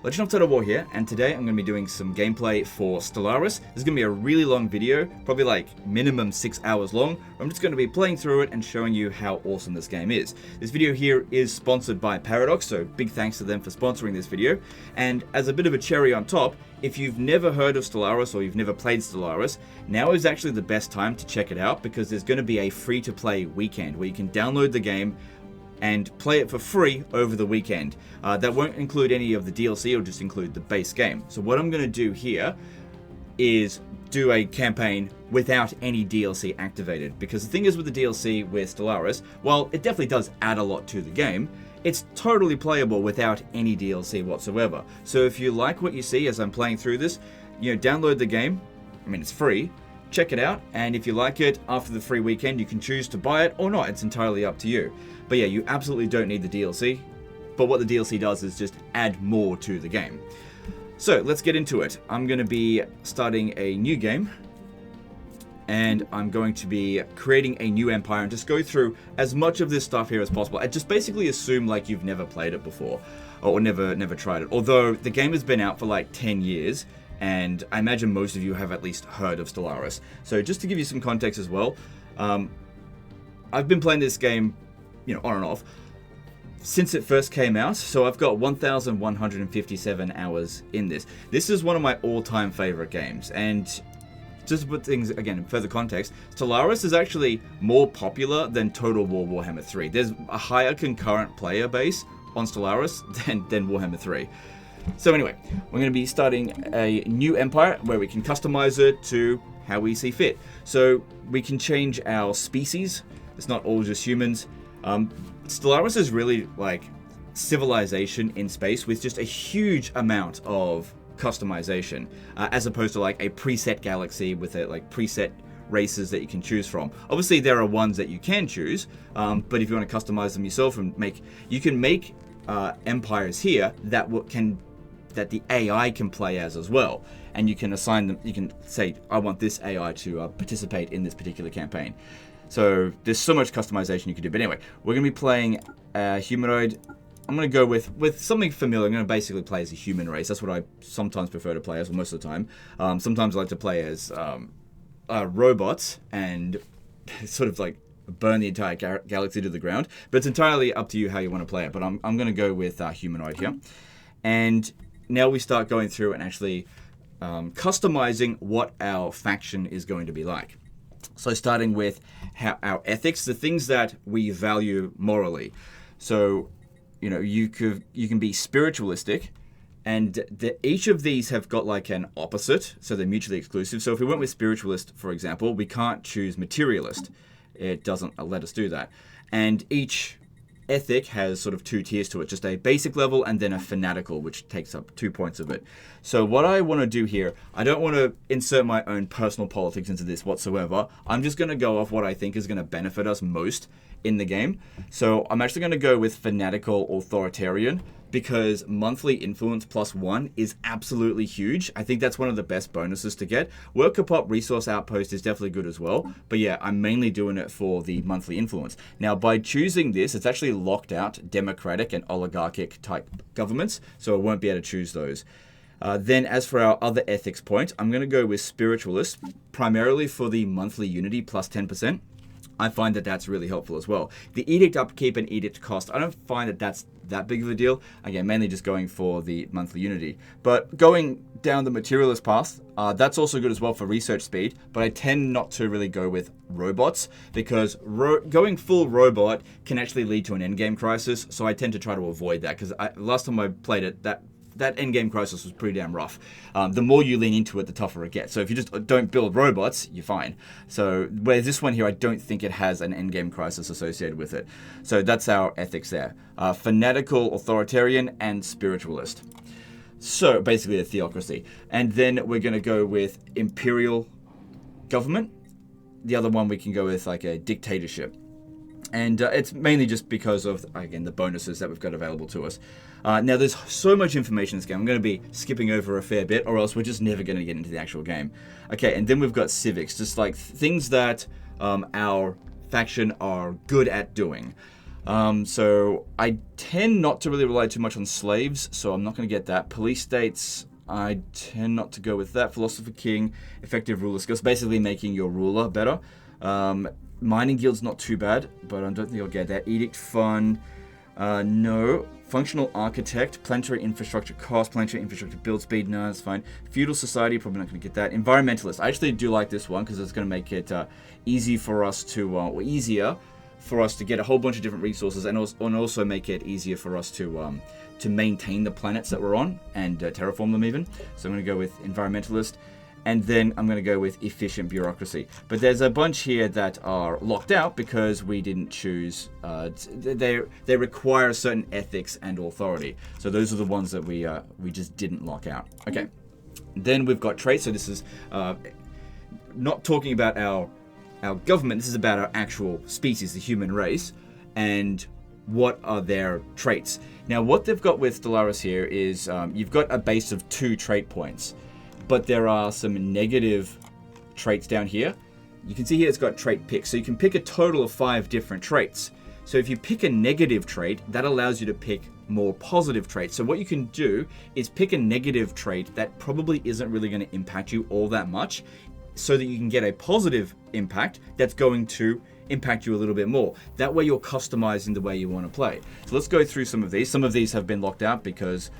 Legend of Total War here, and today I'm going to be doing some gameplay for Stellaris. This is going to be a really long video, probably like minimum 6 hours long. I'm just going to be playing through it and showing you how awesome this game is. This video here is sponsored by Paradox, so big thanks to them for sponsoring this video. And as a bit of a cherry on top, if you've never heard of Stellaris or you've never played Stellaris, now is actually the best time to check it out because there's going to be a free-to-play weekend where you can download the game and play it for free over the weekend. That won't include any of the DLC, it'll just include the base game. So what I'm going to do here is do a campaign without any DLC activated, because the thing is with the DLC with Stellaris, while it definitely does add a lot to the game, it's totally playable without any DLC whatsoever. So if you like what you see as I'm playing through this, download the game. I mean, it's free. Check it out, and if you like it, after the free weekend, you can choose to buy it or not. It's entirely up to you. But yeah, you absolutely don't need the DLC. But what the DLC does is just add more to the game. So let's get into it. I'm going to be starting a new game, and I'm going to be creating a new empire and just go through as much of this stuff here as possible. I just basically assume like you've never played it before, or never tried it. Although the game has been out for like 10 years, and I imagine most of you have at least heard of Stellaris. So just to give you some context as well, I've been playing this game, on and off, since it first came out. So I've got 1,157 hours in this. This is one of my all-time favorite games, and just to put things, again, in further context, Stellaris is actually more popular than Total War Warhammer 3. There's a higher concurrent player base on Stellaris than Warhammer 3. So anyway, we're going to be starting a new empire where we can customize it to how we see fit. So we can change our species. It's not all just humans. Stellaris is really like civilization in space with just a huge amount of customization, as opposed to like a preset galaxy with like preset races that you can choose from. Obviously, there are ones that you can choose, but if you want to customize them yourself and you can make empires here that the AI can play as well, and you can assign them. You can say, I want this AI to participate in this particular campaign. So there's so much customization you can do. But anyway, we're going to be playing humanoid. I'm going to go with something familiar. I'm going to basically play as a human race. That's what I sometimes prefer to play as, most of the time. Sometimes I like to play as robots and sort of like burn the entire galaxy to the ground. But it's entirely up to you how you want to play it. But I'm going to go with humanoid here. And now we start going through and actually customizing what our faction is going to be like. So starting with our ethics, the things that we value morally. So, you can be spiritualistic, and each of these have got like an opposite, so they're mutually exclusive. So if we went with spiritualist, for example, we can't choose materialist. It doesn't let us do that. And each ethic has sort of 2 tiers to it, just a basic level and then a fanatical, which takes up 2 points of it. So what I want to do here, I don't want to insert my own personal politics into this whatsoever. I'm just going to go off what I think is going to benefit us most in the game. So I'm actually going to go with fanatical authoritarian, because monthly influence +1 is absolutely huge. I think that's one of the best bonuses to get. Worker Pop Resource Outpost is definitely good as well, but yeah, I'm mainly doing it for the monthly influence. Now, by choosing this, it's actually locked out democratic and oligarchic type governments, so I won't be able to choose those. Then as for our other ethics point, I'm going to go with spiritualist, primarily for the monthly unity +10%. I find that that's really helpful as well. The edict upkeep and edict cost, I don't find that that's that big of a deal. Again, mainly just going for the monthly unity. But going down the materialist path, that's also good as well for research speed, but I tend not to really go with robots, because going full robot can actually lead to an endgame crisis, so I tend to try to avoid that, because last time I played it, that endgame crisis was pretty damn rough. The more you lean into it, the tougher it gets. So if you just don't build robots, you're fine. So whereas this one here, I don't think it has an endgame crisis associated with it. So that's our ethics there. Fanatical, authoritarian, and spiritualist. So basically a theocracy. And then we're going to go with imperial government. The other one we can go with like a dictatorship. And it's mainly just because of, again, the bonuses that we've got available to us. Now, there's so much information in this game. I'm going to be skipping over a fair bit, or else we're just never going to get into the actual game. Okay, and then we've got civics, just like things that our faction are good at doing. So I tend not to really rely too much on slaves, so I'm not going to get that. Police states, I tend not to go with that. Philosopher king, effective ruler skills, basically making your ruler better. Mining guild's not too bad, but I don't think I'll get that. Edict fund, no. Functional architect, planetary infrastructure cost, planetary infrastructure build speed, no, that's fine. Feudal society, probably not going to get that. Environmentalist, I actually do like this one because it's going to make it easier for us to get a whole bunch of different resources, and also make it easier for us to maintain the planets that we're on and terraform them even. So I'm going to go with environmentalist, and then I'm going to go with efficient bureaucracy. But there's a bunch here that are locked out because we didn't choose. They require certain ethics and authority. So those are the ones that we just didn't lock out. Okay. Then we've got traits. So this is not talking about our government. This is about our actual species, the human race, and what are their traits. Now, what they've got with Stellaris here is you've got a base of 2 trait points, but there are some negative traits down here. You can see here it's got trait pick, so you can pick a total of 5 different traits. So if you pick a negative trait, that allows you to pick more positive traits. So what you can do is pick a negative trait that probably isn't really going to impact you all that much, so that you can get a positive impact that's going to impact you a little bit more. That way you're customizing the way you want to play. So let's go through some of these. Some of these have been locked out because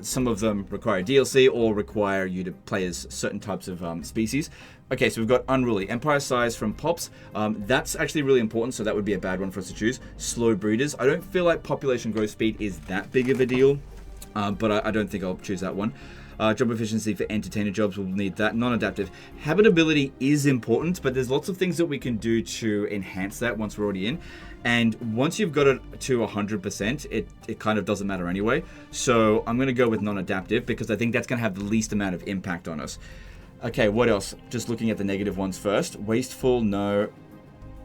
some of them require DLC or require you to play as certain types of species. Okay, so we've got unruly. Empire size from Pops. That's actually really important, so that would be a bad one for us to choose. Slow breeders. I don't feel like population growth speed is that big of a deal, but I don't think I'll choose that one. Job efficiency for entertainer jobs, we'll need that. Non-adaptive. Habitability is important, but there's lots of things that we can do to enhance that once we're already in. And once you've got it to 100%, it kind of doesn't matter anyway. So I'm going to go with non-adaptive because I think that's going to have the least amount of impact on us. Okay, what else? Just looking at the negative ones first. Wasteful, no.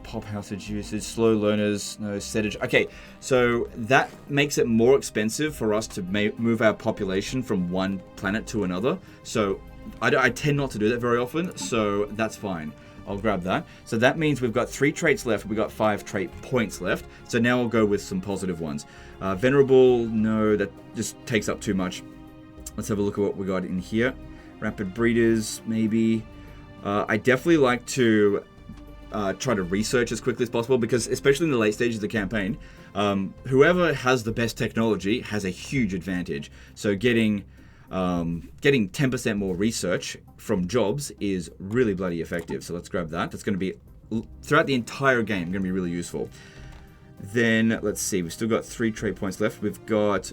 Pop houseage usage, slow learners, no. Sedage. Okay, so that makes it more expensive for us to move our population from one planet to another. So I tend not to do that very often, so that's fine. I'll grab that. So that means we've got 3 traits left. We've got 5 trait points left. So now I'll go with some positive ones. Venerable, no, that just takes up too much. Let's have a look at what we got in here. Rapid breeders, maybe. I definitely like to try to research as quickly as possible, because especially in the late stages of the campaign, whoever has the best technology has a huge advantage. So getting 10% more research from jobs is really bloody effective. So let's grab that. That's going to be throughout the entire game going to be really useful. Then let's see, we've still got 3 trait points left. We've got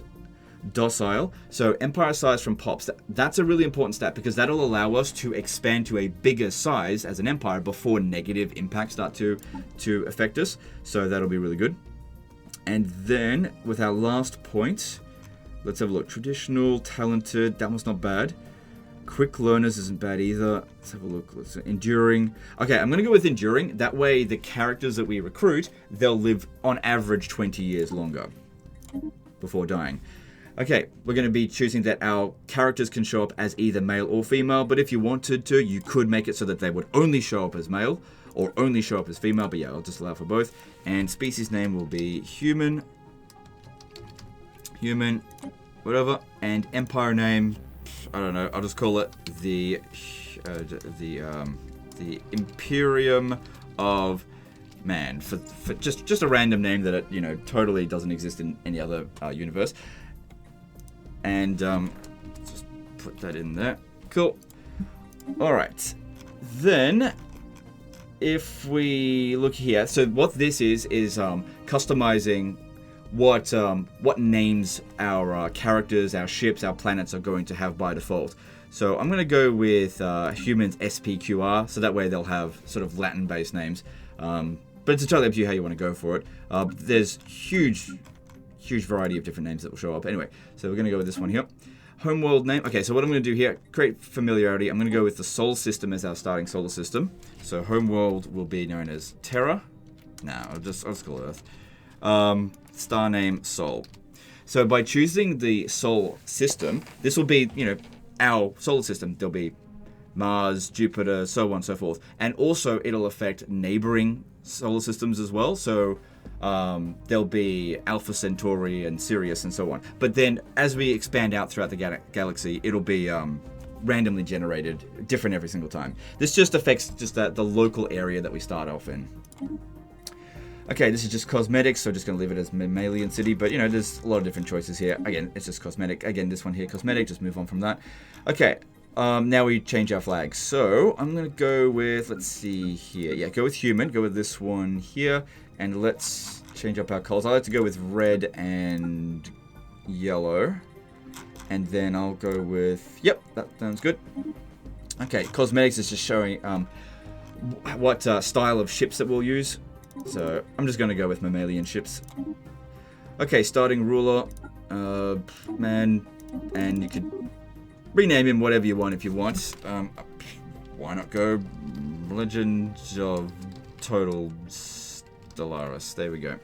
docile. So empire size from Pops, that's a really important stat, because that'll allow us to expand to a bigger size as an empire before negative impacts start to affect us. So that'll be really good. And then with our last point, let's have a look. Traditional, talented, that one's not bad. Quick learners isn't bad either. Let's have a look. Let's enduring. Okay, I'm gonna go with enduring. That way the characters that we recruit, they'll live on average 20 years longer before dying. Okay, we're going to be choosing that our characters can show up as either male or female, but if you wanted to, you could make it so that they would only show up as male or only show up as female, but yeah, I'll just allow for both. And species name will be human, whatever, and empire name, I don't know, I'll just call it the Imperium of Man, for just a random name that it totally doesn't exist in any other universe. And just put that in there. Cool. All right. Then, if we look here, so what this is customizing what names our characters, our ships, our planets are going to have by default. So I'm going to go with humans SPQR, so that way they'll have sort of Latin-based names. But it's entirely up to you how you want to go for it. There's huge variety of different names that will show up. Anyway, so we're going to go with this one here. Homeworld name. Okay, so what I'm going to do here, create familiarity. I'm going to go with the Sol system as our starting solar system. So homeworld will be known as Terra. No, I'll just call it Earth. Star name Sol. So by choosing the Sol system, this will be, our solar system. There'll be Mars, Jupiter, so on and so forth. And also it'll affect neighboring solar systems as well. So there'll be Alpha Centauri and Sirius and so on. But then as we expand out throughout the galaxy, it'll be randomly generated, different every single time. This just affects just the local area that we start off in. Okay, this is just cosmetics, so just going to leave it as Mammalian City, but you know, there's a lot of different choices here. Again, it's just cosmetic. Again, this one here, cosmetic, just move on from that. Okay, now we change our flag. So I'm going to go with, let's see here. Yeah, go with human, go with this one here, and let's change up our colors. I like to go with red and yellow, and then I'll go with, yep, that sounds good. Okay, cosmetics is just showing what style of ships that we'll use. So I'm just going to go with mammalian ships. Okay, starting ruler, man, and you could rename him whatever you want if you want. Why not go Legends of Total Stellaris? There we go.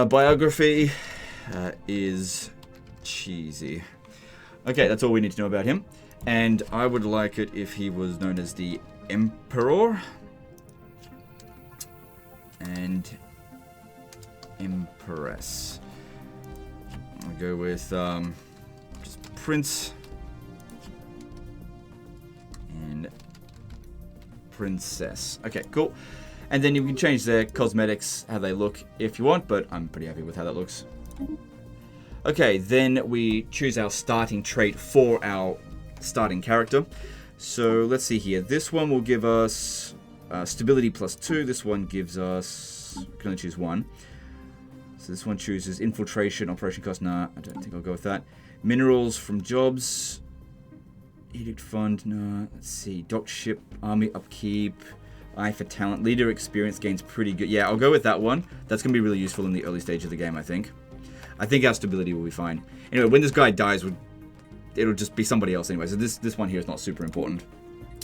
Biography is cheesy. Okay, that's all we need to know about him. And I would like it if he was known as the Emperor. And Empress. I'll go with just Prince and Princess. Okay, cool. And then you can change their cosmetics, how they look, if you want, but I'm pretty happy with how that looks. Okay, then we choose our starting trait for our starting character. So let's see here. This one will give us stability +2. This one gives us, we can only choose one. So this one chooses infiltration, operation cost. Nah, I don't think I'll go with that. Minerals from jobs. Edict fund, no. Let's see. Docked ship, army upkeep, eye for talent. Leader experience gains pretty good. Yeah, I'll go with that one. That's going to be really useful in the early stage of the game, I think. I think our stability will be fine. Anyway, when this guy dies, it'll just be somebody else anyway. So this one here is not super important.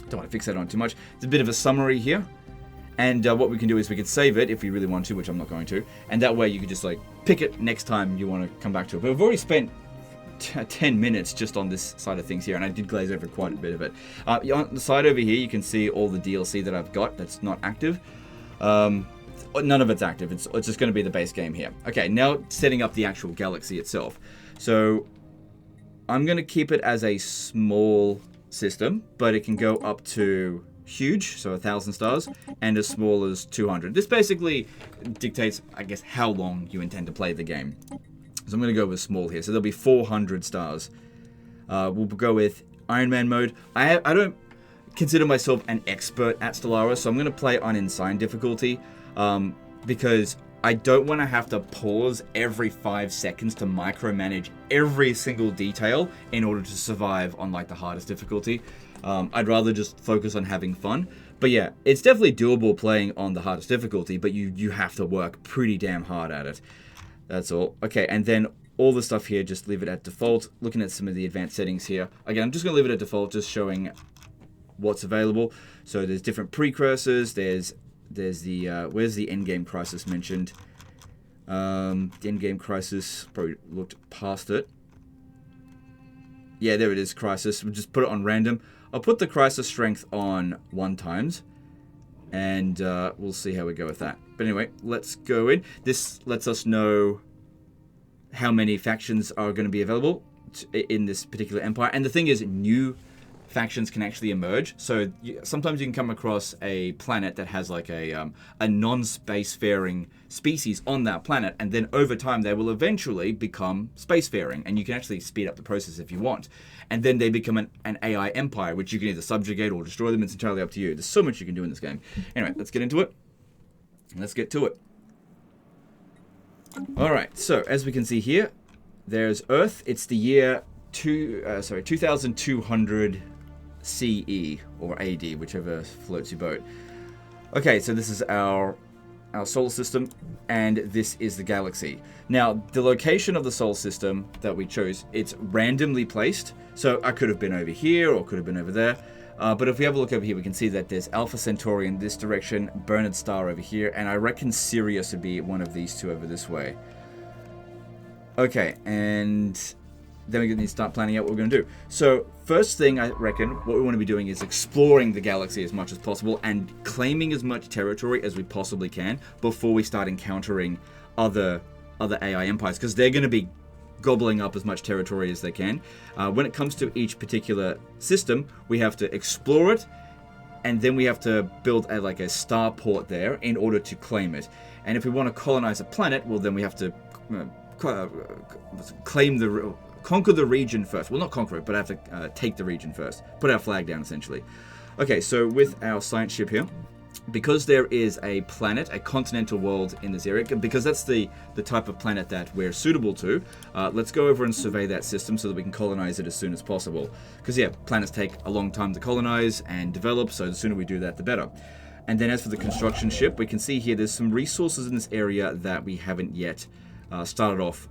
Don't want to fix that on too much. It's a bit of a summary here. And what we can do is we can save it if we really want to, which I'm not going to. And that way you can just like pick it next time you want to come back to it. But we've already spent 10 minutes just on this side of things here, and I did glaze over quite a bit of it. On the side over here, you can see all the DLC that I've got that's not active. None of it's active. It's just going to be the base game here. Okay, now setting up the actual galaxy itself. So I'm going to keep it as a small system, but it can go up to huge, so 1,000 stars, and as small as 200. This basically dictates, I guess, how long you intend to play the game. So I'm going to go with small here. So there'll be 400 stars. We'll go with Iron Man mode. I don't consider myself an expert at Stellaris, so I'm going to play on Insane difficulty because I don't want to have to pause every 5 seconds to micromanage every single detail in order to survive on like the hardest difficulty. I'd rather just focus on having fun. But yeah, it's definitely doable playing on the hardest difficulty, but you have to work pretty damn hard at it. That's all. Okay, and then all the stuff here, just leave it at default. Looking at some of the advanced settings here. Again, I'm just going to leave it at default, just showing what's available. So there's different precursors. There's the, where's the endgame crisis mentioned? The endgame crisis, probably looked past it. Yeah, there it is, crisis. We'll just put it on random. I'll put the crisis strength on 1 times. And we'll see how we go with that. But anyway, let's go in. This lets us know how many factions are going to be available in this particular empire. And the thing is, new factions can actually emerge. So sometimes you can come across a planet that has like a non-spacefaring species on that planet. And then over time, they will eventually become spacefaring. And you can actually speed up the process if you want. And then they become an AI empire, which you can either subjugate or destroy them. It's entirely up to you. There's so much you can do in this game. Anyway, let's get into it. Let's get to it. Alright, so as we can see here, there's Earth. It's the year 2200 CE, or AD, whichever floats your boat. Okay, so this is our solar system, and this is the galaxy. Now, the location of the solar system that we chose, it's randomly placed. So I could have been over here, or could have been over there. But if we have a look over here, we can see that there's Alpha Centauri in this direction, Bernard Star over here, and I reckon Sirius would be one of these two over this way. Okay, and then we need to start planning out what we're going to do. So first thing I reckon what we want to be doing is exploring the galaxy as much as possible and claiming as much territory as we possibly can before we start encountering other AI empires, because they're going to be gobbling up as much territory as they can. When it comes to each particular system, we have to explore it, and then we have to build a starport there in order to claim it. And if we want to colonize a planet, well, then we have to conquer the region first. Well, not conquer it, but I have to take the region first. Put our flag down, essentially. Okay, so with our science ship here, because there is a planet, a continental world in this area, because that's the type of planet that we're suitable to, let's go over and survey that system so that we can colonize it as soon as possible. Because, yeah, planets take a long time to colonize and develop, so the sooner we do that, the better. And then as for the construction ship, we can see here there's some resources in this area that we haven't yet started off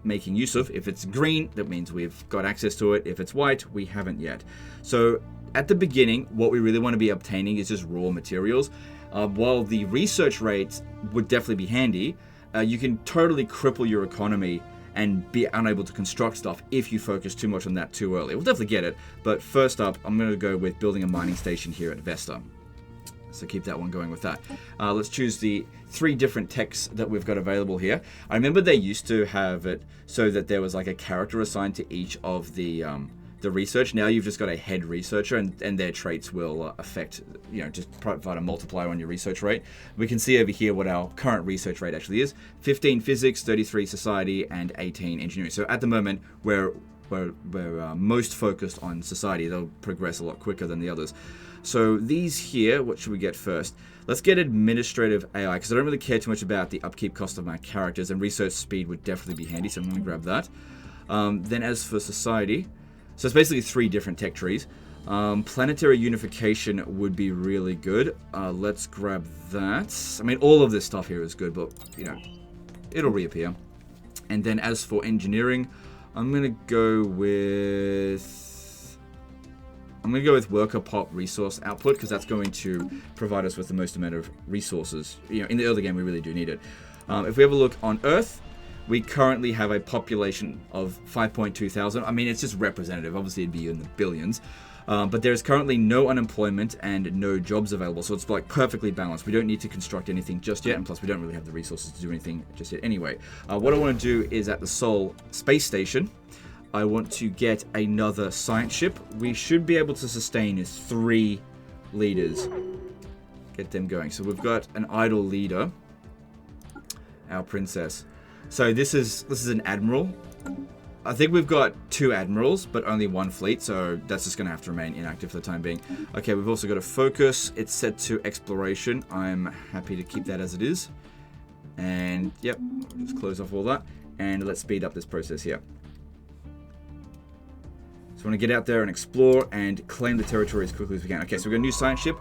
making use of. If it's green, that means we've got access to it. If it's white, we haven't yet. So at the beginning, what we really want to be obtaining is just raw materials. While the research rates would definitely be handy, you can totally cripple your economy and be unable to construct stuff if you focus too much on that too early. We'll definitely get it, but first up, I'm going to go with building a mining station here at Vesta. So keep that one going with that. Let's choose the 3 different techs that we've got available here. I remember they used to have it so that there was like a character assigned to each of the research. Now you've just got a head researcher, and their traits will affect, just provide a multiplier on your research rate. We can see over here what our current research rate actually is: 15 physics, 33 society, and 18 engineering. So at the moment, we're most focused on society. They'll progress a lot quicker than the others. So these here, what should we get first? Let's get administrative AI, because I don't really care too much about the upkeep cost of my characters, and research speed would definitely be handy, so I'm going to grab that. Then as for society, so it's basically 3 different tech trees. Planetary unification would be really good. Let's grab that. I mean, all of this stuff here is good, but, it'll reappear. And then as for engineering, I'm going to go with worker pop resource output, because that's going to provide us with the most amount of resources. In the early game, we really do need it. If we have a look on Earth, we currently have a population of 5.2 thousand. I mean, it's just representative. Obviously, it'd be in the billions. But there's currently no unemployment and no jobs available. So it's like perfectly balanced. We don't need to construct anything just yet. And plus, we don't really have the resources to do anything just yet anyway. What I want to do is at the Sol space station, I want to get another science ship. We should be able to sustain 3 leaders. Get them going. So we've got an idle leader, our princess. So this is an admiral. I think we've got 2 admirals, but only 1 fleet, so that's just going to have to remain inactive for the time being. Okay, we've also got a focus. It's set to exploration. I'm happy to keep that as it is. And yep, just close off all that. And let's speed up this process here. So we want to get out there and explore and claim the territory as quickly as we can. Okay, so we've got a new science ship.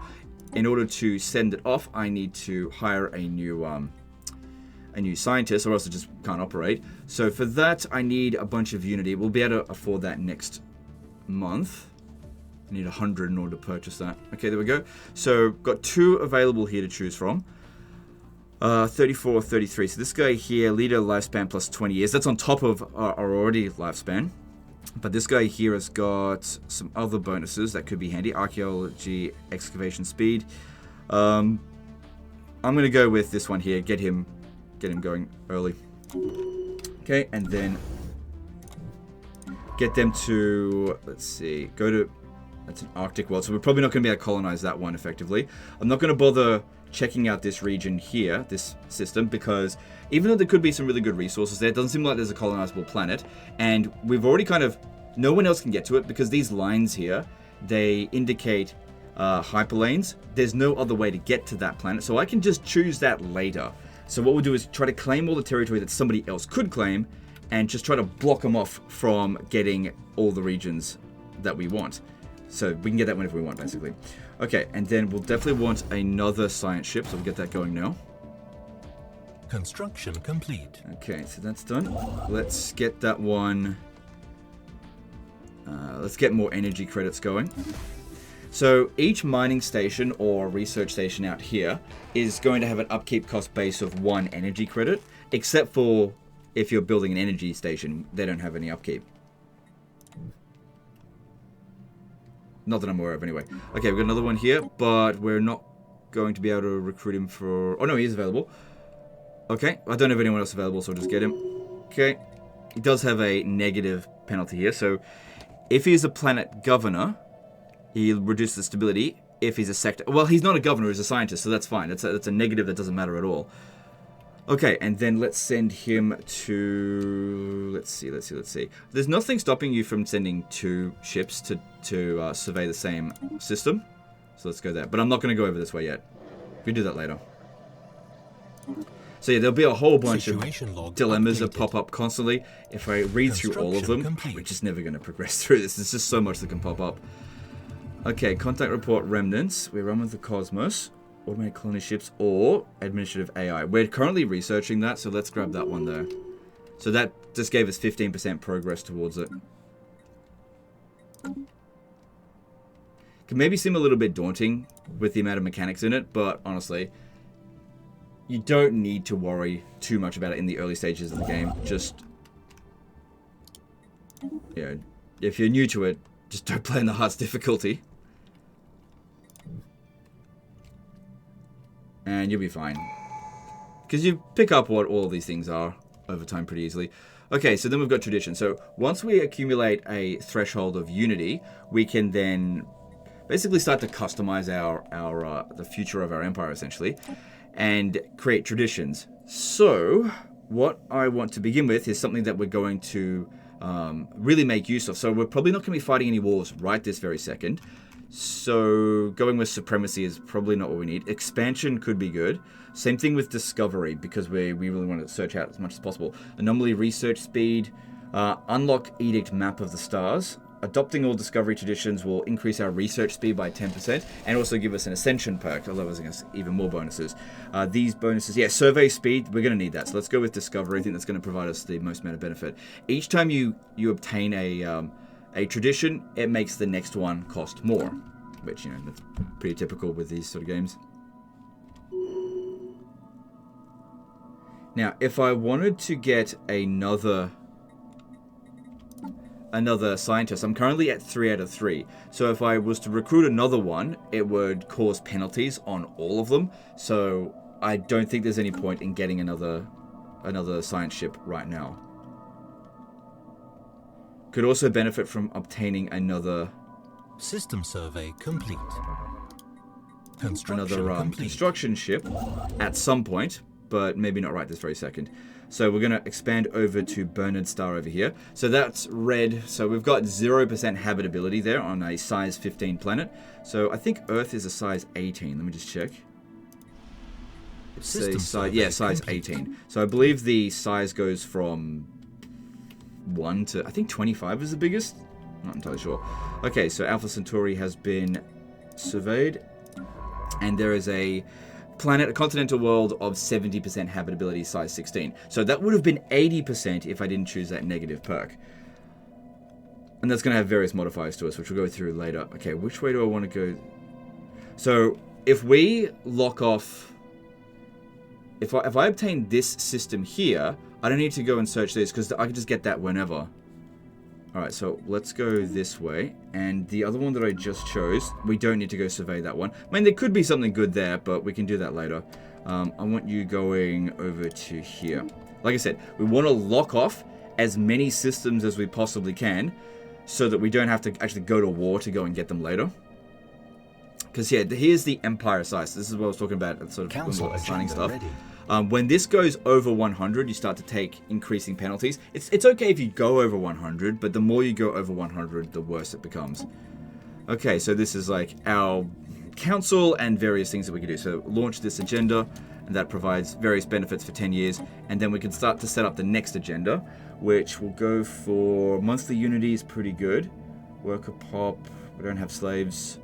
In order to send it off, I need to hire a new scientist, or else it just can't operate. So for that, I need a bunch of Unity. We'll be able to afford that next month. I need 100 in order to purchase that. Okay, there we go. So got 2 available here to choose from. 34 or 33. So this guy here, leader lifespan plus 20 years. That's on top of our already lifespan. But this guy here has got some other bonuses that could be handy. Archaeology, excavation speed. I'm going to go with this one here. Get him going early. Okay, and then get them to, let's see, that's an Arctic world, so we're probably not going to be able to colonize that one effectively. I'm not going to bother checking out this region here, this system, because even though there could be some really good resources there, it doesn't seem like there's a colonizable planet, and we've already no one else can get to it, because these lines here, they indicate hyperlanes. There's no other way to get to that planet, so I can just choose that later. So what we'll do is try to claim all the territory that somebody else could claim, and just try to block them off from getting all the regions that we want. So we can get that whenever we want, basically. Okay, and then we'll definitely want another science ship, so we'll get that going now. Construction complete. Okay, so that's done. Let's get that one. Let's get more energy credits going. So each mining station or research station out here is going to have an upkeep cost base of 1 energy credit, except for if you're building an energy station, they don't have any upkeep. Not that I'm aware of, anyway. Okay, we've got another one here, but we're not going to be able to recruit him for... Oh, no, he is available. Okay, I don't have anyone else available, so I'll just get him. Okay, he does have a negative penalty here, so if he's a planet governor, he'll reduce the stability. If he's a sector... Well, he's not a governor, he's a scientist, so that's fine. That's a negative that doesn't matter at all. Okay, and then let's send him to... Let's see. There's nothing stopping you from sending 2 ships to survey the same system. So let's go there. But I'm not going to go over this way yet. We'll do that later. So yeah, there'll be a whole bunch of dilemmas that pop up constantly. If I read through all of them, we're just never going to progress through this. There's just so much that can pop up. Okay, contact report remnants. We run with the Cosmos. Automated colony ships or administrative AI. We're currently researching that, so let's grab that one there. So that just gave us 15% progress towards it. Can maybe seem a little bit daunting with the amount of mechanics in it, but honestly, you don't need to worry too much about it in the early stages of the game. Just, yeah, if you're new to it, just don't play in the hardest difficulty. And you'll be fine. Because you pick up what all of these things are over time pretty easily. Okay, so then we've got tradition. So once we accumulate a threshold of unity, we can then basically start to customize the future of our empire, essentially, and create traditions. So what I want to begin with is something that we're going to really make use of. So we're probably not going to be fighting any wars right this very second. So going with supremacy is probably not what we need. Expansion could be good. Same thing with discovery, because we really want to search out as much as possible. Anomaly research speed. Unlock edict map of the stars. Adopting all discovery traditions will increase our research speed by 10% and also give us an ascension perk, allowing us even more bonuses. These bonuses, yeah, survey speed, we're going to need that. So let's go with discovery. I think that's going to provide us the most amount of benefit. Each time you obtain a tradition, it makes the next one cost more, which, you know, that's pretty typical with these sort of games. Now, if I wanted to get another scientist, I'm currently at 3 out of 3. So if I was to recruit another one, it would cause penalties on all of them. So I don't think there's any point in getting another science ship right now. Could also benefit from obtaining another system survey complete. Construction ship at some point, but maybe not right this very second. So we're going to expand over to Bernard Star over here. So that's red. So we've got 0% habitability there on a size 15 planet. So I think Earth is a size 18. Let me just check. It's a size 18. So I believe the size goes from 1 to, I think 25 is the biggest. Not entirely sure. Okay, so Alpha Centauri has been surveyed. And there is a continental world of 70% habitability, size 16. So that would have been 80% if I didn't choose that negative perk. And that's going to have various modifiers to us, which we'll go through later. Okay, which way do I want to go? So if we lock off... If I obtain this system here, I don't need to go and search this, because I can just get that whenever. Alright, so let's go this way. And the other one that I just chose, we don't need to go survey that one. I mean, there could be something good there, but we can do that later. I want you going over to here. Like I said, we want to lock off as many systems as we possibly can, so that we don't have to actually go to war to go and get them later. Because, yeah, here's the Empire size. This is what I was talking about, sort of assigning stuff. When this goes over 100, you start to take increasing penalties. It's okay if you go over 100, but the more you go over 100, the worse it becomes. Okay, so this is like our council and various things that we can do. So launch this agenda, and that provides various benefits for 10 years. And then we can start to set up the next agenda, which will go for monthly unity is pretty good. Worker pop, we don't have slaves.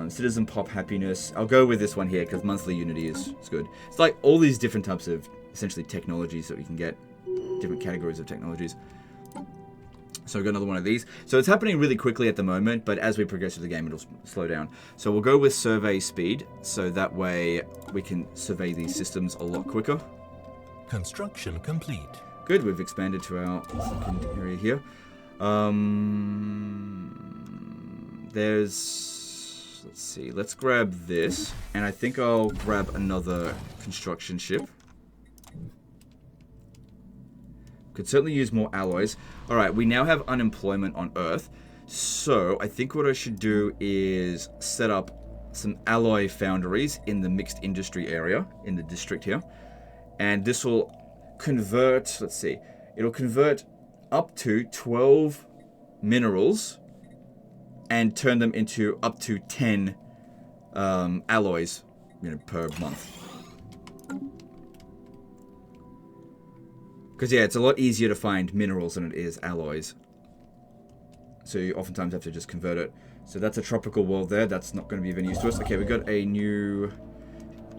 Citizen pop happiness. I'll go with this one here because monthly unity is good. It's like all these different types of essentially technologies that we can get, different categories of technologies. So we've got another one of these. So it's happening really quickly at the moment, but as we progress through the game, it'll slow down. So we'll go with survey speed, so that way we can survey these systems a lot quicker. Construction complete. Good, we've expanded to our second area here. there's... Let's see. Let's grab this. And I think I'll grab another construction ship. Could certainly use more alloys. Alright, we now have unemployment on Earth. So, I think what I should do is set up some alloy foundries in the mixed industry area, in the district here. And this will convert, let's see, it'll convert up to 12 minerals and turn them into up to 10 alloys, per month. Because, yeah, it's a lot easier to find minerals than it is alloys. So you oftentimes have to just convert it. So that's a tropical world there. That's not going to be of any use to us. Okay, we've got a new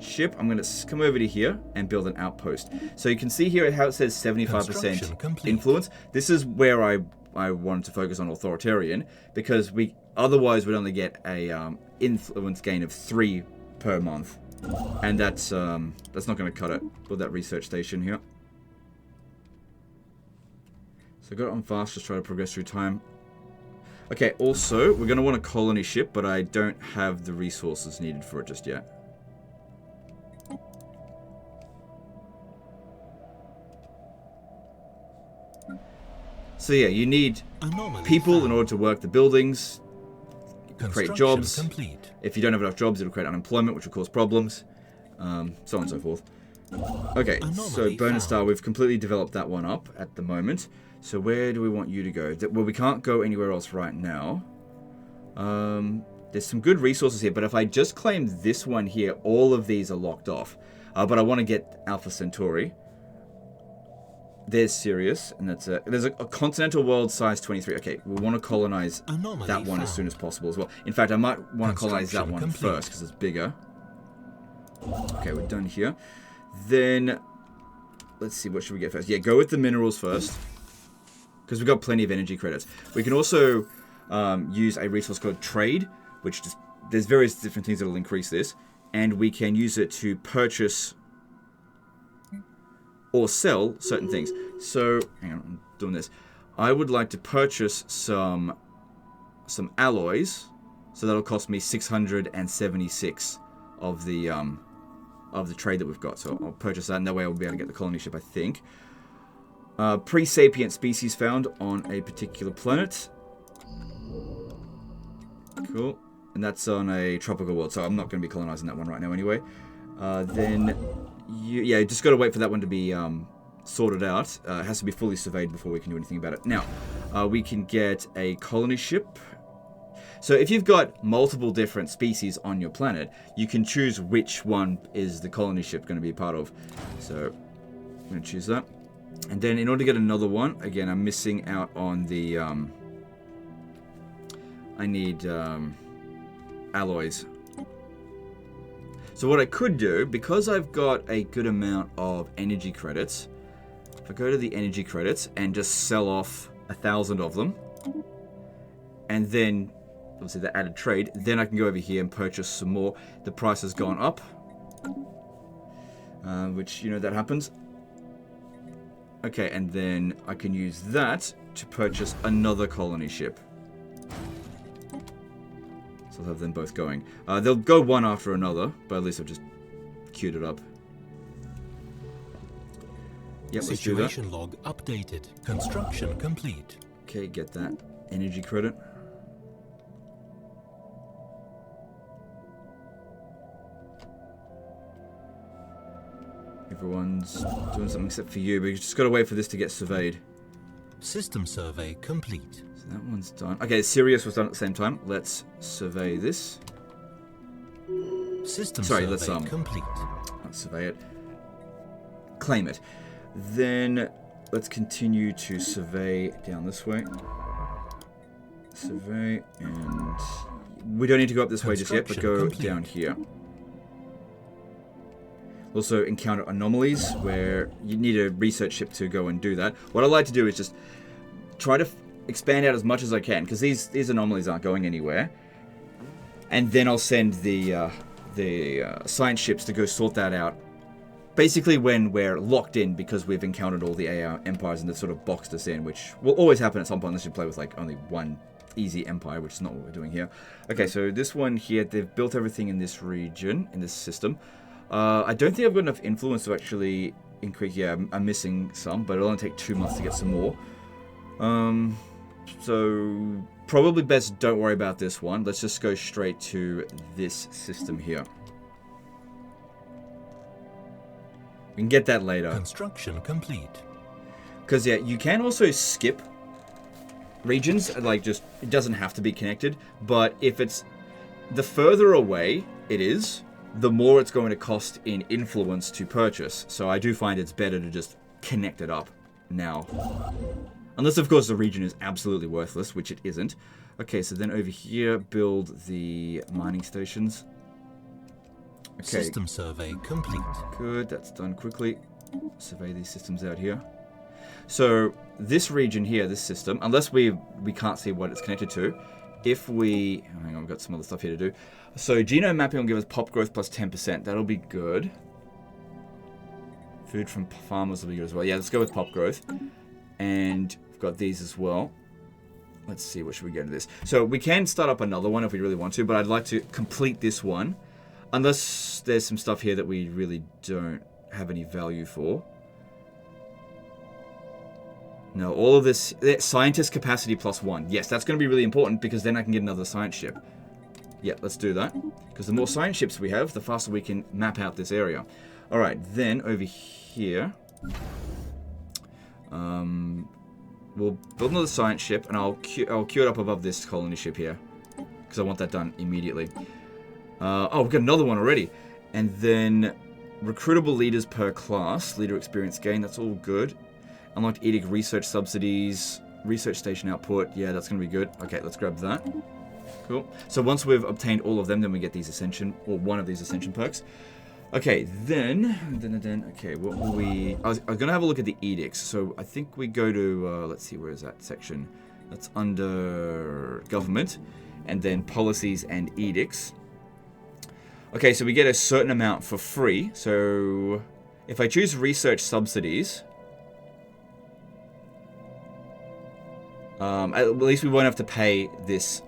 ship. I'm going to come over to here and build an outpost. So you can see here how it says 75% influence. This is where I wanted to focus on authoritarian, because we otherwise would only get a influence gain of 3 per month. And that's not going to cut it. Build that research station here. So I got it on fast, just try to progress through time. Okay, also, we're going to want a colony ship, but I don't have the resources needed for it just yet. So yeah, you need people in order to work the buildings, create jobs. Complete. If you don't have enough jobs, it'll create unemployment, which will cause problems, so on and so forth. Okay, so Burner Star, we've completely developed that one up at the moment. So where do we want you to go? Well, we can't go anywhere else right now. There's some good resources here, but if I just claim this one here, all of these are locked off. But I want to get Alpha Centauri. There's Sirius, and there's a continental world size 23. Okay, we want to colonize that one as soon as possible as well. In fact, I might want to colonize that one first because it's bigger. Okay, we're done here. Then, let's see, what should we get first? Yeah, go with the minerals first, because we've got plenty of energy credits. We can also use a resource called trade, which just, there's various different things that will increase this, and we can use it to purchase or sell certain things. So, hang on, I'm doing this. I would like to purchase some alloys, so that'll cost me 676 of the trade that we've got. So I'll purchase that, and that way I'll be able to get the colony ship, I think. Pre-sapient species found on a particular planet. Cool. And that's on a tropical world, so I'm not going to be colonizing that one right now anyway. Then, you just got to wait for that one to be sorted out. It has to be fully surveyed before we can do anything about it. Now, we can get a colony ship. So if you've got multiple different species on your planet, you can choose which one is the colony ship going to be a part of. So I'm going to choose that. And then in order to get another one, again, I'm missing out on the... I need alloys. So what I could do, because I've got a good amount of energy credits, if I go to the energy credits and just sell off 1,000 of them, and then, obviously the added trade, then I can go over here and purchase some more. The price has gone up, which, that happens. Okay, and then I can use that to purchase another colony ship. So I'll have them both going. They'll go one after another, but at least I've just queued it up. Yep, let's do that. Situation log updated. Construction complete. Okay, get that energy credit. Everyone's doing something except for you, but you just got to wait for this to get surveyed. System survey complete. So that one's done. Okay, Sirius was done at the same time. Let's survey this. System survey complete. Let's survey it. Claim it. Then let's continue to survey down this way. Survey, and we don't need to go up this way just yet, but go down here. Also encounter anomalies where you need a research ship to go and do that. What I like to do is just try to expand out as much as I can, because these anomalies aren't going anywhere. And then I'll send the science ships to go sort that out. Basically when we're locked in because we've encountered all the AI empires and they've sort of boxed us in, which will always happen at some point unless you play with like only one easy empire, which is not what we're doing here. Okay, so this one here, they've built everything in this region, in this system. I don't think I've got enough influence to actually increase. Yeah, I'm missing some, but it'll only take 2 months to get some more. So probably best don't worry about this one. Let's just go straight to this system here. We can get that later. Construction complete. Because, yeah, you can also skip regions, like, just, it doesn't have to be connected, but if it's, the further away it is, the more it's going to cost in influence to purchase. So I do find it's better to just connect it up now. Unless, of course, the region is absolutely worthless, which it isn't. Okay, so then over here, build the mining stations. Okay. System survey complete. Good, that's done quickly. Survey these systems out here. So this region here, this system, unless we can't see what it's connected to, if we... Oh, hang on, we've got some other stuff here to do. So genome mapping will give us pop growth plus 10%. That'll be good. Food from farmers will be good as well. Yeah, let's go with pop growth. And we've got these as well. Let's see, what should we get into this? So we can start up another one if we really want to, but I'd like to complete this one. Unless there's some stuff here that we really don't have any value for. No, all of this... Scientist capacity plus 1. Yes, that's going to be really important because then I can get another science ship. Yeah, let's do that. Because the more science ships we have, the faster we can map out this area. Alright, then over here... we'll build another science ship and I'll queue it up above this colony ship here. Because I want that done immediately. Oh, we've got another one already. And then recruitable leaders per class. Leader experience gain. That's all good. Unlocked edict research subsidies. Research station output. Yeah, that's going to be good. Okay, let's grab that. Cool. So once we've obtained all of them, then we get these ascension, or one of these ascension perks. Okay, then okay, what will we... I was going to have a look at the edicts. So I think we go to... let's see, where is that section? That's under government. And then policies and edicts. Okay, so we get a certain amount for free. So if I choose research subsidies, at least we won't have to pay this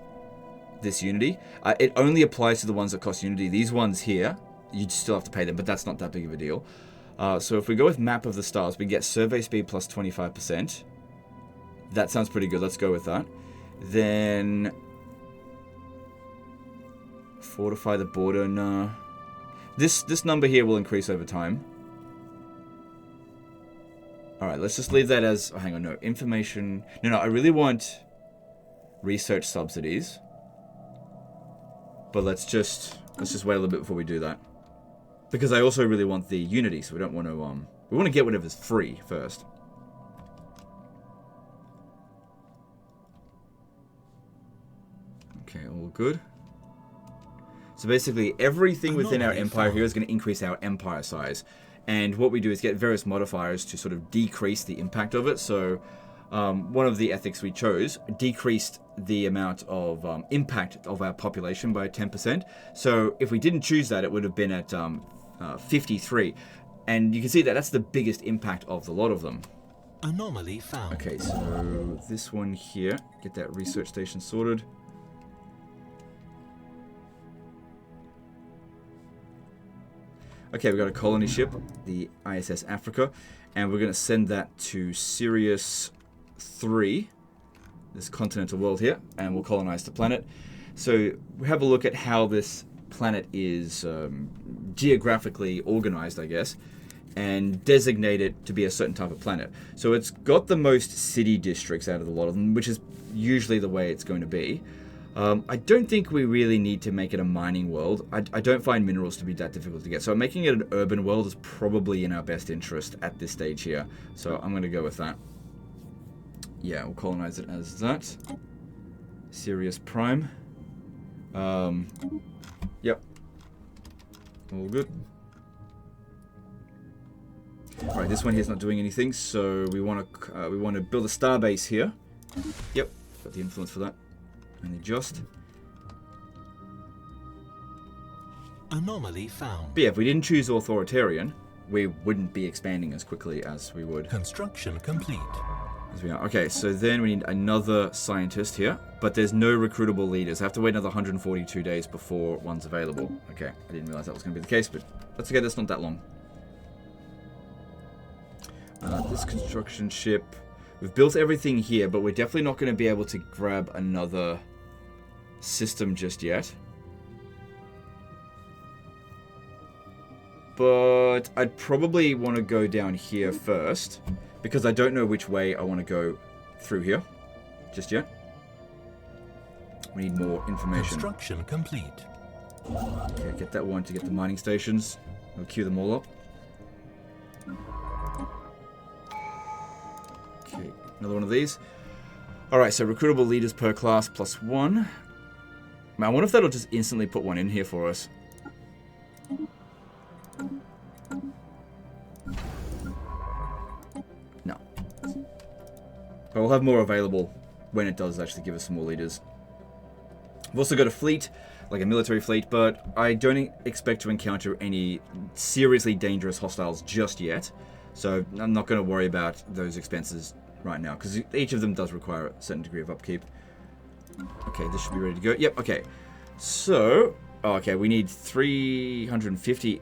unity. It only applies to the ones that cost unity. These ones here, you'd still have to pay them, but that's not that big of a deal. So if we go with map of the stars, we get survey speed plus 25%. That sounds pretty good. Let's go with that. Then... fortify the border, no. This number here will increase over time. Alright, let's just leave that as... Oh, hang on, no. Information... No, I really want research subsidies. But let's just wait a little bit before we do that. Because I also really want the unity, so we don't want to... we want to get whatever's free first. Okay, all good. So basically, everything within our empire here is going to increase our empire size. And what we do is get various modifiers to sort of decrease the impact of it. So one of the ethics we chose decreased the amount of impact of our population by 10%. So if we didn't choose that, it would have been at 53. And you can see that that's the biggest impact of the lot of them. Anomaly found. Okay, so this one here, get that research station sorted. Okay, we've got a colony ship, the ISS Africa, and we're going to send that to Sirius 3, this continental world here, and we'll colonize the planet. So we have a look at how this planet is geographically organized, I guess, and designate it to be a certain type of planet. So it's got the most city districts out of the lot of them, which is usually the way it's going to be. I don't think we really need to make it a mining world. I don't find minerals to be that difficult to get. So making it an urban world is probably in our best interest at this stage here. So I'm going to go with that. Yeah, we'll colonize it as that. Sirius Prime. Yep. All good. Alright, this one here's not doing anything, so we want to build a star base here. Yep, got the influence for that. Only just. Anomaly found. But yeah, if we didn't choose authoritarian, we wouldn't be expanding as quickly as we would. Construction complete. As we are. Okay, so then we need another scientist here, but there's no recruitable leaders. I have to wait another 142 days before one's available. Okay, I didn't realize that was going to be the case, but that's okay, that's not that long. This construction ship. We've built everything here, but we're definitely not going to be able to grab another system just yet. But I'd probably want to go down here first, because I don't know which way I want to go through here just yet. We need more information. Construction complete. Okay, get that one to get the mining stations. We'll queue them all up. Okay, another one of these. Alright, so recruitable leaders per class +1. Man, I wonder if that'll just instantly put one in here for us. No. But we'll have more available when it does actually give us some more leaders. We've also got a fleet, like a military fleet, but I don't expect to encounter any seriously dangerous hostiles just yet. So I'm not going to worry about those expenses right now, because each of them does require a certain degree of upkeep. Okay, this should be ready to go. Yep, okay. So, okay, we need 350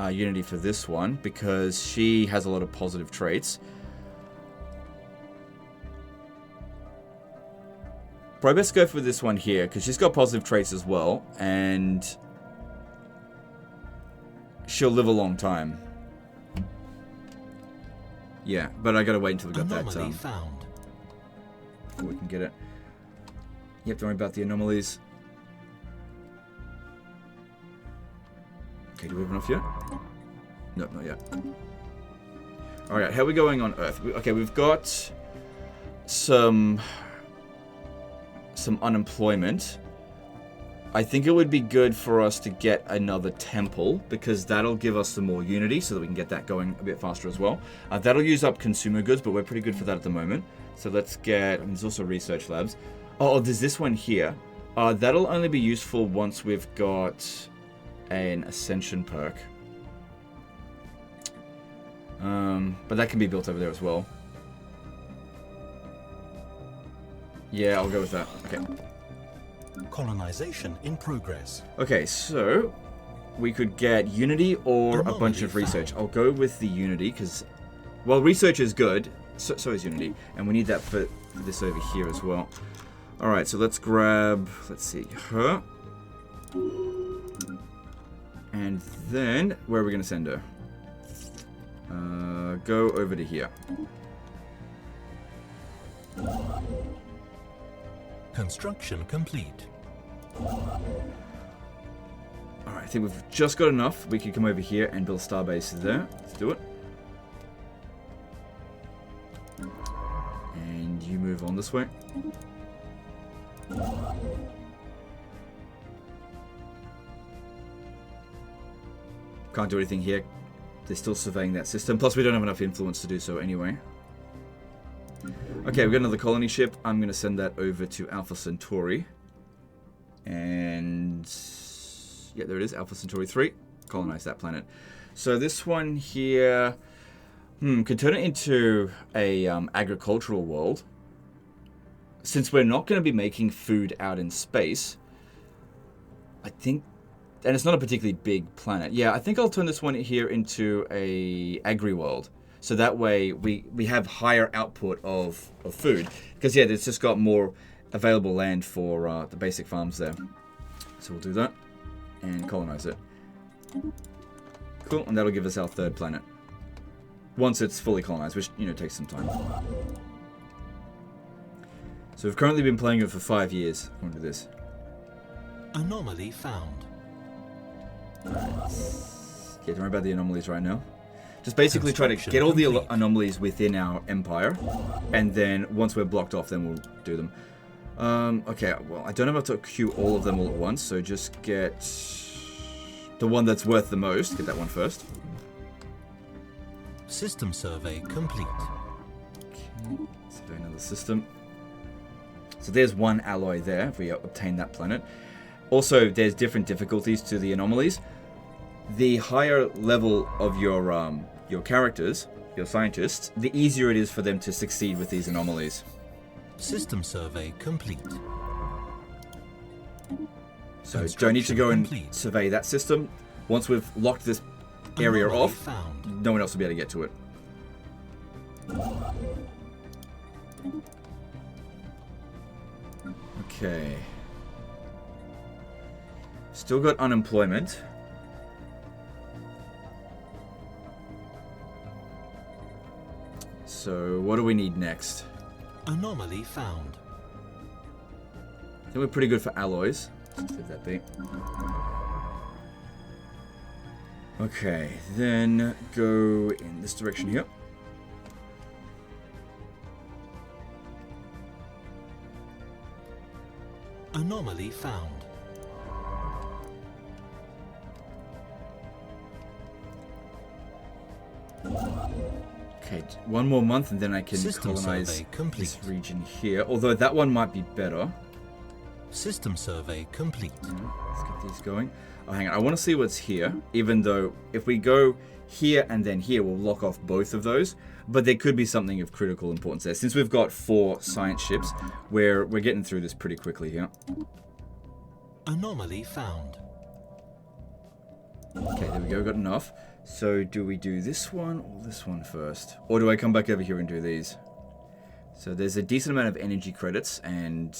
unity for this one, because she has a lot of positive traits. Probably best go for this one here, because she's got positive traits as well, and she'll live a long time. Yeah, but I gotta wait until we got that found. before we can get it. You have to worry about the anomalies. Okay, do we have enough yet? Nope, not yet. Alright, how are we going on Earth? Okay, we've got some unemployment. I think it would be good for us to get another temple, because that'll give us some more unity so that we can get that going a bit faster as well. That'll use up consumer goods, but we're pretty good for that at the moment. So let's get... there's also research labs. Oh, there's this one here. That'll only be useful once we've got an ascension perk. But that can be built over there as well. Yeah, I'll go with that. Okay. Colonization in progress. Okay, so we could get unity or a bunch of research. I'll go with the unity because, well, research is good. So is unity, and we need that for this over here as well. All right, so let's grab. Let's see, her, and then where are we going to send her? Go over to here. Construction complete. Alright, I think we've just got enough. We can come over here and build starbase there. Let's do it. And you move on this way. Can't do anything here. They're still surveying that system. Plus, we don't have enough influence to do so anyway. Okay, we've got another colony ship. I'm going to send that over to Alpha Centauri. And yeah, there it is, Alpha Centauri 3. Colonize that planet. So this one here could turn it into a agricultural world. Since we're not going to be making food out in space, I think, and it's not a particularly big planet. Yeah, I think I'll turn this one here into a agri-world. So that way we have higher output of food. Because yeah, it's just got more available land for the basic farms there. So we'll do that and colonize it. Cool, and that'll give us our third planet. Once it's fully colonized, which, you know, takes some time. So we've currently been playing it for 5 years. I'm going to do this. Anomaly found. Alright. Yeah, don't worry about the anomalies right now. Just basically try to get all the anomalies within our empire, and then once we're blocked off, then we'll do them. Okay, well, I don't know how to queue all of them all at once, so just get the one that's worth the most. Get that one first. System survey complete. Okay, survey another system. So there's one alloy there, if we obtain that planet. Also, there's different difficulties to the anomalies. The higher level of your characters, your scientists, the easier it is for them to succeed with these anomalies. System survey complete. So don't need to go and Complete. survey that system. Once we've locked this area Anomaly off, found. no one else will be able to get to it. Okay. Still got unemployment. So what do we need next? Anomaly found. I think we're pretty good for alloys. Let's leave that be. Okay, then go in this direction here. Anomaly found. Okay, one more month and then I can System colonize survey complete. this region here. Although that one might be better. System survey complete. Let's get these going. Oh, hang on. I want to see what's here. Even though if we go here and then here, we'll lock off both of those. But there could be something of critical importance there. Since we've got 4 science ships, we're getting through this pretty quickly here. Anomaly found. Okay, there we go. Got enough. So do we do this one or this one first? Or do I come back over here and do these? So there's a decent amount of energy credits and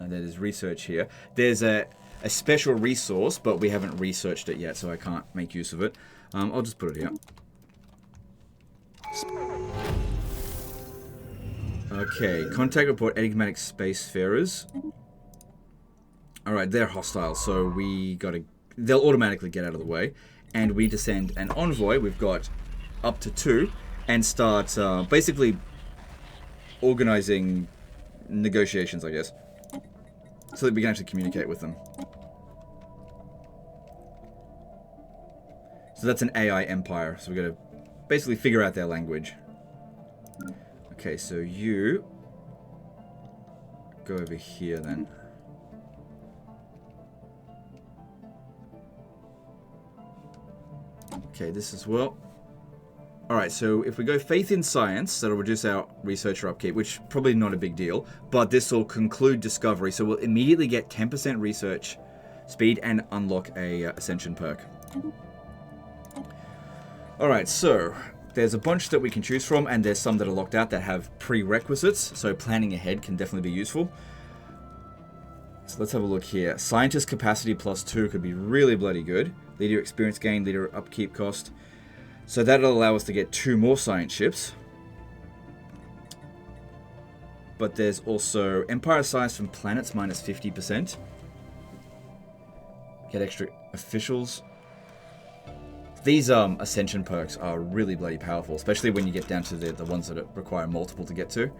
there's research here. There's a special resource, but we haven't researched it yet, so I can't make use of it. I'll just put it here. Okay, contact report enigmatic spacefarers. Alright, they're hostile, so we gotta... They'll automatically get out of the way. And we descend an envoy, we've got up to 2, and start basically organizing negotiations, I guess. So that we can actually communicate with them. So that's an AI empire, so we've got to basically figure out their language. Okay, so you go over here then. Okay, this as well. Alright, so if we go faith in science, that'll reduce our researcher upkeep, which probably not a big deal, but this will conclude discovery, so we'll immediately get 10% research speed and unlock a ascension perk. Alright, so there's a bunch that we can choose from, and there's some that are locked out that have prerequisites, so planning ahead can definitely be useful. So let's have a look here. Scientist capacity +2 could be really bloody good. Leader experience gain, leader upkeep cost. So that'll allow us to get 2 more science ships. But there's also empire size from planets -50%. Get extra officials. These ascension perks are really bloody powerful, especially when you get down to the ones that require multiple to get to.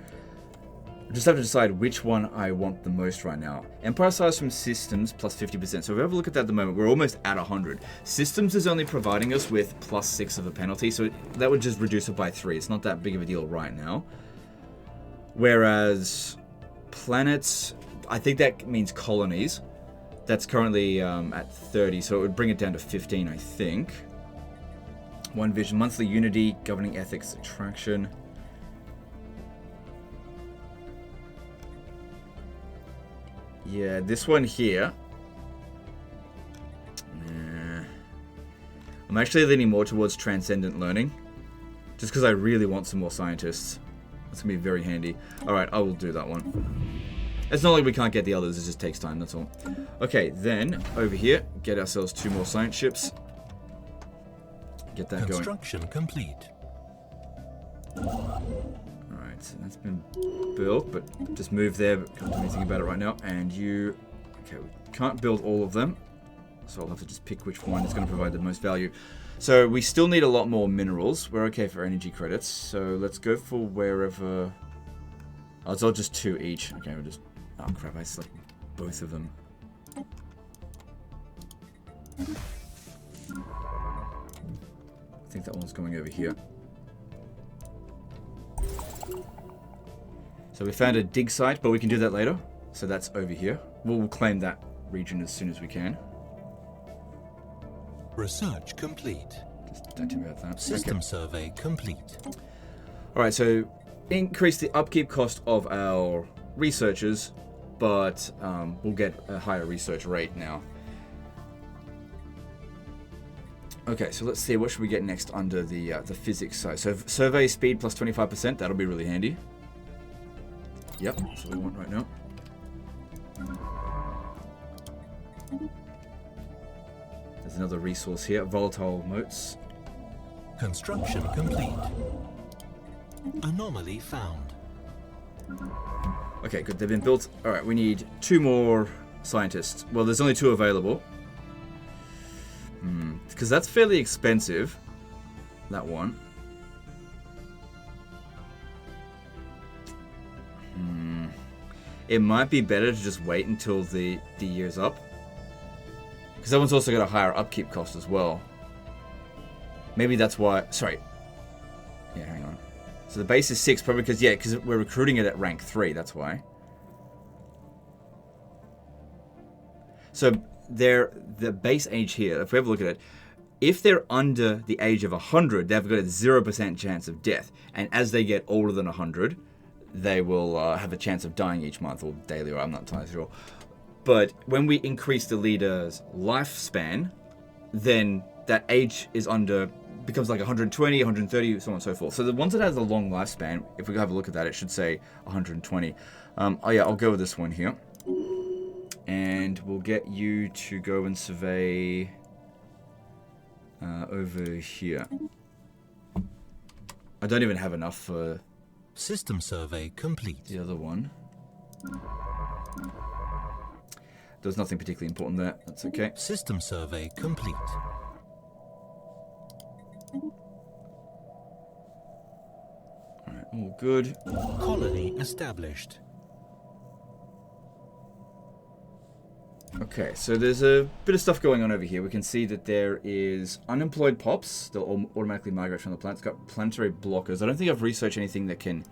I just have to decide which one I want the most right now. Empire size from systems +50%. So if we have a look at that at the moment, we're almost at 100. Systems is only providing us with +6 of a penalty, so that would just reduce it by 3. It's not that big of a deal right now. Whereas planets, I think that means colonies. That's currently at 30, so it would bring it down to 15, I think. One vision, monthly unity, governing ethics, attraction. Yeah, this one here. I'm actually leaning more towards transcendent learning. Just because I really want some more scientists. That's going to be very handy. Alright, I will do that one. It's not like we can't get the others, it just takes time, that's all. Okay, then, over here, get ourselves 2 more science ships. Get that going. Construction complete. Alright, so that's been built, but just move there, but can't do anything about it right now. And you... Okay, we can't build all of them, so I'll have to just pick which one is going to provide the most value. So we still need a lot more minerals. We're okay for energy credits, so let's go for wherever... Oh, it's all just 2 each. Okay, we'll just... Oh crap, I selected both of them. I think that one's going over here. So we found a dig site, but we can do that later. So that's over here. We'll claim that region as soon as we can. Research complete. Just don't tell me about that. System survey complete. All right, so increase the upkeep cost of our researchers, but we'll get a higher research rate now. Okay, so let's see, what should we get next under the physics side? So survey speed plus 25%, that'll be really handy. Yep, that's what we want right now. There's another resource here, volatile motes. Construction complete. Anomaly found. Okay, good, they've been built. All right, we need 2 more scientists. Well, there's only 2 available. Because that's fairly expensive, that one. It might be better to just wait until the year's up. Because that one's also got a higher upkeep cost as well. Maybe that's why... Sorry. Yeah, hang on. So the base is 6, probably because... Yeah, because we're recruiting it at rank 3, that's why. So the base age here, if we have a look at it, if they're under the age of 100, they've got a 0% chance of death. And as they get older than 100, they will have a chance of dying each month, or daily, or I'm not entirely sure. But when we increase the leader's lifespan, then that age is becomes like 120, 130, so on and so forth. So the ones that has a long lifespan, if we have a look at that, it should say 120. Oh yeah, I'll go with this one here. And we'll get you to go and survey over here. I don't even have enough for System survey complete. the other one. There's nothing particularly important there. That's okay. System survey complete. Alright, all good. Colony established. Okay, so there's a bit of stuff going on over here. We can see that there is unemployed pops. They'll automatically migrate from the planet. It's got planetary blockers. I don't think I've researched anything that can...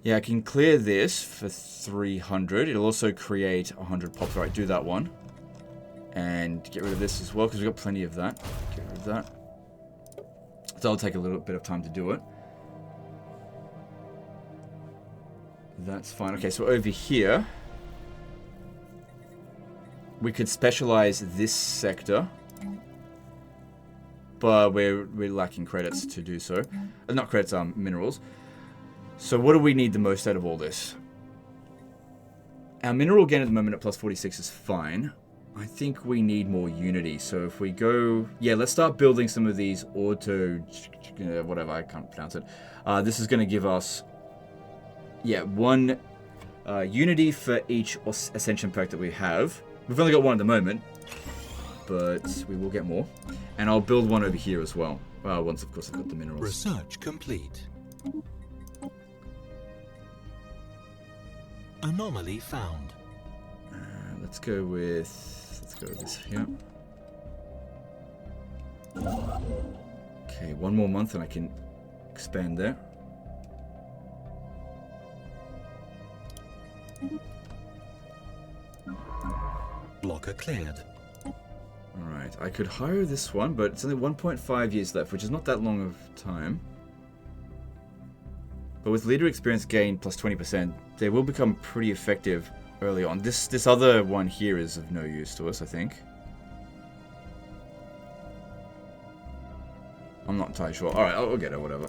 Yeah, I can clear this for 300. It'll also create 100 pops. All right, do that one. And get rid of this as well, because we've got plenty of that. Get rid of that. So that'll take a little bit of time to do it. That's fine. Okay, so over here... we could specialize this sector, but we're lacking credits to do so. Not credits, minerals. So what do we need the most out of all this? Our mineral gain at the moment at plus 46 is fine. I think we need more unity. So if we go... yeah, let's start building some of these auto... whatever, I can't pronounce it. This is going to give us... yeah, 1 unity for each ascension perk that we have. We've only got 1 at the moment, but we will get more. And I'll build 1 over here as well. Once, of course, I've got the minerals. Research complete. Anomaly found. Let's go with this here. Okay, 1 more month and I can expand there. Blocker cleared. Alright, I could hire this one, but it's only 1.5 years left, which is not that long of time. But with leader experience gain plus 20%, they will become pretty effective early on. This other one here is of no use to us, I think. I'm not entirely sure. Alright, I'll get her, whatever.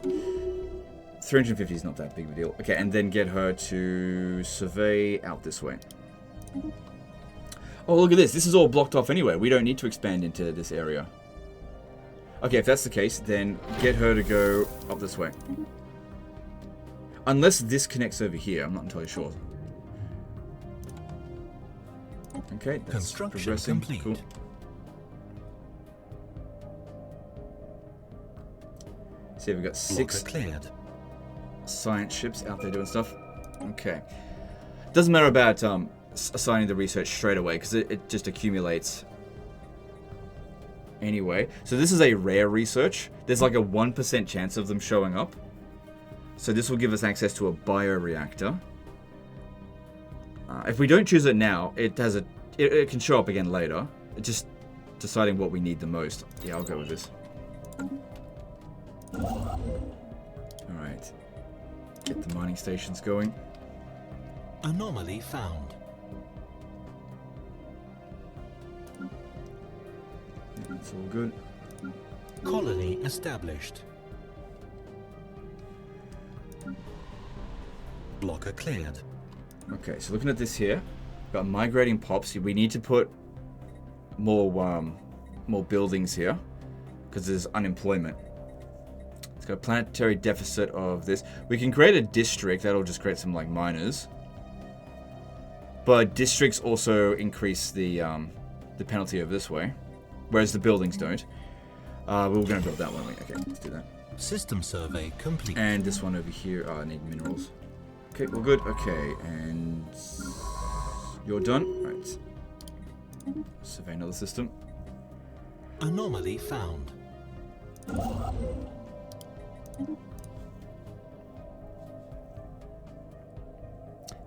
350 is not that big of a deal. Okay, and then get her to survey out this way. Oh, look at this. This is all blocked off anyway. We don't need to expand into this area. Okay, if that's the case, then get her to go up this way. Unless this connects over here. I'm not entirely sure. Okay, that's Construction progressing. complete. Cool. See, we've got 6 cleared. science ships out there doing stuff. Okay. Doesn't matter about assigning the research straight away, because it just accumulates anyway. So this is a rare research. There's like a 1% chance of them showing up. So this will give us access to a bioreactor. If we don't choose it now, it can show up again later. It just deciding what we need the most. Yeah, I'll go with this. Alright. Get the mining stations going. Anomaly found. That's all good. Colony established. Blocker cleared. Okay, so looking at this here, got migrating pops. We need to put more buildings here because there's unemployment. It's got a planetary deficit of this. We can create a district that'll just create some like miners, but districts also increase the penalty over this way, whereas the buildings don't. We were going to build that one. Okay, let's do that. System survey complete. And this one over here. I need minerals. Okay, we're good. Okay, and you're done. Right. Survey another system. Anomaly found.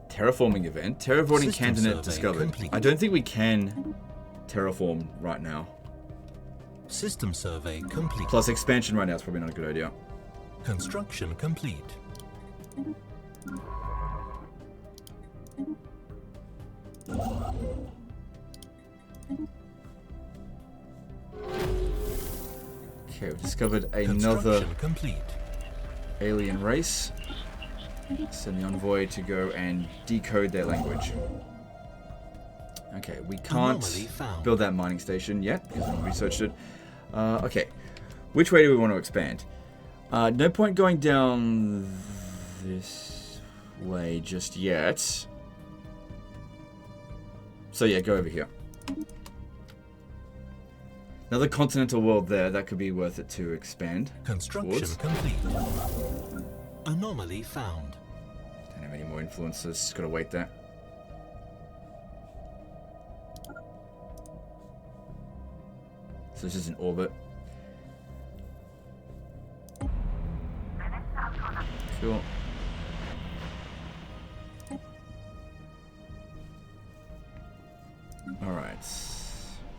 Terraforming event. Terraforming System cantonate survey discovered. complete. I don't think we can terraform right now. System survey complete. Plus expansion right now is probably not a good idea. Construction complete. Okay, we've discovered another Construction complete. alien race. Send the envoy to go and decode their language. Okay, we can't Anomaly found. build that mining station yet because I haven't researched it. Okay, which way do we want to expand? No point going down this way just yet. So yeah, go over here. Another continental world there, that could be worth it to expand. Construction towards. complete. Anomaly found. Don't have any more influences, just gotta wait there. So this is in orbit. Cool. Alright.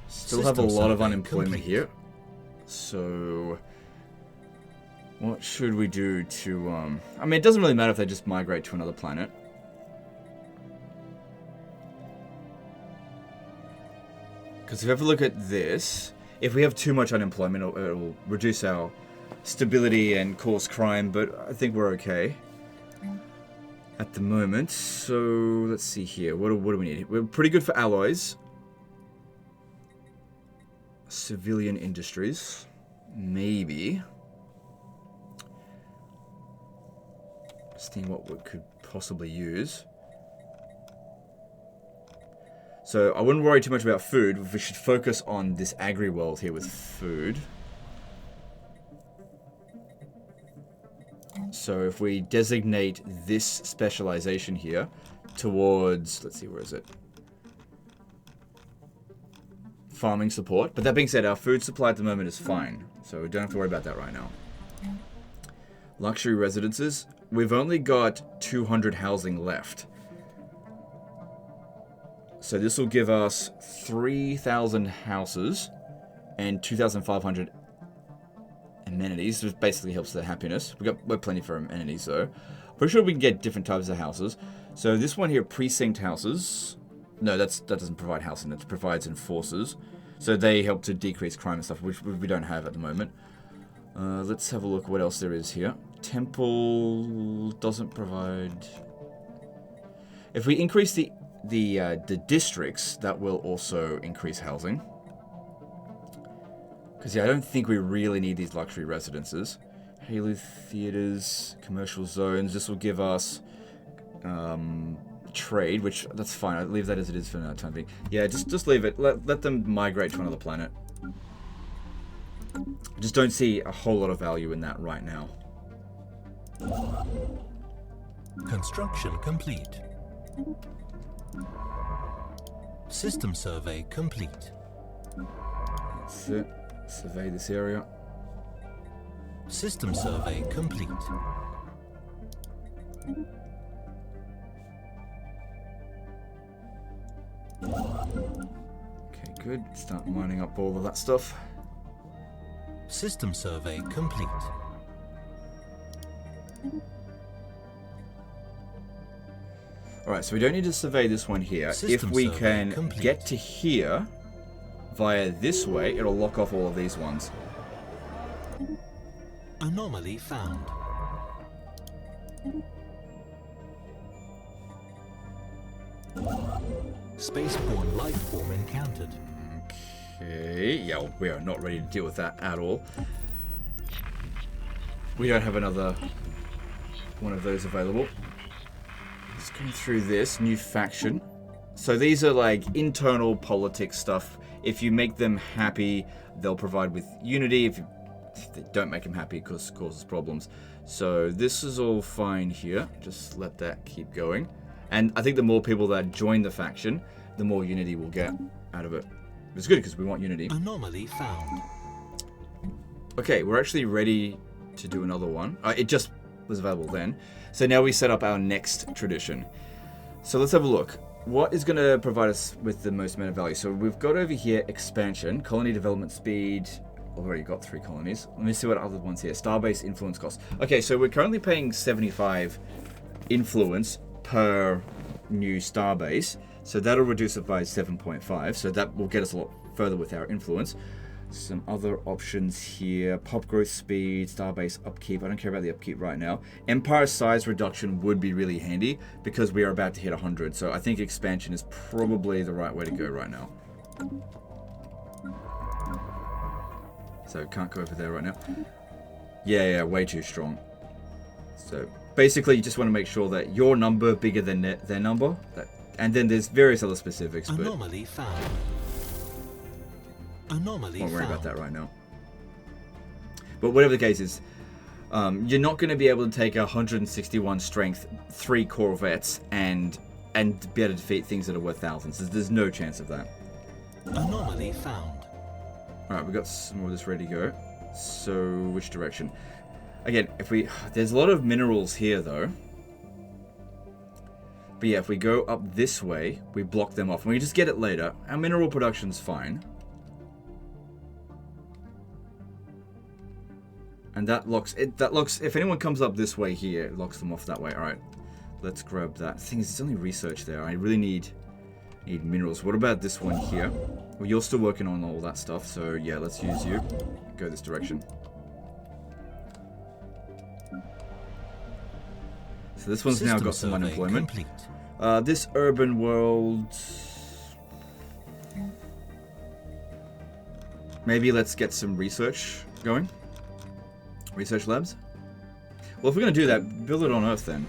Still have a System lot of survey unemployment complete. here. So what should we do to I mean, it doesn't really matter if they just migrate to another planet. Because if you ever look at this, if we have too much unemployment, it'll reduce our stability and cause crime, but I think we're okay at the moment. So let's see here. What do we need? We're pretty good for alloys. Civilian industries. Maybe. Just think what we could possibly use. So I wouldn't worry too much about food. We should focus on this agri-world here with food. So if we designate this specialization here towards, let's see, where is it? Farming support. But that being said, our food supply at the moment is fine. So we don't have to worry about that right now. Luxury residences. We've only got 200 housing left. So this will give us 3,000 houses and 2,500 amenities, which basically helps their happiness. We're plenty for amenities though. Pretty sure we can get different types of houses. So this one here, precinct houses. No, that doesn't provide housing. It provides enforcers. So they help to decrease crime and stuff, which we don't have at the moment. Let's have a look what else there is here. Temple doesn't provide. If we increase the districts, that will also increase housing. Because yeah, I don't think we really need these luxury residences. Halo theaters, commercial zones. This will give us trade, which that's fine. I'll leave that as it is for the time being. Yeah, just leave it. Let them migrate to another planet. I just don't see a whole lot of value in that right now. Construction complete. System survey complete. That's it. Survey this area. System survey complete. Okay, Good. Start mining up all of that stuff. System survey complete. Alright, so we don't need to survey this one here. System if we survey can complete. get to here via this way, it'll lock off all of these ones. Anomaly found. Spaceborne life form encountered. Okay, yeah, well, we are not ready to deal with that at all. We don't have another one of those available. Let's go through this new faction. So these are like internal politics stuff. If you make them happy, they'll provide with unity. If they don't make them happy, it causes problems. So this is all fine here. Just let that keep going. And I think the more people that join the faction, the more unity we'll get out of it. It's good because we want unity. Anomaly found. Okay, we're actually ready to do another one. It just was available then. So now we set up our next tradition. So let's have a look. What is going to provide us with the most amount of value? So we've got over here expansion, colony development speed. I've already got 3 colonies. Let me see what other ones here. Starbase influence costs. Okay, so we're currently paying 75 influence per new starbase. So that'll reduce it by 7.5. So that will get us a lot further with our influence. Some other options here. Pop growth speed, starbase upkeep. I don't care about the upkeep right now. Empire size reduction would be really handy because we are about to hit 100. So I think expansion is probably the right way to go right now. So can't go over there right now. Yeah, way too strong. So basically you just want to make sure that your number bigger than their number. And then there's various other specifics. Anomaly found. Anomaly Won't worry found. about that right now. But whatever the case is, you're not going to be able to take 161 strength, 3 corvettes, and be able to defeat things that are worth thousands. There's no chance of that. Anomaly found. Alright, we got some more of this ready to go. So, which direction? Again, there's a lot of minerals here though. But yeah, if we go up this way, we block them off. And we can just get it later. Our mineral production's fine. And that locks, if anyone comes up this way here, it locks them off that way. Alright, let's grab that. The thing is, it's only research there. I really need minerals. What about this one here? Well, you're still working on all that stuff, so yeah, let's use you. Go this direction. So this one's now got some unemployment. This urban world... Maybe let's get some research going. Research labs? Well, if we're going to do that, build it on Earth then.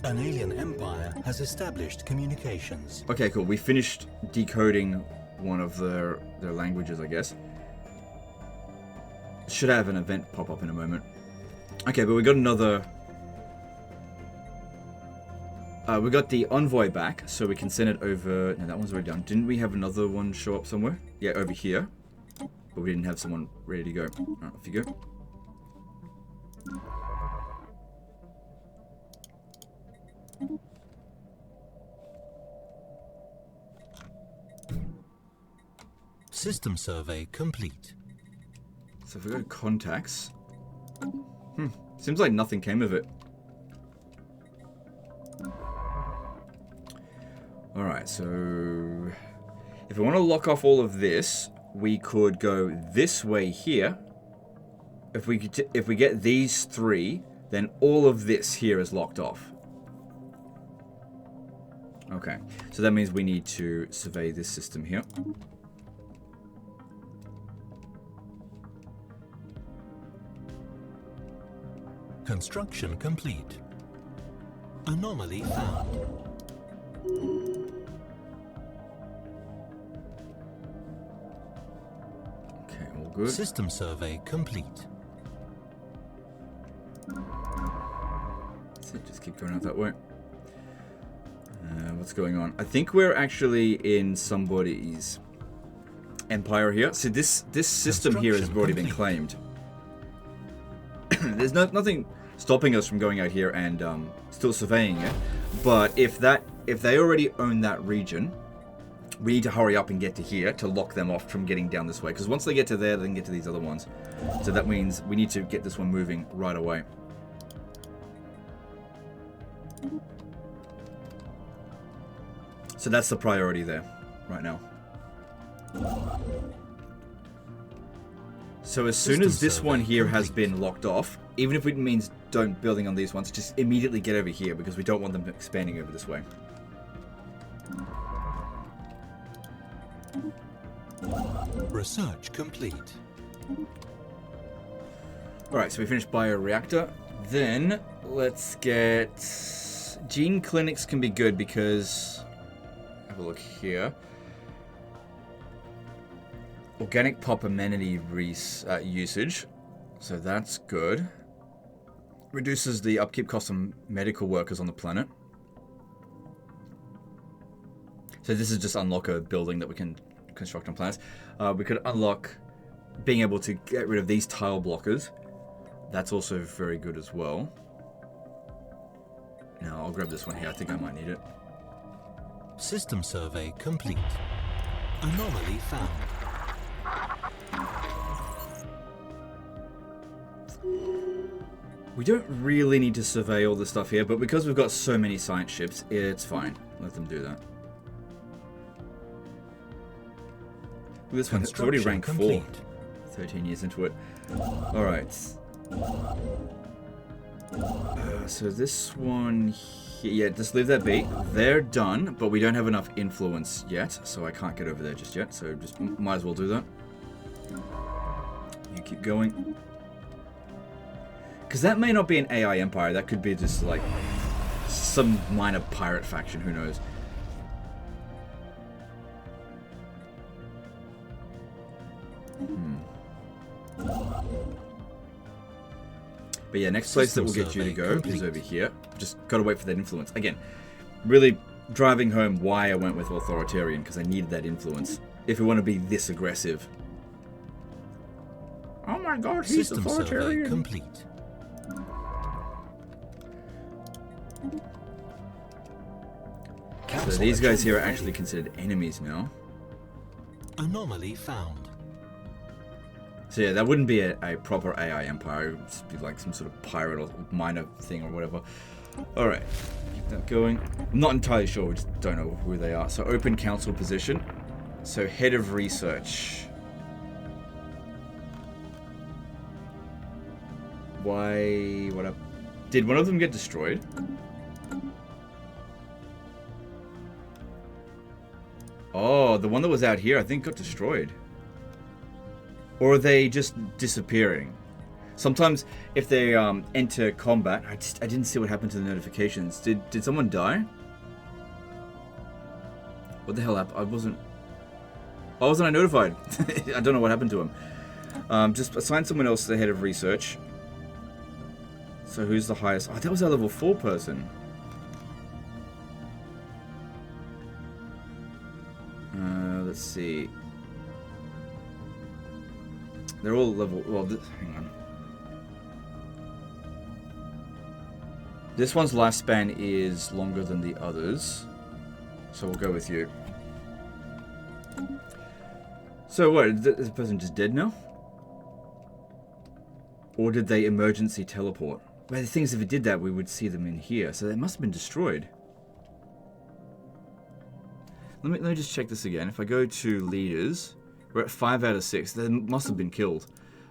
An alien empire has established communications. Okay, cool. We finished decoding one of their languages, I guess. Should have an event pop up in a moment. Okay, but we got another... we got the envoy back, so we can send it over... No, that one's already done. Didn't we have another one show up somewhere? Yeah, over here. But we didn't have someone ready to go. Alright, off you go. System survey complete. So if we go to contacts... Seems like nothing came of it. Alright, so... If we want to lock off all of this, we could go this way here. If we get these 3, then all of this here is locked off. Okay, so that means we need to survey this system here. Construction complete. Anomaly found. Okay, all good. System survey complete. That's it, just keep going out that way. What's going on? I think we're actually in somebody's empire here. So this system here has already been claimed. There's nothing stopping us from going out here and still surveying it. But if they already own that region, we need to hurry up and get to here to lock them off from getting down this way. Because once they get to there, they can get to these other ones. So that means we need to get this one moving right away. So that's the priority there, right now. So as soon as this one here has been locked off, even if it means don't building on these ones, just immediately get over here because we don't want them expanding over this way. Research complete. Alright, so we finished bioreactor. Then let's get... Gene clinics can be good because... Have a look here. Organic pop amenity usage. So that's good. Reduces the upkeep cost of medical workers on the planet. So this is just unlock a building that we can construct on planets. We could unlock being able to get rid of these tile blockers. That's also very good as well. Now I'll grab this one here. I think I might need it. System survey complete. Anomaly found. We don't really need to survey all the stuff here, but because we've got so many science ships, it's fine. Let them do that. This one, it's already rank 4. 13 years into it. Alright. So this one here, yeah, just leave that be. They're done, but we don't have enough influence yet, so I can't get over there just yet, so just might as well do that. You keep going. Because that may not be an AI empire, that could be just like some minor pirate faction, who knows. But yeah, next place that we'll get you to go is over here. Just gotta wait for that influence. Again, really driving home why I went with authoritarian, because I needed that influence. If we want to be this aggressive. Oh my god, he's authoritarian. System survey complete. So these guys here are actually considered enemies now. Anomaly found. So yeah, that wouldn't be a proper AI empire. It would just be like some sort of pirate or minor thing or whatever. Alright, keep that going. I'm not entirely sure, we just don't know who they are. So open council position. So head of research. Why, what up? Did one of them get destroyed? Oh, the one that was out here I think got destroyed. Or are they just disappearing? Sometimes if they enter combat, I didn't see what happened to the notifications. Did someone die? What the hell happened? Why wasn't I notified? I don't know what happened to him. Just assign someone else to the head of research. So who's the highest? Oh, that was a level 4 person. Let's see. They're all level... Well, hang on. This one's lifespan is longer than the others. So we'll go with you. So what, is the person just dead now? Or did they emergency teleport? Well, the thing is, if it did that, we would see them in here. So they must have been destroyed. Let me just check this again. If I go to leaders, we're at 5 out of 6. They must have been killed.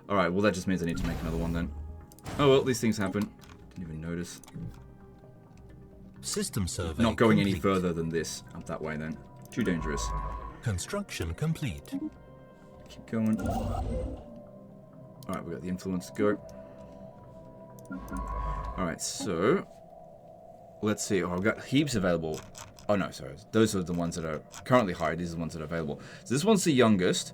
Alright, well that just means I need to make another one then. Oh well, these things happen. Didn't even notice. System survey Not going complete. any further than this. Up that way then. Too dangerous. Construction complete. Keep going. Alright, we got the influence to go. Alright, so... Let's see. Oh, I've got heaps available. Oh no, sorry. Those are the ones that are currently hired. These are the ones that are available. So this one's the youngest.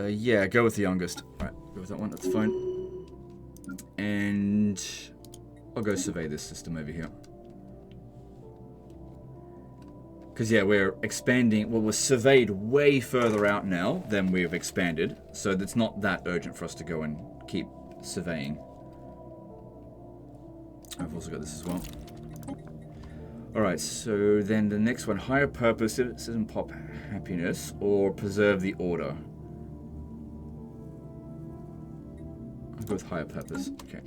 Yeah, go with the youngest. Alright, go with that one. That's fine. And I'll go survey this system over here. Because, yeah, we're expanding. Well, we're surveyed way further out now than we've expanded. So it's not that urgent for us to go and keep surveying. I've also got this as well. Alright, so then the next one. Higher purpose, citizen pop happiness, or preserve the order. I'll go with higher purpose. Okay.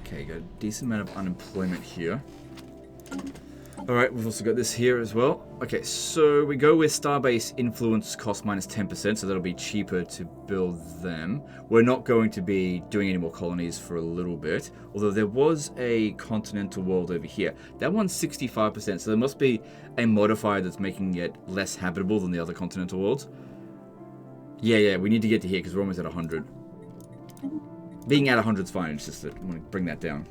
Okay, got a decent amount of unemployment here. Alright, we've also got this here as well. Okay, so we go with Starbase influence cost minus 10%, so that'll be cheaper to build them. We're not going to be doing any more colonies for a little bit, although there was a continental world over here. That one's 65%, so there must be a modifier that's making it less habitable than the other continental worlds. Yeah, we need to get to here because we're almost at 100. Being at 100 is fine, it's just that I want to bring that down.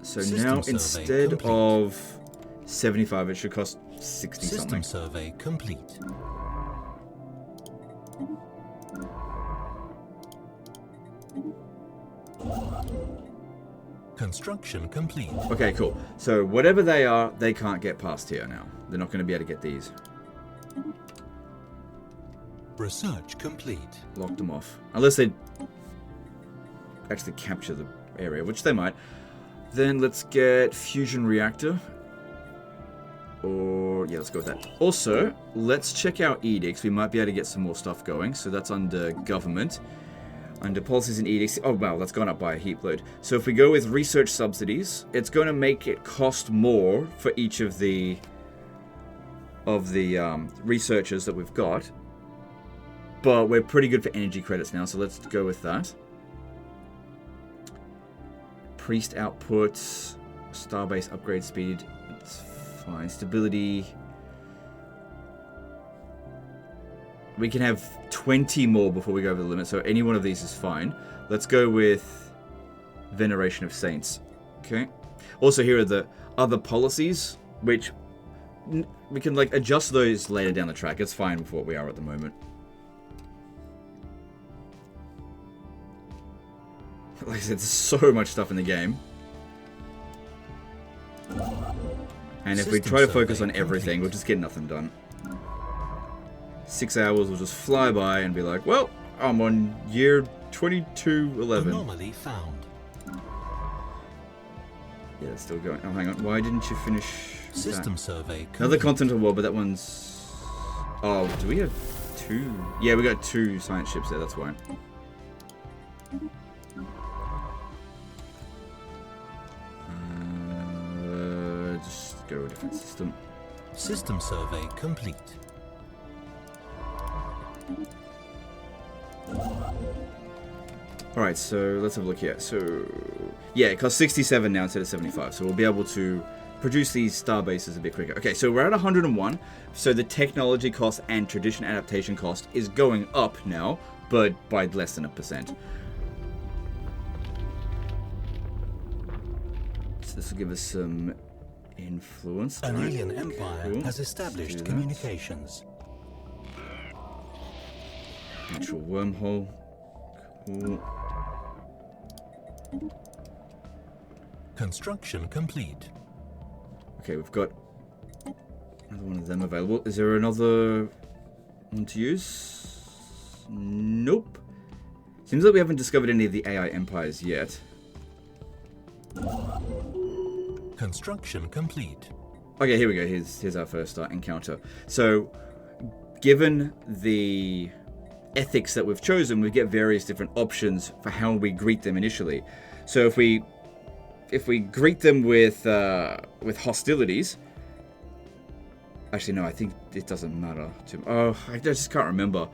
So now, instead of 75, it should cost 60 something. System survey complete. Construction complete. Okay, cool. So whatever they are, they can't get past here now. They're not going to be able to get these. Research complete. Lock them off. Unless they actually capture the area, which they might. Then let's get fusion reactor. Or, yeah, let's go with that. Also, let's check out edicts. We might be able to get some more stuff going. So that's under government. Under policies and edicts. Oh, wow, that's gone up by a heap load. So if we go with research subsidies, it's going to make it cost more for each of the researchers that we've got. But we're pretty good for energy credits now, so let's go with that. Priest outputs, Starbase upgrade speed, it's fine. Stability. We can have 20 more before we go over the limit, so any one of these is fine. Let's go with Veneration of Saints. Okay. Also, here are the other policies, which we can like adjust those later down the track. It's fine with what we are at the moment. Like I said, there's so much stuff in the game. And if we try to focus on everything, we'll just get nothing done. 6 hours will just fly by and be like, well, I'm on year 2211. Anomaly found. Yeah, it's still going. Oh, hang on. Why didn't you finish System that? survey complete. Another continental war, but that one's... Oh, do we have 2? Yeah, we got 2 science ships there, that's why. Just go to a different system. System survey complete. Alright, so let's have a look here. So, yeah, it costs 67 now instead of 75. So we'll be able to produce these star bases a bit quicker. Okay, so we're at 101. So the technology cost and tradition adaptation cost is going up now, but by less than 1%. So this will give us some influence. An alien empire has established communications. Natural wormhole. Cool. Construction complete. Okay, we've got another one of them available. Is there another one to use? Nope. Seems like we haven't discovered any of the AI empires yet. Construction complete. Okay, here we go. Here's our first encounter. So, given the ethics that we've chosen, we get various different options for how we greet them initially. So if we greet them with hostilities, actually no, I think it doesn't matter. I just can't remember.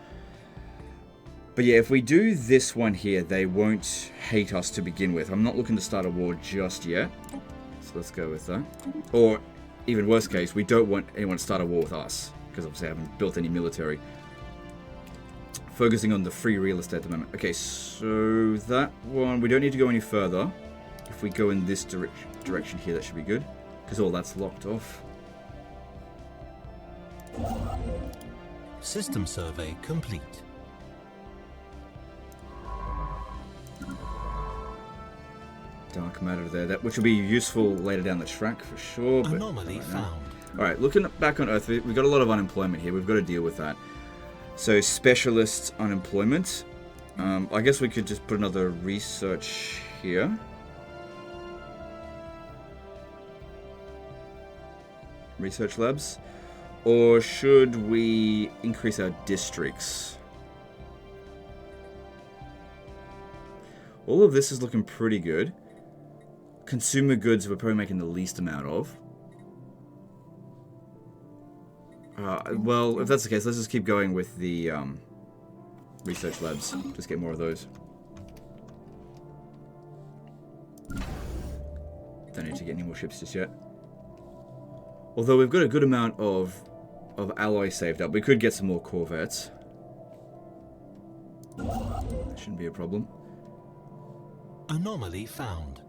But yeah, if we do this one here, they won't hate us to begin with. I'm not looking to start a war just yet, so let's go with that. Or even worst case, we don't want anyone to start a war with us because obviously I haven't built any military. Focusing on the free real estate at the moment. Okay, so that one, we don't need to go any further. If we go in this direction here, that should be good. Because all that's locked off. System survey complete. Dark come out of there, which will be useful later down the track for sure. But Anomaly found. Alright, looking back on Earth, we've got a lot of unemployment here. We've got to deal with that. So, specialist unemployment. I guess we could just put another research here. Research labs. Or should we increase our districts? All of this is looking pretty good. Consumer goods we're probably making the least amount of. Well, if that's the case, let's just keep going with the research labs. Just get more of those. Don't need to get any more ships just yet. Although we've got a good amount of alloy saved up. We could get some more corvettes. That shouldn't be a problem. Anomaly found.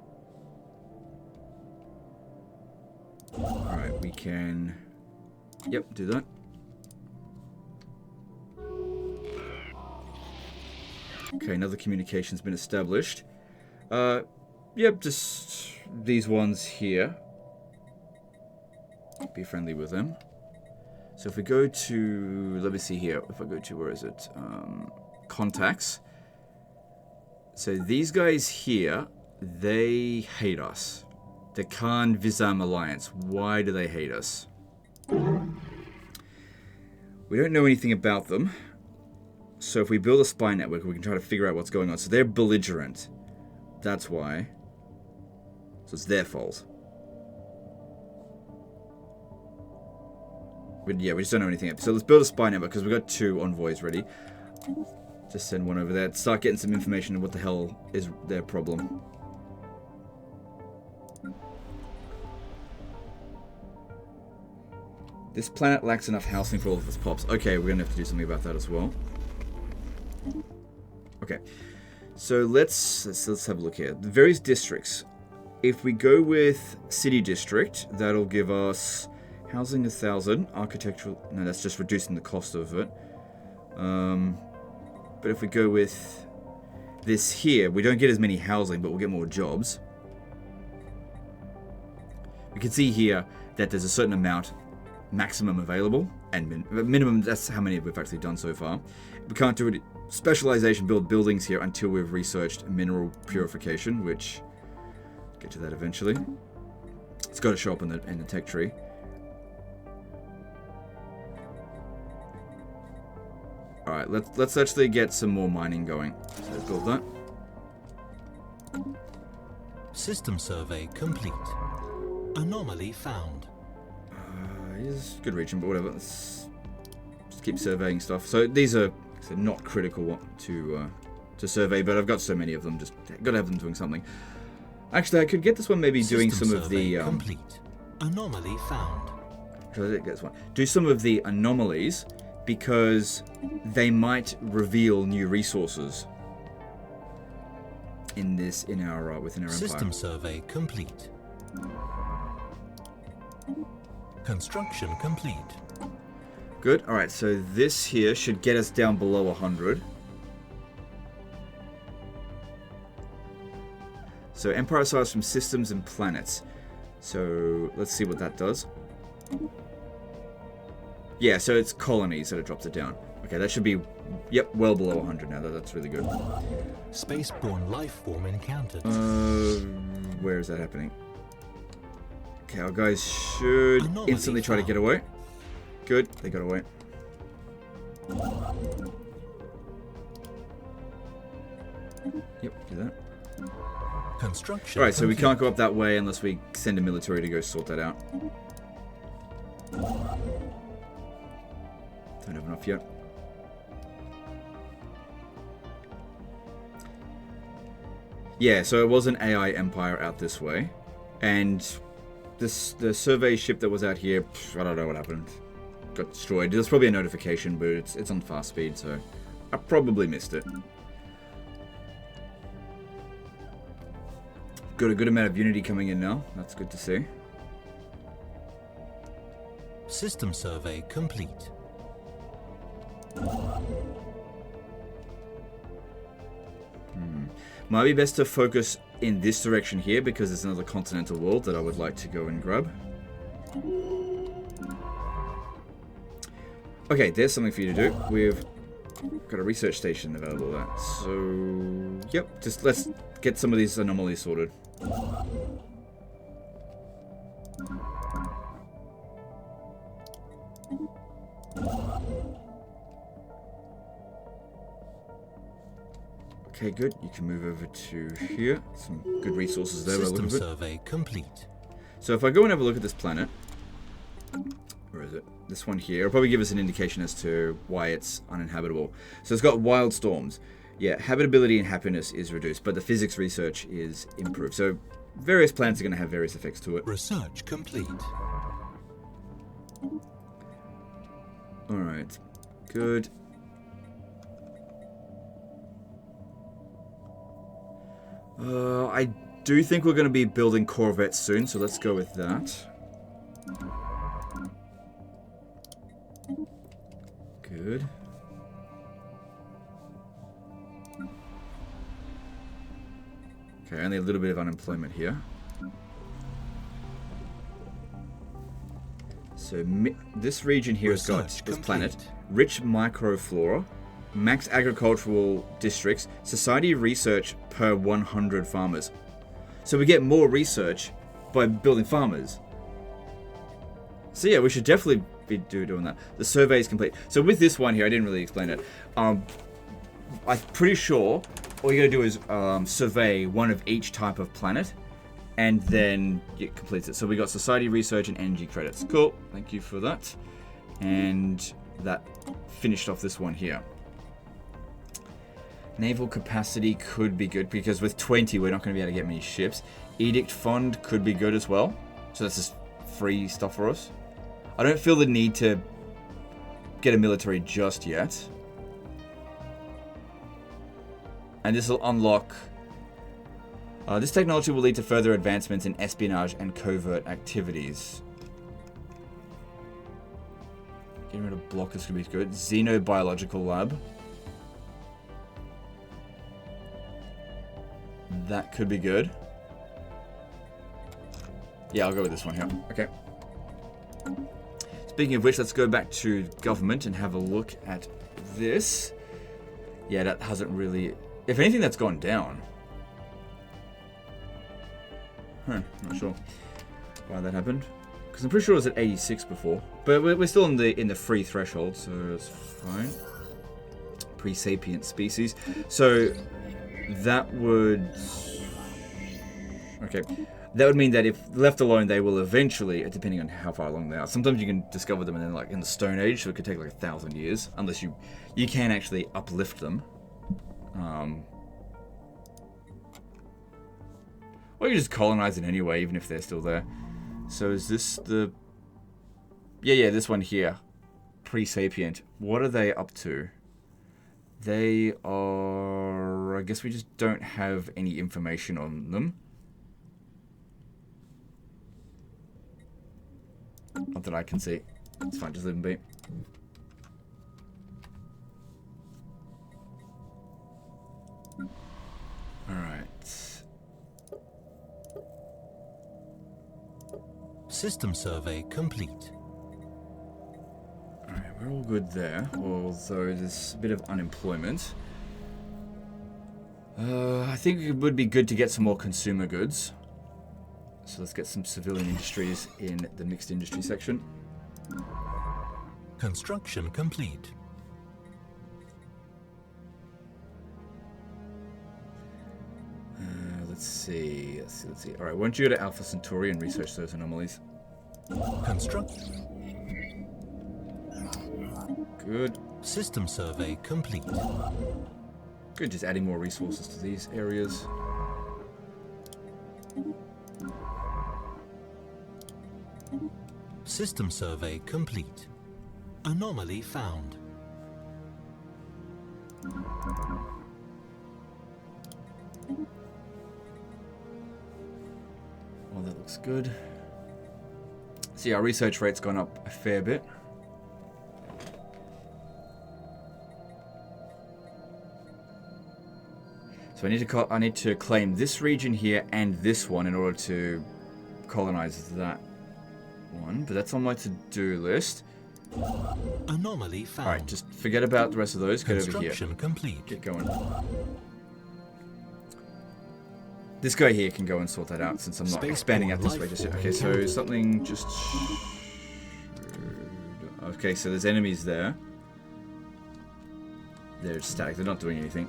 Alright, we can... Yep, do that. Okay, another communication's been established. Yep, just these ones here. Be friendly with them. So if we go to... Let me see here. If I go to... Where is it? Contacts. So these guys here, they hate us. The Khan Vizam Alliance. Why do they hate us? We don't know anything about them. So if we build a spy network, we can try to figure out what's going on. So they're belligerent. That's why. So it's their fault. Yeah, we just don't know anything. So let's build a spy network because we've got 2 envoys ready. Just send one over there. Start getting some information on what the hell is their problem. This planet lacks enough housing for all of its pops. Okay, we're gonna have to do something about that as well. Okay, so let's have a look here. The various districts. If we go with city district, that'll give us housing 1,000, architectural. No, that's just reducing the cost of it. But if we go with this here, we don't get as many housing, but we'll get more jobs. We can see here that there's a certain amount maximum available, and minimum, that's how many we've actually done so far. We can't do it. Specialization build buildings here until we've researched mineral purification, which I'll get to that eventually. It's got to show up in the tech tree. Alright, let's actually get some more mining going. So let's build that. System survey complete. Anomaly found. It's a good region, but whatever. Let's just keep surveying stuff. So these are not critical to survey, but I've got so many of them. Just got to have them doing something. Actually, I could get this one maybe doing some of the complete. Anomaly found. Should I get this one? Do some of the anomalies because they might reveal new resources in our within our System empire. survey complete. Construction complete. Good. All right. So this here should get us down below 100. So empire size from systems and planets. So let's see what that does. Yeah. So it's colonies that it drops it down. Okay. That should be, yep, well below 100 now. That's really good. Spaceborne life form encountered. Where is that happening? Okay, our guys should instantly try to get away. Good, they got away. Yep, do that. Construction. Alright, so we can't go up that way unless we send a military to go sort that out. Don't have enough yet. Yeah, so it was an AI empire out this way. And the survey ship that was out here, I don't know what happened. Got destroyed. There's probably a notification, but it's on fast speed, so I probably missed it. Got a good amount of unity coming in now. That's good to see. System survey complete. Might be best to focus in this direction here because there's another continental world that I would like to go and grab. Okay, there's something for you to do. We've got a research station available there. So, yep, just let's get some of these anomalies sorted. Okay, good. You can move over to here. Some good resources there. System survey complete. So if I go and have a look at this planet, where is it? This one here. It'll probably give us an indication as to why it's uninhabitable. So it's got wild storms. Yeah, habitability and happiness is reduced, but the physics research is improved. So various planets are going to have various effects to it. Research complete. Alright. Good. I do think we're going to be building corvettes soon, so let's go with that. Good. Okay, only a little bit of unemployment here. So this region here has got this planet, rich microflora, max agricultural districts, society research per 100 farmers. So we get more research by building farmers. So yeah, we should definitely be doing that. The survey is complete. So with this one here, I didn't really explain it. I'm pretty sure all you gotta do is survey one of each type of planet, and then it completes it. So we got society research and energy credits. Cool, thank you for that. And that finished off this one here. Naval capacity could be good because with 20 we're not going to be able to get many ships. Edict fund could be good as well. So that's just free stuff for us. I don't feel the need to get a military just yet. And this will unlock... this technology will lead to further advancements in espionage and covert activities. Getting rid of blockers could be good. Xenobiological lab. That could be good. Yeah, I'll go with this one here. Okay. Speaking of which, let's go back to government and have a look at this. Yeah, that hasn't really... If anything, that's gone down. Huh, not sure why that happened. Because I'm pretty sure it was at 86 before. But we're still in the free threshold, so it's fine. Pre-sapient species. So... that would... Okay. That would mean that if left alone, they will eventually, depending on how far along they are. Sometimes you can discover them and then like in the Stone Age, so it could take like 1,000 years. Unless you can actually uplift them. Or you just colonize it anyway, even if they're still there. So is this the... Yeah, this one here. Pre-sapient. What are they up to? They are... I guess we just don't have any information on them. Not that I can see. It's fine, just leave them be. Alright. System survey complete. Alright, we're all good there, although there's a bit of unemployment. I think it would be good to get some more consumer goods. So let's get some civilian industries in the mixed industry section. Construction complete. Let's see. Alright, why don't you go to Alpha Centauri and research those anomalies? Construct. Good. System survey complete. Good, just adding more resources to these areas. System survey complete. Anomaly found. Well, that looks good. See, our research rate's gone up a fair bit. So So I need to claim this region here and this one in order to colonize that one. But that's on my to-do list. Anomaly found. Alright, just forget about the rest of those. Get over here. Construction complete. Get going. This guy here can go and sort that out since I'm not expanding out this way just yet. Okay, so something just... Okay, so there's enemies there. They're static. They're not doing anything.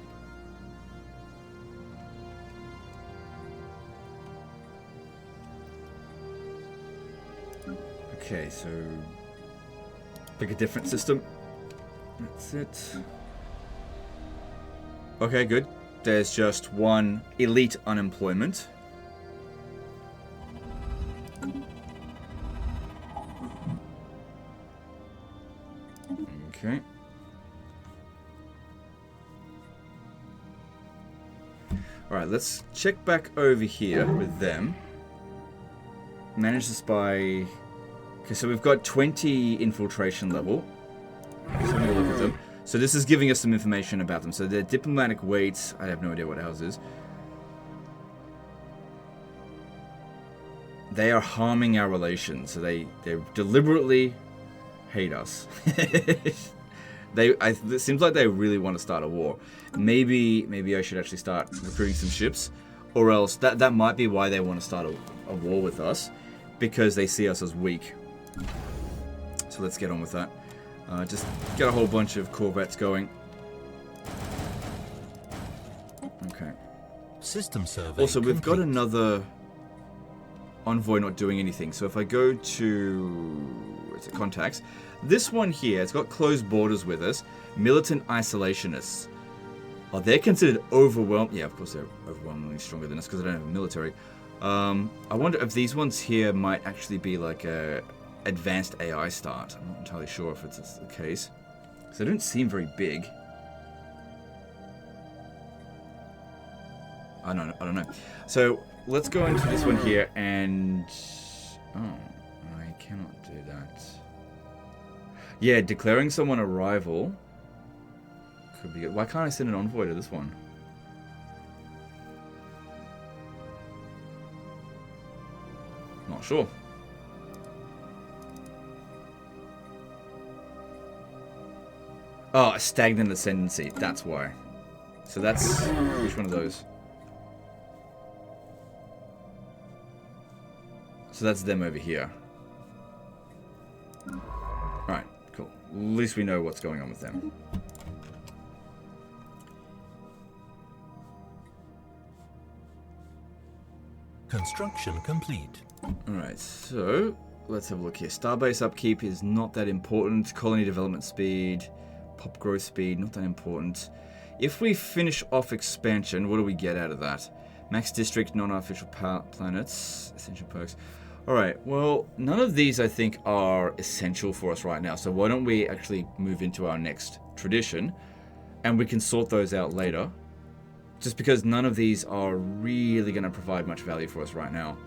Okay, so... Pick a different system. That's it. Okay, good. There's just one elite unemployment. Okay. Alright, let's check back over here with them. Manage to spy... Okay, so we've got 20 infiltration level. Just having a look at them. So this is giving us some information about them. So their diplomatic weights, I have no idea what ours is. They are harming our relations. So they deliberately hate us. It seems like they really want to start a war. Maybe I should actually start recruiting some ships, or else that might be why they want to start a war with us, because they see us as weak. So let's get on with that. Just get a whole bunch of corvettes going. Okay. System survey. Also, we've got another envoy not doing anything. So if I go to where's it, contacts, this one here, it's got closed borders with us. Militant isolationists. Oh, they're considered overwhelmed. Yeah, of course they're overwhelmingly stronger than us because they don't have a military. I wonder if these ones here might actually be like a advanced AI start. I'm not entirely sure if it's the case, because they don't seem very big. I don't know. So let's go into this one here and... Oh, I cannot do that. Yeah, declaring someone a rival could be good. Why can't I send an envoy to this one? Not sure. Oh, a stagnant ascendancy. That's why. So that's... Which one of those? So that's them over here. Alright, cool. At least we know what's going on with them. Construction complete. Alright, so... Let's have a look here. Starbase upkeep is not that important. Colony development speed... Pop growth speed, not that important. If we finish off expansion, what do we get out of that? Max district, non-artificial planets, essential perks. Alright, well, none of these I think are essential for us right now. So why don't we actually move into our next tradition, and we can sort those out later. Just because none of these are really going to provide much value for us right now.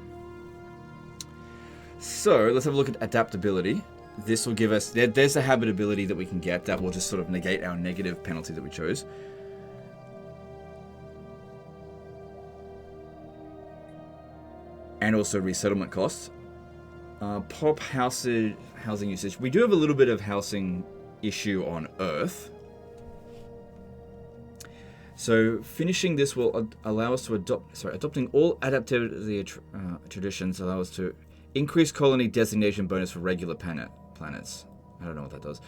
So, let's have a look at adaptability. This will give us... There's a habitability that we can get that will just sort of negate our negative penalty that we chose. And also resettlement costs. Pop housing usage. We do have a little bit of housing issue on Earth. So finishing this will allow us to adopting all adaptivity traditions allow us to increase colony designation bonus for regular planets. I don't know what that does.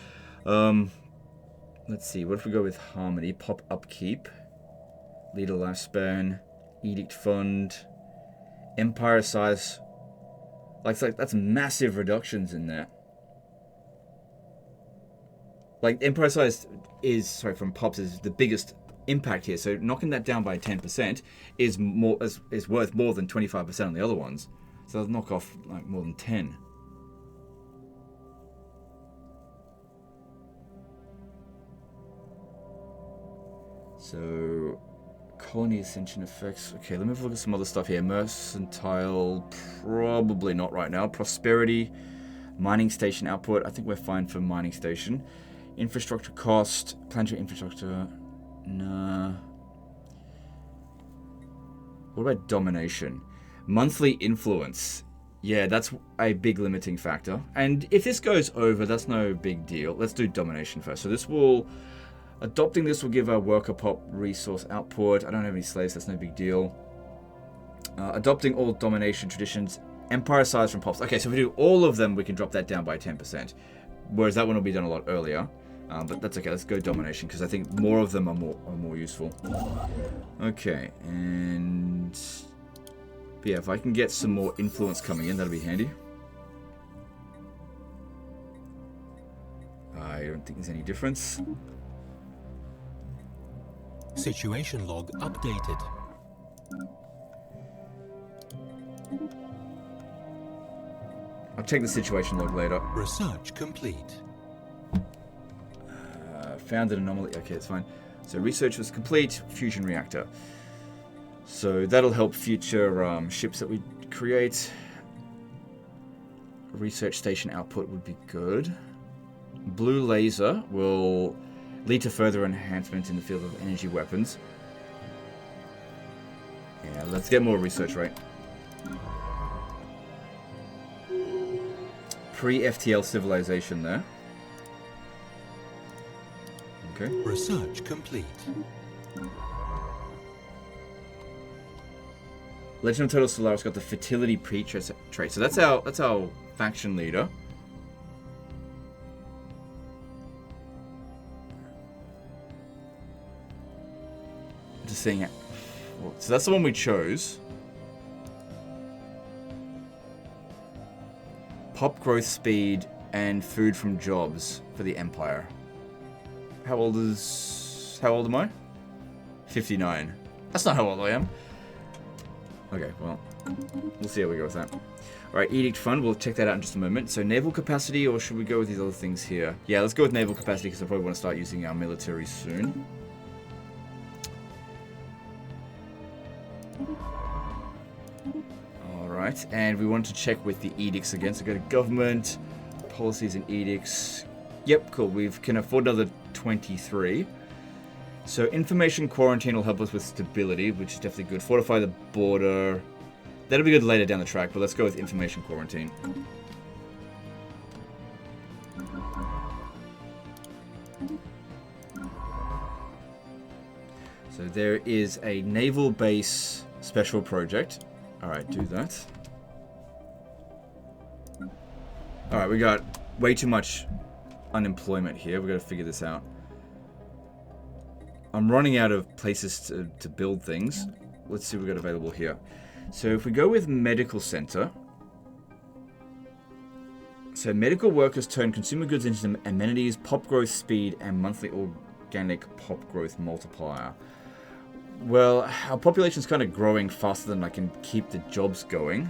Let's see. What if we go with harmony? Pop upkeep, leader lifespan, edict fund, empire size. Like that's massive reductions in there. Like empire size is from pops is the biggest impact here. So knocking that down by 10% is worth more than 25% on the other ones. So they'll knock off like more than 10. So colony ascension effects. Okay, let me have a look at some other stuff here. Mercantile, probably not right now. Prosperity, mining station output. I think we're fine for mining station. Infrastructure cost, planetary infrastructure. Nah. What about domination? Monthly influence. Yeah, that's a big limiting factor. And if this goes over, that's no big deal. Let's do domination first. So this will... Adopting this will give our worker pop resource output. I don't have any slaves, that's no big deal. Adopting all domination traditions. Empire size from pops. Okay, so if we do all of them, we can drop that down by 10%. Whereas that one will be done a lot earlier. But that's okay, let's go domination, because I think more of them are more useful. Okay, and... But yeah, if I can get some more influence coming in, that'll be handy. I don't think there's any difference. Situation log updated. I'll check the situation log later. Research complete. Found an anomaly. Okay, it's fine. So research was complete. Fusion reactor. So that'll help future ships that we create. Research station output would be good. Blue laser will lead to further enhancement in the field of energy weapons. Yeah, let's get more research rate. Pre-FTL civilization there. Okay. Research complete. Legend of Total Solaris got the fertility trait. So that's our faction leader. Just seeing it. So that's the one we chose. Pop growth speed and food from jobs for the Empire. How old am I? 59. That's not how old I am. Okay, well, we'll see how we go with that. Alright, Edict Fund, we'll check that out in just a moment. So naval capacity, or should we go with these other things here? Yeah, let's go with naval capacity, because I probably want to start using our military soon. Alright, and we want to check with the edicts again. So go to government, policies and edicts. Yep, cool, we can afford another 23. So information quarantine will help us with stability, which is definitely good. Fortify the border. That'll be good later down the track, but let's go with information quarantine. So there is a naval base special project. Alright, do that. Alright, we got way too much unemployment here. We've got to figure this out. I'm running out of places to build things. Let's see what we've got available here. So if we go with medical center. So medical workers turn consumer goods into amenities, pop growth speed, and monthly organic pop growth multiplier. Well, our population's kind of growing faster than I can keep the jobs going.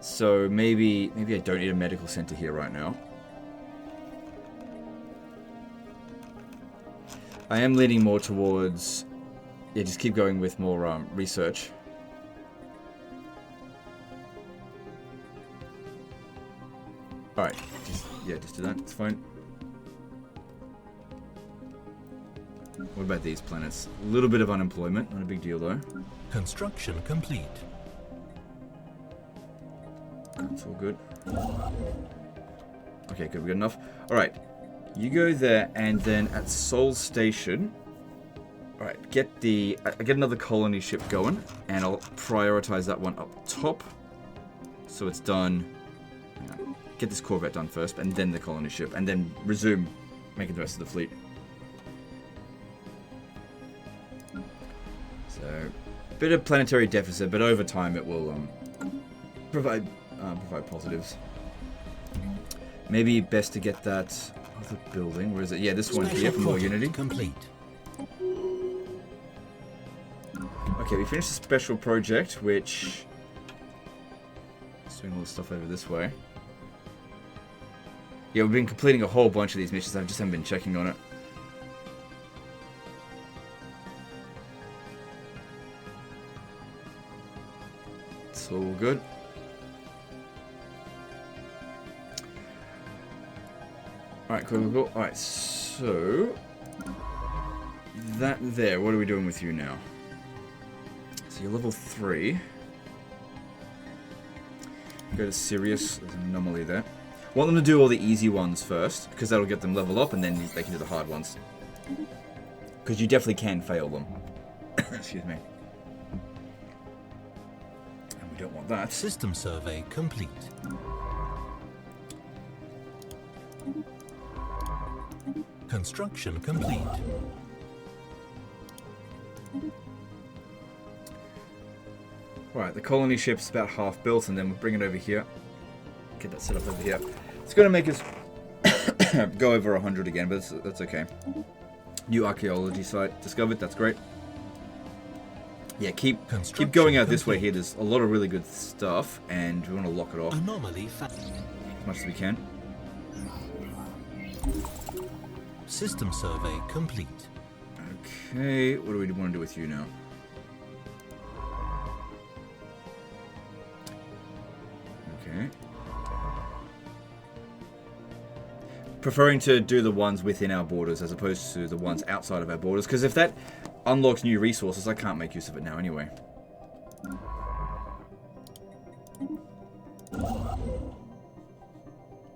So maybe I don't need a medical center here right now. I am leaning more towards, yeah, just keep going with more research. Alright, just do that, it's fine. What about these planets? A little bit of unemployment, not a big deal though. Construction complete. That's all good. Okay, good, we got enough. Alright. You go there, and then at Sol Station, alright, get another colony ship going, and I'll prioritize that one up top. So it's done. Get this Corvette done first, and then the colony ship, and then resume making the rest of the fleet. So, bit of planetary deficit, but over time it will provide positives. Maybe best to get that other building. Where is it? Yeah, this one here for more unity. Complete. Okay, we finished the special project, which is doing all the stuff over this way. Yeah, we've been completing a whole bunch of these missions. I just haven't been checking on it. It's all good. Alright, cool. Alright, so... that there, what are we doing with you now? So you're level 3. Go to Sirius. There's an anomaly there. Want them to do all the easy ones first, because that'll get them level up, and then they can do the hard ones. Because you definitely can fail them. Excuse me. And we don't want that. System survey complete. Construction complete. Right, the colony ship's about half built, and then we'll bring it over here. Get that set up over here. It's going to make us go over 100 again, but that's okay. New archaeology site discovered. That's great. Yeah, keep going out this way here. There's a lot of really good stuff, and we want to lock it off Anomaly found. as much as we can. System survey complete. Okay, what do we want to do with you now? Okay. Preferring to do the ones within our borders as opposed to the ones outside of our borders, because if that unlocks new resources, I can't make use of it now anyway.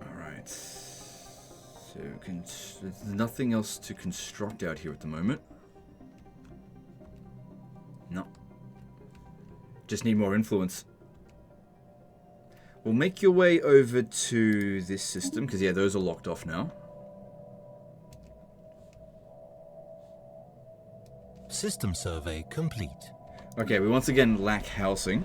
Alright. So, there's nothing else to construct out here at the moment. No. Just need more influence. We'll make your way over to this system, because, yeah, those are locked off now. System survey complete. Okay, we once again lack housing.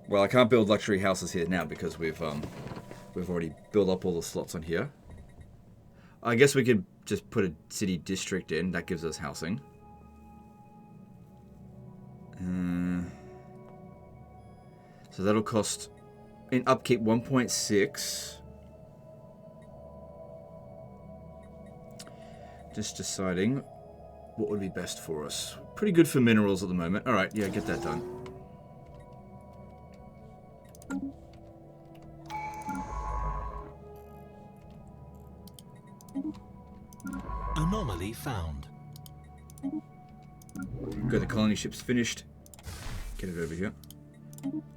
Well, I can't build luxury houses here now because we've already built up all the slots on here. I guess we could just put a city district in. That gives us housing. So that'll cost in upkeep 1.6. Just deciding what would be best for us. Pretty good for minerals at the moment. Alright, yeah, get that done. Anomaly found. Good, the colony ship's finished. Get it over here.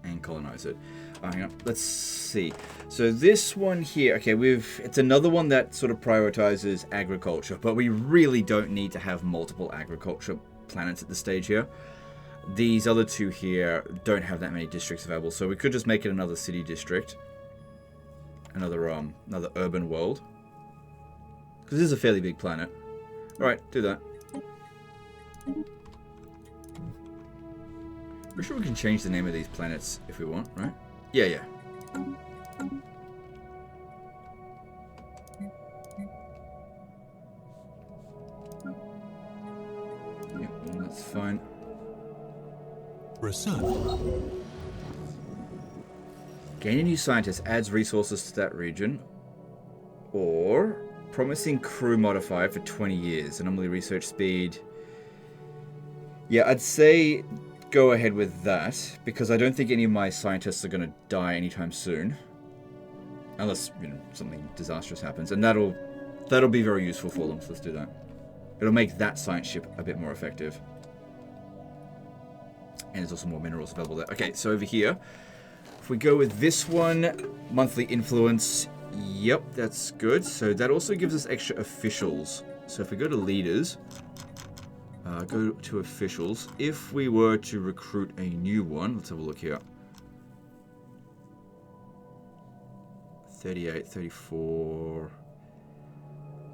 And colonize it. Oh, hang on. Let's see. So this one here, okay, it's another one that sort of prioritizes agriculture, but we really don't need to have multiple agriculture planets at this stage here. These other two here don't have that many districts available, so we could just make it another city district. Another urban world. Because this is a fairly big planet. Alright, do that. We're sure we can change the name of these planets if we want, right? Yeah, yeah. Yep, well, that's fine. Research. Gain a new scientist adds resources to that region. Or promising crew modifier for 20 years. Anomaly research speed. Yeah, I'd say go ahead with that, because I don't think any of my scientists are going to die anytime soon. Unless, you know, something disastrous happens. And that'll be very useful for them, so let's do that. It'll make that science ship a bit more effective. And there's also more minerals available there. Okay, so over here, if we go with this one, monthly influence, yep, that's good. So that also gives us extra officials. So if we go to leaders, go to officials. If we were to recruit a new one, let's have a look here. 38, 34.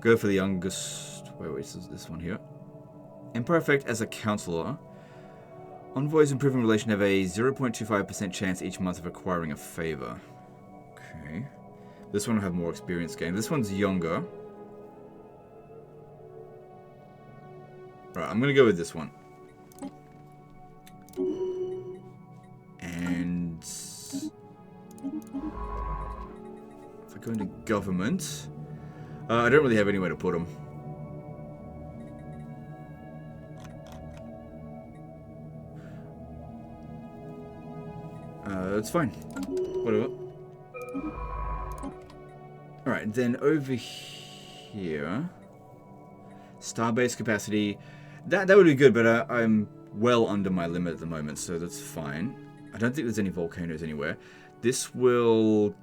Go for the youngest. Wait, this one here. Empire effect as a counselor. Envoys improving relation have a 0.25% chance each month of acquiring a favor. Okay. This one will have more experience gained. This one's younger. Right, I'm going to go with this one. And if I go into government, I don't really have anywhere to put them. It's fine. Whatever. Alright, then over here, Starbase capacity. That would be good, but I'm well under my limit at the moment, so that's fine. I don't think there's any volcanoes anywhere. This will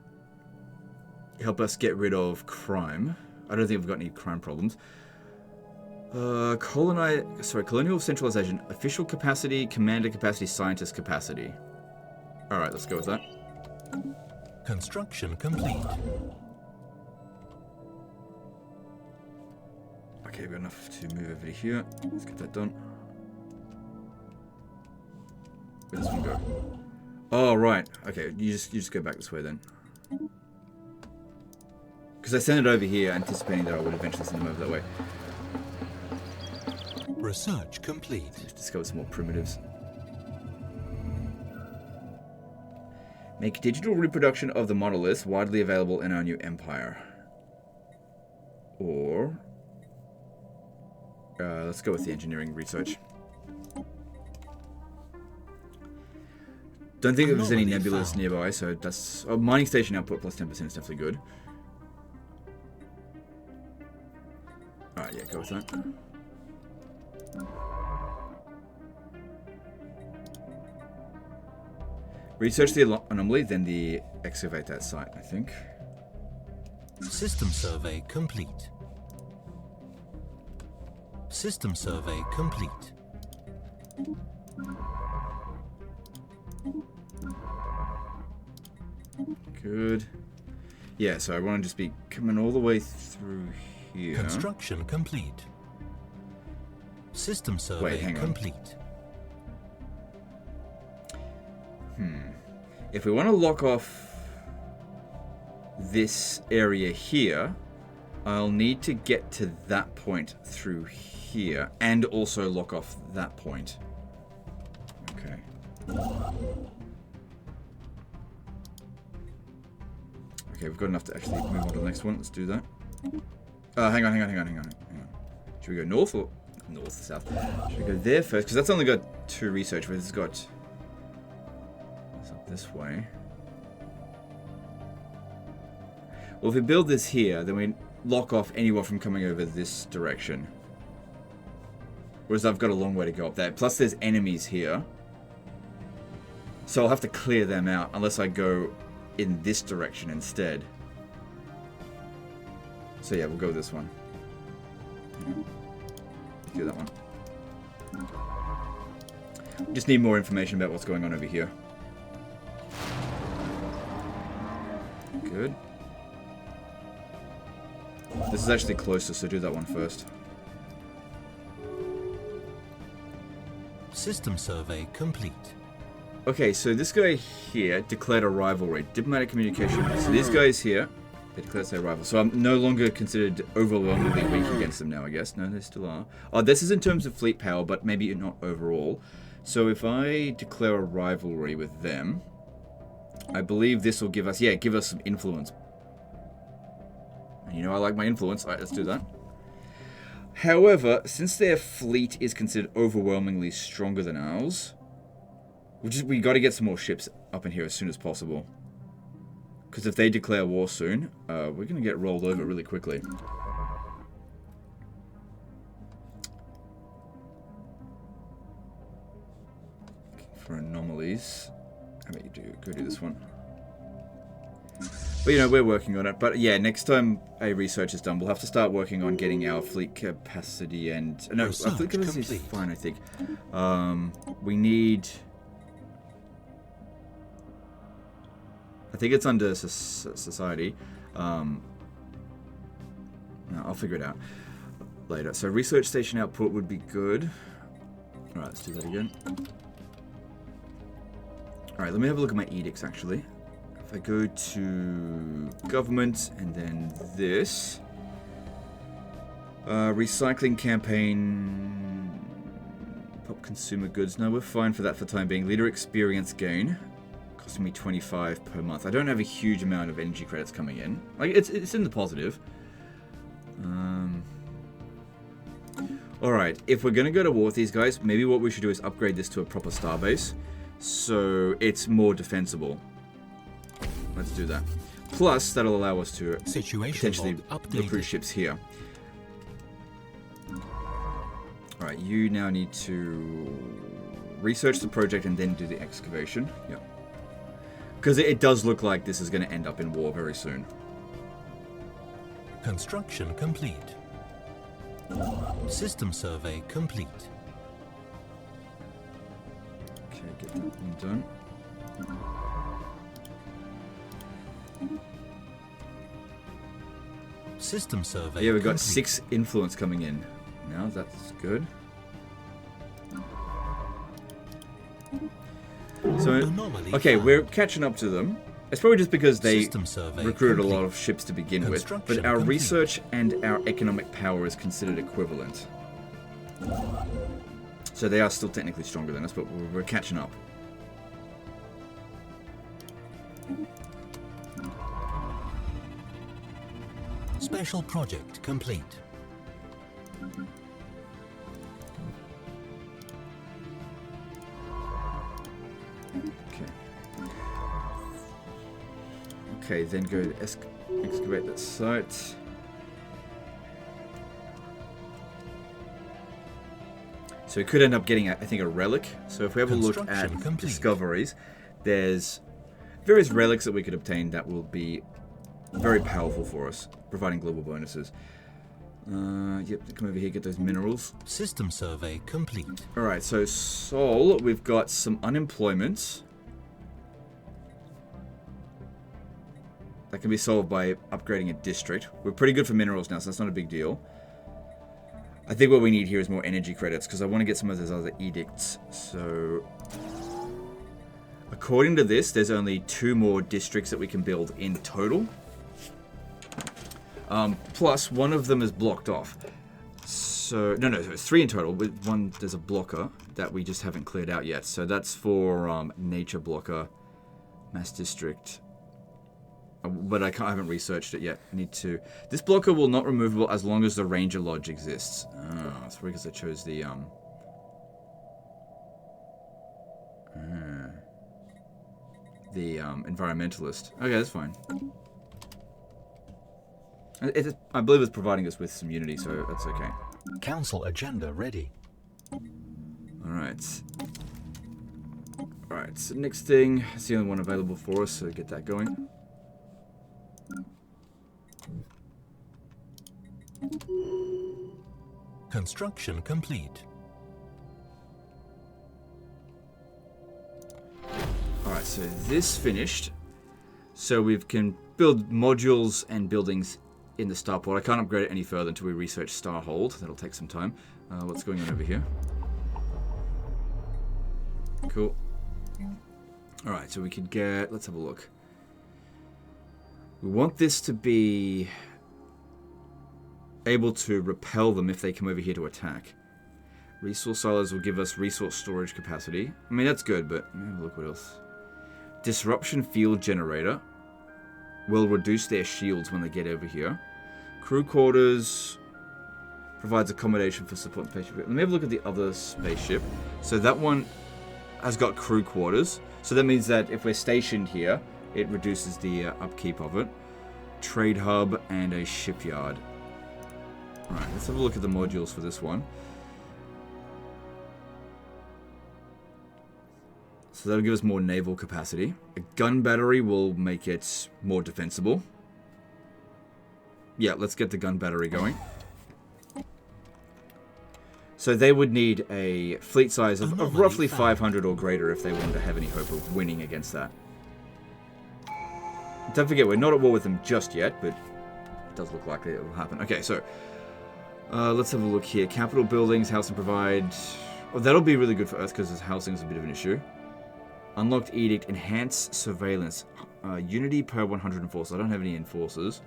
help us get rid of crime. I don't think we've got any crime problems. Colonial centralization, official capacity, commander capacity, scientist capacity. All right, let's go with that. Construction complete. Okay, we've got enough to move over to here. Let's get that done. Where does this one go? Oh, right. Okay, you just go back this way then. Because I sent it over here, anticipating that I would eventually send them over that way. Research complete. Let's discover some more primitives. Make digital reproduction of the monoliths widely available in our new empire. Or... let's go with the engineering research. Don't think there's any nebulas nearby, so that's... Oh, mining station output plus 10% is definitely good. Alright, yeah, go with that. Research the anomaly, then the excavate that site, I think. System survey complete. System survey complete. Good. Yeah, so I want to just be coming all the way through here. Construction complete. System survey complete. If we want to lock off this area here, I'll need to get to that point through here and also lock off that point. Okay. Okay, we've got enough to actually move on to the next one. Let's do that. Hang on. Should we go north or north, south? Should we go there first? Because that's only got 2 research, whereas it's got... It's up this way. Well, if we build this here, then we lock off anyone from coming over this direction. Whereas I've got a long way to go up there. Plus there's enemies here. So I'll have to clear them out unless I go in this direction instead. So yeah, we'll go with this one. Do that one. Just need more information about what's going on over here. Good. This is actually closer, so do that one first. System survey complete. Okay, so this guy here declared a rivalry. Diplomatic communication. So these guys here, they declared their rival. So I'm no longer considered overwhelmingly weak against them now, I guess. No, they still are. Oh, this is in terms of fleet power, but maybe not overall. So if I declare a rivalry with them, I believe this will give us, yeah, give us some influence. And you know I like my influence. Alright, let's do that. However, since their fleet is considered overwhelmingly stronger than ours, we got to get some more ships up in here as soon as possible. Because if they declare war soon, we're going to get rolled over really quickly. Looking for anomalies. How about you go do this one? But you know, we're working on it. But yeah, next time a research is done, we'll have to start working on getting our fleet capacity and... No, our fleet capacity is fine, I think. We need... I think it's under society. No, I'll figure it out later. So research station output would be good. Alright, let's do that again. Alright, let me have a look at my edicts, actually. If I go to government and then this. Recycling campaign. Pop consumer goods. No, we're fine for that for the time being. Leader experience gain. Costing me 25 per month. I don't have a huge amount of energy credits coming in. Like, it's in the positive. Alright, if we're gonna go to war with these guys, maybe what we should do is upgrade this to a proper starbase. So it's more defensible. Let's do that. Plus, that'll allow us to potentially recruit ships here. Alright, you now need to research the project and then do the excavation. Yep. Because it does look like this is going to end up in war very soon. Construction complete. System survey complete. Okay, get that one done. System survey Yeah, we've got complete. 6 influence coming in. Now that's good. So, Anomaly okay, found. we're catching up to them. It's probably just because they System survey recruited complete. a lot of ships to begin with, Construction but our complete. research and our economic power is considered equivalent. So they are still technically stronger than us, but we're catching up. Special project complete. Okay, then go to excavate that site. So we could end up getting, I think, a relic. So if we have a look at Construction complete. discoveries, there's various relics that we could obtain that will be very powerful for us, providing global bonuses. Yep, come over here, get those minerals. System survey complete. Alright, so Seoul, we've got some unemployment. That can be solved by upgrading a district. We're pretty good for minerals now, so that's not a big deal. I think what we need here is more energy credits, because I want to get some of those other edicts. So, according to this, there's only 2 more districts that we can build in total. Plus, one of them is blocked off. So, no, it's 3 in total. With one, there's a blocker that we just haven't cleared out yet. So that's for nature blocker, mass district. But I haven't researched it yet. I need to. This blocker will not removable as long as the Ranger Lodge exists. Oh, that's probably because I chose the environmentalist. Okay, that's fine. I believe it's providing us with some unity, so that's okay. Council agenda ready. Alright. Alright, so next thing, it's the only one available for us, so get that going. Construction complete. Alright, so this finished. So we can build modules and buildings in the starport. I can't upgrade it any further until we research Starhold. That'll take some time. What's going on over here? Cool. Alright, so we could get... Let's have a look. We want this to be able to repel them if they come over here to attack. Resource silos will give us resource storage capacity. I mean, that's good, but let me have a look what else. Disruption field generator will reduce their shields when they get over here. Crew quarters provides accommodation for support spaceship. Let me have a look at the other spaceship. So that one has got crew quarters. So that means that if we're stationed here, it reduces the upkeep of it. Trade hub and a shipyard. Alright, let's have a look at the modules for this one. So that'll give us more naval capacity. A gun battery will make it more defensible. Yeah, let's get the gun battery going. So they would need a fleet size of roughly 500 or greater if they wanted to have any hope of winning against that. Don't forget, we're not at war with them just yet, but it does look like it will happen. Okay, so let's have a look here. Capital buildings, housing provide... Oh, that'll be really good for Earth because housing is a bit of an issue. Unlocked edict, enhance surveillance. Unity per 100 enforcers. I don't have any enforcers.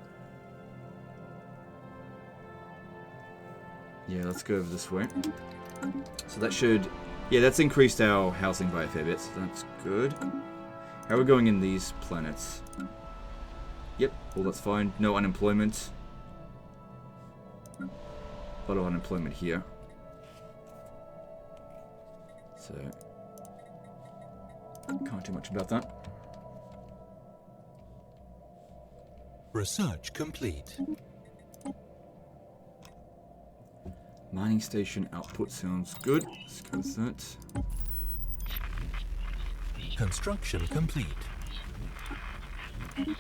Yeah, let's go over this way. So that should... Yeah, that's increased our housing by a fair bit, so that's good. How are we going in these planets? Yep, well that's fine. No unemployment. A lot of unemployment here. So... Can't do much about that. Research complete. Mining station output sounds good. Let's go with that. Construction complete.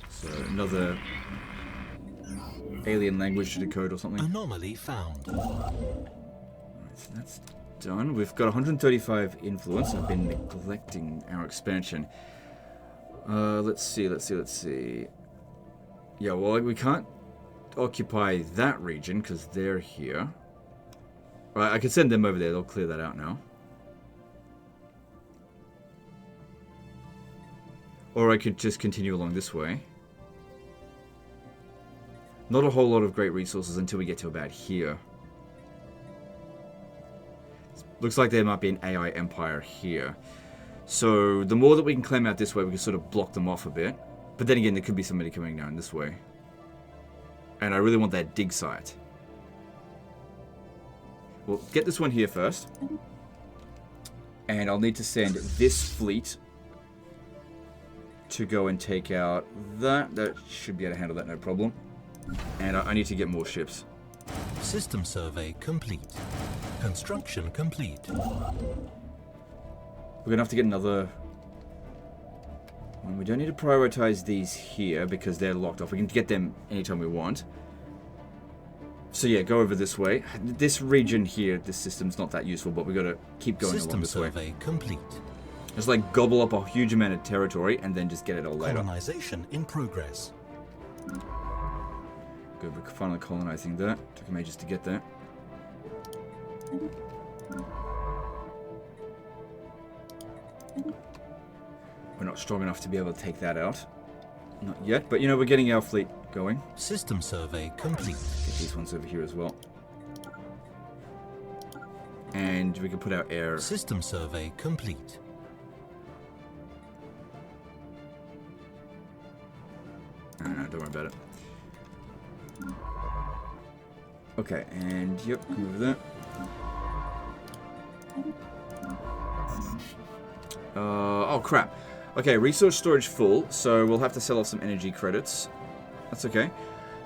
So another alien language to decode or something. Anomaly found. Alright, so that's done. We've got 135 influence. I've been neglecting our expansion. Let's see. Yeah, well, we can't occupy that region because they're here. Right, I could send them over there. They'll clear that out now. Or I could just continue along this way. Not a whole lot of great resources until we get to about here. Looks like there might be an AI empire here. So the more that we can claim out this way, we can sort of block them off a bit. But then again, there could be somebody coming down this way. And I really want that dig site. Well, get this one here first. And I'll need to send this fleet to go and take out that. That should be able to handle that, no problem. And I need to get more ships. System survey complete. Construction complete. We're gonna have to get another. We don't need to prioritize these here because they're locked off. We can get them anytime we want. So yeah, go over this way. This region here, this system's not that useful, but we got to keep going along this way. System survey complete. Just like gobble up a huge amount of territory and then just get it all later. Colonization in progress. Good, we're finally colonizing that. Took me ages to get there. We're not strong enough to be able to take that out. Not yet, but you know, we're getting our fleet going. System survey complete. Get these ones over here as well. And we can put our air. System survey complete. No, don't worry about it. Okay, and yep, go over that. Oh crap. Okay, resource storage full, so we'll have to sell off some energy credits. That's okay.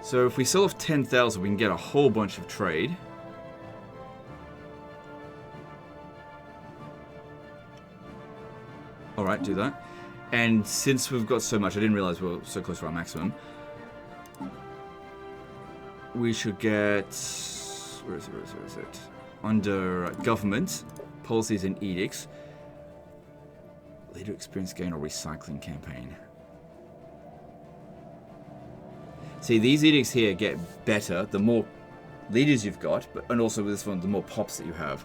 So if we sell off 10,000, we can get a whole bunch of trade. Alright, do that. And since we've got so much, I didn't realize we were so close to our maximum. We should get... Where is it? Under government, policies and edicts. Leader experience gain or recycling campaign. See, these edicts here get better the more leaders you've got, and also with this one, the more pops that you have.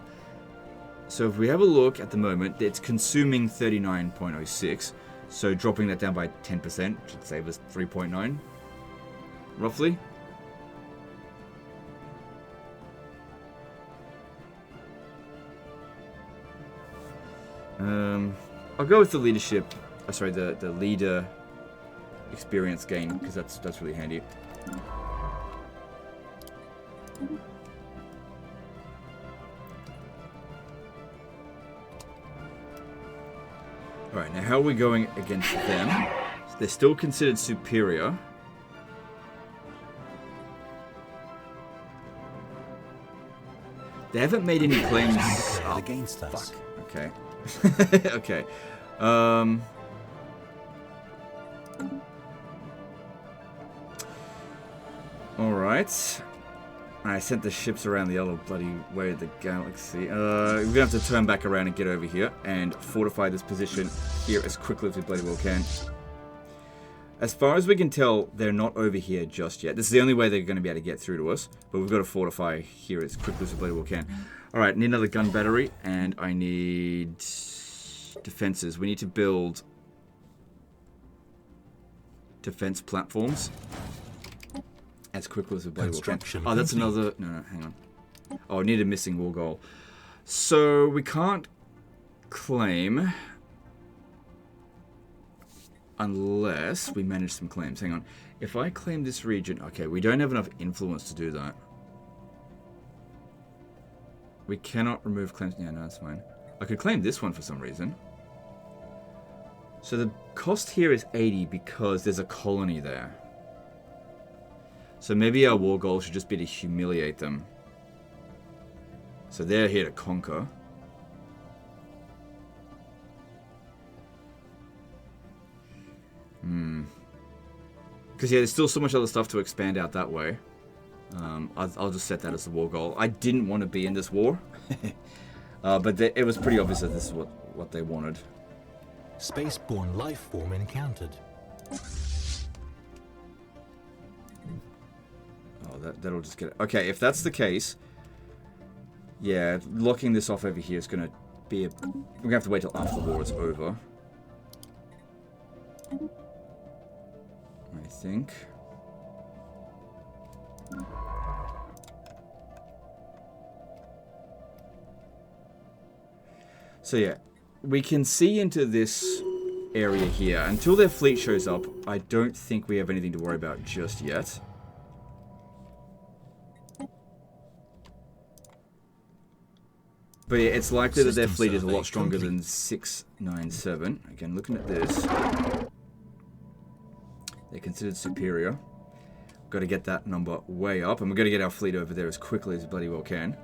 So if we have a look at the moment, it's consuming 39.06. So dropping that down by 10% should save us 3.9, roughly. I'll go with the leadership. Sorry, the leader experience gain because that's really handy. Alright, now how are we going against them? They're still considered superior. They haven't made any claims against us. Fuck. Okay. Okay. Alright. I sent the ships around the other bloody way of the galaxy. We're gonna have to turn back around and get over here and fortify this position here as quickly as we bloody well can. As far as we can tell, they're not over here just yet. This is the only way they're going to be able to get through to us. But we've got to fortify here as quickly as we bloody well can. Alright, need another gun battery. And I need defenses. We need to build defense platforms as quickly as we bloody well can. Oh, that's another... No, hang on. Oh, I need a missing war goal. So, we can't claim... unless we manage some claims. Hang on. If I claim this region... Okay, we don't have enough influence to do that. We cannot remove claims... Yeah, no, that's fine. I could claim this one for some reason. So the cost here is 80 because there's a colony there. So maybe our war goal should just be to humiliate them. So they're here to conquer. Because, yeah, there's still so much other stuff to expand out that way. I'll just set that as the war goal. I didn't want to be in this war. But it was pretty obvious that this is what they wanted. Spaceborne life form encountered. Oh, that'll just get it. Okay, if that's the case, yeah, locking this off over here is going to be a... We're going to have to wait till after the war is over. I think. So yeah, we can see into this area here. Until their fleet shows up, I don't think we have anything to worry about just yet. But yeah, it's likely that their fleet is a lot stronger than 697. Again, looking at this, they're considered superior. Got to get that number way up, and we're going to get our fleet over there as quickly as we bloody well can.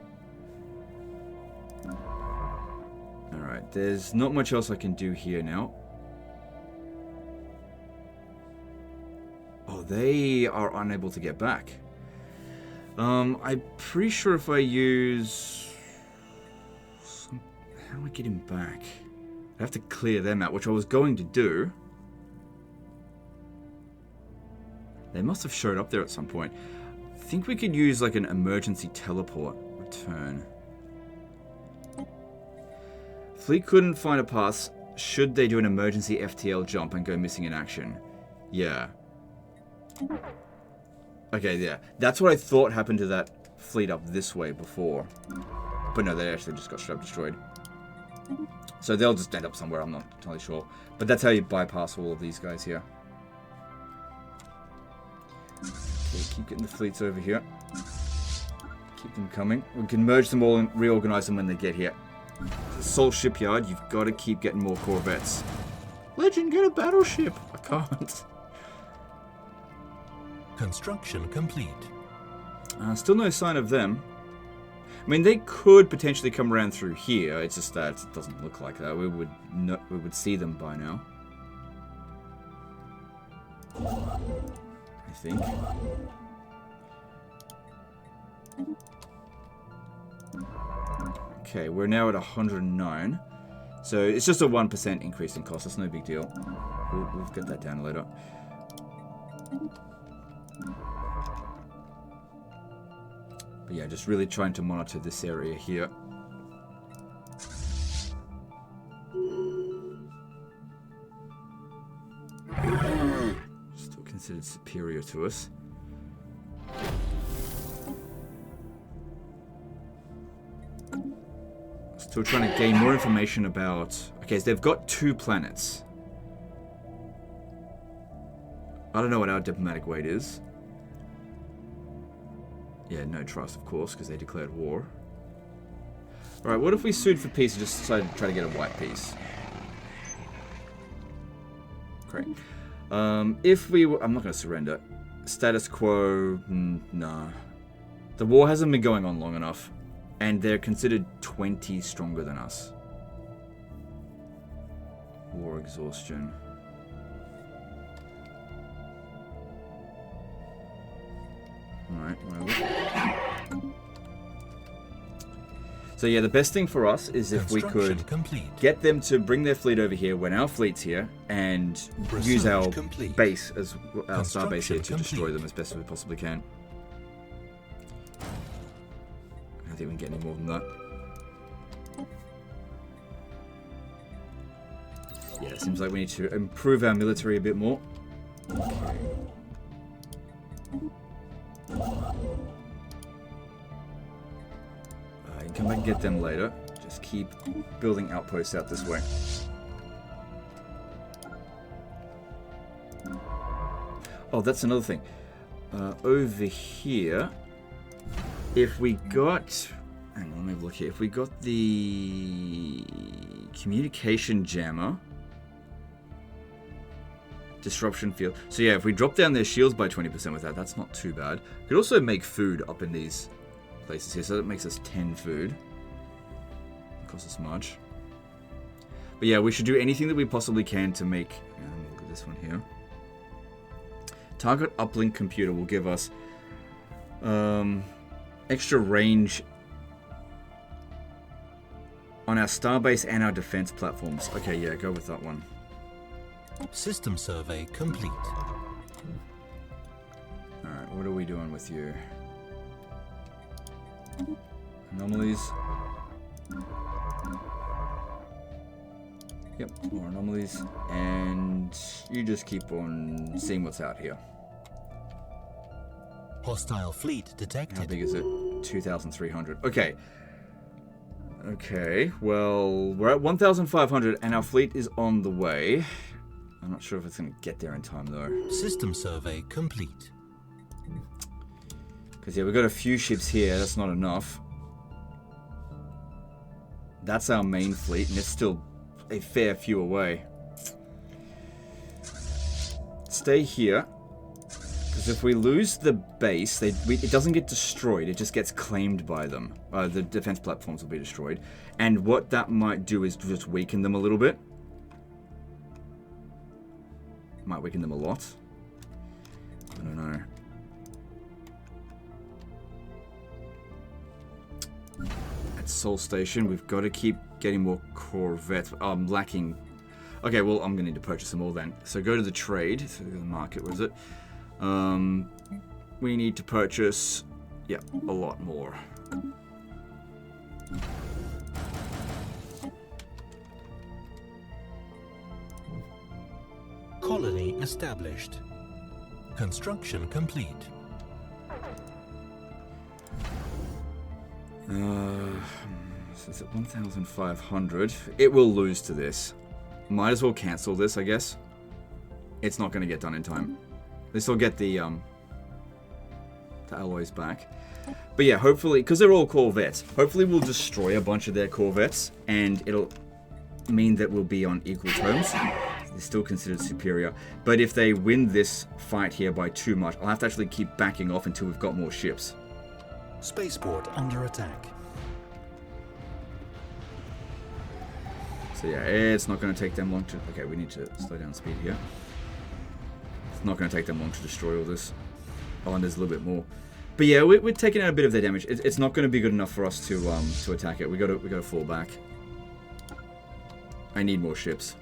Alright, there's not much else I can do here now. Oh, they are unable to get back. I'm pretty sure if I use... How do I get him back? I have to clear them out, which I was going to do. They must have showed up there at some point. I think we could use like an emergency teleport return. Fleet couldn't find a pass should they do an emergency FTL jump and go missing in action. Yeah. Okay, yeah. That's what I thought happened to that fleet up this way before. But no, they actually just got straight up destroyed. So they'll just end up somewhere, I'm not entirely sure. But that's how you bypass all of these guys here. Okay, keep getting the fleets over here. Keep them coming. We can merge them all and reorganize them when they get here. Assault shipyard, you've got to keep getting more corvettes. Legend, get a battleship! I can't. Construction complete. Still no sign of them. I mean, they could potentially come around through here. It's just that it doesn't look like that. We would see them by now. I think. Okay, we're now at 109. So it's just a 1% increase in cost. That's no big deal. We'll get that down later. But yeah, just really trying to monitor this area here. Still considered superior to us. Still trying to gain more information about... Okay, so they've got 2 planets. I don't know what our diplomatic weight is. Yeah, no trust, of course, because they declared war. Alright, what if we sued for peace and just decided to try to get a white peace? Great. If we were... I'm not going to surrender. Status quo... nah. The war hasn't been going on long enough. And they're considered 20 stronger than us. War exhaustion. Alright, well. So yeah, the best thing for us is if we could get them to bring their fleet over here when our fleet's here and use our base, as our star base here, to destroy them as best as we possibly can. I don't think we can get any more than that. Yeah, it seems like we need to improve our military a bit more. Okay. You can come back and get them later. Just keep building outposts out this way. Oh, that's another thing. Over here, if we got... Hang on, let me have a look here. If we got the communication jammer, disruption field. So yeah, if we drop down their shields by 20% with that, that's not too bad. We could also make food up in these places here, so that makes us 10 food. cost us much. But yeah, we should do anything that we possibly can to make... look at this one here. Target uplink computer will give us extra range on our starbase and our defense platforms. Okay, yeah, go with that one. System survey complete. Alright, what are we doing with you? Anomalies. Yep, more anomalies. And you just keep on seeing what's out here. Hostile fleet detected. How big is it? 2,300. Okay. Okay, well, we're at 1,500 and our fleet is on the way. I'm not sure if it's going to get there in time, though. System survey complete. Because, yeah, we've got a few ships here. That's not enough. That's our main fleet, and it's still a fair few away. Stay here. Because if we lose the base, it doesn't get destroyed. It just gets claimed by them. The defense platforms will be destroyed. And what that might do is just weaken them a little bit. Might weaken them a lot. I don't know. At Sol Station, we've got to keep getting more corvettes. I'm lacking... Okay, well, I'm going to need to purchase them all then. So go to the trade. So the market, what is it? We need to purchase, yeah, a lot more. Colony established. Construction complete. So it's at 1,500. It will lose to this. Might as well cancel this, I guess. It's not going to get done in time. They still get the alloys back. But yeah, hopefully, because they're all corvettes, hopefully we'll destroy a bunch of their corvettes, and it'll mean that we'll be on equal terms. They're still considered superior. But if they win this fight here by too much, I'll have to actually keep backing off until we've got more ships. Spaceport under attack. So yeah, it's not going to take them long to... Okay, we need to slow down speed here. Not going to take them long to destroy all this. Oh, and there's a little bit more. But yeah, we're taking out a bit of their damage. It's not going to be good enough for us to attack it. We got to fall back. I need more ships.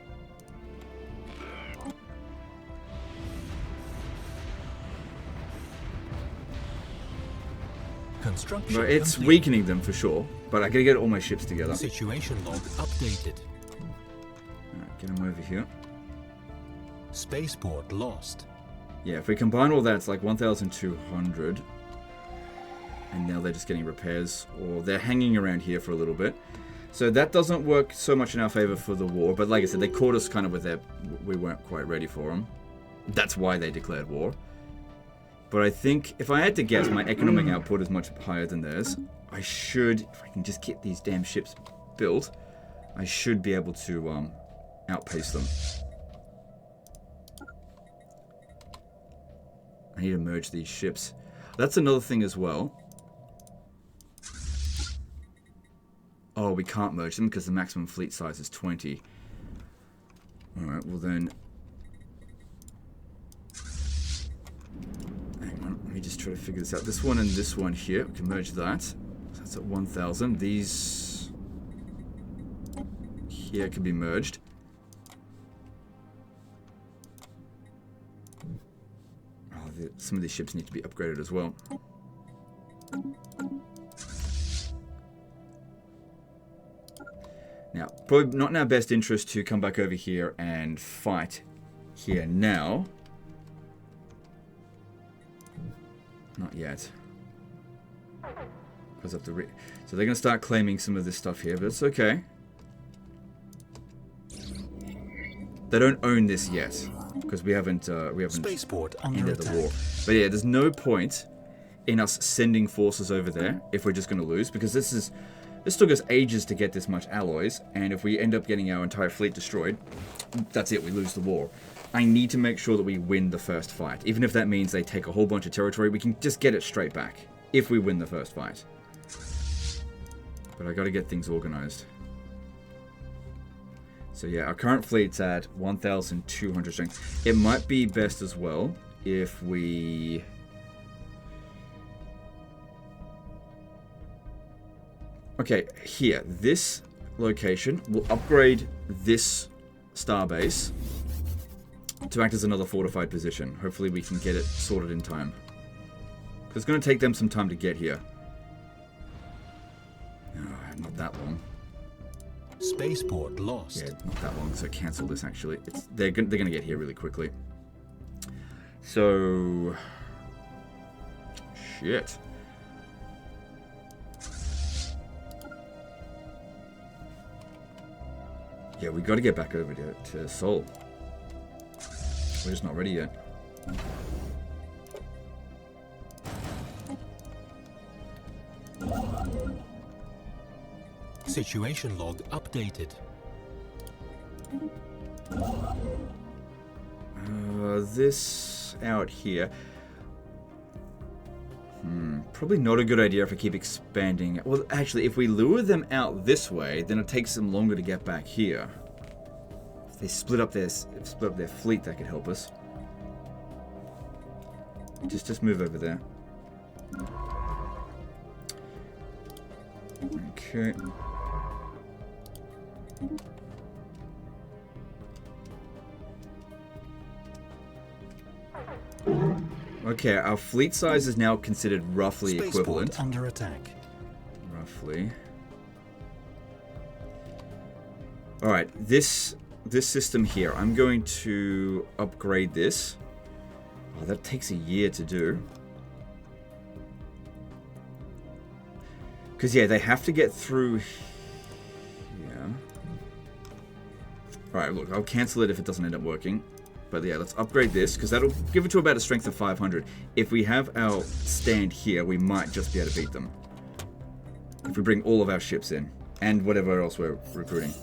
Construction But it's complete. weakening them for sure. But I got to get all my ships together. Situation log updated. Alright, get them over here. Spaceport lost. Yeah, if we combine all that, it's like 1,200. And now they're just getting repairs. Or they're hanging around here for a little bit. So that doesn't work so much in our favor for the war. But like I said, they caught us kind of with their... We weren't quite ready for them. That's why they declared war. But I think, if I had to guess, my economic output is much higher than theirs. I should, if I can just get these damn ships built, I should be able to outpace them. I need to merge these ships. That's another thing as well. Oh, we can't merge them because the maximum fleet size is 20. Alright, well then... Hang on, let me just try to figure this out. This one and this one here, we can merge that. So that's at 1,000. These... here can be merged. Some of these ships need to be upgraded as well. Now, probably not in our best interest to come back over here and fight here now. Not yet. Because of the so they're going to start claiming some of this stuff here, but it's okay. They don't own this yet. Because we haven't Spaceport under ended the attack. war. But yeah, there's no point in us sending forces over there if we're just going to lose, because this took us ages to get this much alloys, and if we end up getting our entire fleet destroyed, that's it, we lose the war. I need to make sure that we win the first fight. Even if that means they take a whole bunch of territory, we can just get it straight back if we win the first fight. But I got to get things organized. So yeah, our current fleet's at 1,200 strength. It might be best as well if we... Okay, here, this location will upgrade this starbase to act as another fortified position. Hopefully we can get it sorted in time. Because it's going to take them some time to get here. Oh, not that long. Spaceport lost. Yeah, not that long, so cancel this actually. They're going to get here really quickly. So... Shit. Yeah, we got to get back over to Sol. We're just not ready yet. Situation log updated. This out here. Probably not a good idea if I keep expanding. Well, actually, if we lure them out this way, then it takes them longer to get back here. If they split up their fleet, that could help us. Just move over there. Okay. Okay, our fleet size is now considered roughly equivalent. Under attack. Roughly. All right, this system here, I'm going to upgrade this. Oh, that takes a year to do. Because yeah, they have to get through here. All right, look, I'll cancel it if it doesn't end up working. But yeah, let's upgrade this, because that'll give it to about a strength of 500. If we have our stand here, we might just be able to beat them. If we bring all of our ships in, and whatever else we're recruiting.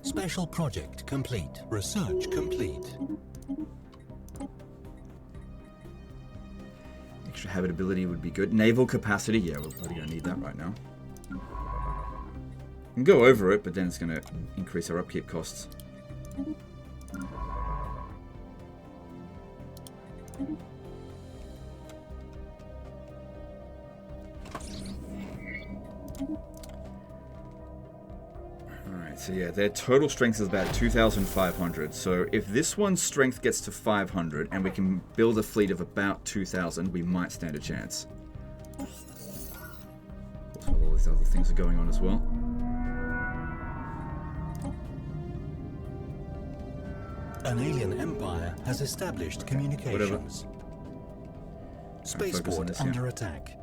Special project complete. Research complete. Extra habitability would be good. Naval capacity, yeah, we're probably going to need that right now. We can go over it, but then it's going to increase our upkeep costs. Alright, so yeah, their total strength is about 2,500. So if this one's strength gets to 500 and we can build a fleet of about 2,000, we might stand a chance. Of course, all these other things are going on as well. An alien empire has established communications. Spaceport under attack.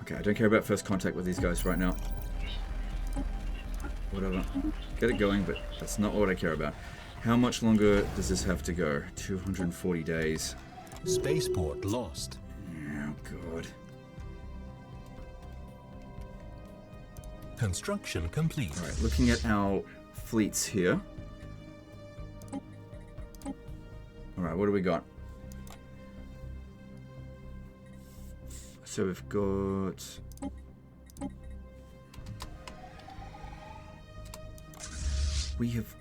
Okay, I don't care about first contact with these guys right now. Whatever. Get it going, but that's not what I care about. How much longer does this have to go? 240 days. Spaceport lost. Oh, God. Construction complete. Alright, looking at our fleets here. Alright, what do we got? So we've got... We have...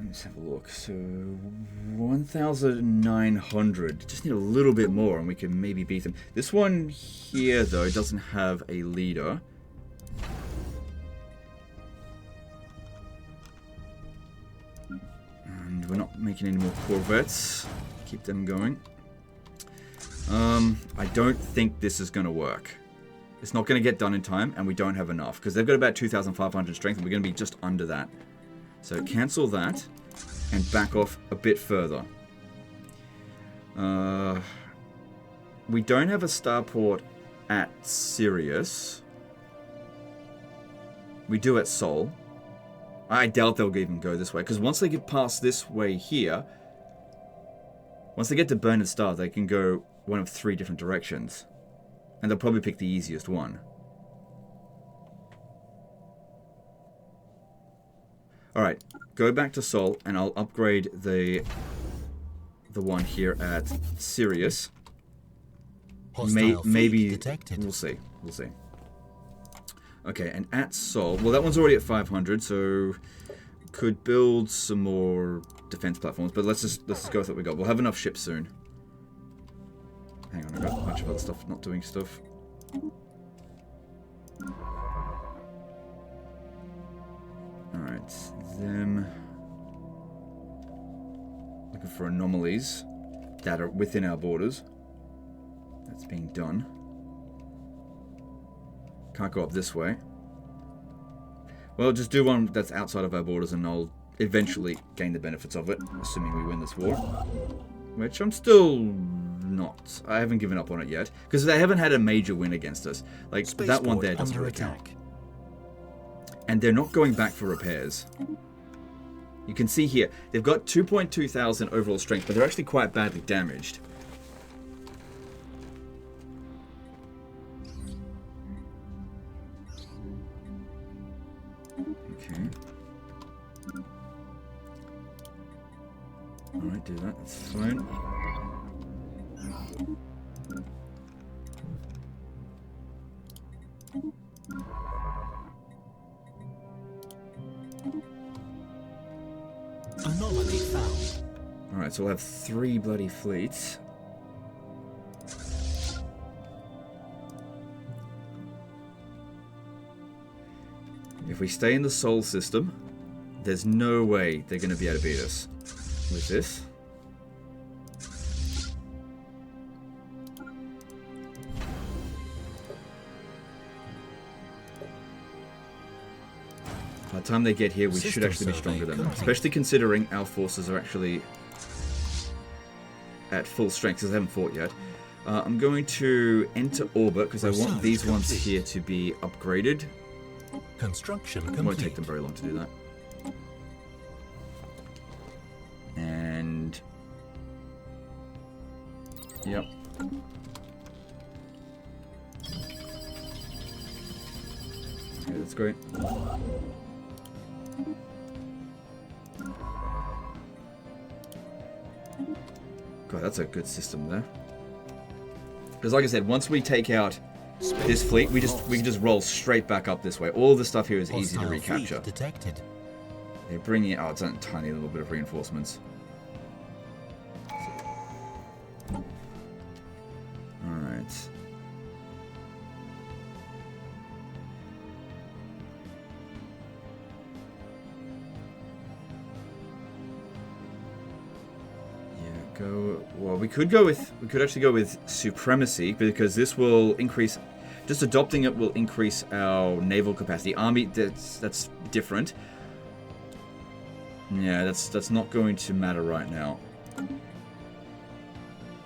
Let's have a look. So 1,900. Just need a little bit more and we can maybe beat them. This one here, though, doesn't have a leader. And we're not making any more corvettes. Keep them going. I don't think this is going to work. It's not going to get done in time, and we don't have enough, because they've got about 2,500 strength, and we're going to be just under that. So cancel that, and back off a bit further. We don't have a starport at Sirius. We do at Sol. I doubt they'll even go this way, because once they get past this way here, once they get to Bernard Star, they can go one of 3 different directions. And they'll probably pick the easiest one. Alright, go back to Sol, and I'll upgrade the one here at Sirius. Hostile maybe fleet detected. we'll see. We'll see. Okay, and at Sol, well, that one's already at 500, so could build some more defense platforms. But let's just go with what we got. We'll have enough ships soon. Hang on, I've got a bunch of other stuff not doing stuff. Alright, them. Looking for anomalies that are within our borders. That's being done. Can't go up this way. Well, just do one that's outside of our borders and I'll eventually gain the benefits of it, assuming we win this war. Which I'm still not. I haven't given up on it yet. Because they haven't had a major win against us. Like, that one there doesn't really count. And they're not going back for repairs. You can see here, they've got 2,200 overall strength, but they're actually quite badly damaged. Okay. Alright, do that, that's fine. Anomaly found. Alright, so we'll have 3 bloody fleets. If we stay in the Sol system, there's no way they're going to be able to beat us with this. By the time they get here, we should actually be stronger than them. Especially considering our forces are actually at full strength, because they haven't fought yet. I'm going to enter orbit, because I want these ones here to be upgraded. Construction complete. It won't take them very long to do that. And... yep. Okay, that's great. God, that's a good system there. Because like I said, once we take out this fleet, we can just roll straight back up this way. All the stuff here is easy to recapture. Detected. They're bringing out it's a tiny little bit of reinforcements. Alright. Well, we could actually go with supremacy, because this will increase, just adopting it will increase our naval capacity. Army, that's different. Yeah, that's not going to matter right now.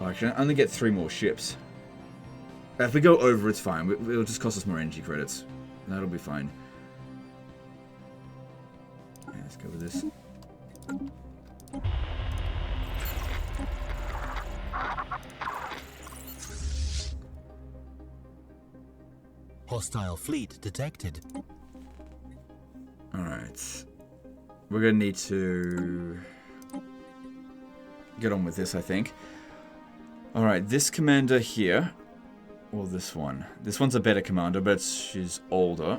Oh, actually, I only get 3 more ships. If we go over, it's fine. It'll just cost us more energy credits. That'll be fine. Yeah, let's go with this. Hostile fleet detected. Alright. We're going to need to get on with this, I think. Alright, this commander here, or this one. This one's a better commander, but she's older.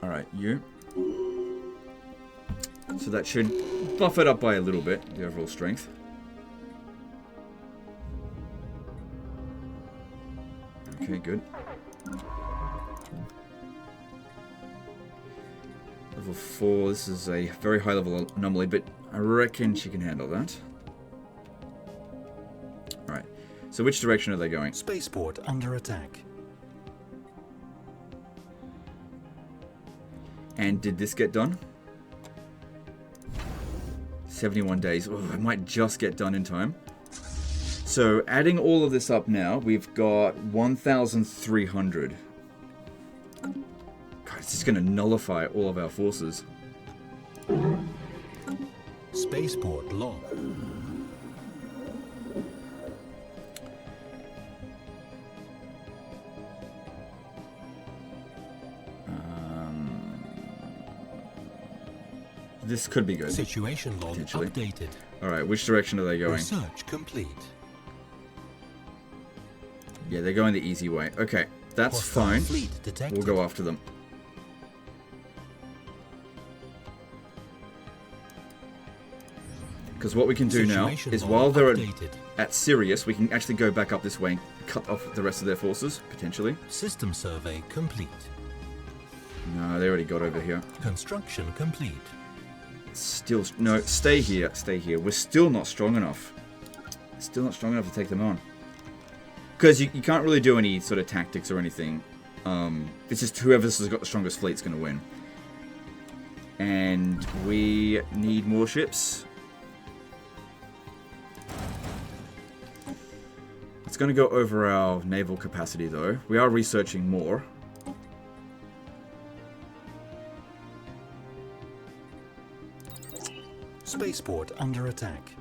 Alright, you. So that should buff it up by a little bit, the overall strength. Okay, good. Level 4, this is a very high level anomaly, but I reckon she can handle that. Alright, so which direction are they going? Spaceport under attack. And did this get done? 71 days. Oh, it might just get done in time. So, adding all of this up now, we've got 1,300. God, it's just going to nullify all of our forces. Spaceport locked. This could be good. Situation log updated. Alright, which direction are they going? Research complete. Yeah, they're going the easy way. Okay, that's fine. Fleet detected. We'll go after them. Because what we can do now is while they're at Sirius, we can actually go back up this way and cut off the rest of their forces, potentially. System survey complete. No, they already got over here. Construction complete. Still, no, stay here, stay here. We're still not strong enough. Still not strong enough to take them on. Because you can't really do any sort of tactics or anything. It's just whoever's has got the strongest fleet's going to win. And we need more ships. It's going to go over our naval capacity, though. We are researching more. Spaceport under attack.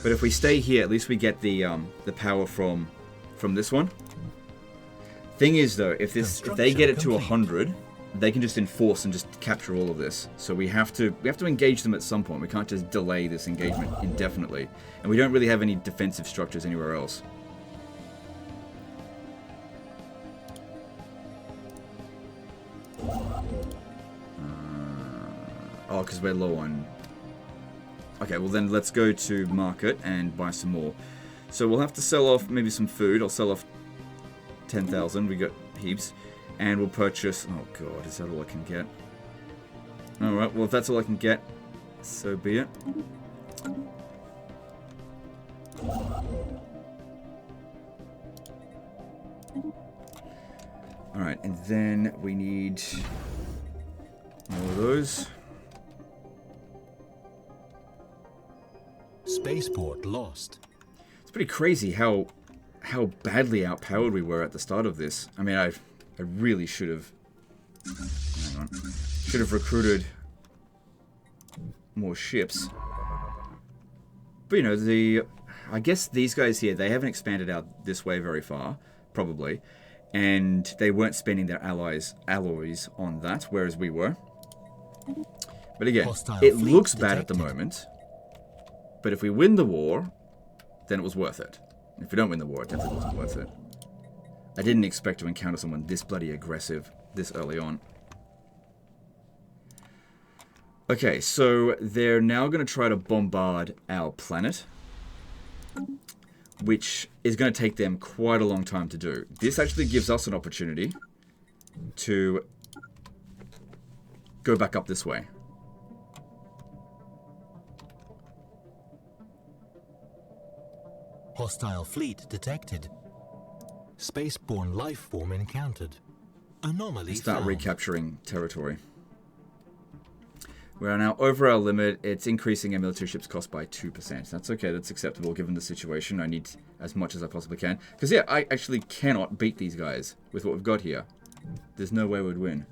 But if we stay here, at least we get the power from this one. Thing is, though, if they get it to 100, they can just enforce and just capture all of this. So we have to engage them at some point. We can't just delay this engagement indefinitely. And we don't really have any defensive structures anywhere else. Oh, because we're low on... Okay, well then let's go to market and buy some more. So we'll have to sell off maybe some food. I'll sell off 10,000. We got heaps. And we'll purchase... Oh god, is that all I can get? Alright, well if that's all I can get, so be it. Alright, and then we need more of those. Spaceport lost. It's pretty crazy how badly outpowered we were at the start of this. I mean, I really should have... Hang on. Should have recruited more ships. But, you know, I guess these guys here, they haven't expanded out this way very far, probably. And they weren't spending their alloys on that, whereas we were. But again, it looks bad at the moment. But if we win the war, then it was worth it. If we don't win the war, it definitely wasn't worth it. I didn't expect to encounter someone this bloody aggressive this early on. Okay, so they're now going to try to bombard our planet, which is going to take them quite a long time to do. This actually gives us an opportunity to go back up this way. Hostile fleet detected. Spaceborne life form encountered. Anomaly Start found. recapturing territory. We are now over our limit. It's increasing our military ships cost by 2%. That's okay. That's acceptable given the situation. I need as much as I possibly can. Because, yeah, I actually cannot beat these guys with what we've got here. There's no way we'd win.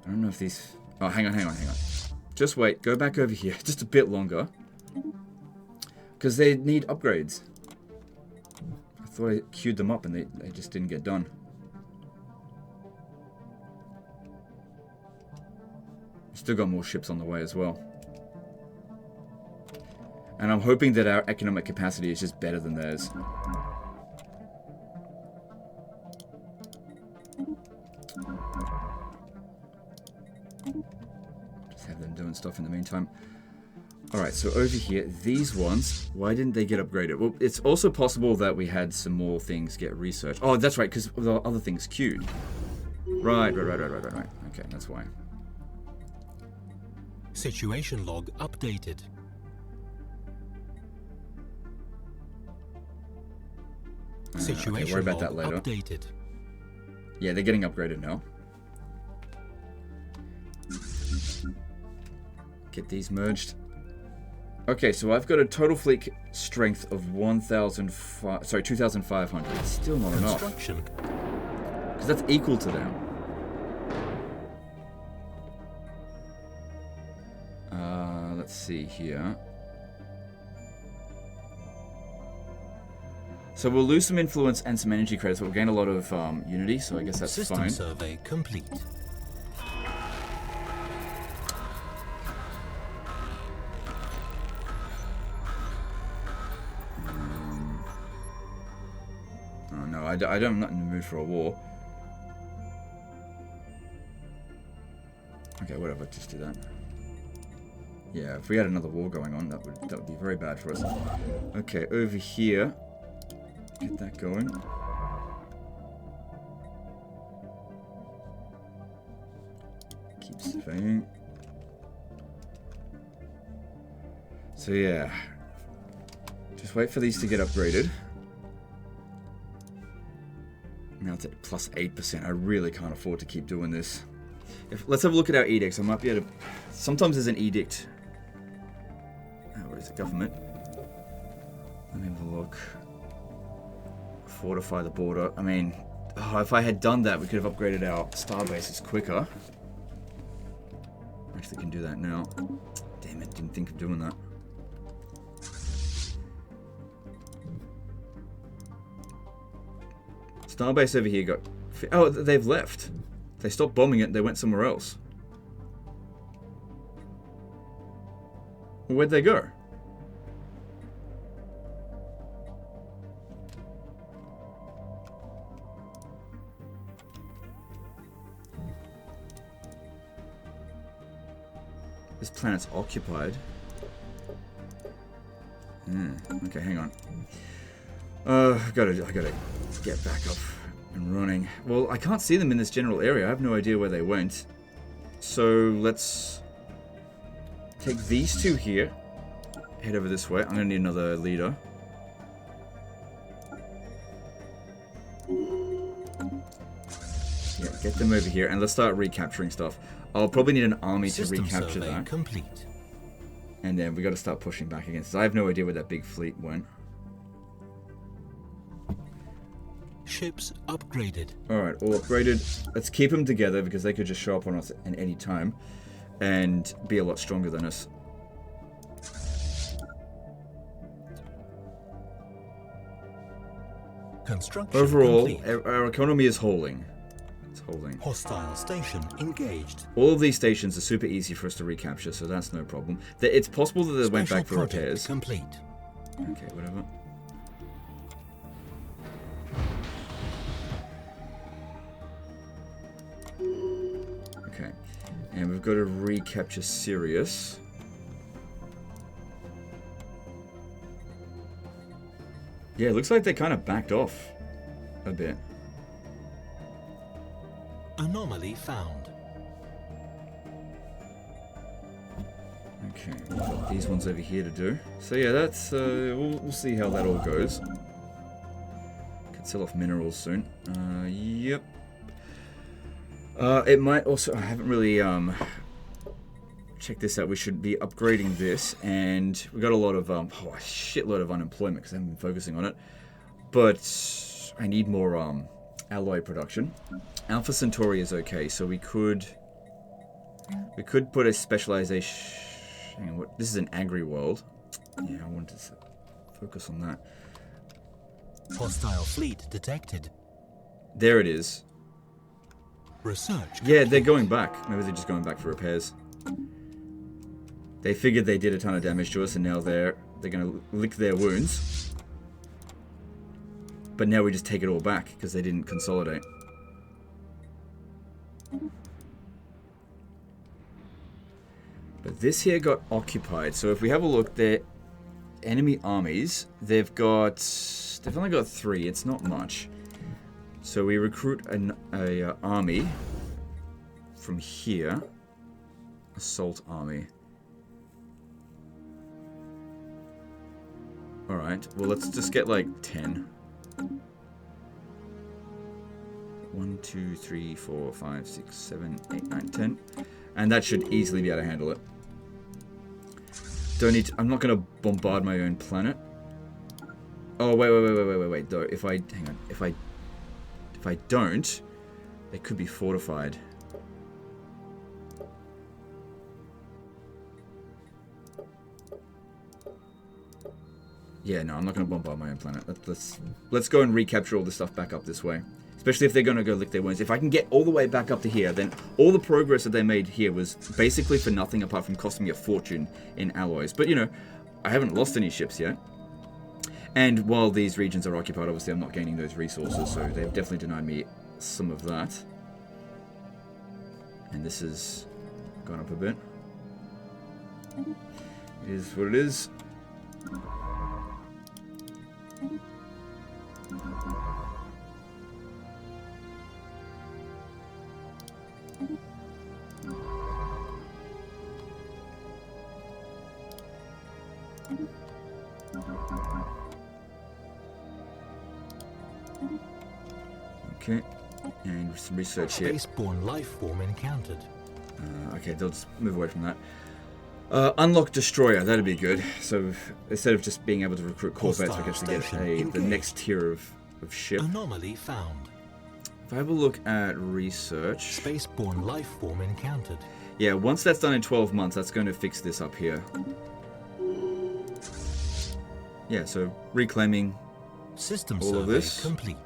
I don't know if these... Oh, hang on. Just wait. Go back over here. Just a bit longer. Because they need upgrades. I thought I queued them up and they just didn't get done. Still got more ships on the way as well. And I'm hoping that our economic capacity is just better than theirs. Just have them doing stuff in the meantime. Alright, so over here, these ones, why didn't they get upgraded? Well, it's also possible that we had some more things get researched. Oh, that's right, because the other things queued. Right. Okay, that's why. Situation log updated. Situation okay, worry about that later. Updated. Yeah, they're getting upgraded now. Get these merged. Okay, so I've got a total fleet strength of 2,500. Still not enough. Because that's equal to them. Let's see here. So we'll lose some influence and some energy credits, but we'll gain a lot of unity, so I guess that's System fine. survey complete. I'm not in the mood for a war. Okay, whatever, just do that. Yeah, if we had another war going on, that would be very bad for us. Okay, over here. Get that going. Keep surveying. So yeah. Just wait for these to get upgraded. Now it's at plus 8%. I really can't afford to keep doing this. Let's have a look at our edicts. I might be able to... Sometimes there's an edict. Oh, where is it? Government. Let me have a look. Fortify the border. I mean, if I had done that, we could have upgraded our star bases quicker. Actually, can do that now. Damn it, didn't think of doing that. Starbase over here got... Oh, they've left. They stopped bombing it, they went somewhere else. Well, where'd they go? This planet's occupied. Okay, hang on. I gotta get back up and running. Well, I can't see them in this general area. I have no idea where they went. So let's take these two here. Head over this way. I'm gonna need another leader. Yeah, get them over here and let's start recapturing stuff. I'll probably need an army to recapture that. Complete. And then we got to start pushing back against this. I have no idea where that big fleet went. Ships upgraded. Alright, all upgraded. Let's keep them together because they could just show up on us at any time and be a lot stronger than us. Construction Overall, complete. our economy is holding. It's holding. Hostile station engaged. All of these stations are super easy for us to recapture, so that's no problem. It's possible that they went back for repairs. Complete. Okay, whatever. Okay, and we've got to recapture Sirius. Yeah, it looks like they kind of backed off a bit. Anomaly found. Okay, we've got these ones over here to do. So yeah, that's we'll see how that all goes. Could sell off minerals soon. Yep. It might also... I haven't really check this out. We should be upgrading this, and we got a lot of a shitload of unemployment because I haven't been focusing on it. But I need more alloy production. Alpha Centauri is okay, so we could put a specialization. Hang on, what? This is an agri world. Yeah, I wanted to focus on that. Hostile fleet detected. There it is. Research. Yeah, they're going back. Maybe they're just going back for repairs. They figured they did a ton of damage to us, and now they're gonna lick their wounds. But now we just take it all back because they didn't consolidate. But this here got occupied. So if we have a look, their enemy armies, they've only got 3. It's not much. So we recruit an army from here. Assault army. Alright, well let's just get like 10. 1, 2, 3, 4, 5, 6, 7, 8, 9, 10. And that should easily be able to handle it. Don't need to, I'm not going to bombard my own planet. Oh, wait, though. Hang on. If I don't, they could be fortified. Yeah, no, I'm not going to bombard my own planet. Let's go and recapture all the stuff back up this way. Especially if they're going to go lick their wounds. If I can get all the way back up to here, then all the progress that they made here was basically for nothing apart from costing me a fortune in alloys. But, you know, I haven't lost any ships yet. And while these regions are occupied, obviously I'm not gaining those resources, so they've definitely denied me some of that. And this has gone up a bit. It is what it is. Okay, and some research here. Spaceborne life form encountered. Okay, they'll just move away from that. Unlock Destroyer, that'd be good. So instead of just being able to recruit corvettes, we can actually get the next tier of ship. Anomaly found. If I have a look at research... Spaceborne life form encountered. Yeah, once that's done in 12 months, that's going to fix this up here. Yeah, so reclaiming System all of survey this. complete.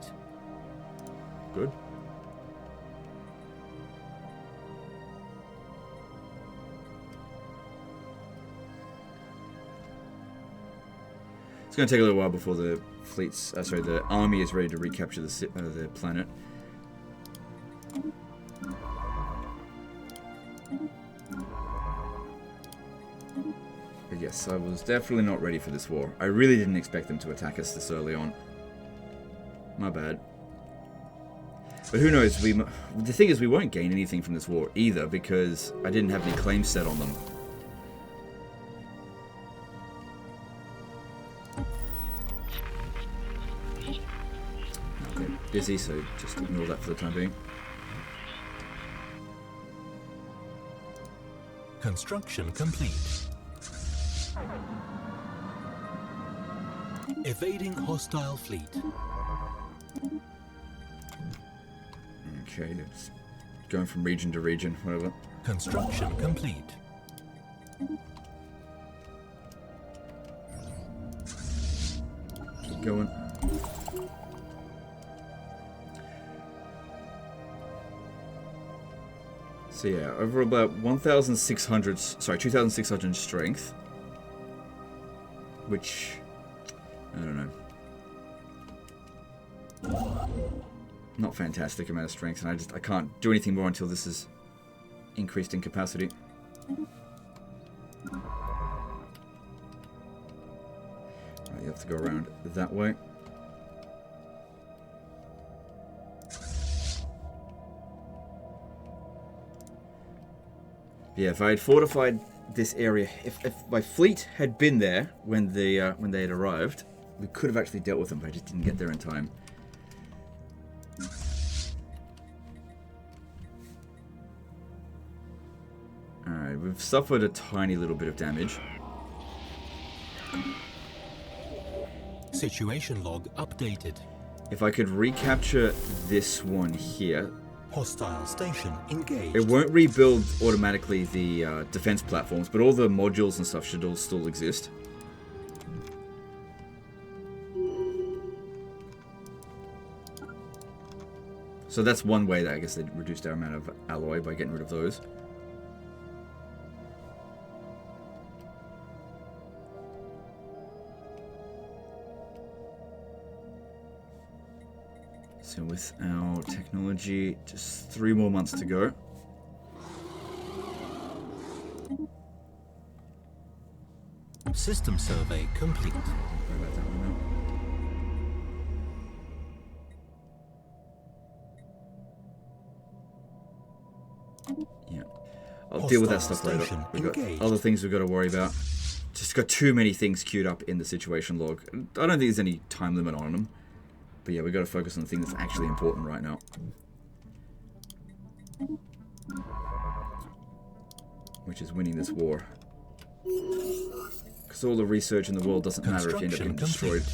Good. It's going to take a little while before the the army is ready to recapture the planet. But yes, I was definitely not ready for this war. I really didn't expect them to attack us this early on. My bad. But who knows, the thing is we won't gain anything from this war either because I didn't have any claims set on them. Okay, busy, so just ignore that for the time being. Construction complete. Evading hostile fleet. Okay, it's going from region to region, whatever. Construction complete. Keep going. So yeah, over about 2,600 strength. Which, I don't know. Not fantastic amount of strength, and I can't do anything more until this is increased in capacity. Right, you have to go around that way. Yeah, if I had fortified this area, if my fleet had been there when they had arrived, we could have actually dealt with them, but I just didn't get there in time. Alright, we've suffered a tiny little bit of damage. Situation log updated. If I could recapture this one here, Hostile station engaged. it won't rebuild automatically the defense platforms, but all the modules and stuff should all still exist. So that's one way that I guess they reduced our amount of alloy by getting rid of those. So with our technology, just 3 more months to go. System survey complete. Don't worry about that one now. Yeah. I'll deal with that stuff later. We've got other things we've got to worry about. Just got too many things queued up in the situation log. I don't think there's any time limit on them. But yeah, we've got to focus on the thing that's actually important right now. Which is winning this war. Because all the research in the world doesn't matter if you end up getting destroyed.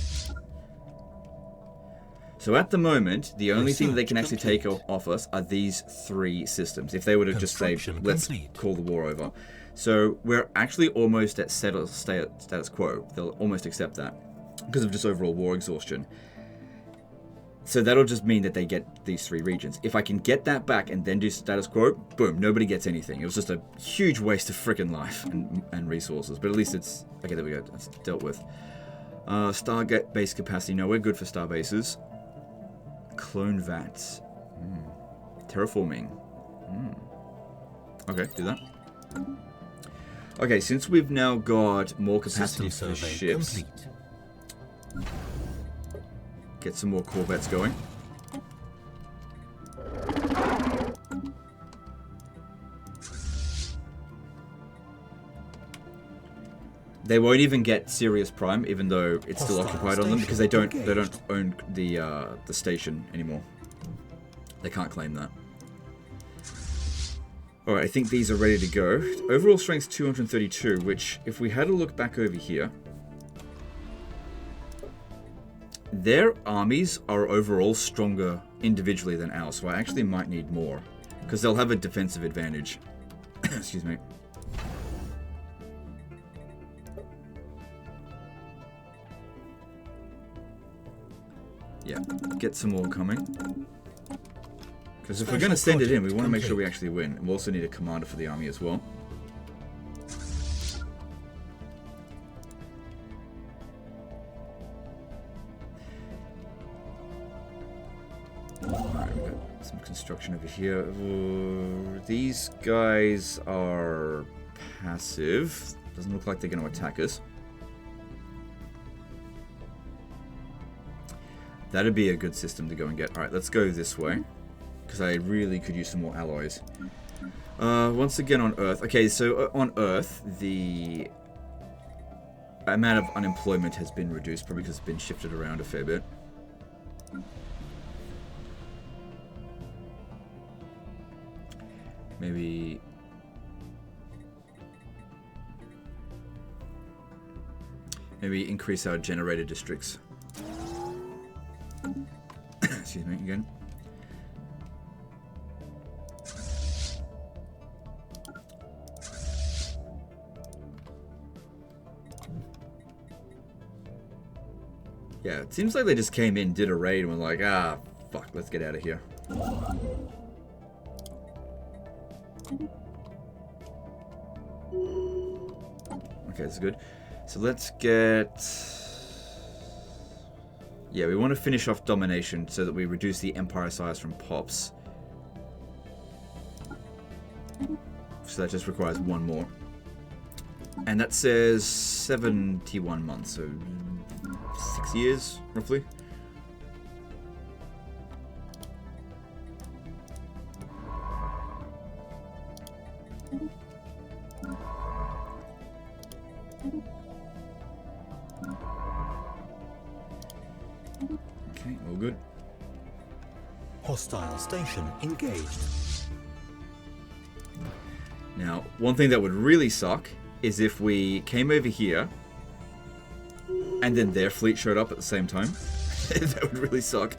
So at the moment, the only thing that they can actually take off us are these 3 systems. If they were to just say, let's call the war over. So we're actually almost at status quo. They'll almost accept that. Because of just overall war exhaustion. So that'll just mean that they get these 3 regions. If I can get that back and then do status quo, boom, nobody gets anything. It was just a huge waste of freaking life and resources. But at least it's... Okay, there we go. That's dealt with. Stargate base capacity. No, we're good for star bases. Clone vats. Terraforming. Okay, do that. Okay, since we've now got more capacity for ships, complete. get some more corvettes going. They won't even get Sirius Prime, even though it's still occupied on them, because they don't own the station anymore. They can't claim that. All right, I think these are ready to go. Overall strength 232, which, if we had a look back over here, their armies are overall stronger individually than ours, so I actually might need more, because they'll have a defensive advantage. Excuse me. Yeah, get some more coming. Because if we're going to send it in, we want to make sure we actually win. We also need a commander for the army as well. Alright, we've got some construction over here. These guys are passive. Doesn't look like they're going to attack us. That'd be a good system to go and get. Alright, let's go this way, because I really could use some more alloys. Once again on Earth. Okay, so on Earth, the amount of unemployment has been reduced, probably because it's been shifted around a fair bit. Maybe increase our generator districts. Excuse me again. Yeah, it seems like they just came in, did a raid, and were like, ah, fuck, let's get out of here. Okay, that's good. So let's get... Yeah, we want to finish off domination so that we reduce the empire size from pops. So that just requires one more. And that says 71 months, so 6 years, roughly. Okay, all good. Hostile station engaged. Now, one thing that would really suck is if we came over here and then their fleet showed up at the same time. That would really suck.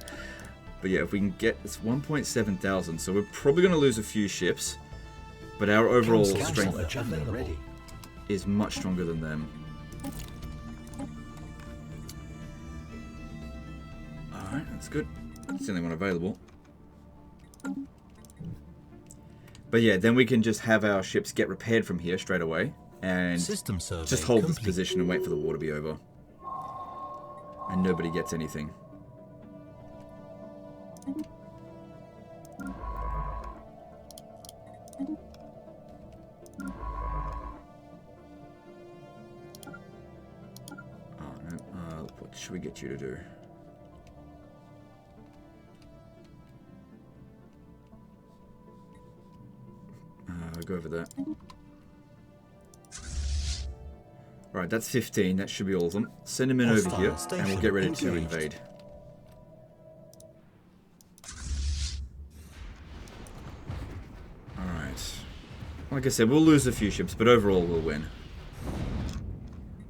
But yeah, if we can get... It's 1.7 thousand, so we're probably going to lose a few ships. But our overall strength is much stronger than them. Alright, that's good. It's the only one available. But yeah, then we can just have our ships get repaired from here straight away. And just hold this position and wait for the war to be over. And nobody gets anything. Oh no, what should we get you to do? Go over that. Right, that's 15. That should be all of them. Send them in over here, and we'll get ready to invade. Alright. Like I said, we'll lose a few ships, but overall we'll win.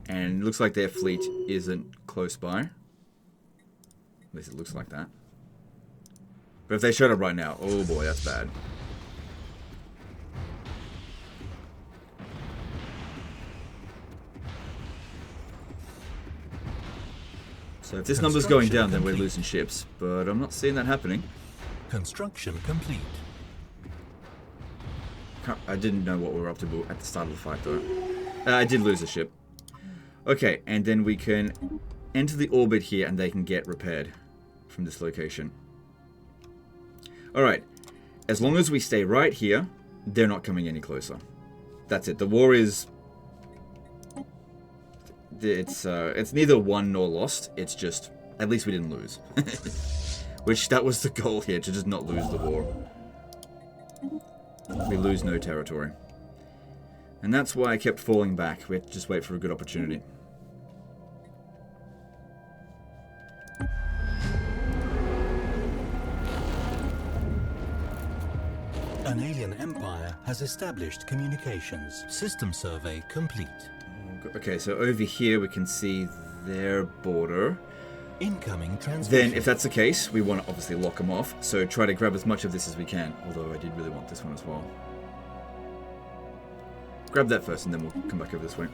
And it looks like their fleet isn't close by. At least it looks like that. But if they showed up right now, oh boy, that's bad. So if this number's going down, then we're losing ships. But I'm not seeing that happening. Construction complete. I didn't know what we were up to at the start of the fight, though. I did lose a ship. Okay, and then we can enter the orbit here and they can get repaired from this location. Alright, as long as we stay right here, they're not coming any closer. That's it. The war is... It's neither won nor lost. It's just, at least we didn't lose. Which, that was the goal here, to just not lose the war. We lose no territory. And that's why I kept falling back. We had to just wait for a good opportunity. An alien empire has established communications. System survey complete. Okay, so over here we can see their border. Incoming transmission. Then, if that's the case, we want to obviously lock them off. So try to grab as much of this as we can. Although I did really want this one as well. Grab that first and then we'll come back over this way.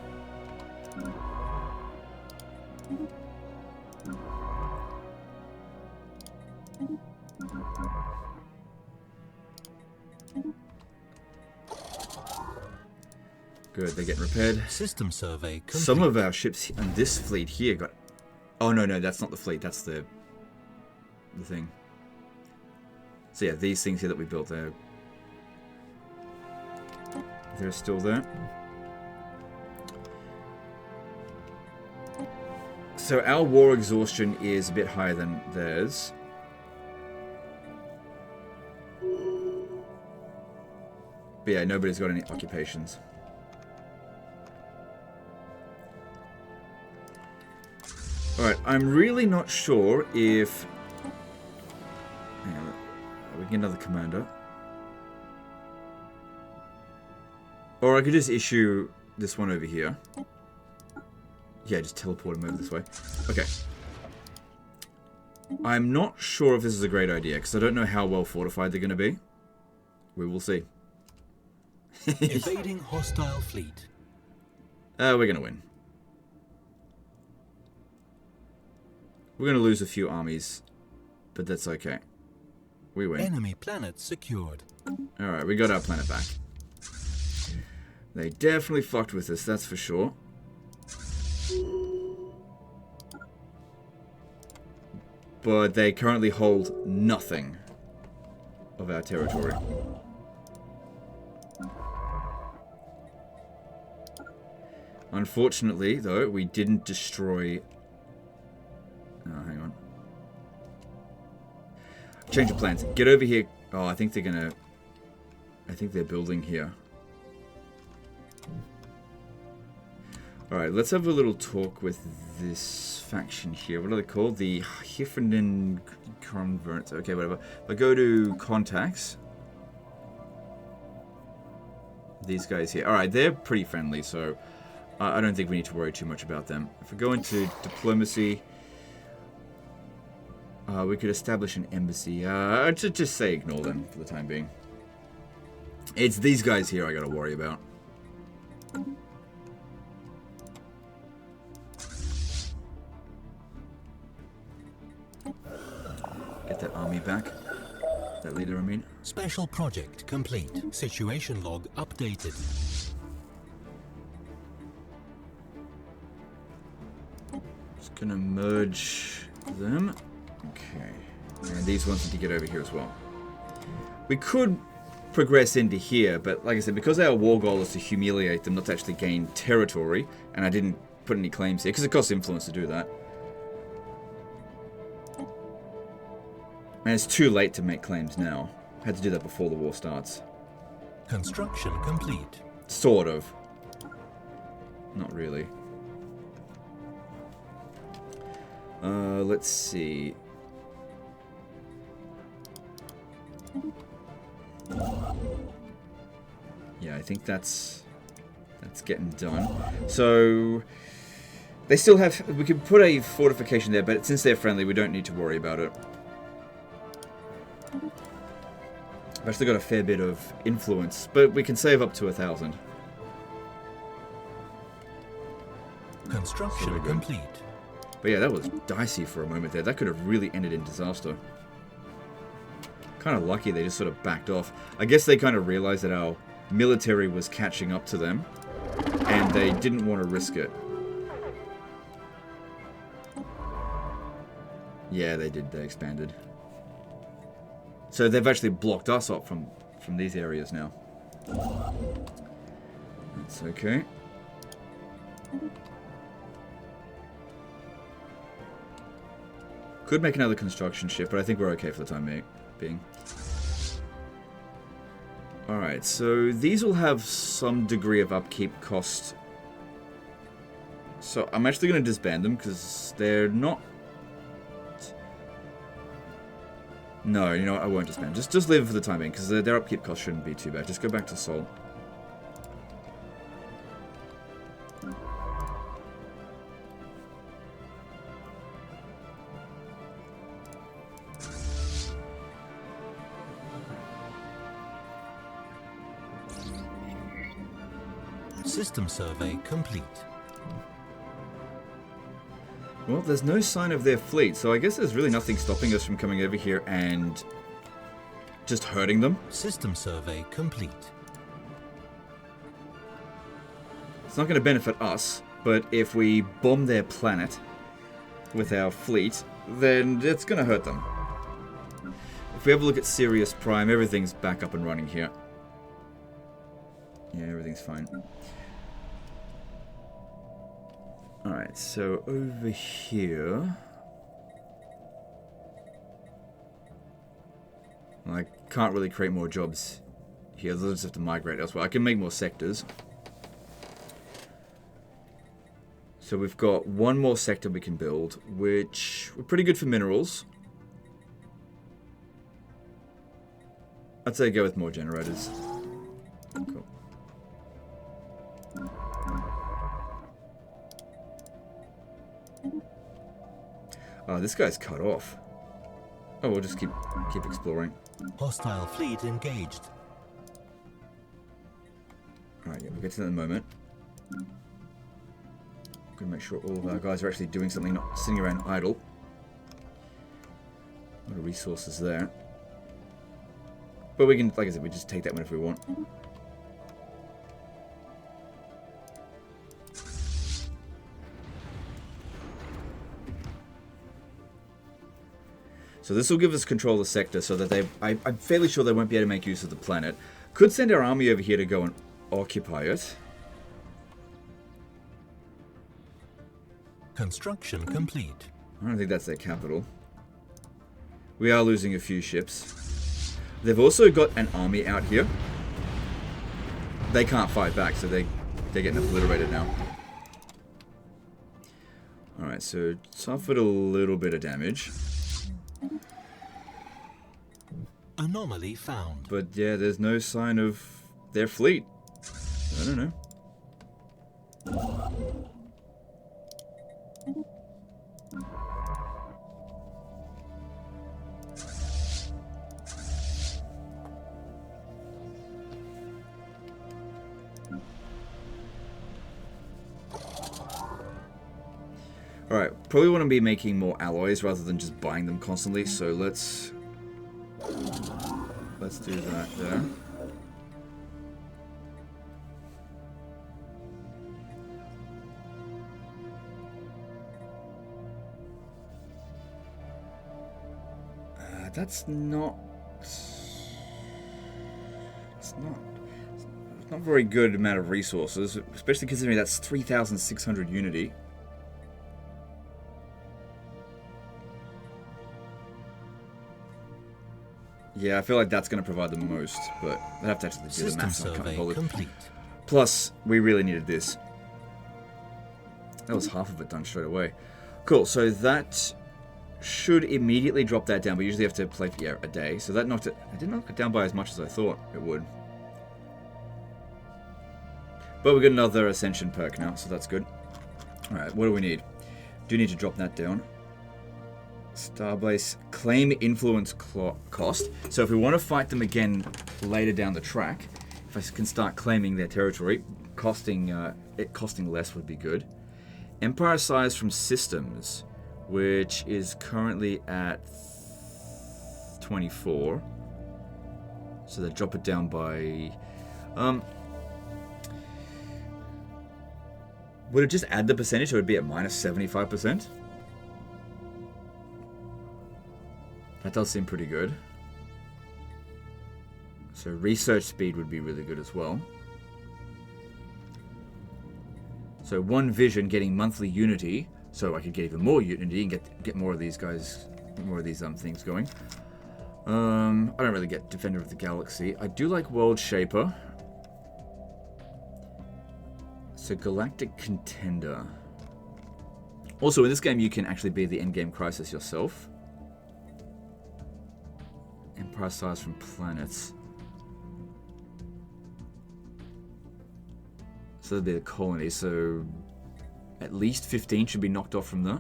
Good, they're getting repaired. System survey complete. Some of our ships and this fleet here got... Oh, no, that's not the fleet. That's the thing. So yeah, these things here that we built, they're still there. So our war exhaustion is a bit higher than theirs. But yeah, nobody's got any occupations. Alright, I'm really not sure if... Hang on, we can get another commander. Or I could just issue this one over here. Yeah, just teleport him over this way. Okay. I'm not sure if this is a great idea, because I don't know how well fortified they're going to be. We will see. Evading hostile fleet. We're going to win. We're going to lose a few armies, but that's okay. We win. Enemy planet secured. Alright, we got our planet back. They definitely fucked with us, that's for sure. But they currently hold nothing of our territory. Unfortunately, though, we didn't destroy... Oh, hang on. Change of plans. Get over here. Oh, I think they're gonna... I think they're building here. Alright, let's have a little talk with this faction here. What are they called? The Hiffenden Converts. Okay, whatever. If I go to contacts... These guys here. Alright, they're pretty friendly, so... I don't think we need to worry too much about them. If we go into diplomacy... we could establish an embassy. Just say ignore them for the time being. It's these guys here I gotta worry about. Get that army back. That leader, I mean. Special project complete. Situation log updated. Just gonna merge them. Okay. And these ones need to get over here as well. We could progress into here, but like I said, because our war goal is to humiliate them, not to actually gain territory, and I didn't put any claims here, because it costs influence to do that. And it's too late to make claims now. I had to do that before the war starts. Construction complete. Sort of. Not really. Let's see. Yeah, I think that's getting done. So they still have... We could put a fortification there, but since they're friendly, we don't need to worry about it. I've actually got a fair bit of influence, but we can save up to 1,000. Construction complete. But yeah, that was dicey for a moment there. That could have really ended in disaster. Kind of lucky they just sort of backed off. I guess they kind of realized that our military was catching up to them, and they didn't want to risk it. Yeah, they did. They expanded. So they've actually blocked us up from these areas now. That's okay. Could make another construction ship, but I think we're okay for the time being. Alright, so these will have some degree of upkeep cost. So I'm actually going to disband them because they're not... No, you know what? I won't disband. Just leave them for the time being because their upkeep cost shouldn't be too bad. Just go back to Sol. System survey complete. Well, there's no sign of their fleet, so I guess there's really nothing stopping us from coming over here and just hurting them. System survey complete. It's not going to benefit us, but if we bomb their planet with our fleet, then it's going to hurt them. If we have a look at Sirius Prime, everything's back up and running here. Yeah, everything's fine. Alright, so over here... I can't really create more jobs here. They'll just have to migrate elsewhere. I can make more sectors. So we've got one more sector we can build, which we're pretty good for minerals. I'd say go with more generators. Cool. Oh, this guy's cut off. Oh, we'll just keep exploring. Hostile fleet engaged. Alright, yeah, we'll get to that in a moment. Gonna make sure all of our guys are actually doing something, not sitting around idle. A lot of resources there. But we can, like I said, we just take that one if we want. So this will give us control of the sector so that I'm fairly sure they won't be able to make use of the planet. Could send our army over here to go and occupy it. Construction complete. I don't think that's their capital. We are losing a few ships. They've also got an army out here. They can't fight back, so they're getting obliterated now. Alright, so suffered a little bit of damage. Anomaly found. But yeah, there's no sign of their fleet. I don't know. Alright, probably want to be making more alloys rather than just buying them constantly, so let's do that there. That's not... It's not very good amount of resources, especially considering that's 3,600 unity. Yeah, I feel like that's going to provide the most, but I have to actually do the math. Complete. Plus, we really needed this. That was half of it done straight away. Cool, so that should immediately drop that down. We usually have to play for a day, so that knocked it. I didn't knock it down by as much as I thought it would. But we got another Ascension perk now, so that's good. Alright, what do we need? Do need to drop that down. Starbase, claim influence cost. So if we want to fight them again later down the track, if I can start claiming their territory, costing less would be good. Empire size from systems, which is currently at 24. So they drop it down by... would it just add the percentage, so it would be at minus 75%? That does seem pretty good. So research speed would be really good as well. So one vision getting monthly unity, so I could get even more unity and get more of these guys, more of these things going. I don't really get Defender of the Galaxy. I do like World Shaper. So Galactic Contender. Also in this game you can actually be the endgame crisis yourself. Empire size from planets. So that'd be the colony, so at least 15 should be knocked off from that.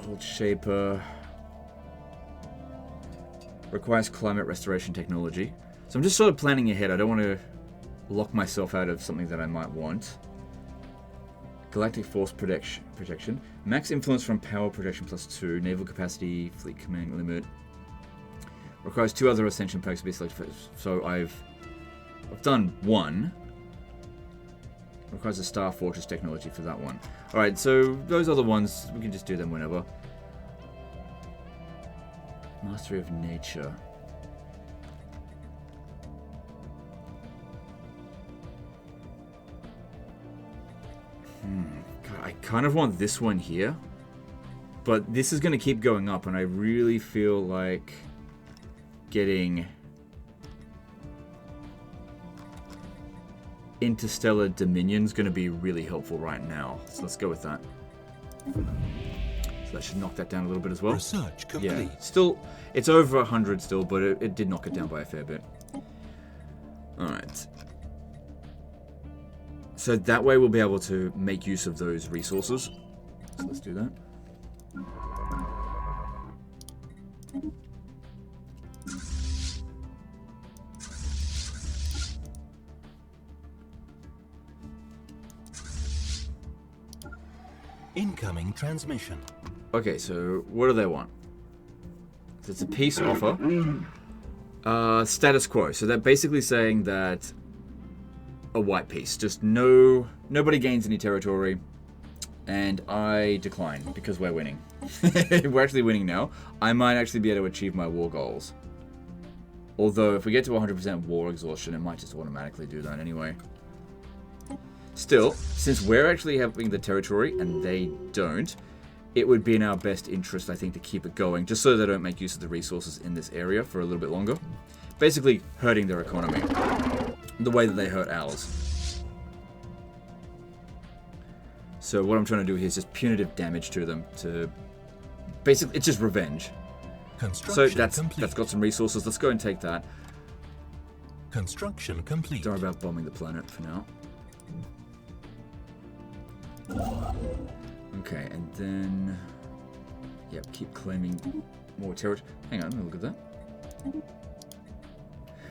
World Shaper. Requires climate restoration technology. So I'm just sort of planning ahead. I don't want to lock myself out of something that I might want. Galactic Force Protection. Max influence from power protection +2. Naval capacity, fleet command limit. Requires 2 other ascension packs to be selected for. So I've done 1. Requires a Star Fortress technology for that one. Alright, so those other ones, we can just do them whenever. Mastery of Nature. God, I kind of want this one here. But this is going to keep going up, and I really feel like getting Interstellar Dominion's going to be really helpful right now. So let's go with that. So that should knock that down a little bit as well. Research complete. Yeah, still, it's over 100 still, but it did knock it down by a fair bit. Alright. So that way we'll be able to make use of those resources. So let's do that. Incoming transmission. Okay, so what do they want? So it's a peace offer. Status quo. So they're basically saying that a white peace. Just nobody gains any territory. And I decline because we're winning. We're actually winning now. I might actually be able to achieve my war goals. Although if we get to 100% war exhaustion, it might just automatically do that anyway. Still, since we're actually having the territory and they don't, it would be in our best interest, I think, to keep it going, just so they don't make use of the resources in this area for a little bit longer. Basically, hurting their economy, the way that they hurt ours. So what I'm trying to do here is just punitive damage to them, to basically, it's just revenge. So that's got some resources. Let's go and take that. Construction complete. Don't worry about bombing the planet for now. Okay, and then... Yep, keep claiming more territory. Hang on, let me look at that.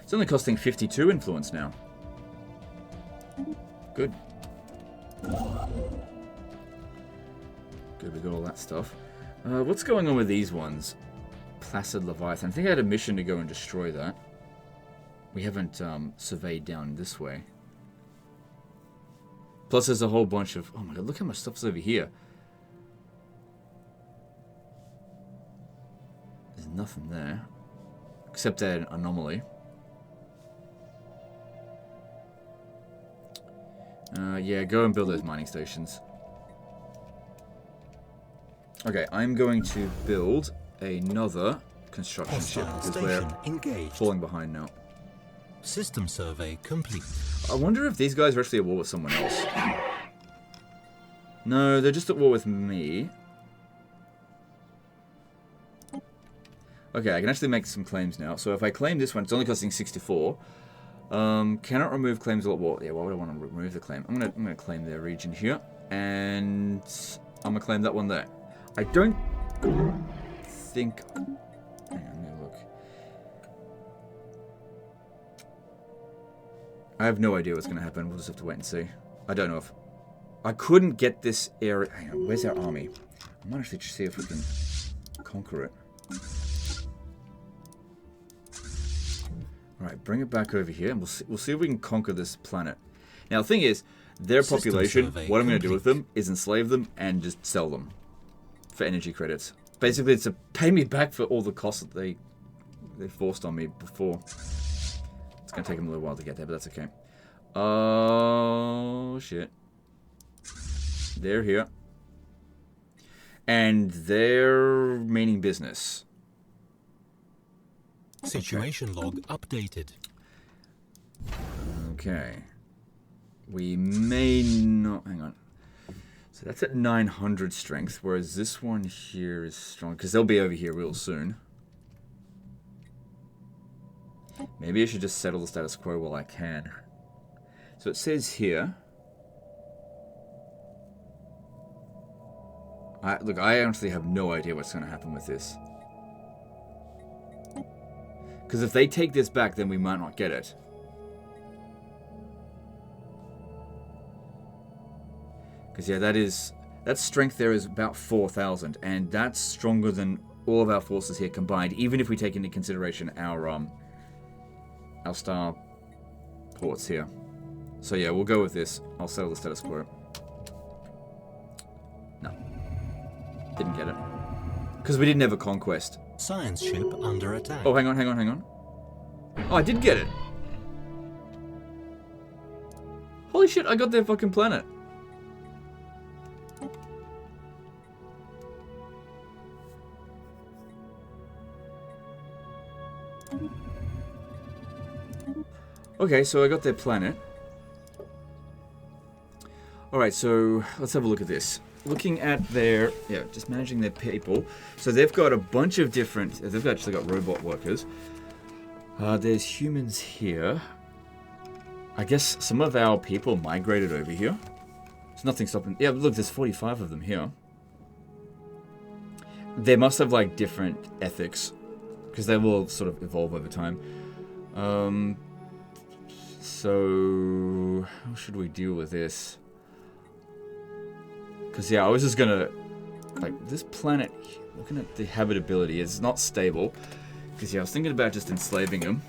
It's only costing 52 influence now. Good. Good, we got all that stuff. What's going on with these ones? Placid Leviathan. I think I had a mission to go and destroy that. We haven't surveyed down this way. Plus there's a whole bunch of... Oh my god, look how much stuff's over here. There's nothing there. Except an anomaly. Yeah, go and build those mining stations. Okay, I'm going to build another construction ship because we're falling behind now. System survey complete. I wonder if these guys are actually at war with someone else. No, they're just at war with me. Okay, I can actually make some claims now. So if I claim this one, it's only costing 64. Cannot remove claims at war. Yeah, why would I want to remove the claim? I'm gonna claim their region here, and I'm gonna claim that one there. I don't think. Hang on, let me look. I have no idea what's going to happen. We'll just have to wait and see. I don't know if... I couldn't get this area... Hang on, where's our army? I might actually see if we can conquer it. Alright, bring it back over here, and we'll see if we can conquer this planet. Now, the thing is, Their System population, survey what I'm going to do with complete. them is enslave them and just sell them for energy credits. Basically, it's to pay me back for all the costs that they forced on me before. It's going to take them a little while to get there, but that's okay. Oh, shit. They're here. And they're meaning business. Situation log updated. Okay. We may not... Hang on. So that's at 900 strength, whereas this one here is strong. Because they'll be over here real soon. Maybe I should just settle the status quo while I can. So it says here... Look, I honestly have no idea what's going to happen with this. Because if they take this back, then we might not get it. Because, yeah, that strength there is about 4,000. And that's stronger than all of our forces here combined, even if we take into consideration our star ports here. So, yeah, we'll go with this. I'll settle the status quo. No. Didn't get it. Because we didn't have a conquest. Science ship under attack. Oh, hang on. Oh, I did get it. Holy shit, I got their fucking planet. Okay, so I got their planet. Alright, so let's have a look at this. Looking at their, just managing their people. So they've got a bunch of different, they've actually got robot workers. There's humans here. I guess some of our people migrated over here. There's nothing stopping, yeah, look, there's 45 of them here. They must have like different ethics, because they will sort of evolve over time. So how should we deal with this? Because, yeah, I was just gonna... Like, this planet... Looking at the habitability, it's not stable. Because, yeah, I was thinking about just enslaving them.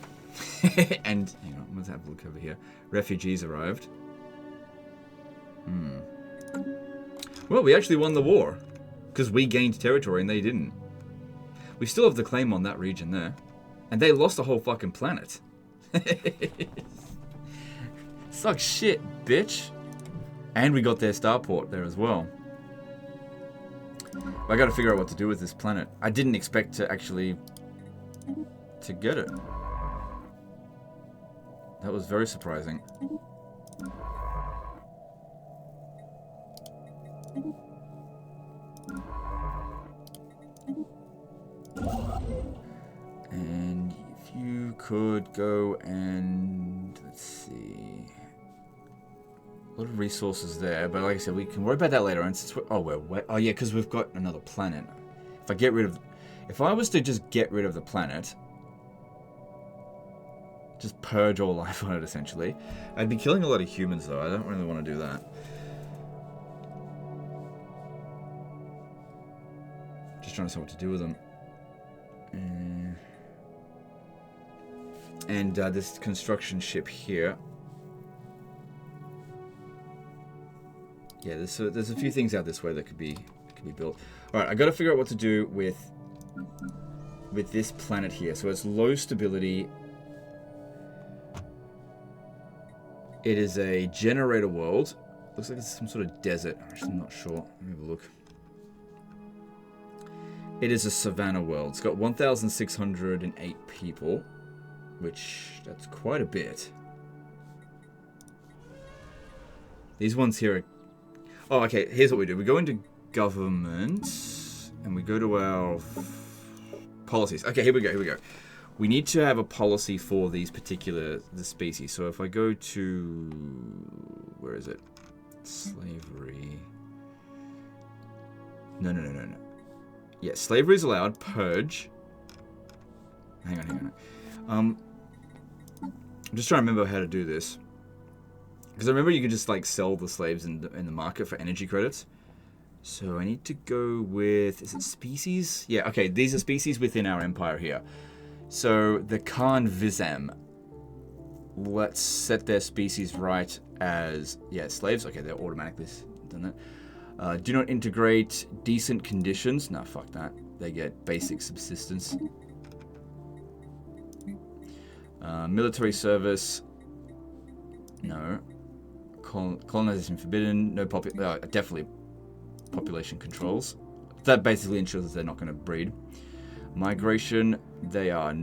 And, hang on, let's have a look over here. Refugees arrived. Well, we actually won the war. Because we gained territory and they didn't. We still have the claim on that region there. And they lost the whole fucking planet. Sucks shit, bitch. And we got their starport there as well. But I gotta figure out what to do with this planet. I didn't expect to actually... to get it. That was very surprising. And if you could go and... let's see... a lot of resources there, but like I said, we can worry about that later on. Since oh yeah, because we've got another planet. If I was to just get rid of the planet, just purge all life on it essentially, I'd be killing a lot of humans though. I don't really want to do that. Just trying to see what to do with them. And this construction ship here. Yeah, there's a few things out this way that could be built. All right, I got to figure out what to do with this planet here. So it's low stability. It is a generator world. Looks like it's some sort of desert. Actually, I'm not sure. Let me have a look. It is a savanna world. It's got 1,608 people, which that's quite a bit. These ones here are... Oh, okay, here's what we do. We go into government, and we go to our policies. Okay, here we go. We need to have a policy for the species. So if I go to... where is it? Slavery. No. Yeah, slavery is allowed. Purge. Hang on. I'm just trying to remember how to do this. Because I remember you could just like sell the slaves in the market for energy credits. So I need to go with... is it species? Yeah, okay, these are species within our empire here. So the Khan Vizem. Let's set their species right as, yeah, slaves. Okay, they're automatically done that. Do not integrate decent conditions. No, fuck that. They get basic subsistence. Military service. No. Colonization forbidden. No definitely population controls. That basically ensures that they're not going to breed. Migration. They are...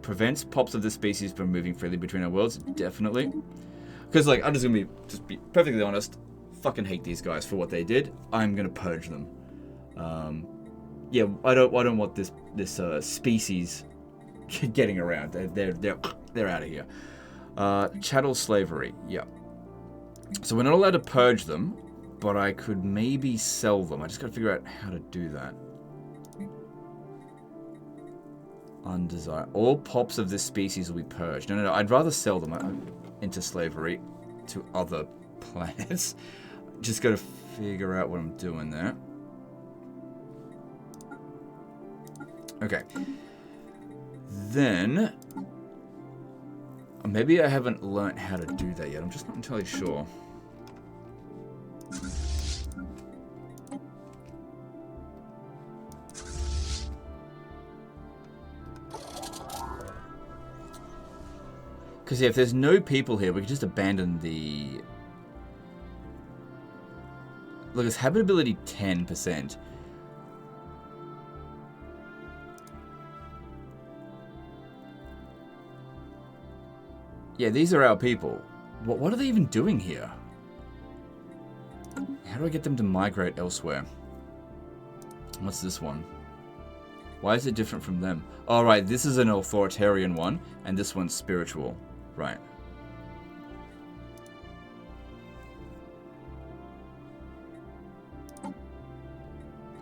prevents pops of the species from moving freely between our worlds. Definitely. Because, like, I'm just going to be perfectly honest. Fucking hate these guys for what they did. I'm gonna purge them. Yeah, I don't want this species getting around. They're out of here. Chattel slavery. Yeah. So we're not allowed to purge them, but I could maybe sell them. I just gotta figure out how to do that. Undesired. All pops of this species will be purged. No. I'd rather sell them into slavery to other planets. Just got to figure out what I'm doing there. Okay. Then... maybe I haven't learnt how to do that yet. I'm just not entirely sure. Because, yeah, if there's no people here, we can just abandon the... Look, it's habitability 10%. Yeah, these are our people. What are they even doing here? How do I get them to migrate elsewhere? What's this one? Why is it different from them? Oh, right, this is an authoritarian one, and this one's spiritual. Right.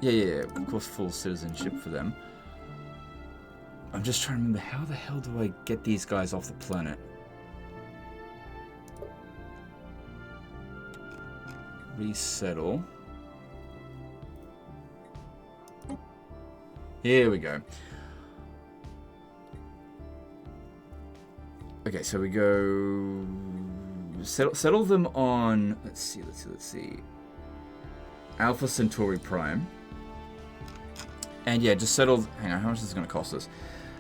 Yeah, of course, full citizenship for them. I'm just trying to remember, how the hell do I get these guys off the planet? Resettle. Here we go. Okay, so we go... Settle them on... Let's see. Alpha Centauri Prime. And yeah, just settle... Hang on, how much is this going to cost us?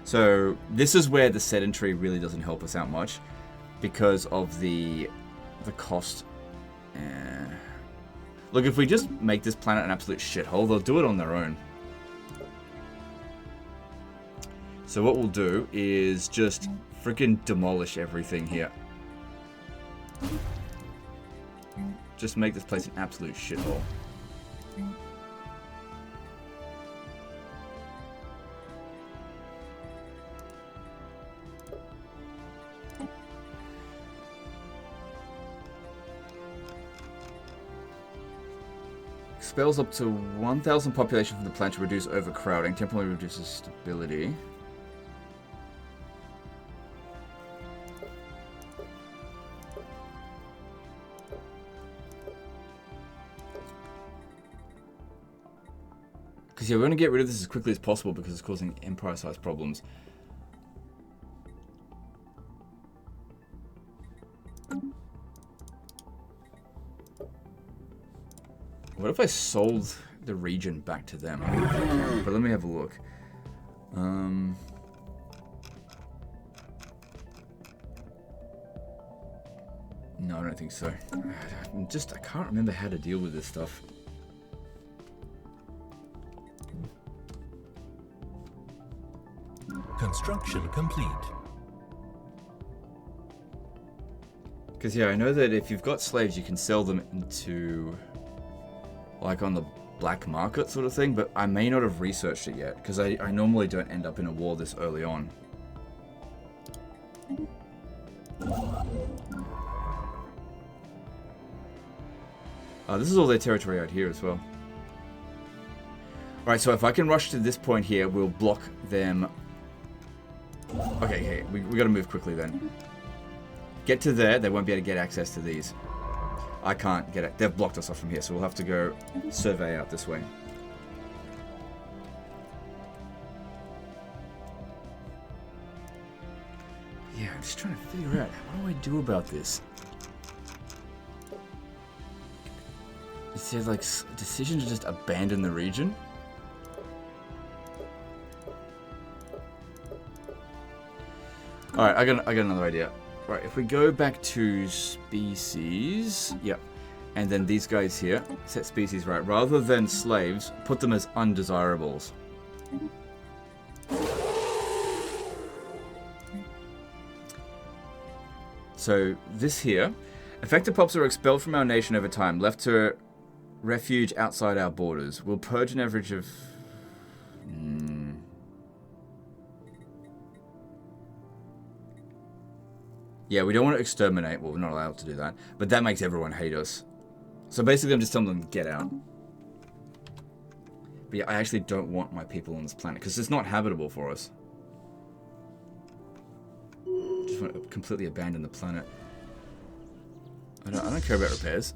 So, this is where the sedentary really doesn't help us out much. Because of the cost. Look, if we just make this planet an absolute shithole, they'll do it on their own. So what we'll do is just freaking demolish everything here. Just make this place an absolute shithole. Expels up to 1,000 population from the planet to reduce overcrowding. Temporarily reduces stability. Because yeah, we're going to get rid of this as quickly as possible because it's causing empire-sized problems. What if I sold the region back to them? But let me have a look. No, I don't think so. I can't remember how to deal with this stuff. Construction complete. Because yeah, I know that if you've got slaves, you can sell them into... like on the black market sort of thing, but I may not have researched it yet, because I normally don't end up in a war this early on. This is all their territory out here as well. Alright, so if I can rush to this point here, we'll block them. Okay, we gotta move quickly then. Get to there, they won't be able to get access to these. I can't get it. They've blocked us off from here, so we'll have to go survey out this way. Yeah, I'm just trying to figure out, what do I do about this? It says like decision to just abandon the region. All right, I got another idea. Right, if we go back to species, yep, and then these guys here, set species right. Rather than slaves, put them as undesirables. So this here, affected pops are expelled from our nation over time, left to refuge outside our borders. We'll purge an average of... Yeah, we don't want to exterminate. Well, we're not allowed to do that. But that makes everyone hate us. So basically, I'm just telling them to get out. But yeah, I actually don't want my people on this planet, because it's not habitable for us. Just want to completely abandon the planet. I don't care about repairs.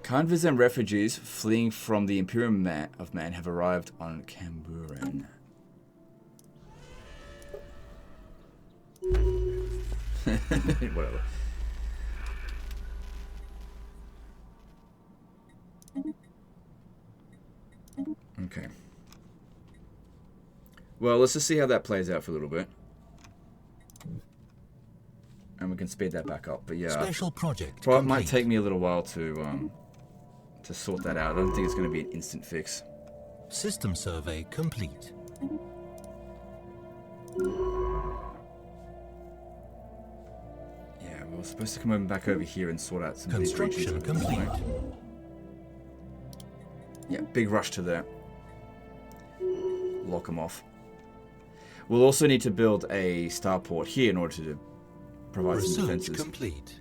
Convicts and refugees fleeing from the Imperium of Man have arrived on Camburan. Whatever. Okay. Well, let's just see how that plays out for a little bit. And we can speed that back up. But yeah, Special project well, it might take me a little while to sort that out. I don't think it's going to be an instant fix. System survey complete. Yeah, we were supposed to come back over here and sort out some of these Construction regions. complete. Yeah, big rush to there. Lock them off. We'll also need to build a starport here in order to provide some Research defenses. complete.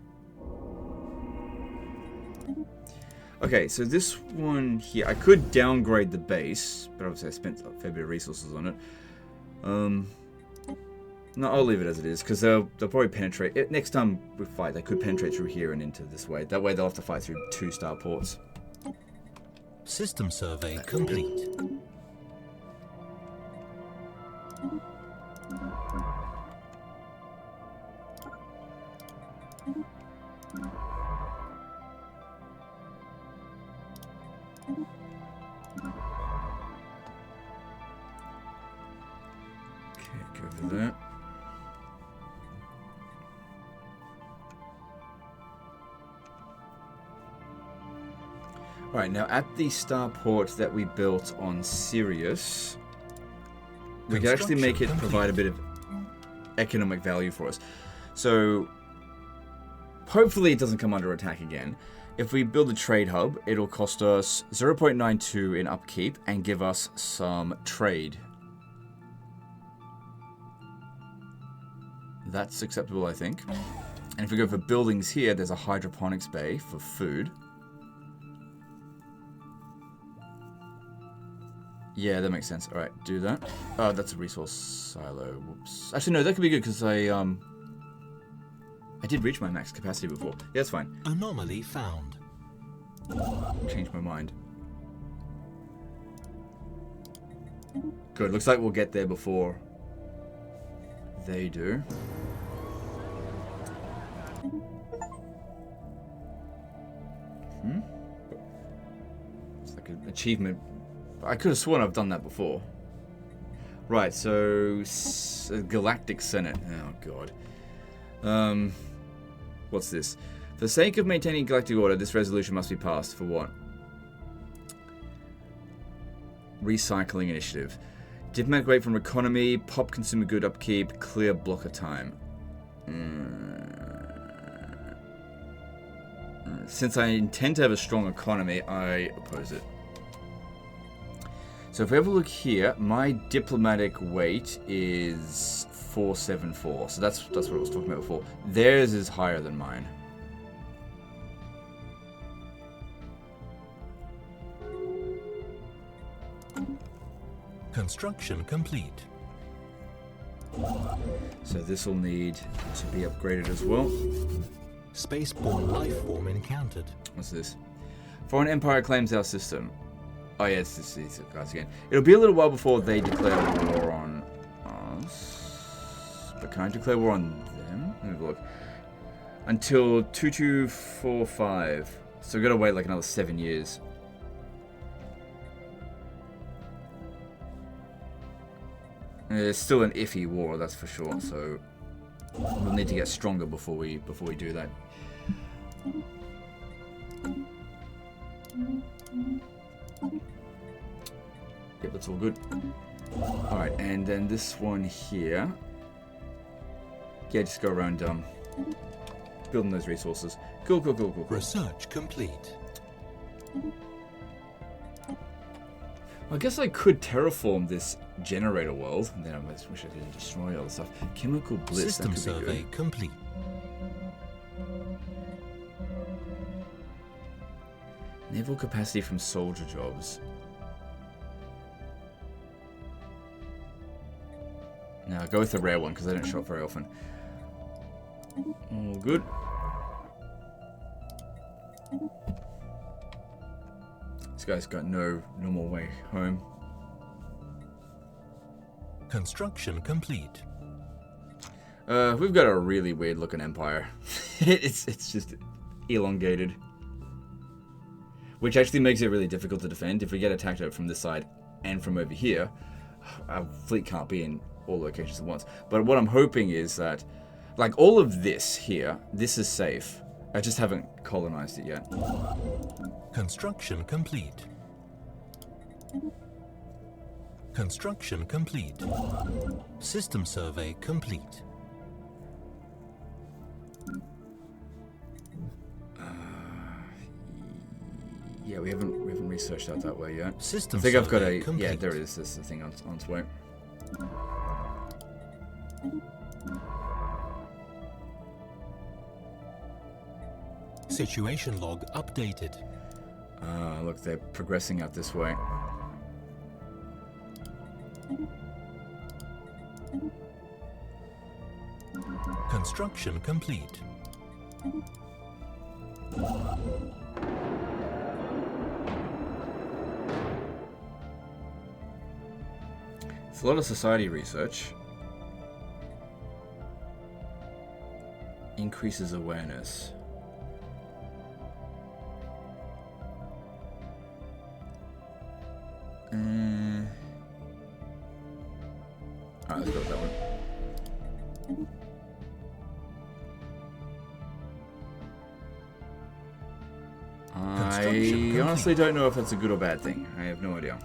Okay, so this one here, I could downgrade the base, but obviously I spent a fair bit of resources on it. No, I'll leave it as it is, because they'll probably penetrate. Next time we fight, they could penetrate through here and into this way. That way they'll have to fight through 2 starports. System survey complete. Okay, go over there. Alright, now at the starport that we built on Sirius, we can actually make it provide a bit of economic value for us. So, hopefully it doesn't come under attack again. If we build a trade hub, it'll cost us 0.92 in upkeep and give us some trade. That's acceptable, I think. And if we go for buildings here, there's a hydroponics bay for food. Yeah, that makes sense. Alright, do that. Oh, that's a resource silo. Whoops. Actually, no, that could be good because I did reach my max capacity before. Yeah, that's fine. Anomaly found. Changed my mind. Good. Looks like we'll get there before they do. It's like an achievement. I could have sworn I've done that before. Right, so Galactic Senate. Oh god. What's this? For the sake of maintaining galactic order, this resolution must be passed. For what? Recycling initiative. Diplomatic rate from economy, pop consumer good upkeep, clear blocker time. Since I intend to have a strong economy, I oppose it. So if we have a look here, my diplomatic weight is 474. So that's what I was talking about before. Theirs is higher than mine. Construction complete. So this will need to be upgraded as well. Spaceborne life form encountered. What's this? Foreign empire claims our system. Oh yeah, it's these guys again. It'll be a little while before they declare war on us. But can I declare war on them? Let me have a look. Until 2245. So we've got to wait like another 7 years. It's still an iffy war, that's for sure. So we'll need to get stronger before we do that. Yep, that's all good. Alright, and then this one here. Yeah, just go around building those resources. Cool. Research complete. I guess I could terraform this generator world. And then I wish I didn't destroy all the stuff. Chemical blitz, System that could be survey good. complete. Naval capacity from soldier jobs. Now go with the rare one because they don't show up very often. All good. This guy's got no normal way home. Construction complete. We've got a really weird looking empire. it's just elongated. Which actually makes it really difficult to defend. If we get attacked out from this side and from over here, our fleet can't be in all locations at once. But what I'm hoping is that, like, all of this here, this is safe. I just haven't colonized it yet. Construction complete. Construction complete. System survey complete. Yeah, we haven't researched out that way yet. System I think I've got survey a complete. yeah, there it is. This is the thing on its way. Situation log updated. Look, they're progressing out this way. Construction complete. It's a lot of society research. Increases awareness. Alright, let's go with that one. I honestly don't know if that's a good or bad thing. I have no idea.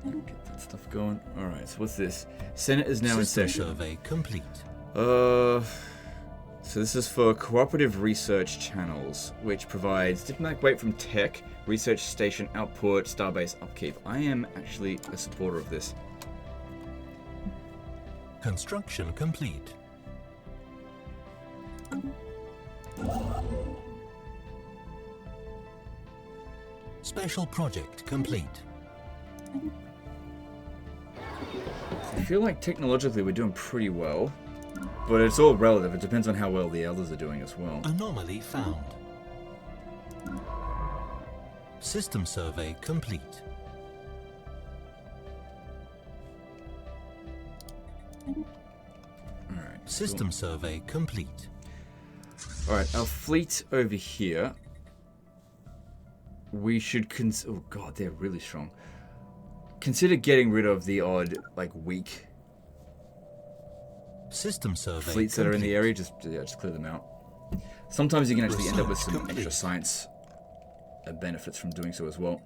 Get that stuff going. Alright, so what's this? Senate is now in session. Survey complete. So this is for cooperative research channels, which provides diplomatic weight from tech, research station output, starbase upkeep. I am actually a supporter of this. Construction complete. Special project complete. I feel like technologically we're doing pretty well, but it's all relative. It depends on how well the elders are doing as well. Anomaly found. System survey complete. Alright. System survey complete. Alright, our fleet over here. We should oh god, they're really strong. Consider getting rid of the odd, like, weak System survey fleets that are in the area. Just clear them out. Sometimes you can actually end up with some extra science benefits from doing so as well.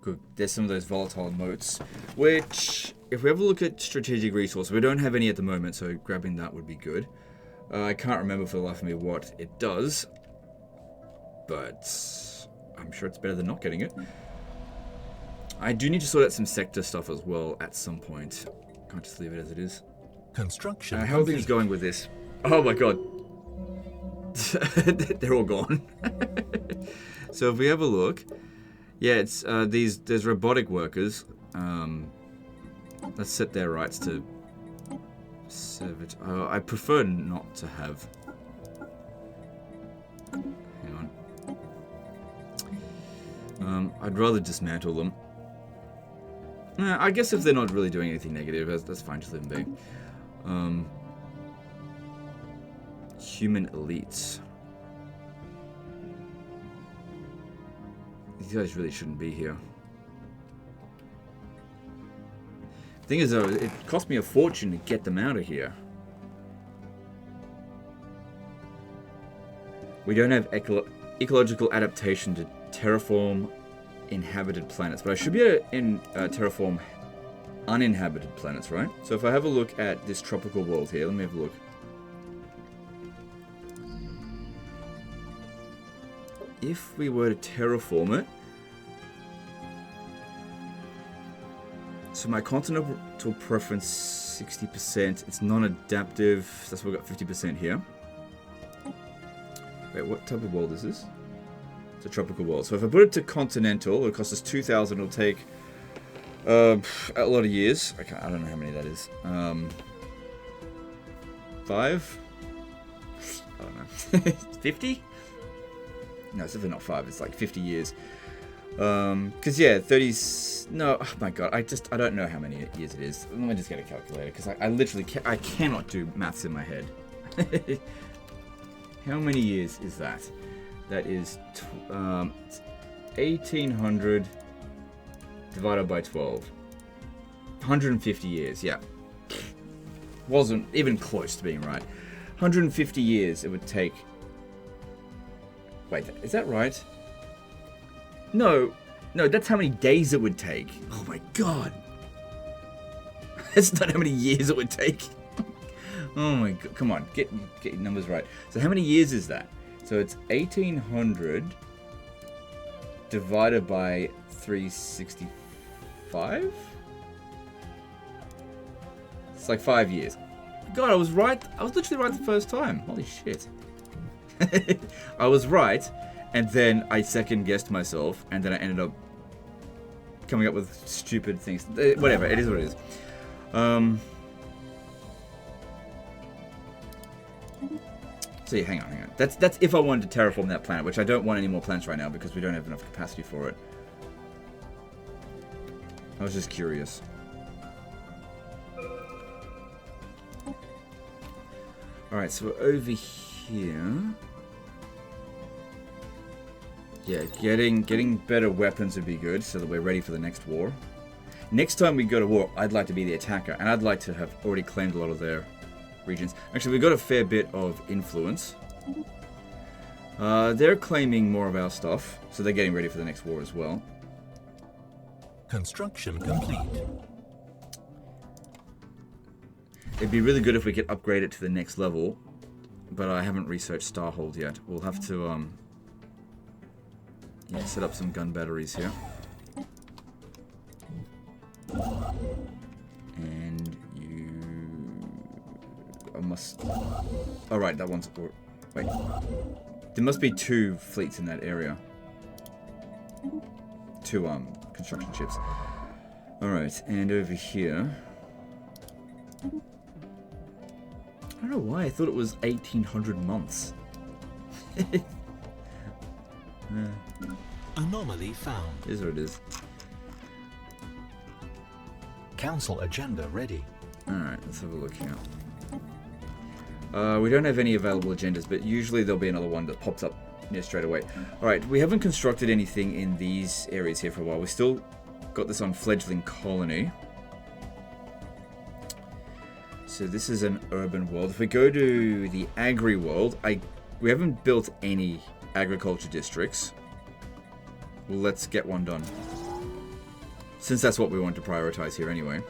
Good. There's some of those volatile motes, which, if we ever look at strategic resource, we don't have any at the moment, so grabbing that would be good. I can't remember for the life of me what it does, but I'm sure it's better than not getting it. I do need to sort out some sector stuff as well at some point. Can't just leave it as it is. Construction How are things going with this? Oh my god. They're all gone. So if we have a look, yeah, it's there's robotic workers. Let's set their rights to service. I prefer not to have. Hang on. I'd rather dismantle them. I guess if they're not really doing anything negative, that's fine, just let them be. Human elites. These guys really shouldn't be here. The thing is, though, it cost me a fortune to get them out of here. We don't have ecological adaptation to terraform inhabited planets, but I should be able to terraform uninhabited planets, right? So if I have a look at this tropical world here, let me have a look. If we were to terraform it, so my continental preference 60%, it's non-adaptive, that's why we've got 50% here. Wait, what type of world is this? It's a tropical world. So if I put it to continental, it'll cost us 2,000, it'll take a lot of years. Okay, I don't know how many that is. 5? I don't know. 50? No, it's definitely not 5, it's like 50 years. Because yeah, 30s, no, oh my god, I don't know how many years it is. Let me just get a calculator, because I literally I cannot do maths in my head. How many years is that? That is 1800 divided by 12. 150 years, yeah. Wasn't even close to being right. 150 years it would take. Wait, is that right? No, that's how many days it would take. Oh my god. That's not how many years it would take. Oh my god, come on, get your numbers right. So how many years is that? So it's 1800 divided by 365? It's like 5 years. God, I was right. I was literally right the first time. Holy shit. I was right, and then I second-guessed myself, and then I ended up coming up with stupid things. Whatever, it is what it is. So yeah, hang on. That's if I wanted to terraform that planet, which I don't want any more planets right now because we don't have enough capacity for it. I was just curious. Alright, so we're over here. Yeah, getting better weapons would be good so that we're ready for the next war. Next time we go to war, I'd like to be the attacker, and I'd like to have already claimed a lot of their regions. Actually, we've got a fair bit of influence. They're claiming more of our stuff, so they're getting ready for the next war as well. Construction complete. It'd be really good if we could upgrade it to the next level, but I haven't researched Starhold yet. We'll have to yeah, set up some gun batteries here. And I must. Oh right, that one's. Wait, there must be 2 fleets in that area. 2 construction ships. All right, and over here. I don't know why I thought it was 1800 months. Anomaly found. It is what it is. Council agenda ready. Alright, let's have a look here. We don't have any available agendas, but usually there'll be another one that pops up near straight away. Alright, we haven't constructed anything in these areas here for a while. We still got this on fledgling colony. So this is an urban world. If we go to the agri world, we haven't built any agriculture districts. Well, let's get one done. Since that's what we want to prioritize here anyway.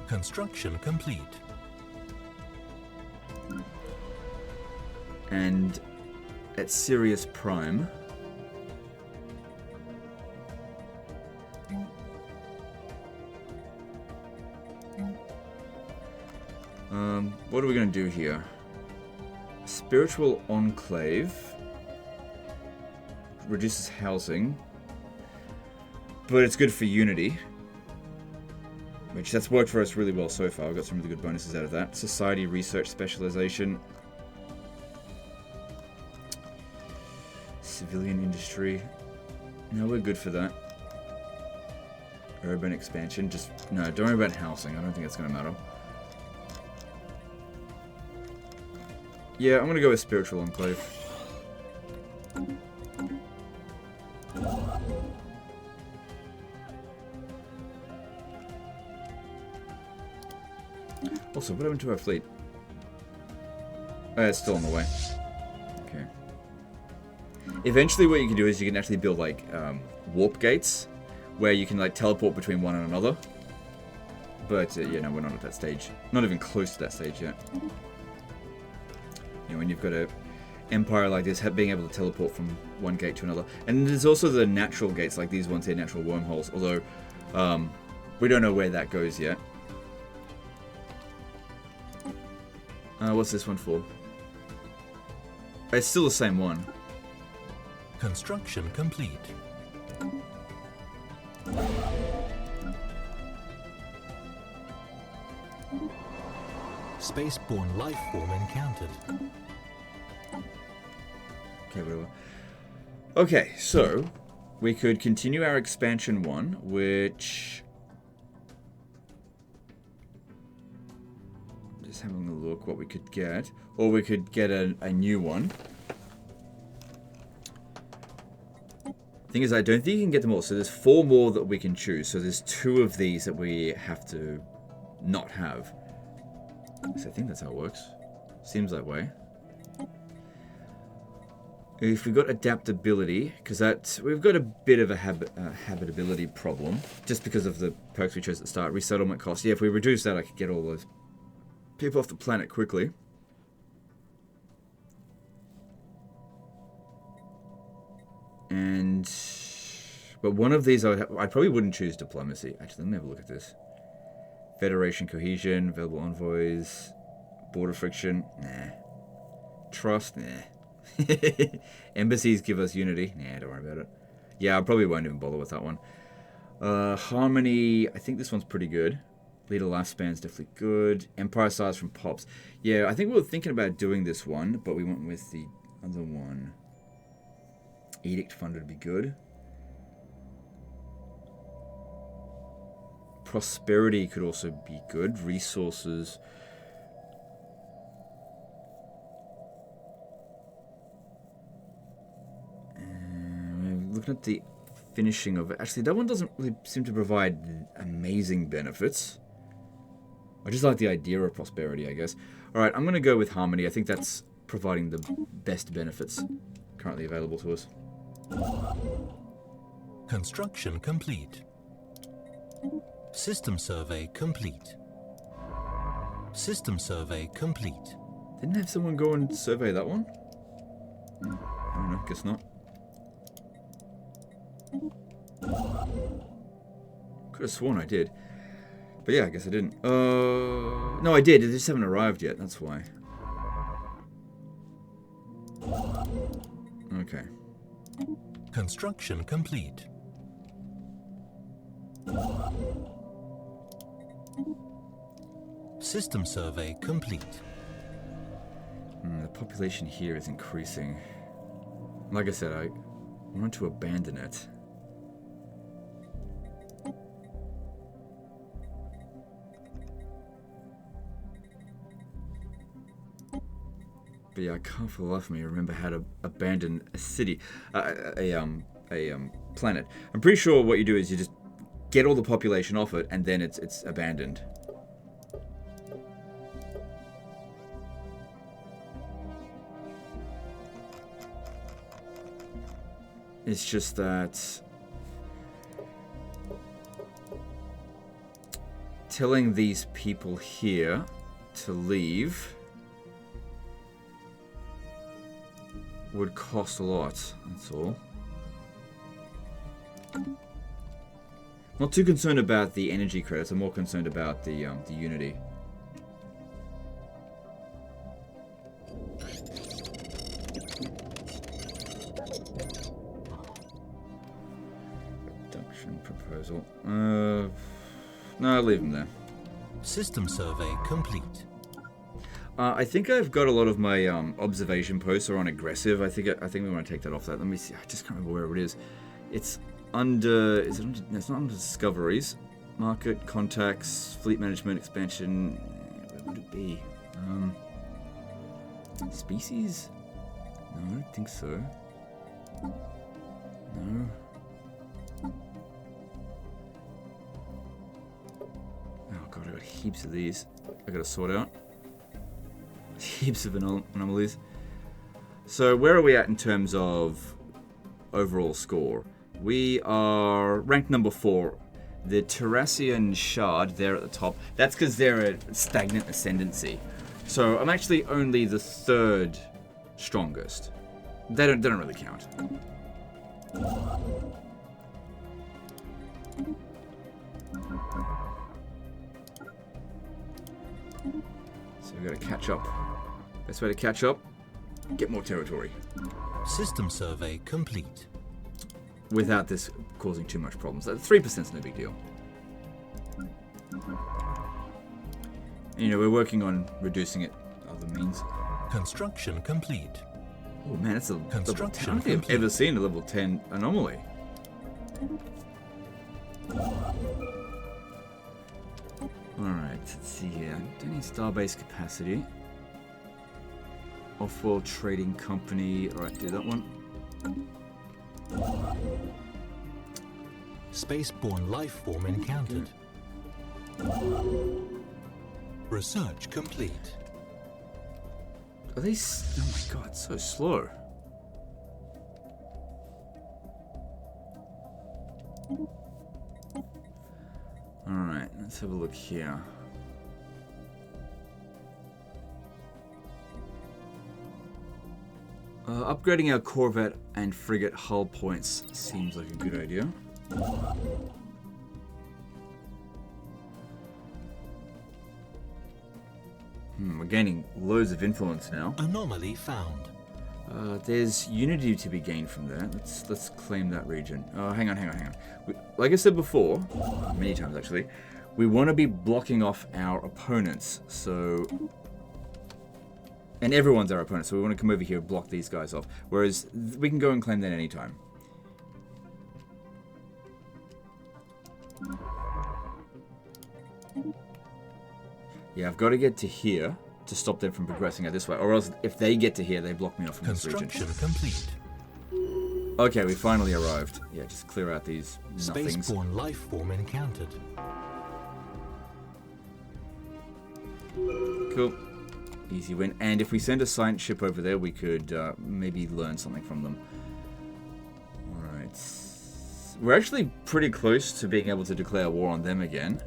Construction complete. And at Sirius Prime, what are we going to do here? spiritual enclave. Reduces housing. But it's good for unity. Which that's worked for us really well so far. We've got some really good bonuses out of that. Society research specialization. Civilian industry. No, we're good for that. Urban expansion. Just, no, don't worry about housing. I don't think it's going to matter. Yeah, I'm going to go with spiritual enclave. Also, what happened to our fleet? Oh, it's still on the way. Okay. Eventually what you can do is you can actually build, like, warp gates, where you can, like, teleport between one and another. But, yeah, no, we're not at that stage. Not even close to that stage yet. You know, when you've got an empire like this, being able to teleport from one gate to another. And there's also the natural gates, like these ones here, natural wormholes, although, we don't know where that goes yet. What's this one for? It's still the same one. Construction complete. Spaceborne life form encountered. Okay, whatever. Okay, so we could continue our expansion one, which... Just having a look what we could get. Or we could get a new one. Thing is, I don't think you can get them all. So there's 4 more that we can choose. So there's 2 of these that we have to not have. So I think that's how it works. Seems that way. If we've got adaptability, because we've got a bit of a habitability problem, just because of the perks we chose at the start. Resettlement costs. Yeah, if we reduce that, I could get all those people off the planet quickly. But one of these I probably wouldn't choose diplomacy. Actually, let me have a look at this. Federation cohesion, available envoys, border friction, nah. Trust, nah. Embassies give us unity, nah, don't worry about it. Yeah, I probably won't even bother with that one. Harmony, I think this one's pretty good. Leader lifespan's definitely good. Empire size from Pops. Yeah, I think we were thinking about doing this one, but we went with the other one. Edict funded would be good. Prosperity could also be good. Resources. Looking at the finishing of it. Actually, that one doesn't really seem to provide amazing benefits. I just like the idea of prosperity, I guess. Alright, I'm going to go with Harmony. I think that's providing the best benefits currently available to us. Construction complete. System survey complete. System survey complete. Didn't have someone go and survey that one? I don't know, guess not. Could have sworn I did. But yeah, I guess I didn't. No, I did. They just haven't arrived yet, that's why. Okay. Construction complete. System survey complete. The population here is increasing. Like I said, I want to abandon it. But yeah, I can't for the life of me remember how to abandon a city, a planet. I'm pretty sure what you do is you just get all the population off it, and then it's abandoned. It's just that telling these people here to leave would cost a lot, that's all. Not too concerned about the energy credits, I'm more concerned about the unity. leave them there. System survey complete. I think I've got a lot of my observation posts are on aggressive. I think we want to take that off that. Let me see. I just can't remember where it is. It's under. Is it under? No, it's not under discoveries. Market, contacts, fleet management, expansion. Where would it be? Species? No, I don't think so. No. Oh god, I got heaps of these. I gotta sort out. Heaps of anomalies. So where are we at in terms of overall score? We are ranked number 4. The Terrassian Shard, they're at the top. That's because they're a stagnant ascendancy. So I'm actually only the 3rd strongest. They don't really count. So we've got to catch up. Best way to catch up, get more territory. System survey complete. Without this causing too much problems. 3% is no big deal. You know, we're working on reducing it other means. Construction complete. Oh man, that's a level 10. I don't think I've ever seen a level 10 anomaly. Alright, let's see here. Don't need starbase capacity. Off-world trading company. Alright, do that one. Spaceborne life form encountered. Research complete. Are they... Oh my god, so slow. Alright, let's have a look here. Upgrading our corvette and frigate hull points seems like a good idea. We're gaining loads of influence now. Anomaly found. There's unity to be gained from there. Let's claim that region. Oh, hang on. Like I said before, many times actually, we want to be blocking off our opponents. So, and everyone's our opponent, so we want to come over here and block these guys off. Whereas we can go and claim that anytime. Yeah, I've got to get to here to stop them from progressing out this way, or else if they get to here, they block me off from this region. Construction complete. Okay, we finally arrived. Yeah, just clear out these nothings. Spaceborne life form encountered. Cool. Easy win. And if we send a science ship over there, we could maybe learn something from them. Alright. We're actually pretty close to being able to declare war on them again.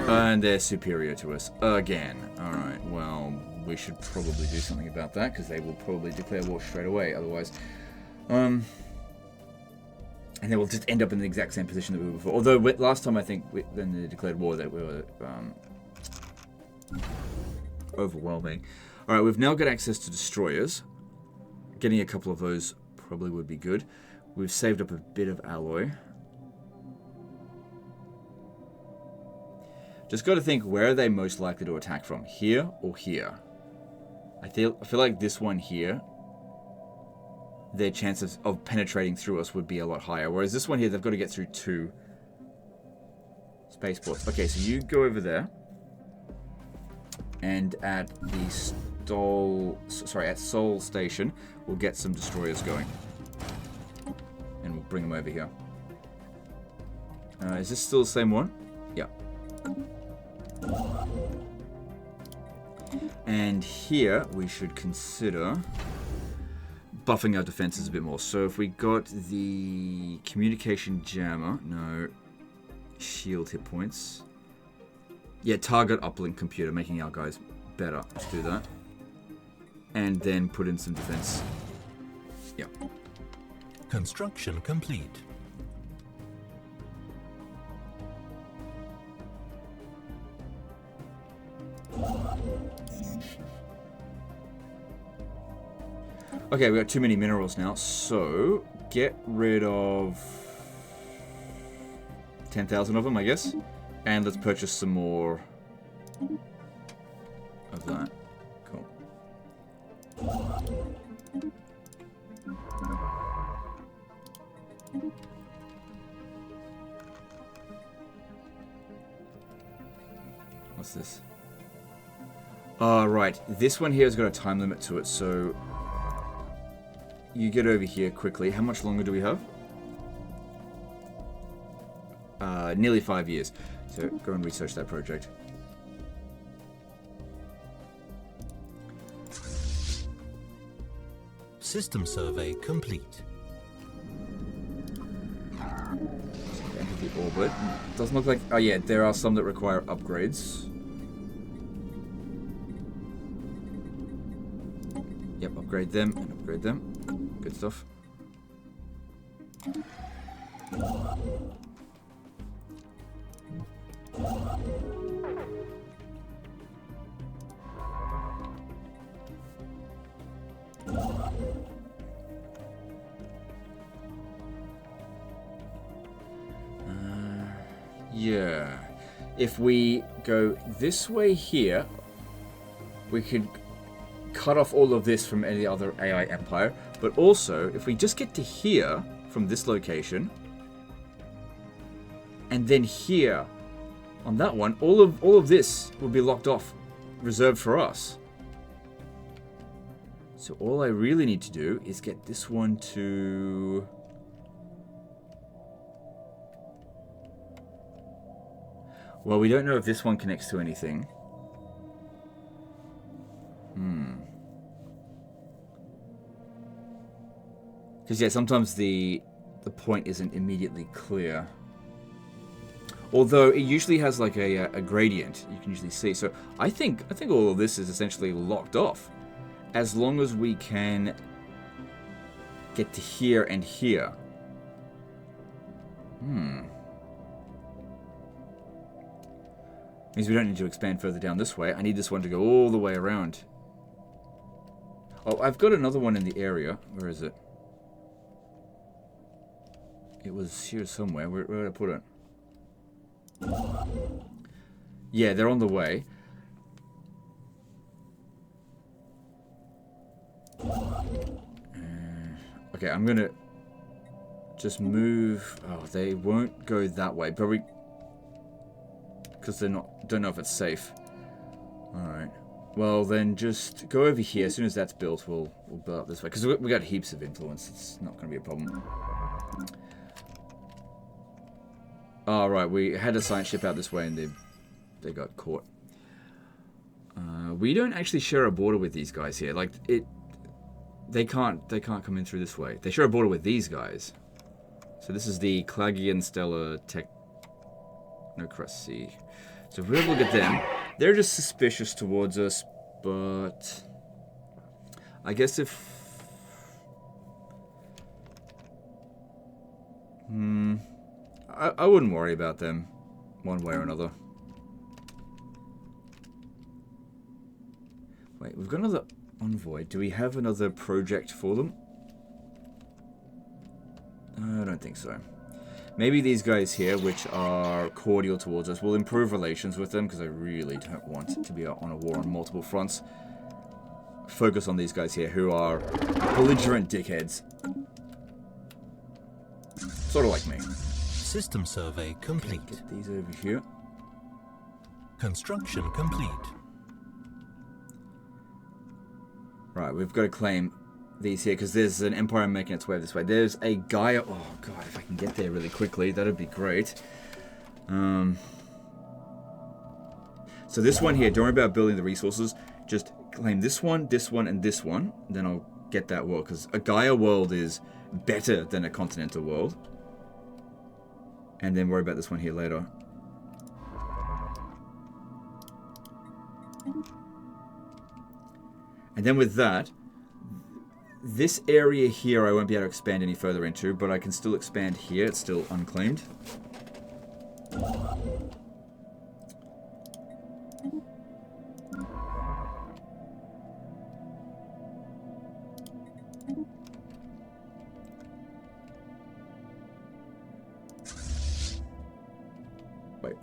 And they're superior to us again. Alright, well, we should probably do something about that, because they will probably declare war straight away, otherwise. And then we'll just end up in the exact same position that we were before. Although, last time I think, when they declared war, that we were overwhelming. Alright, we've now got access to destroyers. Getting a couple of those probably would be good. We've saved up a bit of alloy. Just got to think, where are they most likely to attack from? Here or here? I feel like this one here, their chances of penetrating through us would be a lot higher. Whereas this one here, they've got to get through 2 spaceports. Okay, so you go over there. And at the at Sol Station, we'll get some destroyers going. And we'll bring them over here. Is this still the same one? Yeah. And here, we should consider buffing our defenses a bit more. So if we got the communication jammer, no, shield hit points. Yeah, target uplink computer, making our guys better. Let's do that. And then put in some defense. Yeah. Construction complete. Okay, we got too many minerals now, so get rid of 10,000 of them, I guess. And let's purchase some more of that. Cool. What's this? Oh, right. This one here has got a time limit to it, so you get over here quickly. How much longer do we have? Nearly 5 years. So go and research that project. System survey complete. Enter the orbit. Doesn't look like... Oh yeah, there are some that require upgrades. Yep, upgrade them and upgrade them. Good stuff. Yeah. If we go this way here, we could cut off all of this from any other AI empire. But also, if we just get to here from this location, and then here on that one, all of this will be locked off, reserved for us. So all I really need to do is get this one to... Well, we don't know if this one connects to anything. Because yeah, sometimes the point isn't immediately clear. Although it usually has like a gradient you can usually see. So I think all of this is essentially locked off, as long as we can get to here and here. Means we don't need to expand further down this way. I need this one to go all the way around. Oh, I've got another one in the area. Where is it? It was here somewhere. Where did I put it? Yeah, they're on the way. Okay, I'm gonna just move. Oh, they won't go that way, probably because they're not. Don't know if it's safe. All right. Well, then just go over here. As soon as that's built, we'll build up this way because we got heaps of influence. It's not going to be a problem. Oh, right, we had a science ship out this way and they got caught. We don't actually share a border with these guys here. Like, they can't come in through this way. They share a border with these guys. So this is the Clagian Stellar Technocracy. So if we have a look at them, they're just suspicious towards us, but I guess if... I wouldn't worry about them one way or another. Wait, we've got another envoy. Do we have another project for them? I don't think so. Maybe these guys here, which are cordial towards us, will improve relations with them, because I really don't want to be on a war on multiple fronts. Focus on these guys here, who are belligerent dickheads. Sort of like me. System survey complete. Get these over here. Construction complete. Right, we've got to claim these here, because there's an empire making its way this way. There's a Gaia... Oh, God, if I can get there really quickly, that'd be great. So this one here, don't worry about building the resources. Just claim this one, and this one. Then I'll get that world, because a Gaia world is better than a continental world. And then worry about this one here later. And then with that, this area here I won't be able to expand any further into, but I can still expand here. It's still unclaimed.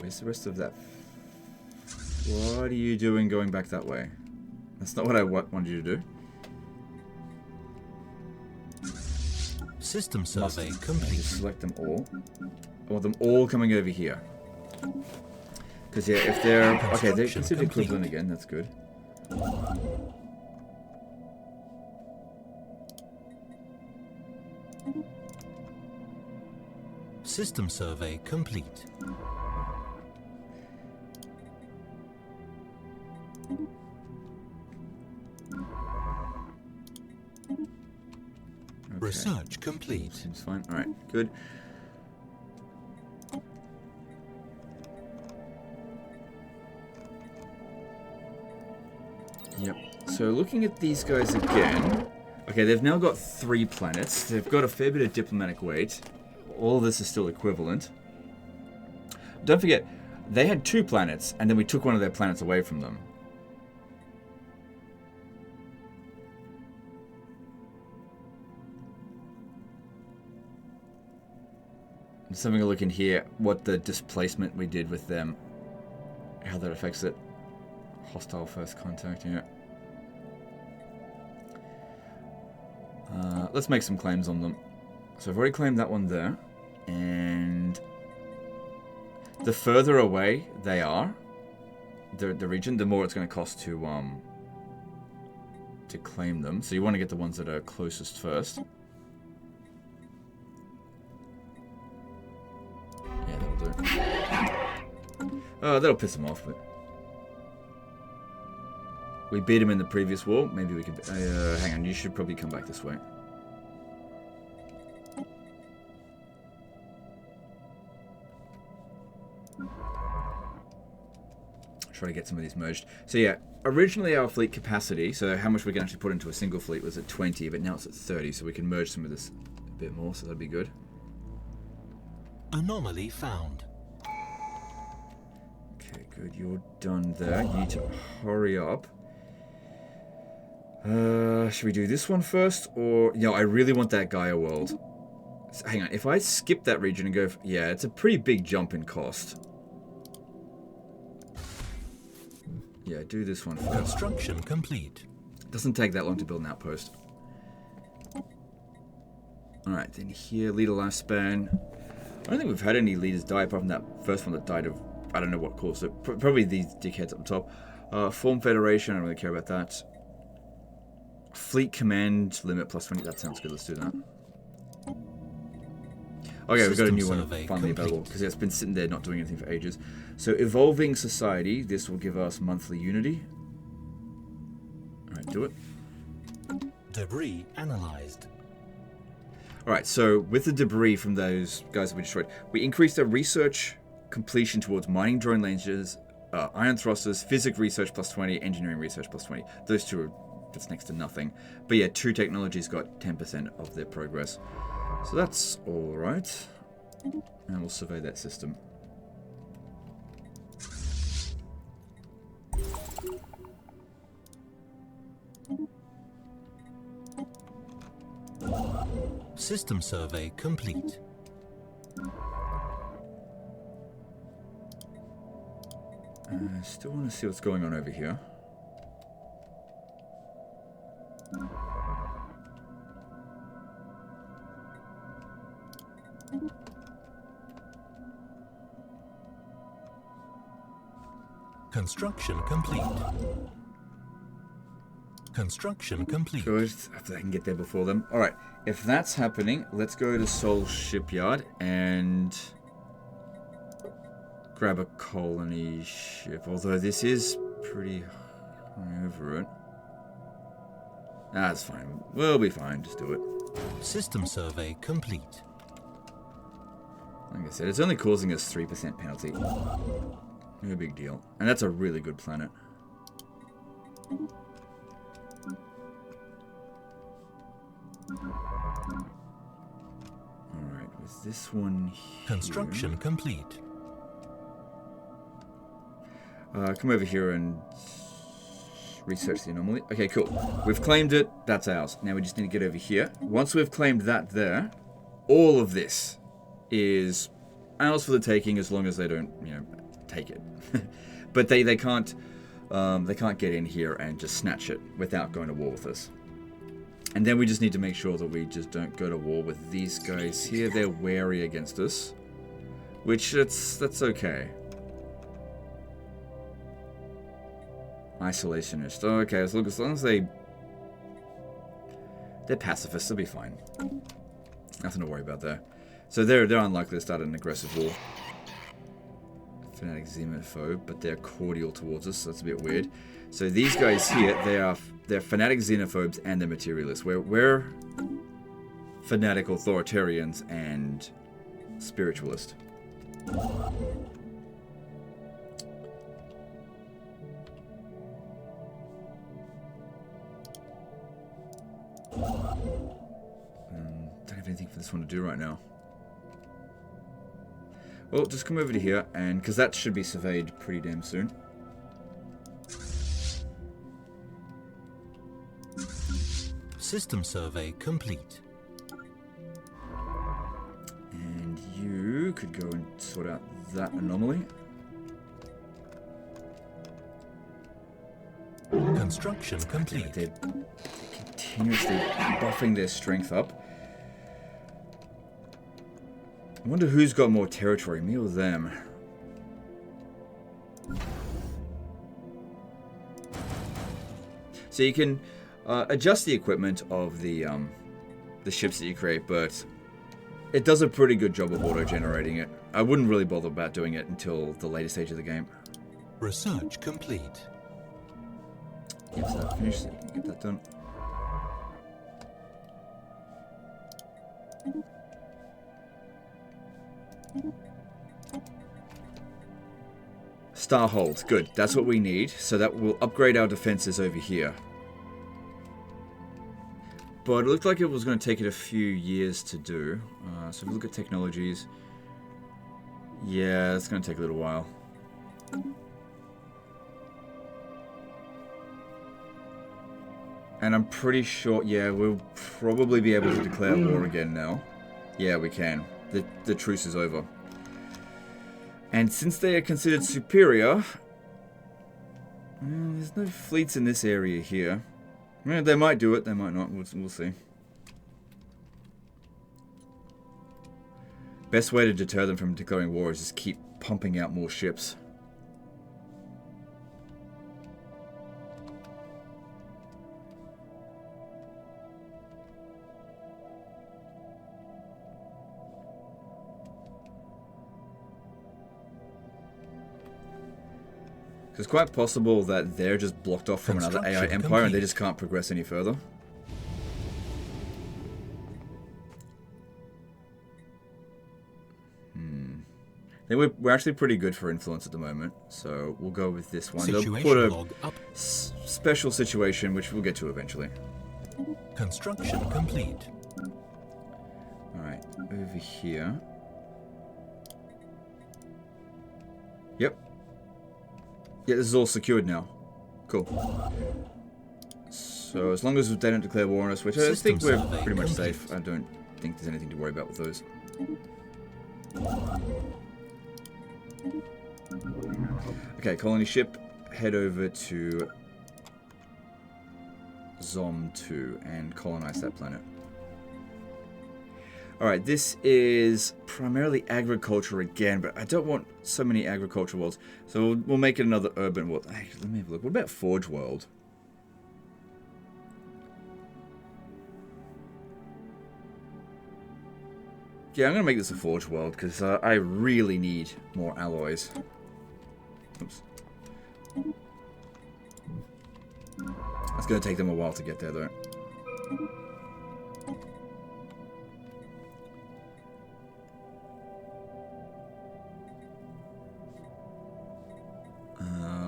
Where's the rest of that? What are you doing going back that way? That's not what I wanted you to do. System survey complete. Just select them all. I want them all coming over here. Because yeah, if they're... Okay, they're considered equivalent again, that's good. System survey complete. Okay. Research complete. Seems fine. Alright, good. Yep. So looking at these guys again. Okay, they've now got 3 planets. They've got a fair bit of diplomatic weight. All of this is still equivalent. Don't forget, they had 2 planets, and then we took one of their planets away from them. Just having a look in here, what the displacement we did with them, how that affects it. Hostile first contact, yeah. Let's make some claims on them. So I've already claimed that one there, and the further away they are, the region, the more it's going to cost to claim them. So you want to get the ones that are closest first. Yeah, that'll do. That'll piss them off, but we beat him in the previous war. Maybe we could. Hang on, you should probably come back this way. Try to get some of these merged. So yeah, originally our fleet capacity, so how much we can actually put into a single fleet, was at 20, but now it's at 30, so we can merge some of this a bit more, so that'd be good. Anomaly found. Okay, good. You're done there. You need to hurry up. Should we do this one first, or... Yeah, I really want that Gaia world. So, hang on, if I skip that region and go... Yeah, it's a pretty big jump in cost. Yeah, do this one first. Construction complete. Doesn't take that long to build an outpost. Alright, then here, leader lifespan. I don't think we've had any leaders die apart from that first one that died of... I don't know what caused it. Probably these dickheads up top. Form Federation, I don't really care about that. Fleet command limit plus 20. That sounds good, let's do that. Okay, we've got a new one finally available, because it's been sitting there not doing anything for ages. So, evolving society, this will give us monthly unity. Alright, do it. Debris analyzed. Alright, so with the debris from those guys that we destroyed, we increased our research completion towards mining drone launchers, iron thrusters, physics research plus 20, engineering research plus 20. Those two are just next to nothing. But yeah, 2 technologies got 10% of their progress. So that's alright. And we'll survey that system. System survey complete. I still want to see what's going on over here. Construction complete. Construction complete. Good. Hopefully I can get there before them. Alright, if that's happening, let's go to Seoul Shipyard and grab a colony ship. Although this is pretty high over it. That's fine. We'll be fine. Just do it. System survey complete. Like I said, it's only causing us 3% penalty. No big deal. And that's a really good planet. Alright, with this one here... Construction complete. Come over here and research the anomaly. Okay, cool. We've claimed it. That's ours. Now we just need to get over here. Once we've claimed that there, all of this is ours for the taking as long as they don't, you know, take it. But they can't get in here and just snatch it without going to war with us. And then we just need to make sure that we just don't go to war with these guys here. They're wary against us, which that's okay. Isolationist. Okay, as long as they're pacifists, they'll be fine. Nothing to worry about there. So they're unlikely to start an aggressive war. Fanatic xenophobe, but they're cordial towards us, so that's a bit weird. So these guys here, they're fanatic xenophobes and they're materialists. We're fanatic authoritarians and spiritualist. Don't have anything for this one to do right now. Well, just come over to here, and because that should be surveyed pretty damn soon. System survey complete. And you could go and sort out that anomaly. Construction complete. They're continuously buffing their strength up. I wonder who's got more territory, me or them? So you can adjust the equipment of the ships that you create, but it does a pretty good job of auto-generating it. I wouldn't really bother about doing it until the later stage of the game. Research complete. Yep, so that finished. Get that done. Star holds. Good. That's what we need. So that will upgrade our defenses over here. But it looked like it was going to take it a few years to do. So if we look at technologies. Yeah, it's going to take a little while. And I'm pretty sure, yeah, we'll probably be able to declare war again now. Yeah, we can. The truce is over. And since they are considered superior, there's no fleets in this area here. They might do it, they might not. We'll see. Best way to deter them from declaring war is just keep pumping out more ships. It's quite possible that they're just blocked off from another AI empire and they just can't progress any further. We're actually pretty good for influence at the moment, so we'll go with this one. They'll put a special situation, which we'll get to eventually. Construction complete. Alright, over here. Yep. Yeah, this is all secured now. Cool. So as long as they don't declare war on us, which I think we're pretty much safe. I don't think there's anything to worry about with those. Okay, colony ship, head over to Zom 2 and colonize that planet. Alright, this is primarily agriculture again, but I don't want so many agriculture worlds, so we'll make it another urban world. Actually, let me have a look. What about Forge World? Yeah, I'm going to make this a Forge World, because I really need more alloys. Oops. It's going to take them a while to get there, though.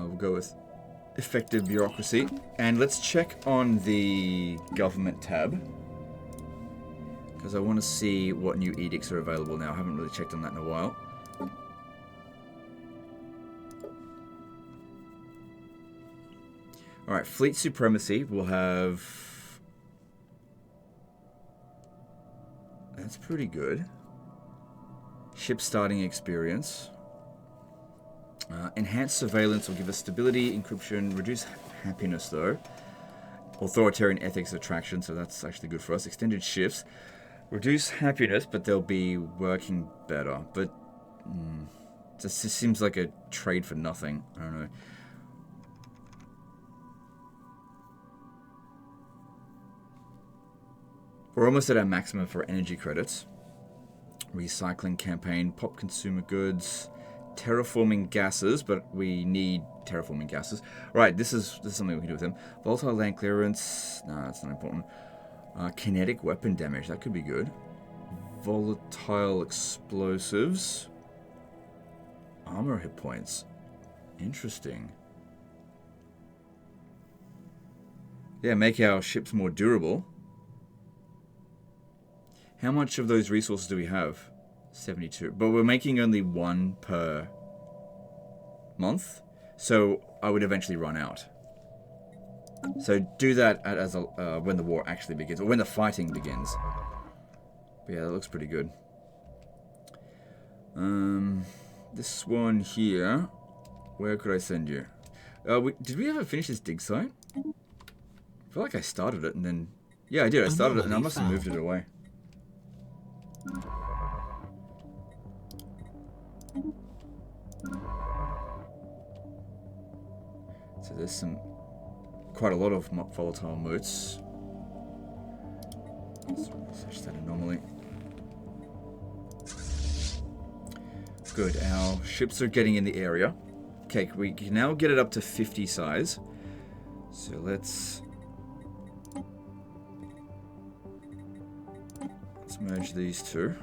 We'll go with effective bureaucracy. And let's check on the government tab. Because I want to see what new edicts are available now. I haven't really checked on that in a while. Alright, fleet supremacy will have... That's pretty good. Ship starting experience. Enhanced surveillance will give us stability, encryption, reduce happiness though. Authoritarian ethics attraction, so that's actually good for us. Extended shifts. Reduce happiness, but they'll be working better. But it just seems like a trade for nothing. I don't know. We're almost at our maximum for energy credits. Recycling campaign, pop consumer goods, terraforming gases, but we need terraforming gases. Right, this is something we can do with them. Volatile land clearance, no, that's not important. Kinetic weapon damage, that could be good. Volatile explosives. Armor hit points. Interesting. Yeah, make our ships more durable. How much of those resources do we have? 72. But we're making only one per month, so I would eventually run out. So do that as when the war actually begins, or when the fighting begins. But yeah, that looks pretty good. This one here, where could I send you? Did we ever finish this dig site? I feel like I started it and then... Yeah, I did. I started it and I must have moved it away. So there's quite a lot of volatile motes. Let's research that anomaly. Good, our ships are getting in the area. Okay, we can now get it up to 50 size. So let's merge these two.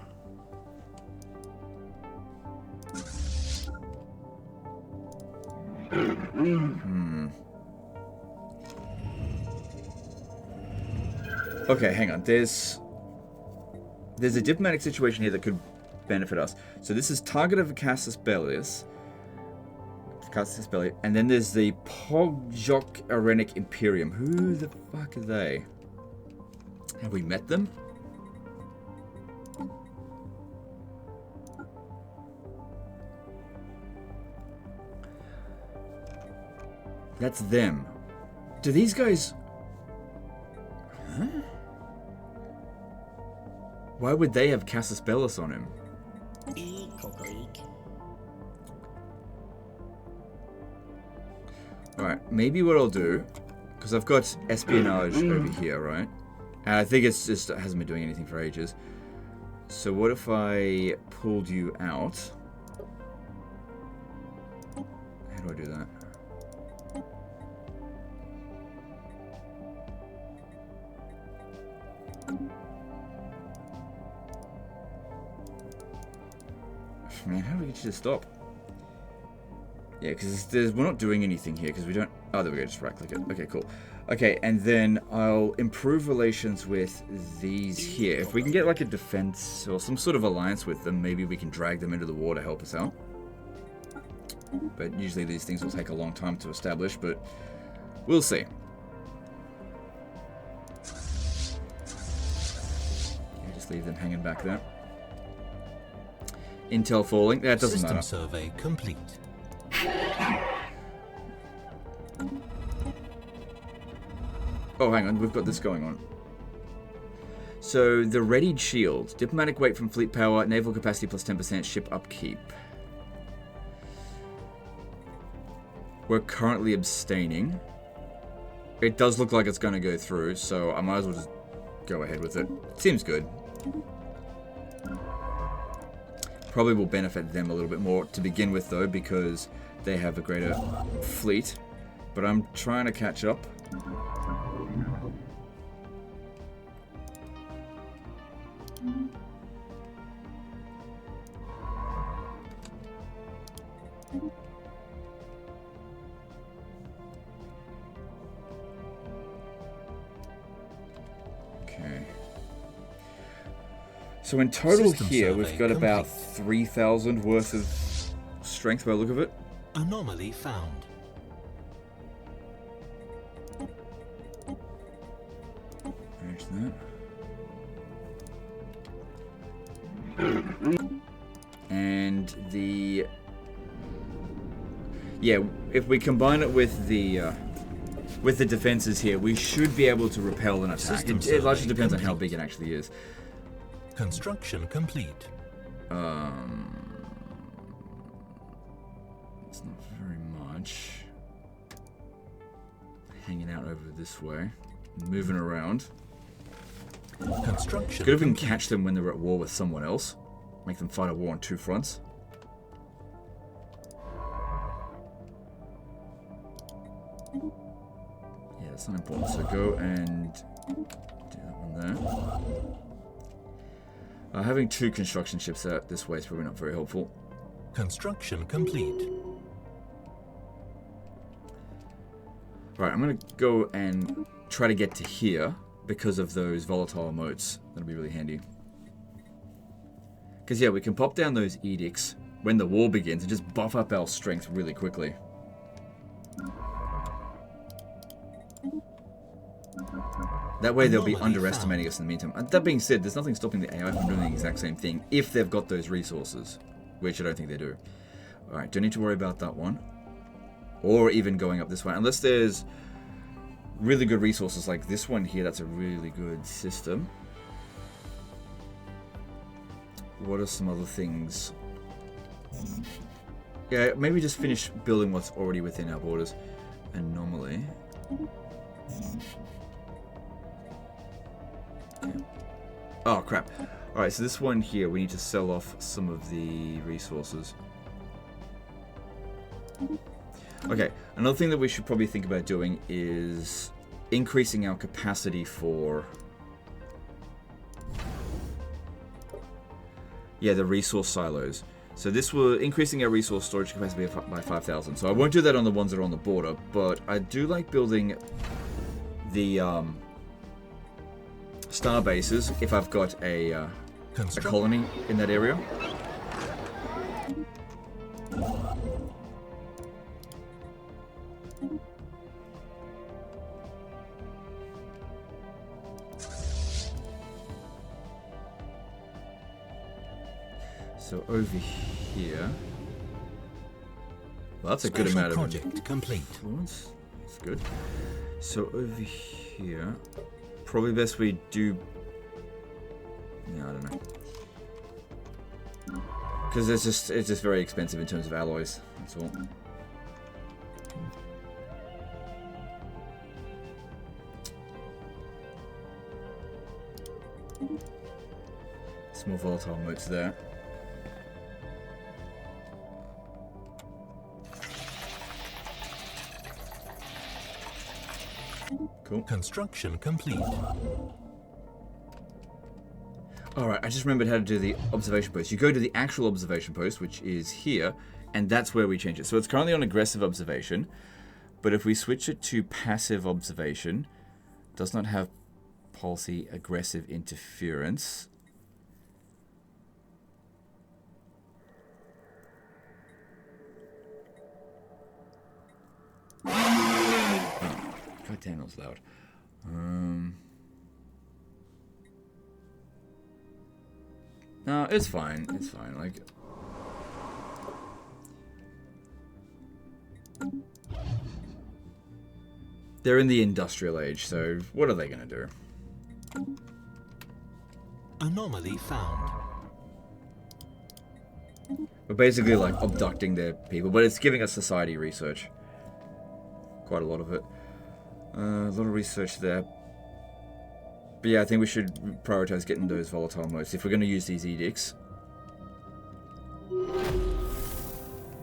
Okay, hang on. There's a diplomatic situation here that could benefit us. So this is target of Casus Belli, and then there's the Pogjok Arenic Imperium. Who the fuck are they? Have we met them? That's them. Do these guys... Huh? Why would they have Casus Belli on him? Alright, maybe what I'll do... Because I've got espionage over here, right? And I think it's just... It hasn't been doing anything for ages. So what if I pulled you out? How do I do that? Man, how do we get you to stop? Yeah, because we're not doing anything here because we don't... Oh, there we go, just right click it. Okay, cool. Okay, and then I'll improve relations with these here. If we can get like a defense or some sort of alliance with them, maybe we can drag them into the war to help us out. But usually these things will take a long time to establish, but we'll see. Yeah, just leave them hanging back there. Intel falling. That doesn't matter. System survey complete. Oh, hang on. We've got this going on. So, the readied shield. Diplomatic weight from fleet power. Naval capacity plus 10%. Ship upkeep. We're currently abstaining. It does look like it's going to go through, so I might as well just go ahead with it. Seems good. Probably will benefit them a little bit more to begin with, though, because they have a greater fleet. But I'm trying to catch up. Okay. So in total here, we've got about 3,000 worth of strength by the look of it. Anomaly found. Manage that. And the yeah, if we combine it with the defenses here, we should be able to repel an attack. It largely depends on how big it actually is. Construction complete. It's not very much. Hanging out over this way, moving around. Construction. Good if we can catch them when they're at war with someone else. Make them fight a war on two fronts. Yeah, that's not important. So go and do that one there. Having two construction ships out this way is probably not very helpful. Construction complete. Right, I'm going to go and try to get to here because of those volatile motes. That'll be really handy. Because, yeah, we can pop down those edicts when the war begins and just buff up our strength really quickly. That way they'll be underestimating us in the meantime. That being said, there's nothing stopping the AI from doing the exact same thing if they've got those resources, which I don't think they do. Alright, don't need to worry about that one. Or even going up this way, unless there's really good resources like this one here. That's a really good system. What are some other things? Yeah, maybe just finish building what's already within our borders. Anomaly. Okay. Oh, crap. Alright, so this one here, we need to sell off some of the resources. Okay, another thing that we should probably think about doing is increasing our capacity for... yeah, the resource silos. So this will increasing our resource storage capacity by 5,000. So I won't do that on the ones that are on the border, but I do like building the star bases if I've got a colony in that area. So over here, well, that's a good amount of project complete. Influence. That's good. So over here, probably best we do. Yeah, I don't know, because it's just very expensive in terms of alloys. That's all. Some more volatile motes there. Cool. Construction complete. Alright, I just remembered how to do the observation post. You go to the actual observation post, which is here, and that's where we change it. So it's currently on aggressive observation, but if we switch it to passive observation, does not have policy aggressive interference. God damn, it was loud. No, it's fine. It's fine. Like, they're in the industrial age, so what are they gonna do? Anomaly found. We're basically like abducting their people, but it's giving us society research. Quite a lot of it. A lot of research there. But yeah, I think we should prioritize getting those volatile motes if we're going to use these edicts.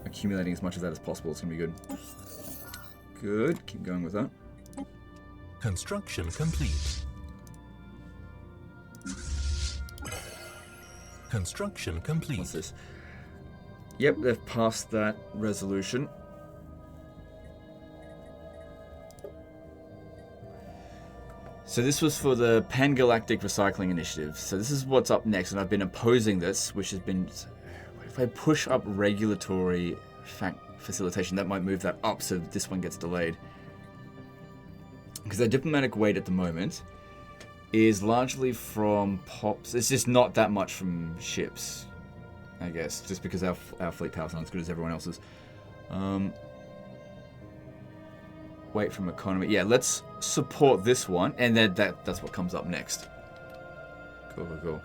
Accumulating as much of that as possible, it's going to be good. Good, keep going with that. Construction complete. Construction complete. What's this? Yep, they've passed that resolution. So this was for the Pan-Galactic Recycling Initiative. So this is what's up next, and I've been opposing this, which has been... if I push up regulatory facilitation, that might move that up so this one gets delayed. Because our diplomatic weight at the moment is largely from pops. It's just not that much from ships, I guess, just because our fleet power's not as good as everyone else's. Wait from economy. Yeah, let's support this one, and then that's what comes up next. Cool.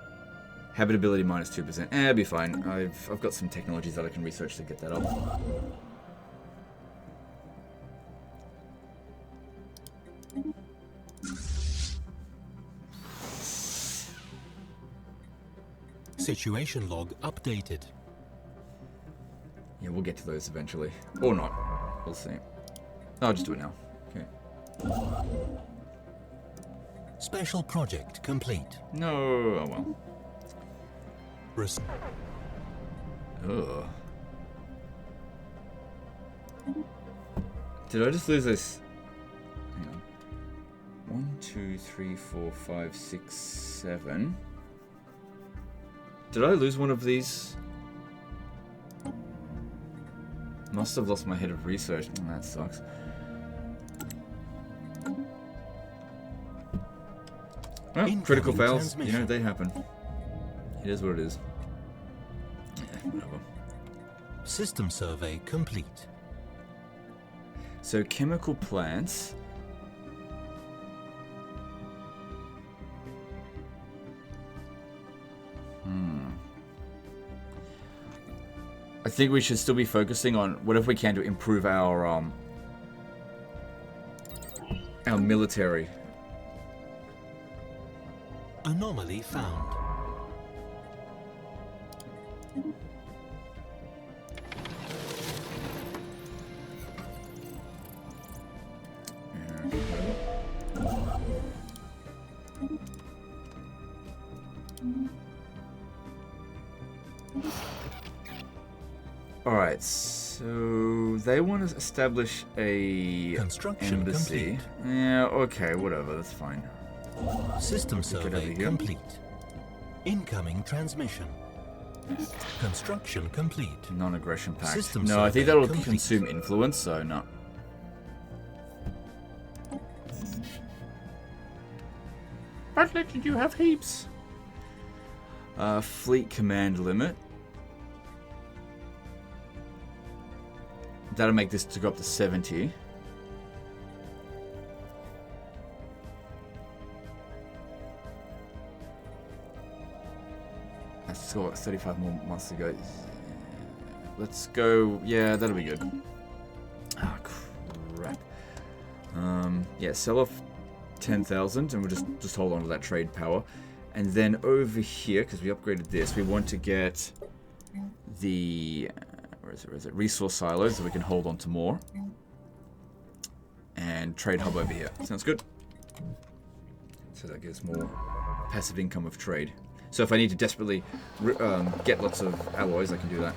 Habitability minus 2%. It'll be fine. I've got some technologies that I can research to get that up. Situation log updated. Yeah, we'll get to those eventually. Or not. We'll see. I'll just do it now. Okay. Special project complete. No, oh well. Ugh. Did I just lose this? Hang on. 1, 2, 3, 4, 5, 6, 7. Did I lose one of these? Must have lost my head of research. Oh, that sucks. Well, critical fails. You know, they happen. It is what it is. Yeah, whatever. System survey complete. So chemical plants. I think we should still be focusing on whatever we can to improve our military. Anomaly found. Alright, so they want to establish a Construction embassy. complete. Yeah, okay, whatever, that's fine. System Get over survey here. complete. Incoming transmission. Construction complete. Non-aggression pact. System No, I think survey that'll complete. consume influence, so no. But legend, you have heaps. Fleet command limit. That'll make this to go up to 70. That's still got 35 more months to go. Let's go. Yeah, that'll be good. Ah, crap. Yeah, sell off 10,000 and we'll just hold on to that trade power. And then over here, because we upgraded this, we want to get the where is it? Resource silos, so we can hold on to more. And trade hub over here. Sounds good. So that gives more passive income of trade. So if I need to desperately get lots of alloys, I can do that.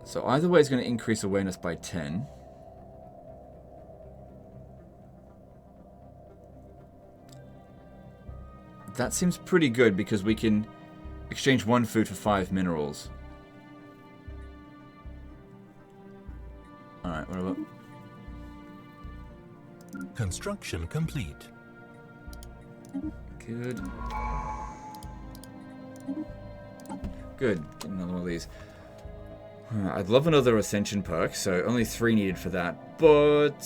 So either way is going to increase awareness by 10. That seems pretty good because we can exchange 1 food for 5 minerals. Alright, whatever. Construction complete. Good. Good. Get another one of these. I'd love another Ascension perk, so only 3 needed for that, but...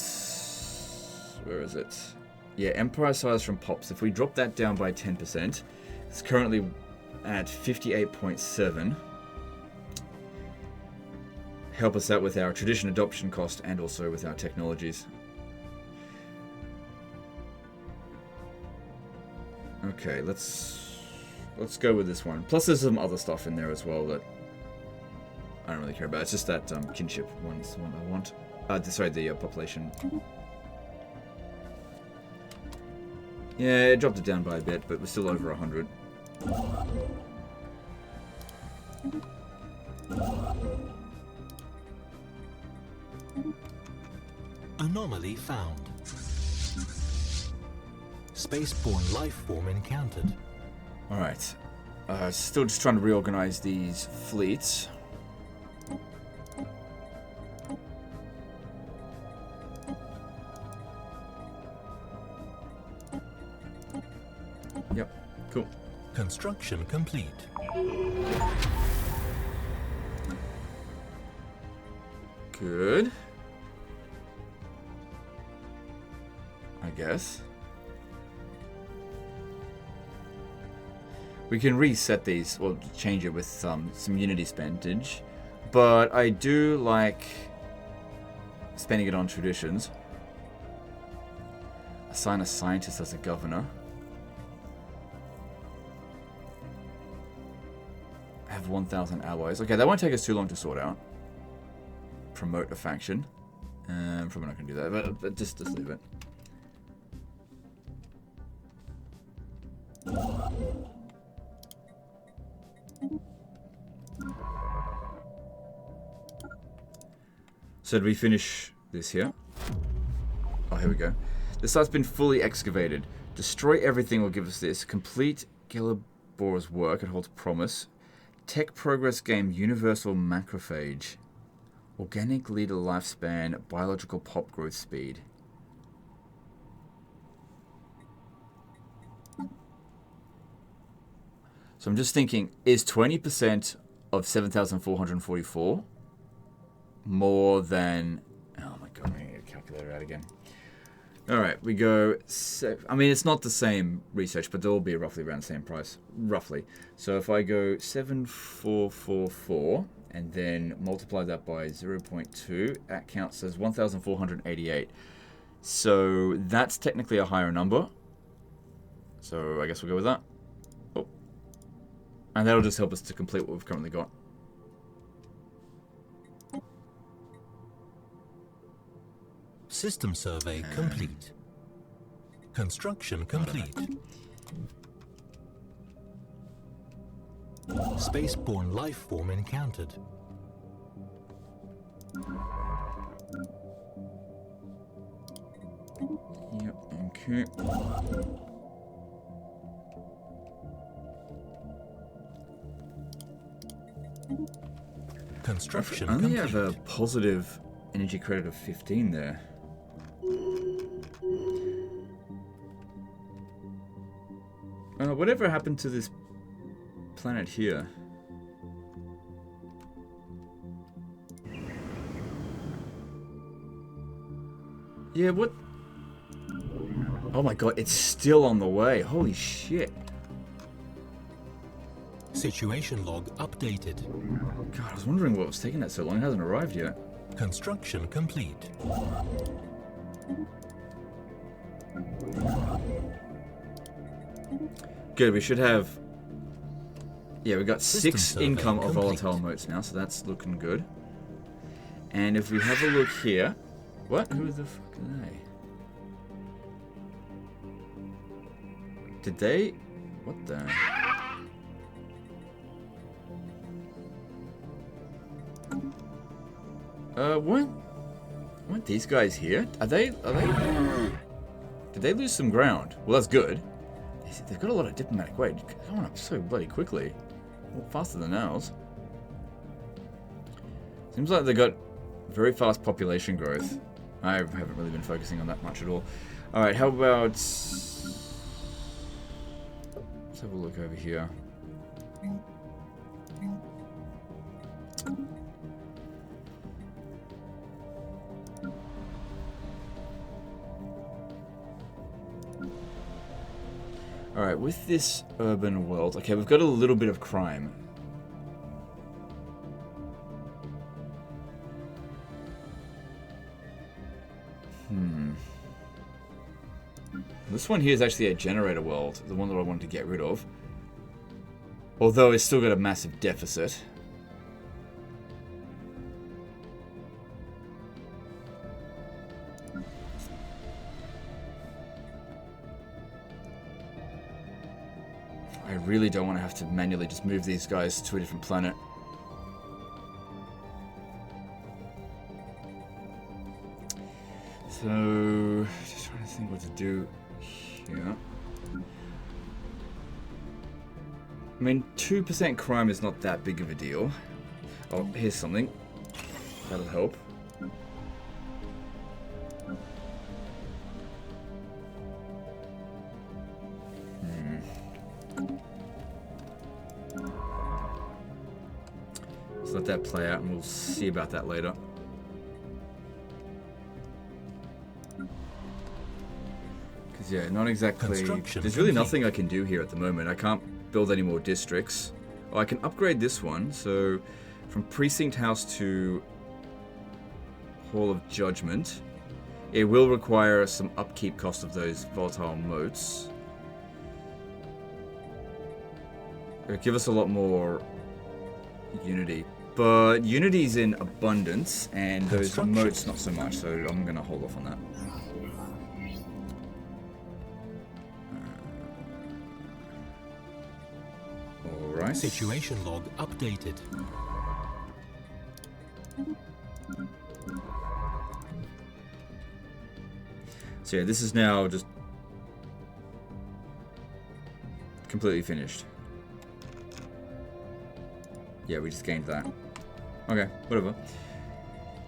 Where is it? Yeah, Empire size from Pops. If we drop that down by 10%, it's currently at 58.7. Help us out with our tradition adoption cost and also with our technologies. Okay, let's go with this one. Plus there's some other stuff in there as well that I don't really care about. It's just that kinship one's the one I want. Sorry, the population. Yeah, it dropped it down by a bit, but we're still over 100. Anomaly found. Spaceborne life form encountered. Alright. Still just trying to reorganize these fleets. Yep, cool. Construction complete. good. I guess. We can reset these, or change it with some unity spendage. But I do like spending it on traditions. Assign a scientist as a governor. Have 1,000 alloys. Okay, that won't take us too long to sort out. Promote a faction. Probably not going to do that, but just leave it. So did we finish this here? Oh, here we go. The site's been fully excavated. Destroy everything will give us this. Complete Gillibor's work. It holds promise. Tech progress game universal macrophage. Organic leader lifespan. Biological pop growth speed. So I'm just thinking, is 20% of 7,444 more than... Oh my god, I'm going to get a calculator out again. Alright, we go... I mean, it's not the same research, but they'll be roughly around the same price. Roughly. So if I go 7,444 and then multiply that by 0.2, that counts as 1,488. So that's technically a higher number. So I guess we'll go with that. Oh. And that'll just help us to complete what we've currently got. System survey complete. Construction complete. Spaceborne life form encountered. Yep, okay. Construction I only complete. have a positive energy credit of 15 there. Whatever happened to this planet here? Yeah, what? Oh my god, it's still on the way. Holy shit. Situation log updated. God, I was wondering what was taking that so long. It hasn't arrived yet. Construction complete. Good, we should have... Yeah, we got System 6 survey income of complete. volatile motes now, so that's looking good. And if we have a look here... What? Who the fuck are they? Did they... What the... weren't these guys here? Are they... Did they lose some ground? Well, that's good. They've got a lot of diplomatic weight. They're going up so bloody quickly. Well, faster than ours. Seems like they got very fast population growth. I haven't really been focusing on that much at all. Alright, how about... Let's have a look over here. Alright, with this urban world... Okay, we've got a little bit of crime. This one here is actually a generator world, the one that I wanted to get rid of. Although it's still got a massive deficit. I really don't want to have to manually just move these guys to a different planet. So, just trying to think what to do here. I mean, 2% crime is not that big of a deal. Oh, here's something. That'll help. Let's let that play out and we'll see about that later. Yeah, not exactly. Construction There's really complete. nothing I can do here at the moment. I can't build any more districts. Oh, I can upgrade this one. So, from Precinct House to Hall of Judgment. It will require some upkeep cost of those volatile moats. It'll give us a lot more unity. But unity's in abundance, and those moats not so much, so I'm going to hold off on that. Alright. Situation log updated. So yeah, this is now just completely finished. Yeah, we just gained that. Okay, whatever.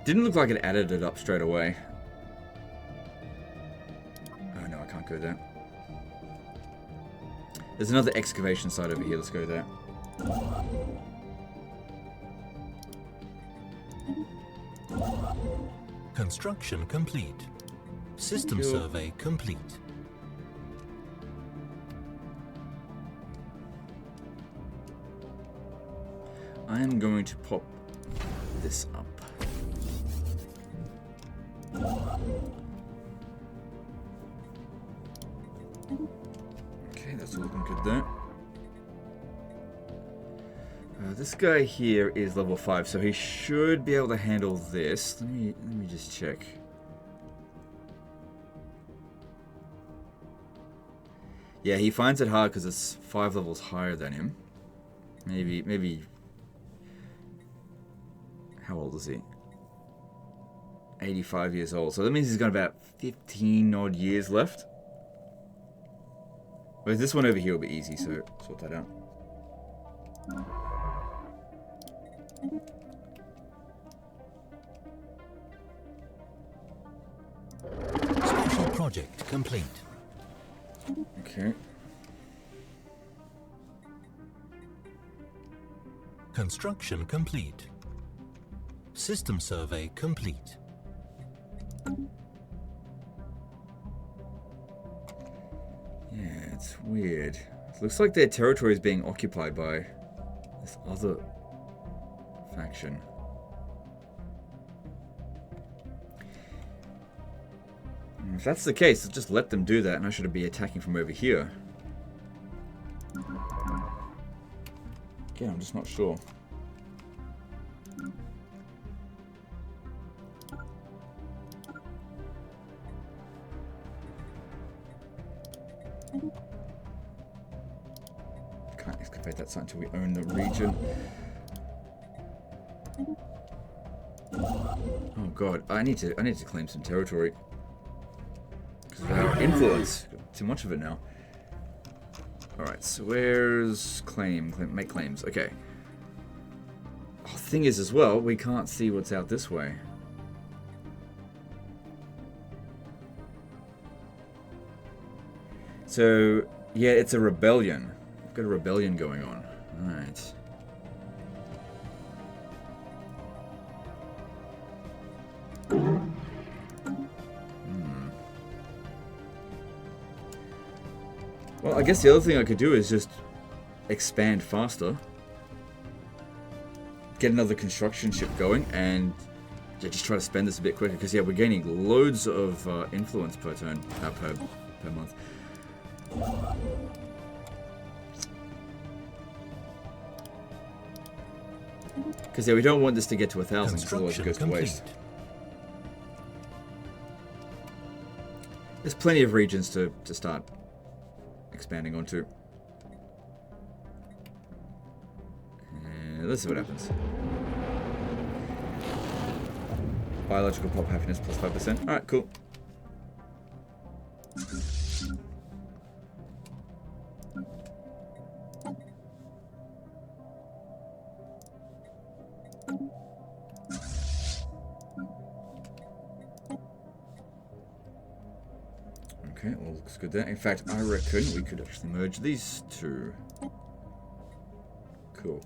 Didn't look like it added it up straight away. Oh no, I can't go there. There's another excavation site over here. Let's go there. Construction complete. System survey complete. I am going to pop this up. Okay, that's all looking good there. This guy here is level 5, so he should be able to handle this. Let me just check. Yeah, he finds it hard because it's 5 levels higher than him. Maybe. How old is he? 85 years old. So that means he's got about 15 odd years left. Whereas this one over here will be easy, so sort that out. Special project complete. Okay. Construction complete. System survey complete. Yeah, it's weird. It looks like their territory is being occupied by this other faction. If that's the case, just let them do that, and I should be attacking from over here. Again, I'm just not sure. Can't excavate that site until we own the region. Oh god, I need to claim some territory. Because of our influence. Too much of it now. Alright, so where's claim? Make claims. Okay. Oh, thing is as well, we can't see what's out this way. So, yeah, it's a rebellion. We've got a rebellion going on. Alright. Well, I guess the other thing I could do is just expand faster. Get another construction ship going and yeah, just try to spend this a bit quicker. Because, yeah, we're gaining loads of influence per turn, per month. Because, yeah, we don't want this to get to 1,000 because otherwise it goes to waste. There's plenty of regions to start expanding onto. And let's see what happens. Biological pop happiness plus 5%. Alright, cool. Okay, all looks good there. In fact, I reckon we could actually merge these two. Cool.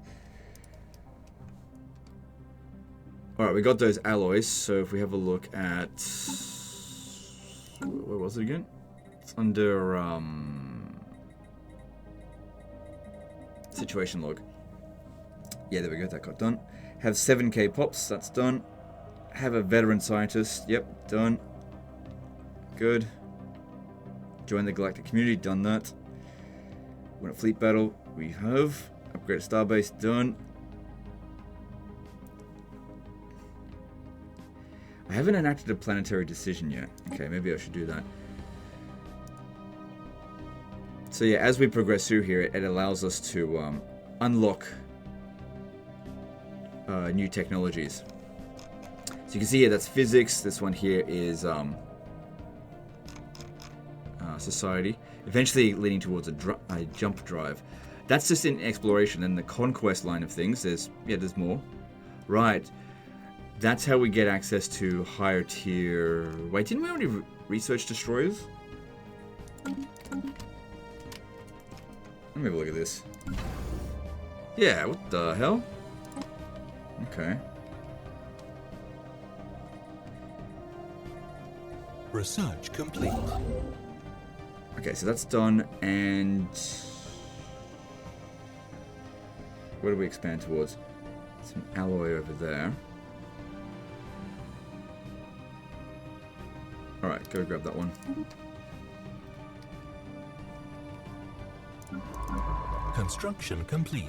Alright, we got those alloys, so if we have a look at... Where was it again? It's under situation log. Yeah, there we go. That got done. Have 7k pops. That's done. Have a veteran scientist. Yep, done. Good. Join the galactic community. Done that. Win a fleet battle. We have. Upgrade starbase. Done. I haven't enacted a planetary decision yet. Okay, maybe I should do that. So yeah, as we progress through here, it allows us to unlock new technologies. So you can see here, that's physics. This one here is society. Eventually leading towards a jump drive. That's just in exploration. And the conquest line of things, there's more. Right. That's how we get access to higher tier... Wait, didn't we already research destroyers? Let me have a look at this. Yeah, what the hell? Okay. Research complete. Okay, so that's done, and... Where do we expand towards? Some alloy over there. Alright, go grab that one. Construction complete.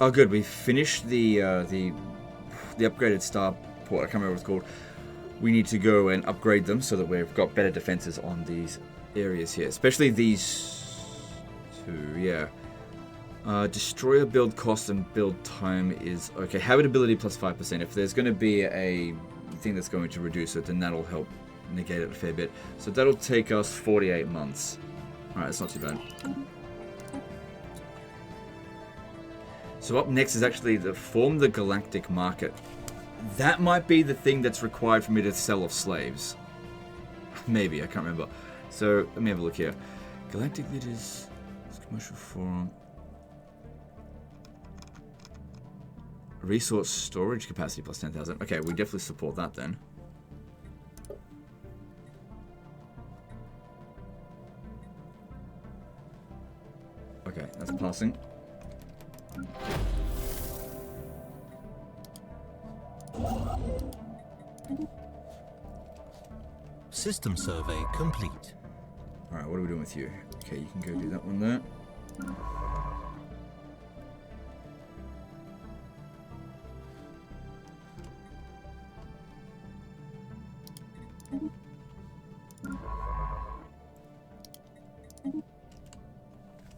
Oh good, we finished the upgraded starport. I can't remember what it's called. We need to go and upgrade them so that we've got better defenses on these areas here. Especially these two, yeah. Destroyer build cost and build time is... Okay, habitability plus 5%. If there's going to be a thing that's going to reduce it, then that'll help negate it a fair bit. So that'll take us 48 months. Alright, that's not too bad. So up next is actually to form the galactic market. That might be the thing that's required for me to sell off slaves. Maybe, I can't remember. So, let me have a look here. Galactic leaders... Commercial forum... Resource storage capacity plus 10,000. Okay, we definitely support that then. Okay, that's passing. System survey complete. Alright, what are we doing with you? Okay, you can go do that one there.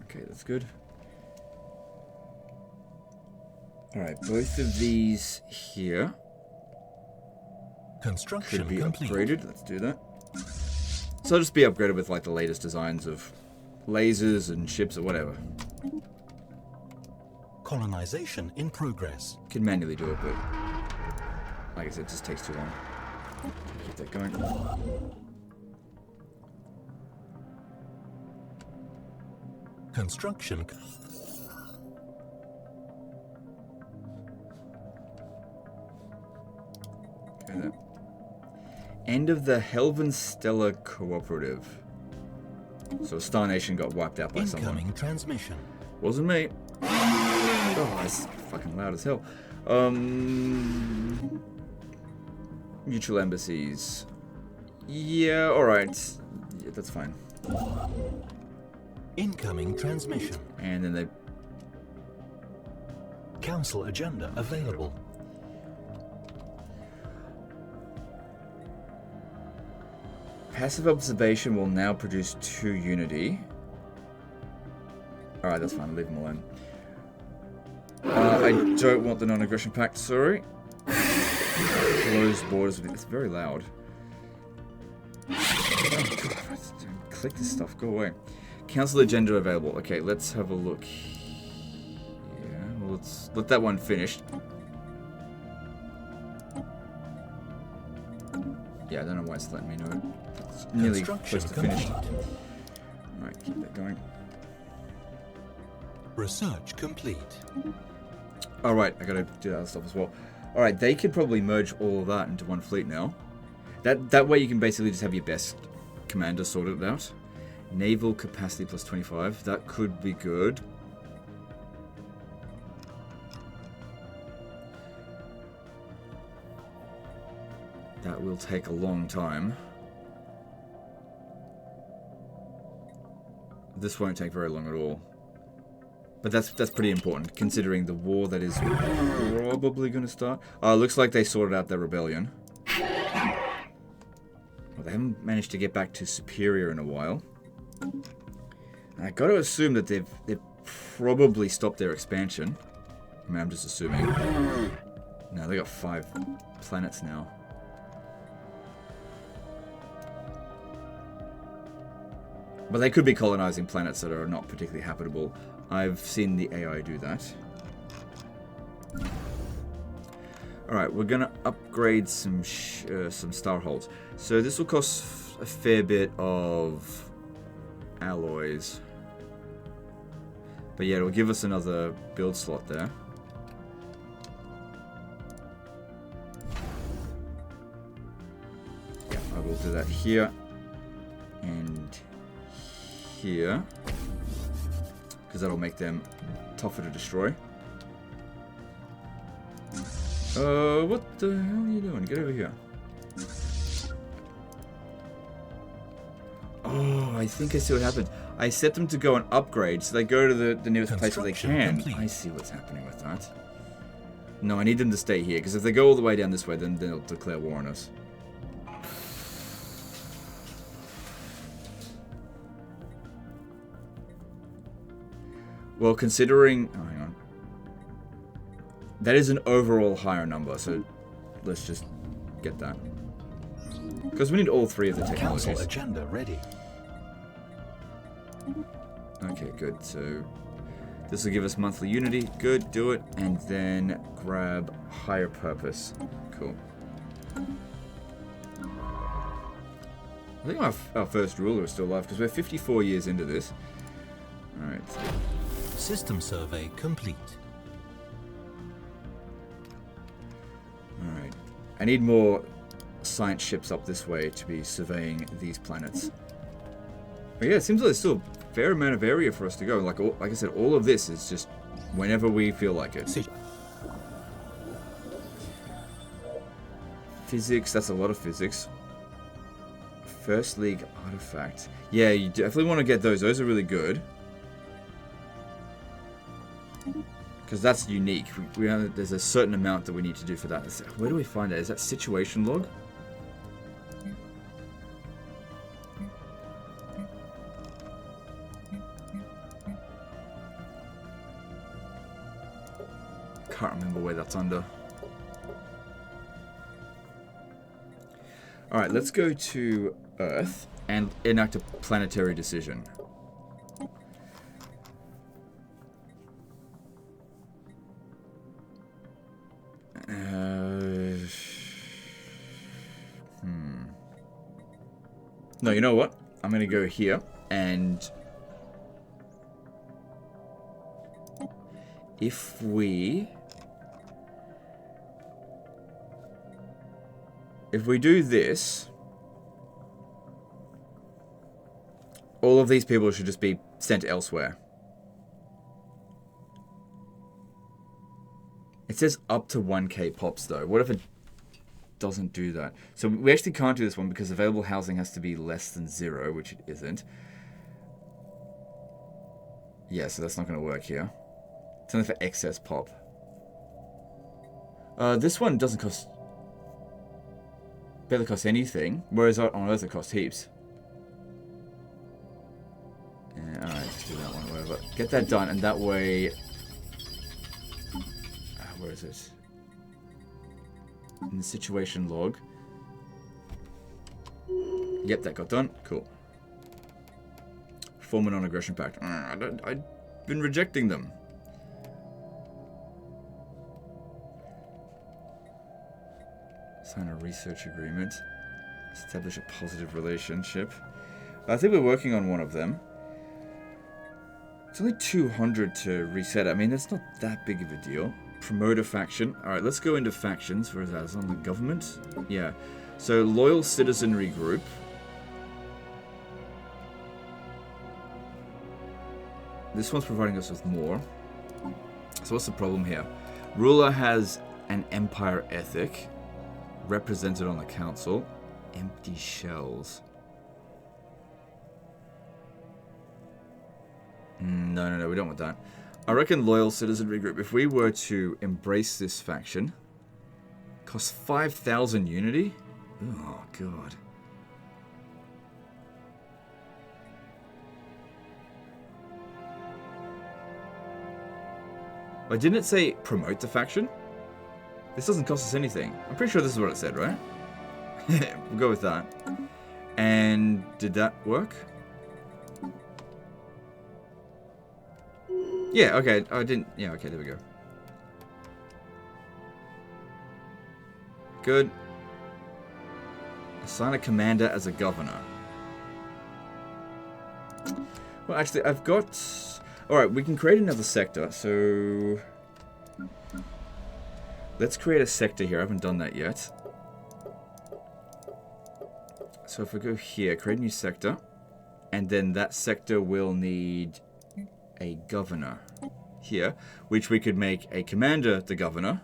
Okay, that's good. Alright, both of these here Construction could be complete. upgraded. Let's do that. So I'll just be upgraded with like the latest designs of lasers and ships or whatever. Colonization in progress. Can manually do it, but like I said, it just takes too long. Keep that going. Construction. Okay, there. End of the Helvan Stellar Cooperative. So Star Nation got wiped out by someone. Incoming transmission. Wasn't me. Oh, that's fucking loud as hell. Mutual embassies. Yeah, alright. Yeah, that's fine. Incoming transmission. And then they... Council agenda available. Passive observation will now produce 2 unity. Alright, that's fine. Leave them alone. I don't want the non-aggression pact, sorry. Close borders with it. It's very loud. Oh, God, click this stuff. Go away. Council agenda available. Okay, let's have a look. Yeah, well, let's let that one finish. Yeah, I don't know why it's letting me know. It's nearly close to finished. Alright, keep that going. Research complete. Alright, I gotta do that other stuff as well. Alright, they could probably merge all of that into one fleet now. That way you can basically just have your best commander sorted out. Naval capacity plus 25. That could be good. That will take a long time. This won't take very long at all. But that's pretty important, considering the war that is probably going to start. Looks like they sorted out their rebellion. Well, they haven't managed to get back to Superior in a while. I got to assume that they've probably stopped their expansion. I mean, I'm just assuming. No, they got 5 planets now. But they could be colonizing planets that are not particularly habitable. I've seen the AI do that. Alright, we're going to upgrade some star holds. So this will cost a fair bit of alloys. But yeah, it'll give us another build slot there. Yeah, I will do that here. And here. Because that'll make them tougher to destroy. What the hell are you doing? Get over here. Oh, I think I see what happened. I set them to go and upgrade, so they go to the nearest place where they can. Complete. I see what's happening with that. No, I need them to stay here, because if they go all the way down this way, then they'll declare war on us. Well, considering... Oh, hang on. That is an overall higher number, so let's just get that. Because we need all 3 of the technologies. Council agenda ready. Okay, good. So this will give us monthly unity. Good, do it. And then grab higher purpose. Cool. I think our first ruler is still alive, because we're 54 years into this. Alright. System survey complete. Alright. I need more science ships up this way to be surveying these planets. But yeah, it seems like there's still a fair amount of area for us to go. Like I said, all of this is just whenever we feel like it. Physics, that's a lot of physics. First League artifact. Yeah, you definitely want to get those. Those are really good. Because that's unique. There's a certain amount that we need to do for that. Where do we find that? Is that situation log? Can't remember where that's under. Alright, let's go to Earth and enact a planetary decision. No, you know what? I'm going to go here and if we do this, all of these people should just be sent elsewhere. It says up to 1k pops though. What if it doesn't do that? So we actually can't do this one because available housing has to be less than 0, which it isn't. Yeah, so that's not going to work here. It's only for excess pop. This one doesn't cost... barely cost anything, whereas on Earth it costs heaps. Yeah, alright, just do that one, whatever. Get that done, and that way... where is it? In the situation log. Yep, that got done. Cool. Form a non-aggression pact. I've been rejecting them. Sign a research agreement. Establish a positive relationship. I think we're working on one of them. It's only 200 to reset it. I mean, that's not that big of a deal. Promote a faction. Alright, let's go into factions. Where is that? Is that on the government? Yeah. So, loyal citizenry group. This one's providing us with more. So what's the problem here? Ruler has an empire ethic represented on the council. Empty shells. No, we don't want that. I reckon loyal citizenry group, if we were to embrace this faction, costs 5,000 unity? Oh, God. Wait, didn't it say promote the faction? This doesn't cost us anything. I'm pretty sure this is what it said, right? We'll go with that. And did that work? Yeah, okay. I didn't... Yeah, okay, there we go. Good. Assign a commander as a governor. Well, actually, I've got... Alright, we can create another sector, so... Let's create a sector here. I haven't done that yet. So if we go here, create a new sector, and then that sector will need a governor here, which we could make a commander the governor,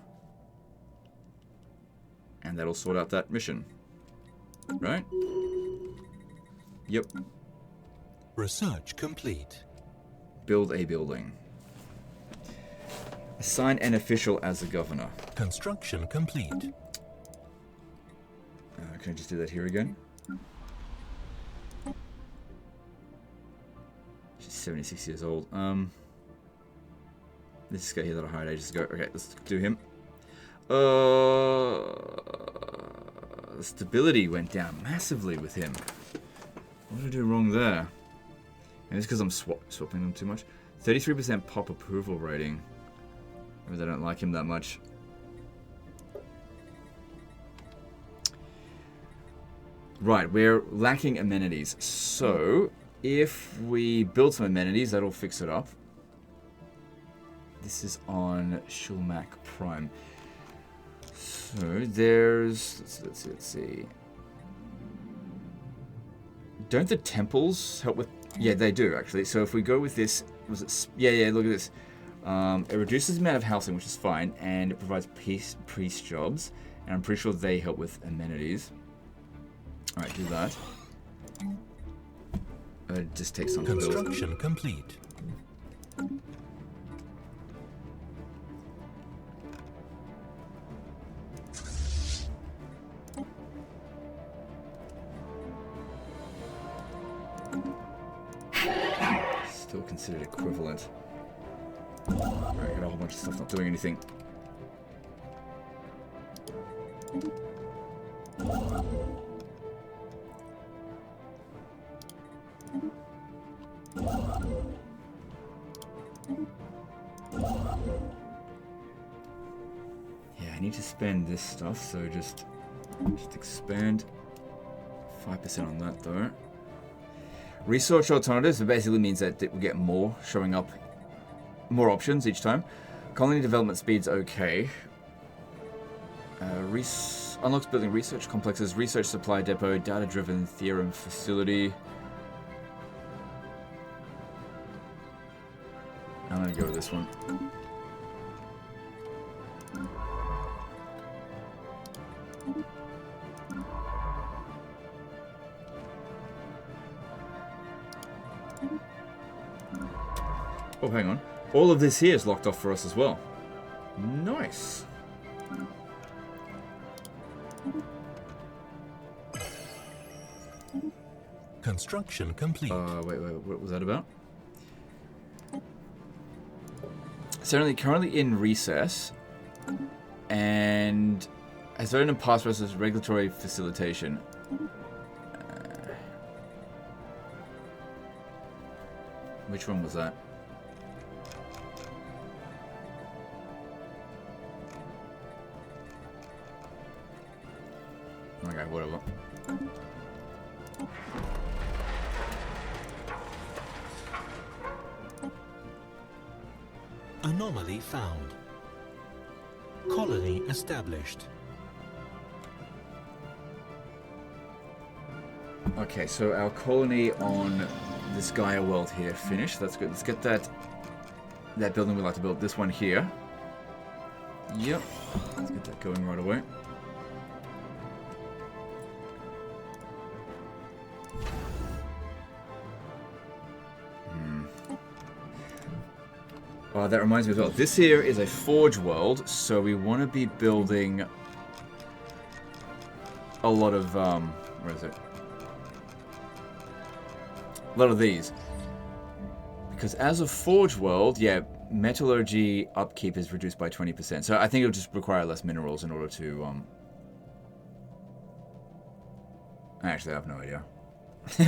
and that'll sort out that mission. Right? Yep. Research complete. Build a building. Assign an official as the governor. Construction complete. Can I just do that here again? She's 76 years old. This guy here that I hired ages ago. Okay, let's do him. The stability went down massively with him. What did I do wrong there? And it's because I'm swapping them too much. 33% pop approval rating. Maybe they don't like him that much. Right, we're lacking amenities. So, if we build some amenities, that'll fix it up. This is on Shulmak Prime. So, there's... Let's see. Don't the temples help with... Yeah, they do, actually. So, if we go with this... Was it... Yeah, look at this. It reduces the amount of housing, which is fine, and it provides priest jobs. And I'm pretty sure they help with amenities. Alright, do that. It just takes some Construction complete. Still considered equivalent. Alright, got a whole bunch of stuff not doing anything. Yeah, I need to spend this stuff, so just expand. 5% on that though. Research alternatives, it basically means that we get more showing up, more options each time. Colony development speed's okay. Unlocks building research complexes, research supply depot, data-driven theorem facility. I'm gonna go with this one. Oh, hang on. All of this here is locked off for us as well. Nice. Construction complete. Wait, what was that about? So currently in recess, and has earned a pass versus regulatory facilitation. Which one was that? Okay, whatever. Anomaly found. Colony established. Okay, so our colony on this Gaia world here finished. That's good. Let's get that building we'd like to build. This one here. Yep. Let's get that going right away. Oh, that reminds me as well. This here is a forge world, so we want to be building a lot of, where is it? A lot of these. Because as a forge world, yeah, metallurgy upkeep is reduced by 20%. So I think it'll just require less minerals in order to, Actually, I have no idea.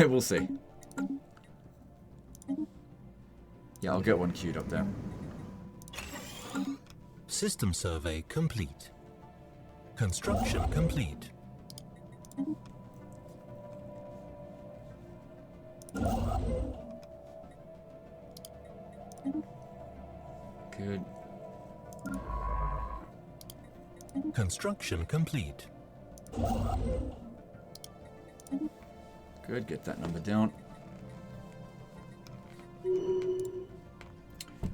We'll see. Yeah, I'll get one queued up there. System survey complete. Construction complete. Good. Construction complete. Good, get that number down.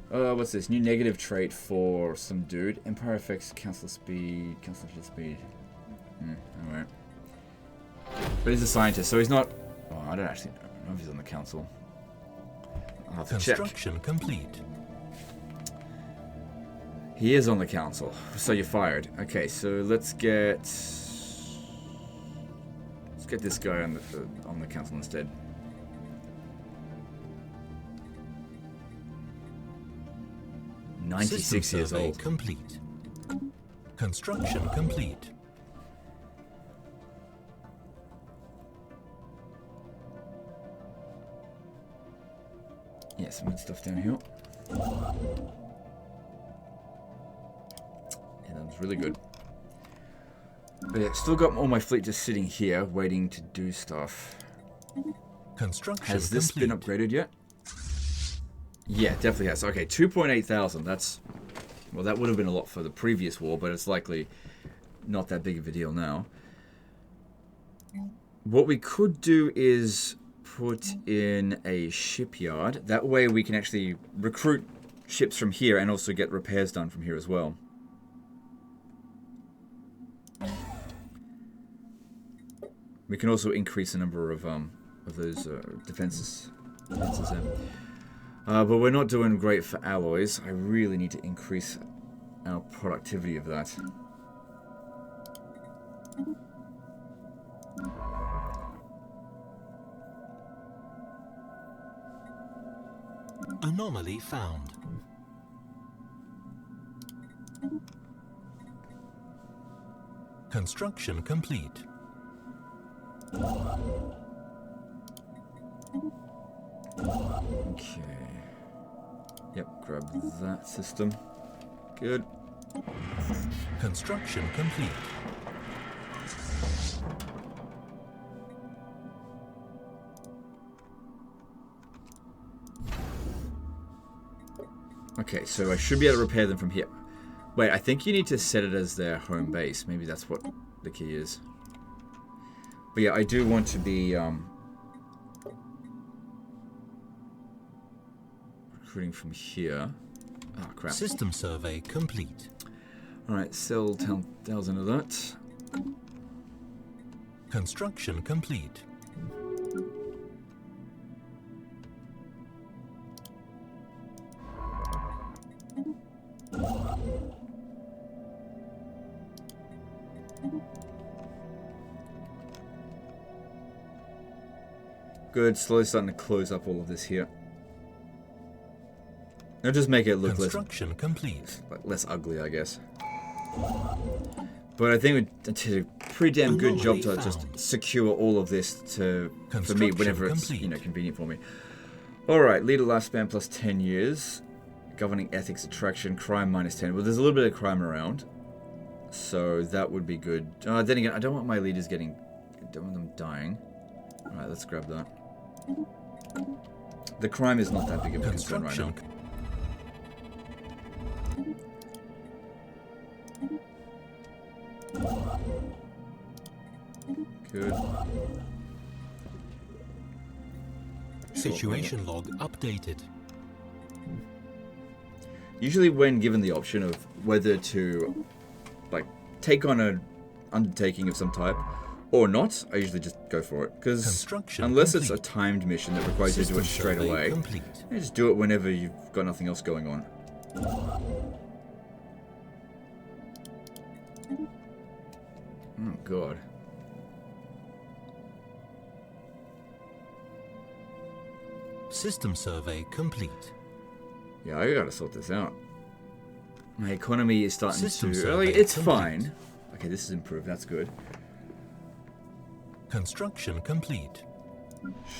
What's this? New negative trait for some dude. Empire effects, cancel speed, cancellation speed. Alright. But he's a scientist, so he's not... Oh, I don't actually know if he's on the council. I'll have to check. Construction complete. He is on the council, so you're fired. Okay, so let's get this guy on the council instead. System 96 years survey old. Complete. Construction complete. Yeah, some good stuff down here. Yeah, that was really good. But yeah, still got all my fleet just sitting here, waiting to do stuff. Construction Has this complete. been upgraded yet? Yeah, definitely has. Okay, 2.8 thousand. That's... Well, that would have been a lot for the previous war, but it's likely not that big of a deal now. What we could do is put in a shipyard. That way we can actually recruit ships from here and also get repairs done from here as well. We can also increase the number of those defenses there. But we're not doing great for alloys. I really need to increase our productivity of that. Anomaly found. Construction complete. Okay. Yep, grab that system. Good. Construction complete. Okay, so I should be able to repair them from here. Wait, I think you need to set it as their home base. Maybe that's what the key is. But yeah, I do want to be recruiting from here. Oh, crap. System survey complete. Alright, sell 10,000 of that. Construction complete. Good, slowly starting to close up all of this here. It'll just make it look Construction complete. less ugly, I guess. But I think we did a pretty damn good job to just secure all of this for me whenever it's convenient for me. Alright, leader lifespan plus 10 years. Governing ethics, attraction, crime minus 10. Well, there's a little bit of crime around. So that would be good. Then again, I don't want my leaders I don't want them dying. Alright, let's grab that. The crime is not that big of a concern right now. Good. Situation log updated. Usually when given the option of whether to like take on an undertaking of some type or not, I usually just go for it. Because unless it's a timed mission that requires you to do it straight away, you just do it whenever you've got nothing else going on. Oh god. System survey complete. Yeah, I gotta sort this out. My economy is starting System to... survey Like, it's complete. fine. Okay, this is improved. That's good. Construction complete.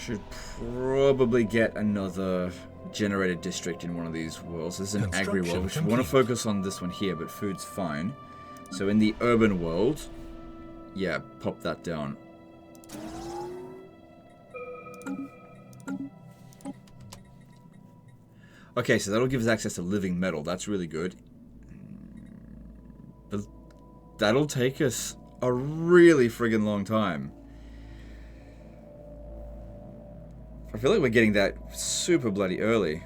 Should probably get another generated district in one of these worlds. This is an agri world, which we want to focus on this one here, but food's fine. So in the urban world, yeah, pop that down. Okay, so that'll give us access to living metal. That's really good. But that'll take us a really friggin' long time. I feel like we're getting that super bloody early.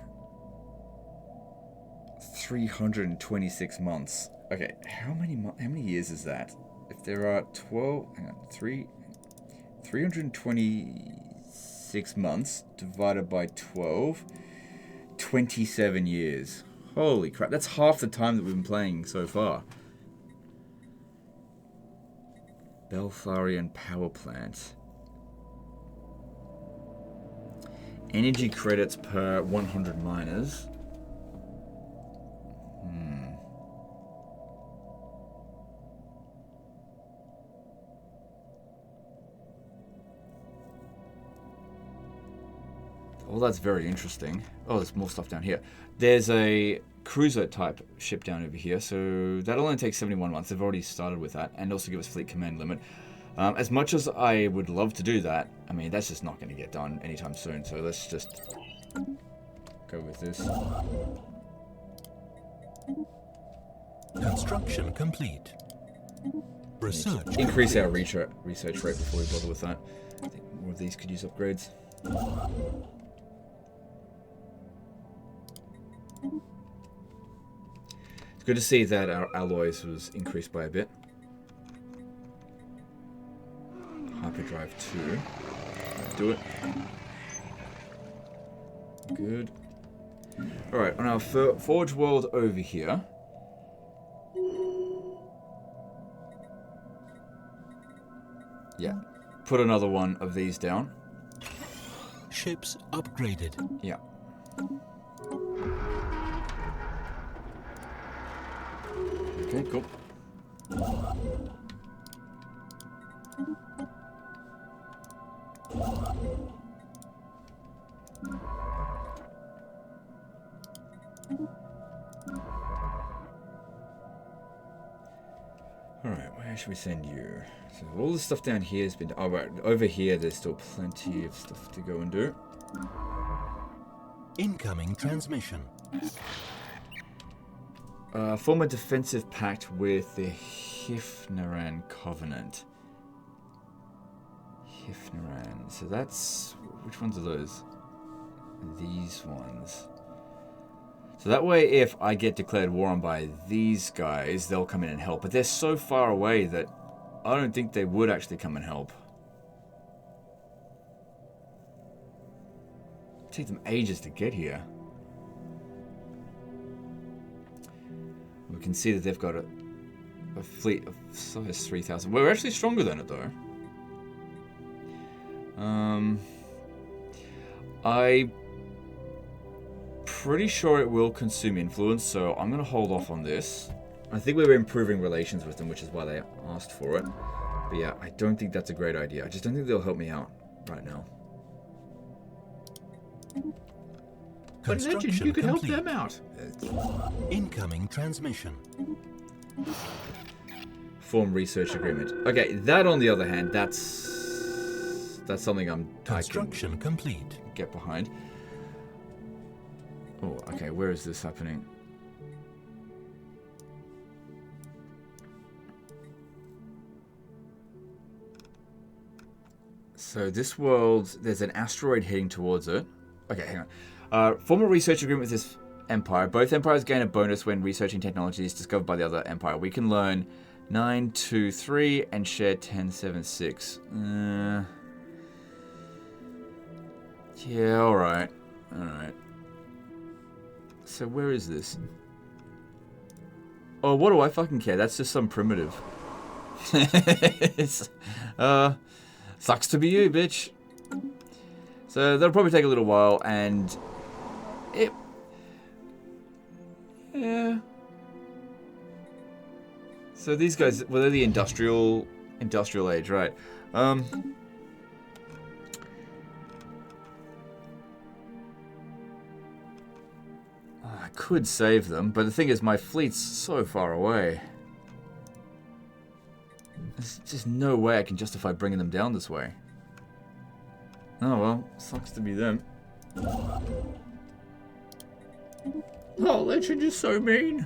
326 months. Okay, how many years is that? If there are 326 months divided by 12, 27 years. Holy crap, that's half the time that we've been playing so far. Beltharian power plant. Energy credits per 100 miners. Well, that's very interesting. Oh, there's more stuff down here. There's a cruiser type ship down over here, so that'll only take 71 months. They've already started with that, and also give us fleet command limit. As much as I would love to do that, I mean, that's just not going to get done anytime soon, so let's just go with this. Construction complete. Research Increase our research rate before we bother with that. I think more of these could use upgrades. It's good to see that our alloys was increased by a bit. Hyperdrive 2. Do it. Good. Alright, on our Forge world over here. Yeah. Put another one of these down. ships upgraded. Yeah. Okay, cool. Alright, where should we send you? So all the stuff down here has been... Oh, right. Over here, there's still plenty of stuff to go and do. Incoming transmission. Form a defensive pact with the Hifnaran Covenant. Hifnaran. So that's... Which ones are those? These ones. So that way, if I get declared war on by these guys, they'll come in and help. But they're so far away that I don't think they would actually come and help. It'd take them ages to get here. We can see that they've got a fleet of size 3,000. We're actually stronger than it, though. I'm pretty sure it will consume influence, so I'm going to hold off on this. I think we were improving relations with them, which is why they asked for it. But yeah, I don't think that's a great idea. I just don't think they'll help me out right now. But imagine you could help them out. Incoming transmission. Form research agreement. Okay, that on the other hand, that's something Construction complete. Get behind. Oh, okay, where is this happening? So this world, there's an asteroid heading towards it. Okay, hang on. Form a research agreement with this empire. Both empires gain a bonus when researching technologies discovered by the other empire. We can learn 923 and share 1076. Yeah, alright. Alright. So where is this? Oh, what do I fucking care? That's just some primitive. It's, sucks to be you, bitch. So that'll probably take a little while, and it... Yeah. So these guys, well, they're the industrial age, right? I could save them, but the thing is, my fleet's so far away. There's just no way I can justify bringing them down this way. Oh well, sucks to be them. Oh, Legend is so mean.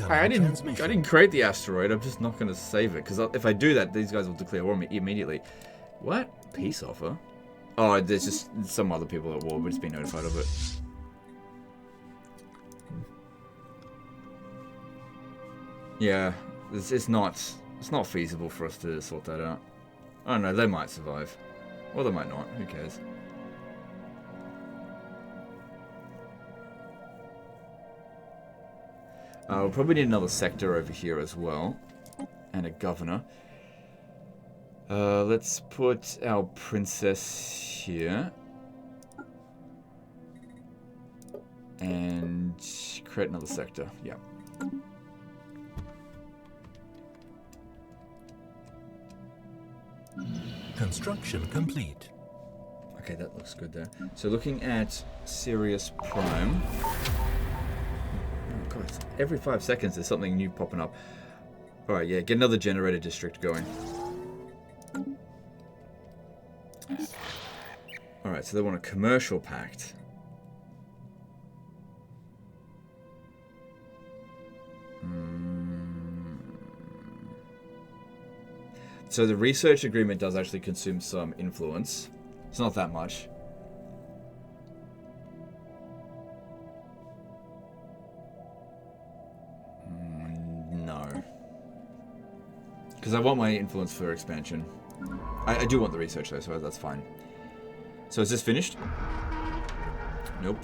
I didn't create the asteroid. I'm just not going to save it because if I do that, these guys will declare war on me immediately. What? Peace offer? Oh, there's just some other people at war. We've just been notified of it. Yeah, it's not feasible for us to sort that out. I don't know. They might survive, or they might not. Who cares? We'll probably need another sector over here as well. And a governor. Let's put our princess here. And create another sector. Yeah. Construction complete. Okay, that looks good there. So looking at Sirius Prime. Oh god, every 5 seconds there's something new popping up. Alright, yeah, get another generator district going. Alright, so they want a commercial pact. So the research agreement does actually consume some influence. It's not that much. No. Because I want my influence for expansion. I do want the research though, so that's fine. So is this finished? Nope.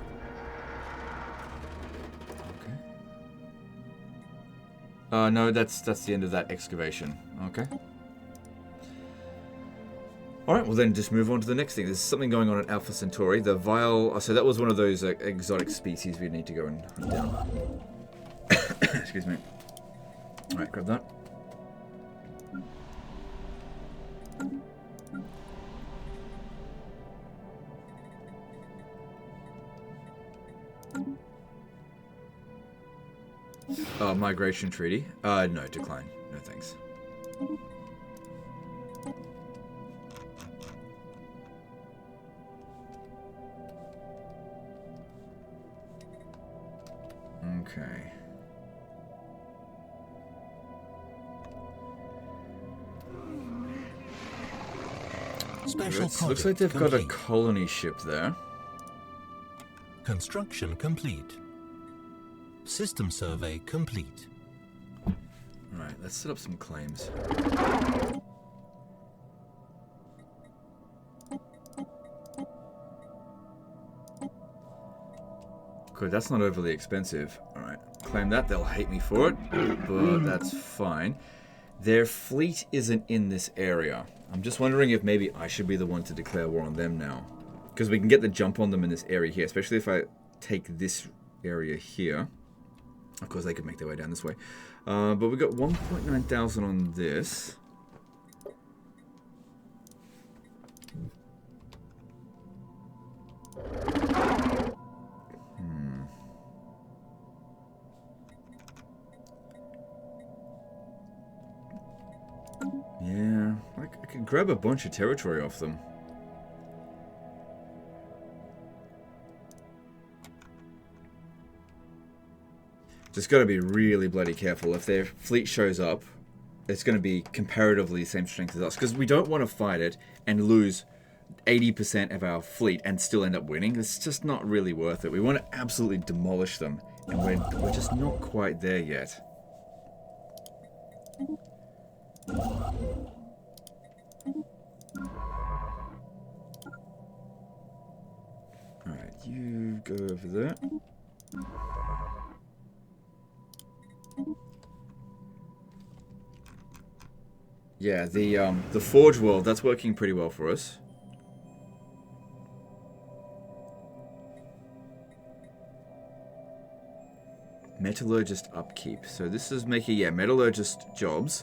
Okay. No, that's the end of that excavation. Okay. Alright, well then just move on to the next thing. There's something going on at Alpha Centauri. The Vile... Oh, so that was one of those exotic species we need to go and hunt down. Excuse me. Alright, grab that. Migration treaty. No, decline. No thanks. Okay. Looks like they've got a colony ship there. Construction complete. System survey complete. Alright, let's set up some claims. Good, that's not overly expensive. Alright, claim that. They'll hate me for it, but that's fine. Their fleet isn't in this area. I'm just wondering if maybe I should be the one to declare war on them now. Because we can get the jump on them in this area here, especially if I take this area here. Of course, they could make their way down this way. But we got 1.9 thousand on this. Yeah, I could grab a bunch of territory off them. Just got to be really bloody careful. If their fleet shows up, it's going to be comparatively the same strength as us. Because we don't want to fight it and lose 80% of our fleet and still end up winning. It's just not really worth it. We want to absolutely demolish them, and we're just not quite there yet. Alright, you go over there. Yeah, the Forge world, that's working pretty well for us. Metallurgist upkeep. So this is making, yeah, metallurgist jobs.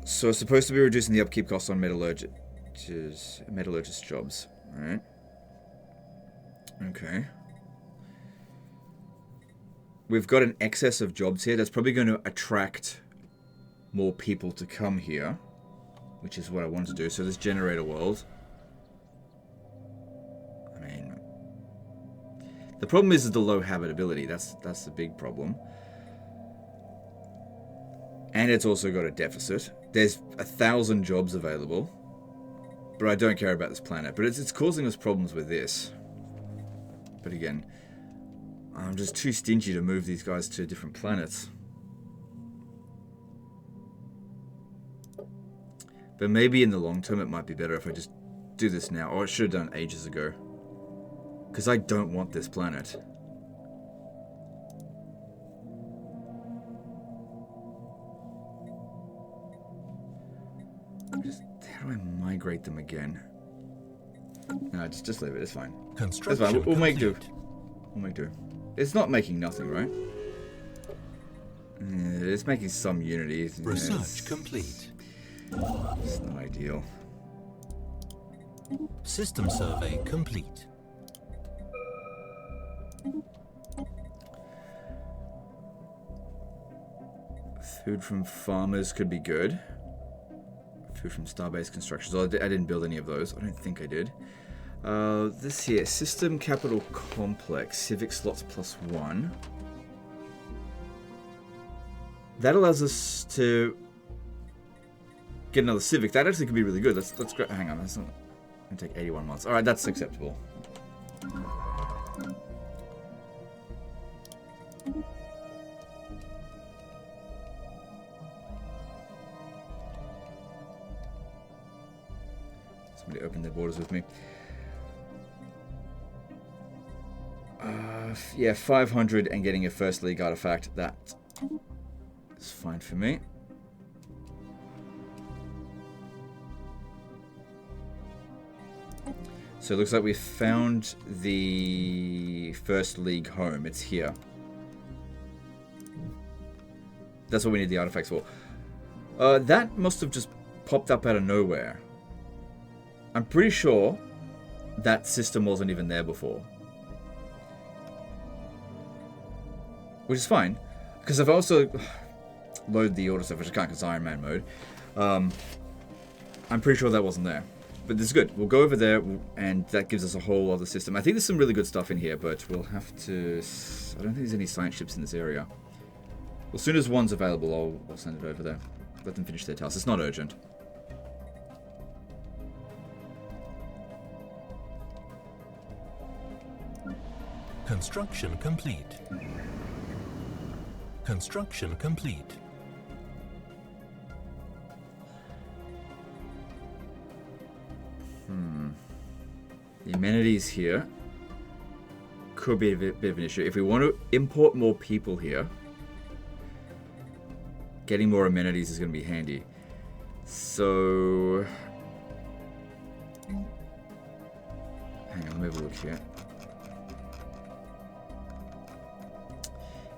So it's supposed to be reducing the upkeep costs on metallurgist jobs. Alright. Okay. We've got an excess of jobs here. That's probably going to attract more people to come here, which is what I want to do. So this generator world. I mean, the problem is the low habitability. That's the big problem. And it's also got a deficit. There's 1,000 jobs available, but I don't care about this planet. But it's causing us problems with this. But again, I'm just too stingy to move these guys to different planets. But maybe in the long term it might be better if I just do this now. Or I should have done ages ago. Because I don't want this planet. How do I migrate them again? No, just leave it. It's fine. It's fine. We'll make do. We'll make do. It's not making nothing, right? It's making some unity. Research complete. It's not ideal. System survey complete. Food from farmers could be good. Food from Starbase Constructions. I didn't build any of those. I don't think I did. This here, System Capital Complex, Civic Slots +1. That allows us to get another Civic. That actually could be really good. That's great. Hang on, that's not going to take 81 months. Alright, that's acceptable. Somebody opened their borders with me. Yeah, 500 and getting a First League artifact. That is fine for me. So it looks like we found the First League home. It's here. That's what we need the artifacts for. That must have just popped up out of nowhere. I'm pretty sure that system wasn't even there before. Which is fine, because I've also loaded the auto stuff, which I can't because it's Iron Man mode. I'm pretty sure that wasn't there. But this is good. We'll go over there, and that gives us a whole other system. I think there's some really good stuff in here, but we'll have to... I don't think there's any science ships in this area. Well, as soon as one's available, I'll send it over there. Let them finish their task. It's not urgent. Construction complete. Construction complete. The amenities here could be a bit of an issue. If we want to import more people here, getting more amenities is going to be handy. So... hang on, let me have a look here.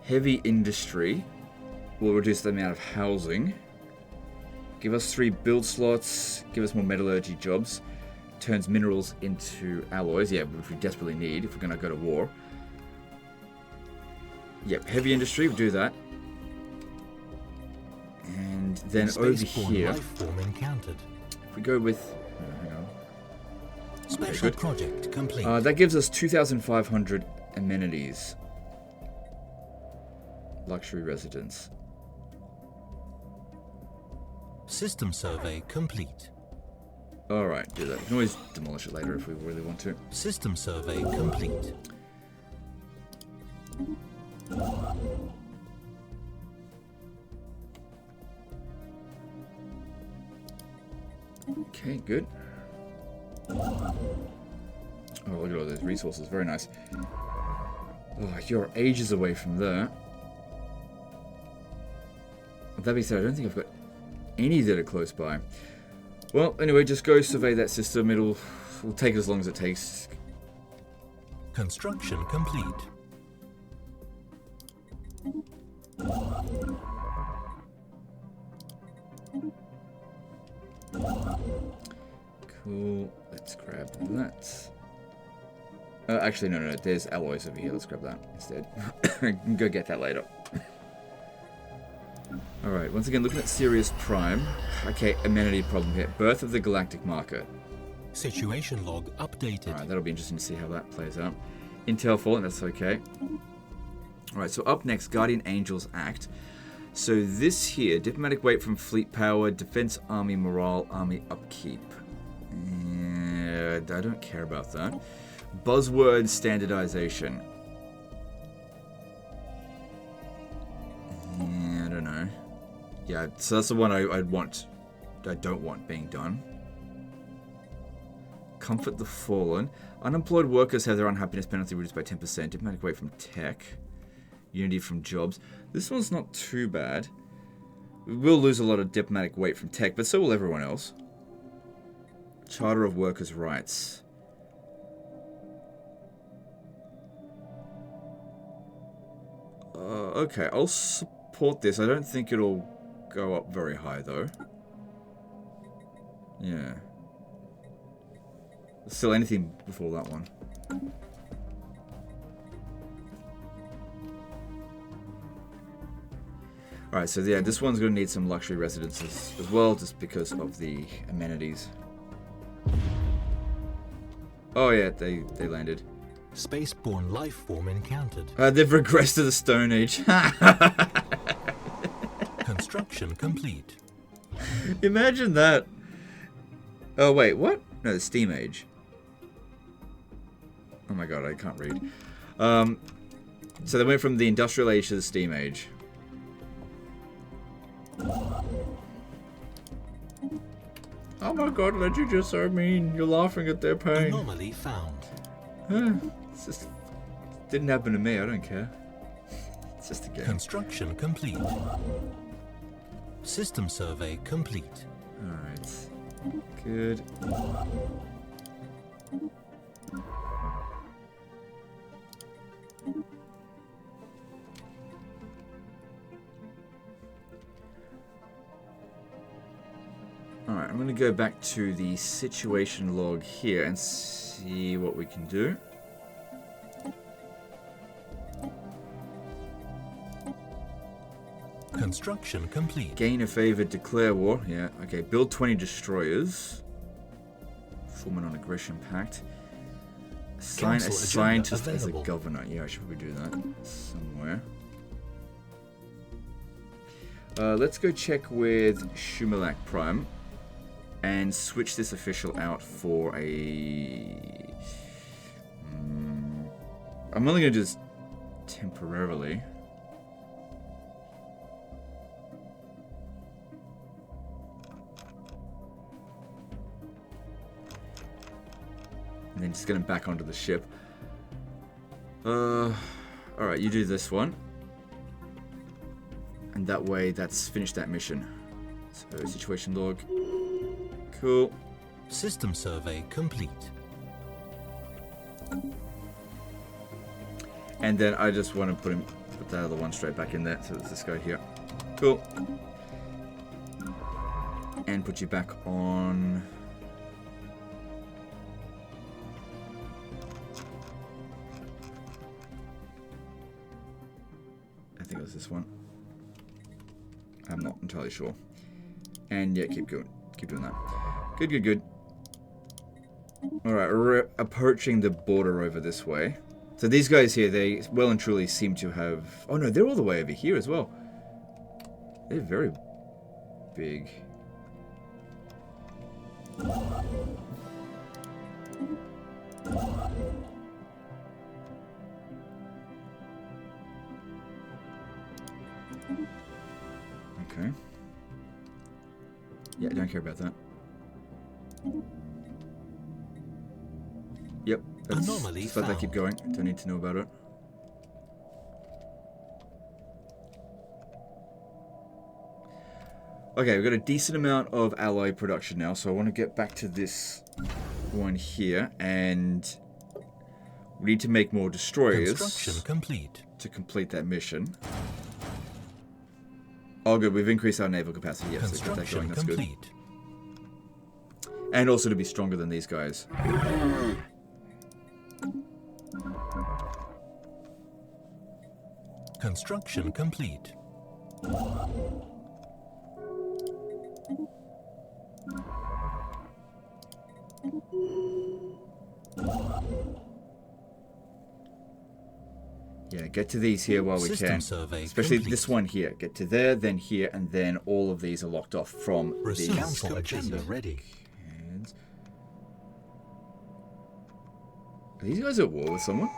Heavy industry will reduce the amount of housing. Give us 3 build slots. Give us more metallurgy jobs. Turns minerals into alloys. Yeah, which we desperately need if we're going to go to war. Yep, heavy industry, we'll do that. And then over here, if we go with... hang on. Special project complete. That gives us 2,500 amenities. Luxury residence. System survey complete. Alright, do that. We can always demolish it later if we really want to. System survey complete. Okay, good. Oh, look at all those resources. Very nice. Oh, you're ages away from there. That being said, I don't think I've got any that are close by. Well, anyway, just go survey that system. It'll take as long as it takes. Construction complete. Cool. Let's grab that. Actually, no. There's alloys over here. Let's grab that instead. Go get that later. Alright, once again, looking at Sirius Prime. Okay, amenity problem here. Birth of the Galactic Market. Situation log updated. Alright, that'll be interesting to see how that plays out. Intel fallen, that's okay. Alright, so up next, Guardian Angels Act. So this here, diplomatic weight from fleet power, defense, army morale, army upkeep. Yeah, I don't care about that. Buzzword standardization. Yeah, I don't know. Yeah, so that's the one I don't want being done. Comfort the fallen. Unemployed workers have their unhappiness penalty reduced by 10%. Diplomatic weight from tech. Unity from jobs. This one's not too bad. We will lose a lot of diplomatic weight from tech, but so will everyone else. Charter of Workers' Rights. Okay, I'll support this. I don't think it'll go up very high, though. Yeah. Still anything before that one. Alright, so yeah, this one's going to need some luxury residences as well, just because of the amenities. Oh yeah, they landed. Spaceborne life form encountered. They've regressed to the Stone Age. Construction complete. Imagine that. Oh wait, what? No, the Steam Age. Oh my god, I can't read. So they went from the Industrial Age to the Steam Age. Oh my god, Ledger, you're so mean. You're laughing at their pain. Anomaly found. It's just didn't happen to me, I don't care. It's just a game. Construction complete. System survey complete. Alright. Good. Alright, I'm going to go back to the situation log here and see what we can do. Construction complete. Gain a favor, declare war. Yeah, okay. Build 20 destroyers. Form a non-aggression pact. Assign a scientist as a governor. Yeah, I should probably do that somewhere. Let's go check with Shumalak Prime and switch this official out for a... I'm only going to just temporarily... And then just get him back onto the ship. Alright, you do this one. And that way, that's finished that mission. So, situation log. Cool. System survey complete. And then I just want to put that other one straight back in there. So there's this guy here. Cool. And put you back on... I think it was this one. I'm not entirely sure. And yeah, keep doing that. Good, good, good. Alright, we're approaching the border over this way. So these guys here, they well and truly seem to have... Oh no, they're all the way over here as well. They're very big. Okay. Yeah, I don't care about that. Yep. Anomaly Just let that keep found. going. Don't need to know about it. Okay, we've got a decent amount of alloy production now, so I want to get back to this one here, and we need to make more destroyers. Construction complete. To complete that mission. Oh, good. We've increased our naval capacity. Yes, so get that going. That's complete. Good. And also to be stronger than these guys. Construction complete. Yeah, get to these here while we can. Especially complete. This one here. Get to there, then here, and then all of these are locked off from these. Council agenda ready. Are these guys at war with someone?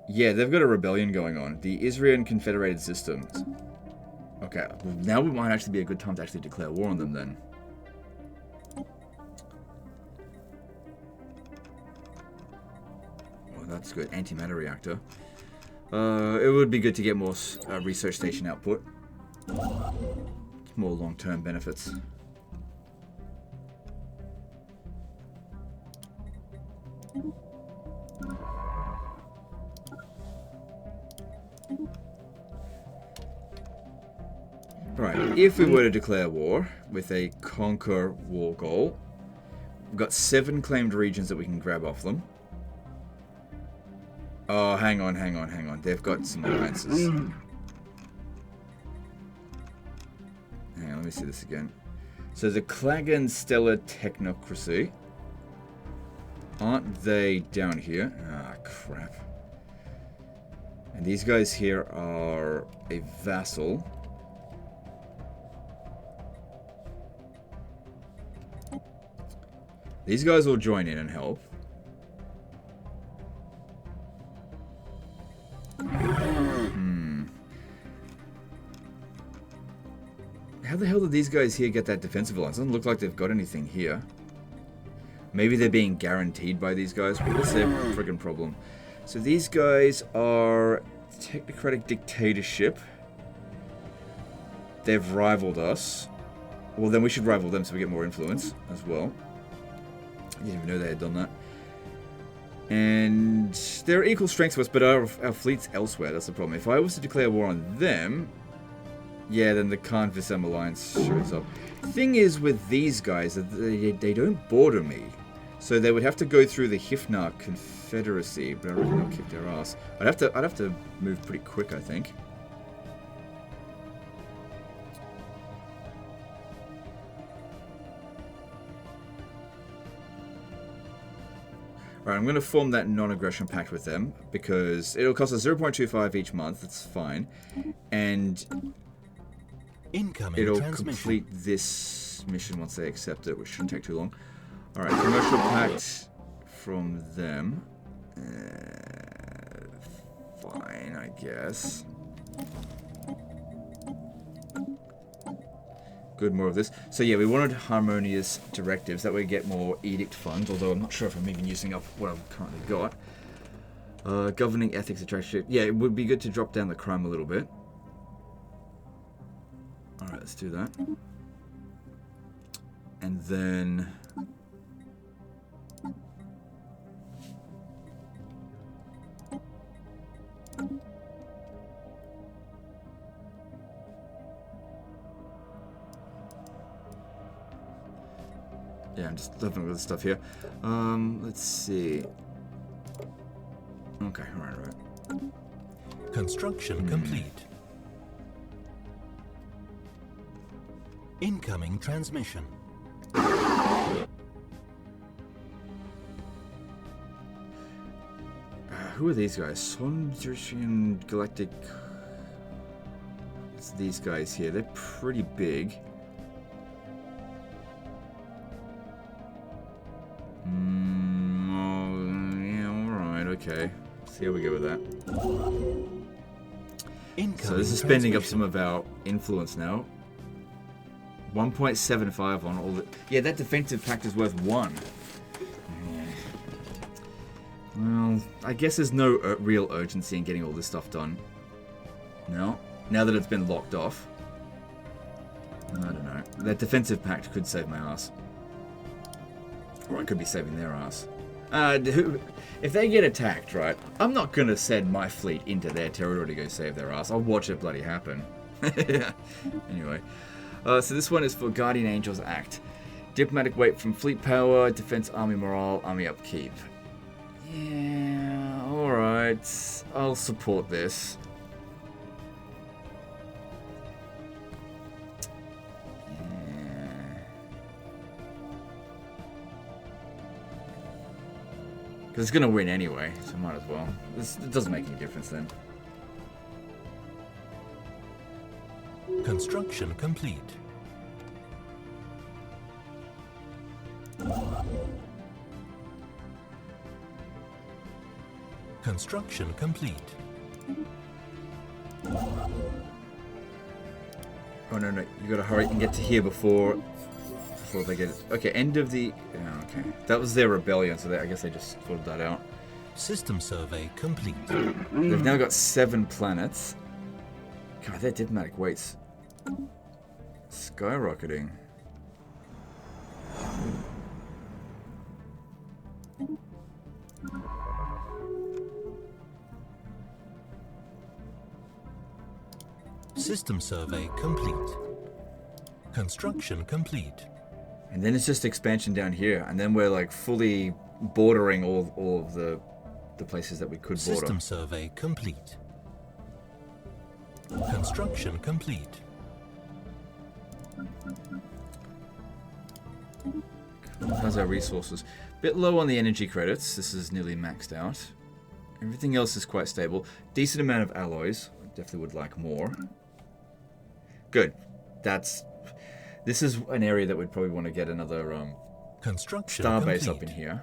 Yeah, they've got a rebellion going on. The Israel Confederated Systems. Okay, well, now we might actually be a good time to actually declare war on them then. That's good. Antimatter reactor. It would be good to get more research station output. More long-term benefits. Right, if we were to declare war with a conquer war goal, we've got 7 claimed regions that we can grab off them. Oh, hang on. They've got some alliances. Hang on, let me see this again. So the Klagan Stellar Technocracy. Aren't they down here? Ah, crap. And these guys here are a vassal. These guys will join in and help. How the hell did these guys here get that defensive alliance? Doesn't look like they've got anything here. Maybe they're being guaranteed by these guys. What's their friggin' problem? So these guys are technocratic dictatorship. They've rivaled us. Well, then we should rival them so we get more influence as well. I didn't even know they had done that. And they're equal strength to us, but our fleet's elsewhere. That's the problem. If I was to declare war on them, yeah, then the Khan Vissam alliance shows up. Thing is with these guys, they don't border me. So they would have to go through the Hifnar Confederacy, but I reckon they'll kick their ass. I'd have to move pretty quick, I think. Alright, I'm going to form that non-aggression pact with them, because it'll cost us 0.25 each month, that's fine. And it'll complete this mission once they accept it, which shouldn't take too long. Alright, commercial pact from them. Fine, I guess. Good, more of this. So yeah, we wanted harmonious directives. That way we get more edict funds, although I'm not sure if I'm even using up what I've currently got. Governing ethics attraction. Yeah, it would be good to drop down the crime a little bit. Alright, let's do that. And then... yeah, I'm just living with this stuff here. Let's see. Okay, alright. Construction complete. Incoming transmission. Who are these guys? Sondrian Galactic. It's these guys here. They're pretty big. okay. See how we go with that. Incoming So this is spending up transmission. some of our influence now. 1.75 on all the... Yeah, that defensive pact is worth 1. Well, I guess there's no real urgency in getting all this stuff done. No? Now that it's been locked off. I don't know. That defensive pact could save my ass. Or it could be saving their ass. If they get attacked, right, I'm not going to send my fleet into their territory to go save their ass. I'll watch it bloody happen. Anyway. So this one is for Guardian Angels Act. Diplomatic weight from fleet power, defense, army morale, army upkeep. Yeah, alright. I'll support this. Because it's going to win anyway, so might as well. It doesn't make any difference then. Construction complete. Construction complete. Oh no, you gotta hurry and get to here before they get it. Okay, end of the... Oh, okay. That was their rebellion, so I guess they just sorted that out. System survey complete. They've now got 7 planets. God, their diplomatic weight's skyrocketing. System survey complete. Construction complete. And then it's just expansion down here, and then we're like fully bordering all of the places that we could border. System survey complete. Construction complete. How's our resources? Bit low on the energy credits. This is nearly maxed out. Everything else is quite stable. Decent amount of alloys. Definitely would like more. Good. This is an area that we'd probably want to get another Construction star complete. base up in here.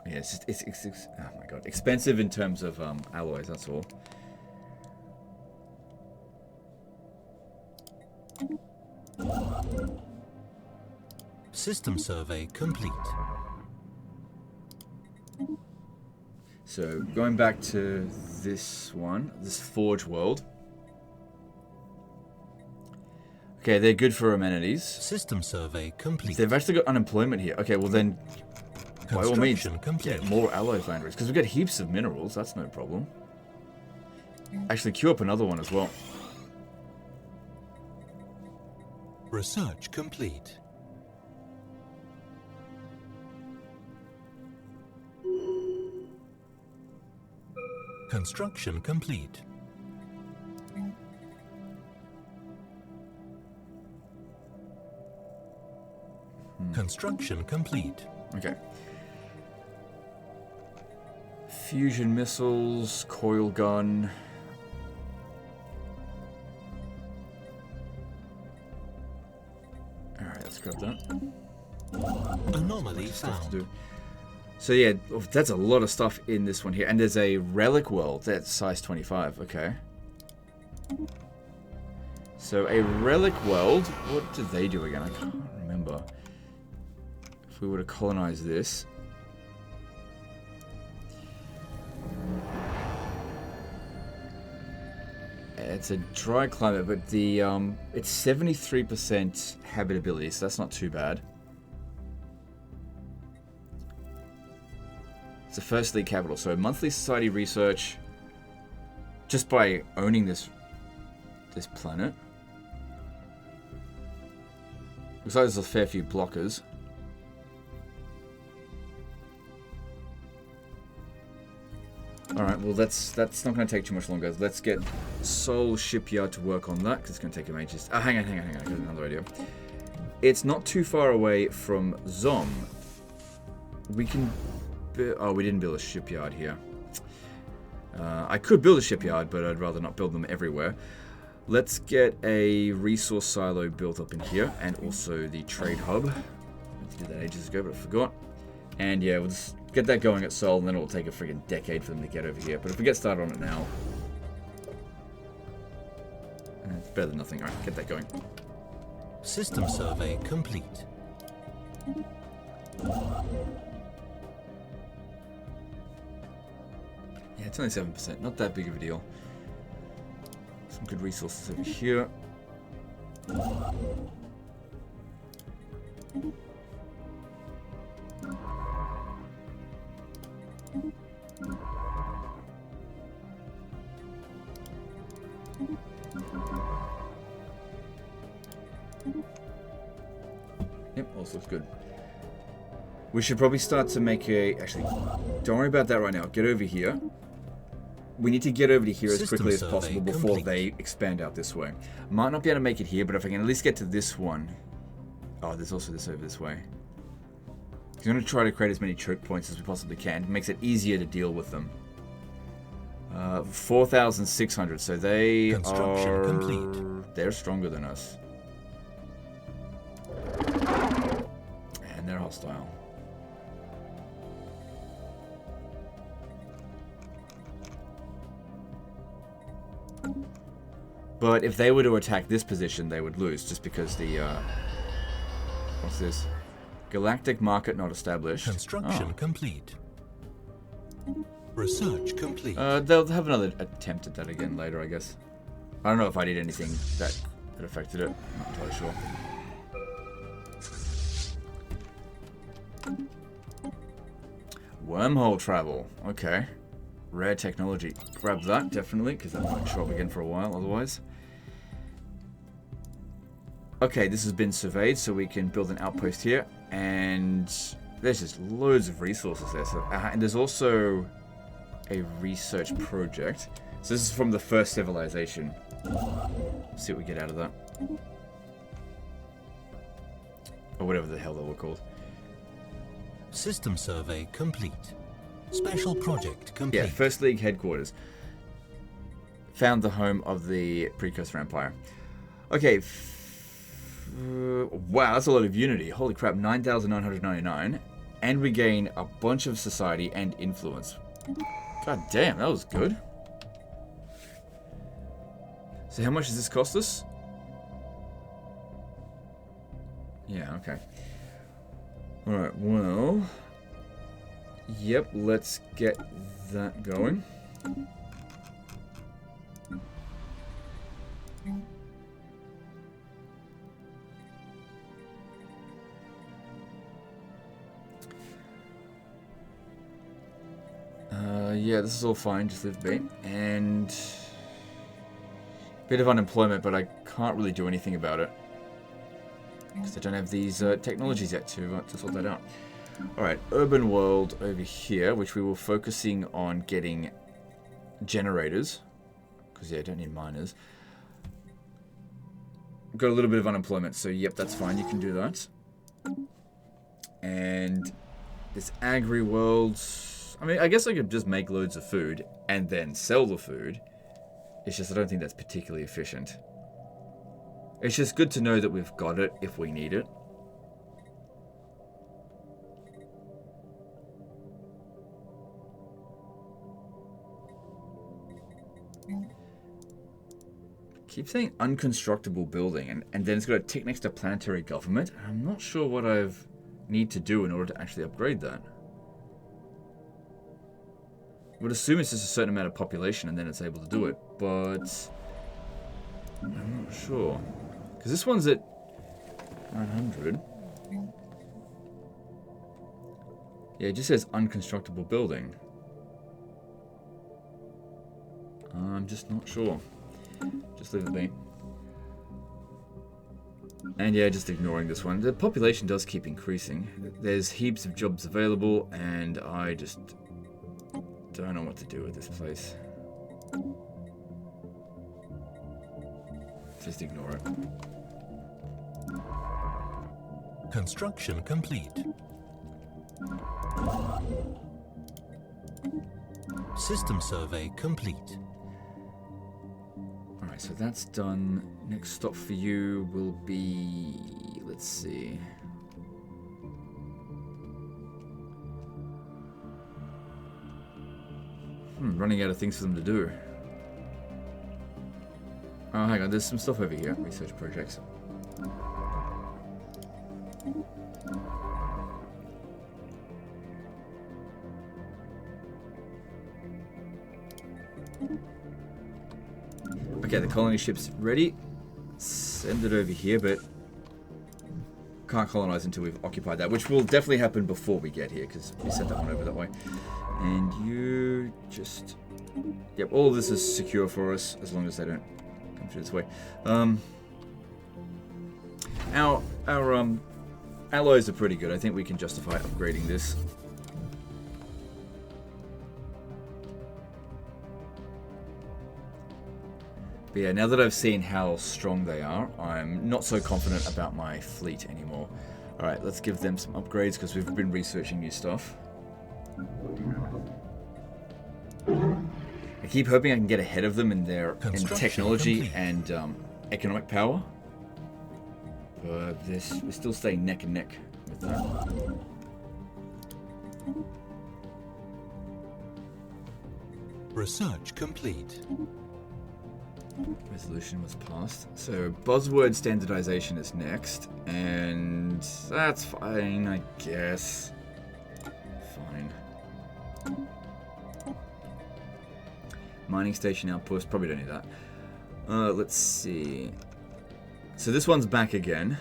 Yeah, it's oh my god, expensive in terms of alloys. That's all. System survey complete. So going back to this one, this Forge World. Okay, they're good for amenities. System survey complete. They've actually got unemployment here. Okay, well then, by all means, Construction complete. get more alloy foundries. Because we've got heaps of minerals, that's no problem. Actually, queue up another one as well. Research complete. Construction complete. Construction complete. Okay. Fusion missiles, coil gun. Alright, let's grab that. Anomaly Stuff to found. do. So yeah, that's a lot of stuff in this one here. And there's a relic world that's size 25. Okay. So a relic world, what do they do again? I can't remember. If we were to colonize this. It's a dry climate, but the it's 73% habitability, so that's not too bad. It's a first league capital, so monthly society research just by owning this planet. Looks like there's a fair few blockers. Alright, well that's not going to take too much longer. Let's get Seoul Shipyard to work on that, because it's going to take him ages. Oh, hang on, I got another idea. It's not too far away from Zom. We can... Oh, we didn't build a shipyard here. I could build a shipyard, but I'd rather not build them everywhere. Let's get a resource silo built up in here, and also the trade hub. I did that ages ago, but I forgot. And yeah, we'll just get that going at Seoul, and then it will take a friggin' decade for them to get over here. But if we get started on it now, it's better than nothing. Alright, get that going. System survey complete. Yeah, it's only 7%. Not that big of a deal. Some good resources over here. Yep, also looks good. We should probably start to make a... Actually, don't worry about that right now. Get over here. We need to get over to here as quickly as possible before they expand out this way. Might not be able to make it here, but if I can at least get to this one... Oh, there's also this over this way. I'm going to try to create as many choke points as we possibly can. It makes it easier to deal with them. 4,600, so they are... Complete. They're stronger than us. And they're hostile. But if they were to attack this position, they would lose, just because the, what's this? Galactic market not established. Construction complete. Research complete. They'll have another attempt at that again later, I guess. I don't know if I did anything that affected it. I'm not entirely sure. Wormhole travel. Okay. Rare technology. Grab that, definitely, because that might show up again for a while, otherwise. Okay, this has been surveyed, so we can build an outpost here. And there's just loads of resources there. So, and there's also a research project. So this is from the first civilization. Let's see what we get out of that. Or whatever the hell they were called. System survey complete. Special project complete. Yeah, First League headquarters. Found the home of the Precursor Empire. Okay. Wow, that's a lot of unity. Holy crap, 9,999. And we gain a bunch of society and influence. God damn, that was good. So how much does this cost us? Yeah, okay. Alright, well... Yep, let's get that going. Yeah, this is all fine, just leave it be. And... bit of unemployment, but I can't really do anything about it. Because I don't have these technologies yet to sort that out. Alright, urban world over here, which we were focusing on getting generators. Because, yeah, I don't need miners. Got a little bit of unemployment, so yep, that's fine. You can do that. And this agri world... I mean, I guess I could just make loads of food and then sell the food. It's just I don't think that's particularly efficient. It's just good to know that we've got it if we need it. Keep saying unconstructible building, and then it's got a tick next to planetary government. I'm not sure what I need to do in order to actually upgrade that. I would assume it's just a certain amount of population and then it's able to do it, but I'm not sure. Because this one's at 900. Yeah, it just says unconstructible building. I'm just not sure. Just leave it be. And yeah, just ignoring this one. The population does keep increasing. There's heaps of jobs available, and I just don't know what to do with this place. Just ignore it. Construction complete. System survey complete. Alright, so that's done. Next stop for you will be... let's see. Running out of things for them to do. Oh, hang on, there's some stuff over here. Research projects. Okay, the colony ship's ready. Send it over here, but can't colonize until we've occupied that, which will definitely happen before we get here, because we sent that one over that way. And you just... Yep, all of this is secure for us, as long as they don't come through this way. Our alloys are pretty good. I think we can justify upgrading this. But yeah, now that I've seen how strong they are, I'm not so confident about my fleet anymore. Alright, let's give them some upgrades because we've been researching new stuff. I keep hoping I can get ahead of them in their technology and economic power. But we're still staying neck and neck with that. Research complete. Resolution was passed. So buzzword standardization is next, and that's fine, I guess. Fine. Mining station outpost, probably don't need that. Let's see. So this one's back again,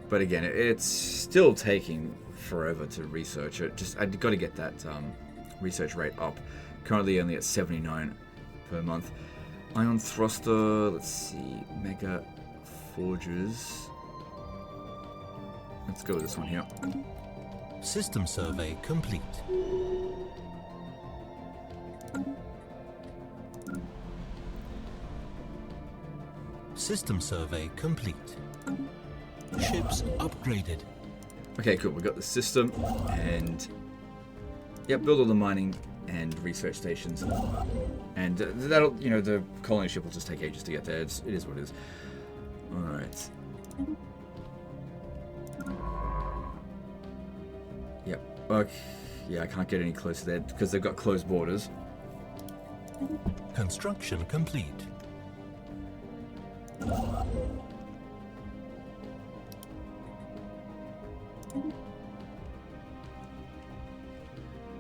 but again, it's still taking forever to research it. I've got to get that research rate up. Currently only at 79 per month. Ion thruster, let's see, mega forges. Let's go with this one here. System survey complete. System survey complete. Ships upgraded. Okay, cool. We got the system and yeah, build all the mining and research stations, and that'll, the colony ship will just take ages to get there. It is what it is. All right. Yep. Okay. Yeah, I can't get any closer there because they've got closed borders. Construction complete.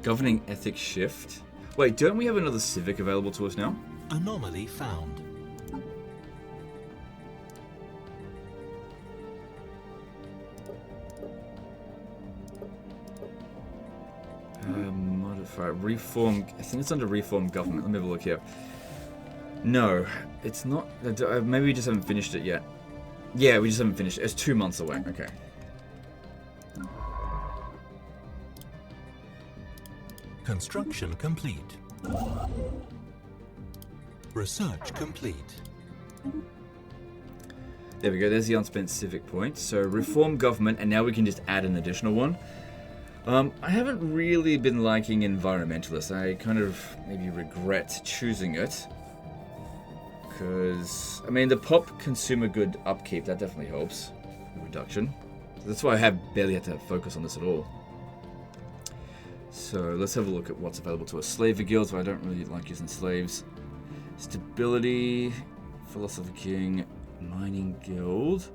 Governing ethics shift. Wait, don't we have another civic available to us now? Anomaly found. Modify, reform. I think it's under reform government. Let me have a look here. No, it's not. Maybe we just haven't finished it yet. Yeah, we just haven't finished it. It's 2 months away. Okay. Construction complete. Research complete. There we go. There's the unspent civic point. So reform government, and now we can just add an additional one. I haven't really been liking environmentalists. I kind of maybe regret choosing it. Because, I mean, the pop consumer good upkeep, that definitely helps. Reduction. That's why I have barely had to focus on this at all. So let's have a look at what's available to us. Slavery guilds, but I don't really like using slaves. Stability, Philosopher King, Mining Guild.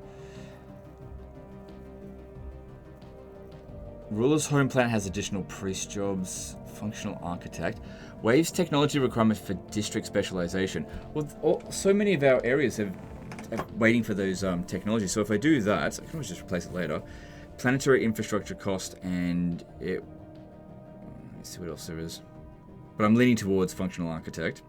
Ruler's Home Planet has additional priest jobs. Functional Architect. Waives technology requirements for district specialization. Well, so many of our areas are waiting for those technologies. So if I do that, I can always just replace it later. Planetary infrastructure cost, and it... Let's see what else there is. But I'm leaning towards Functional Architect.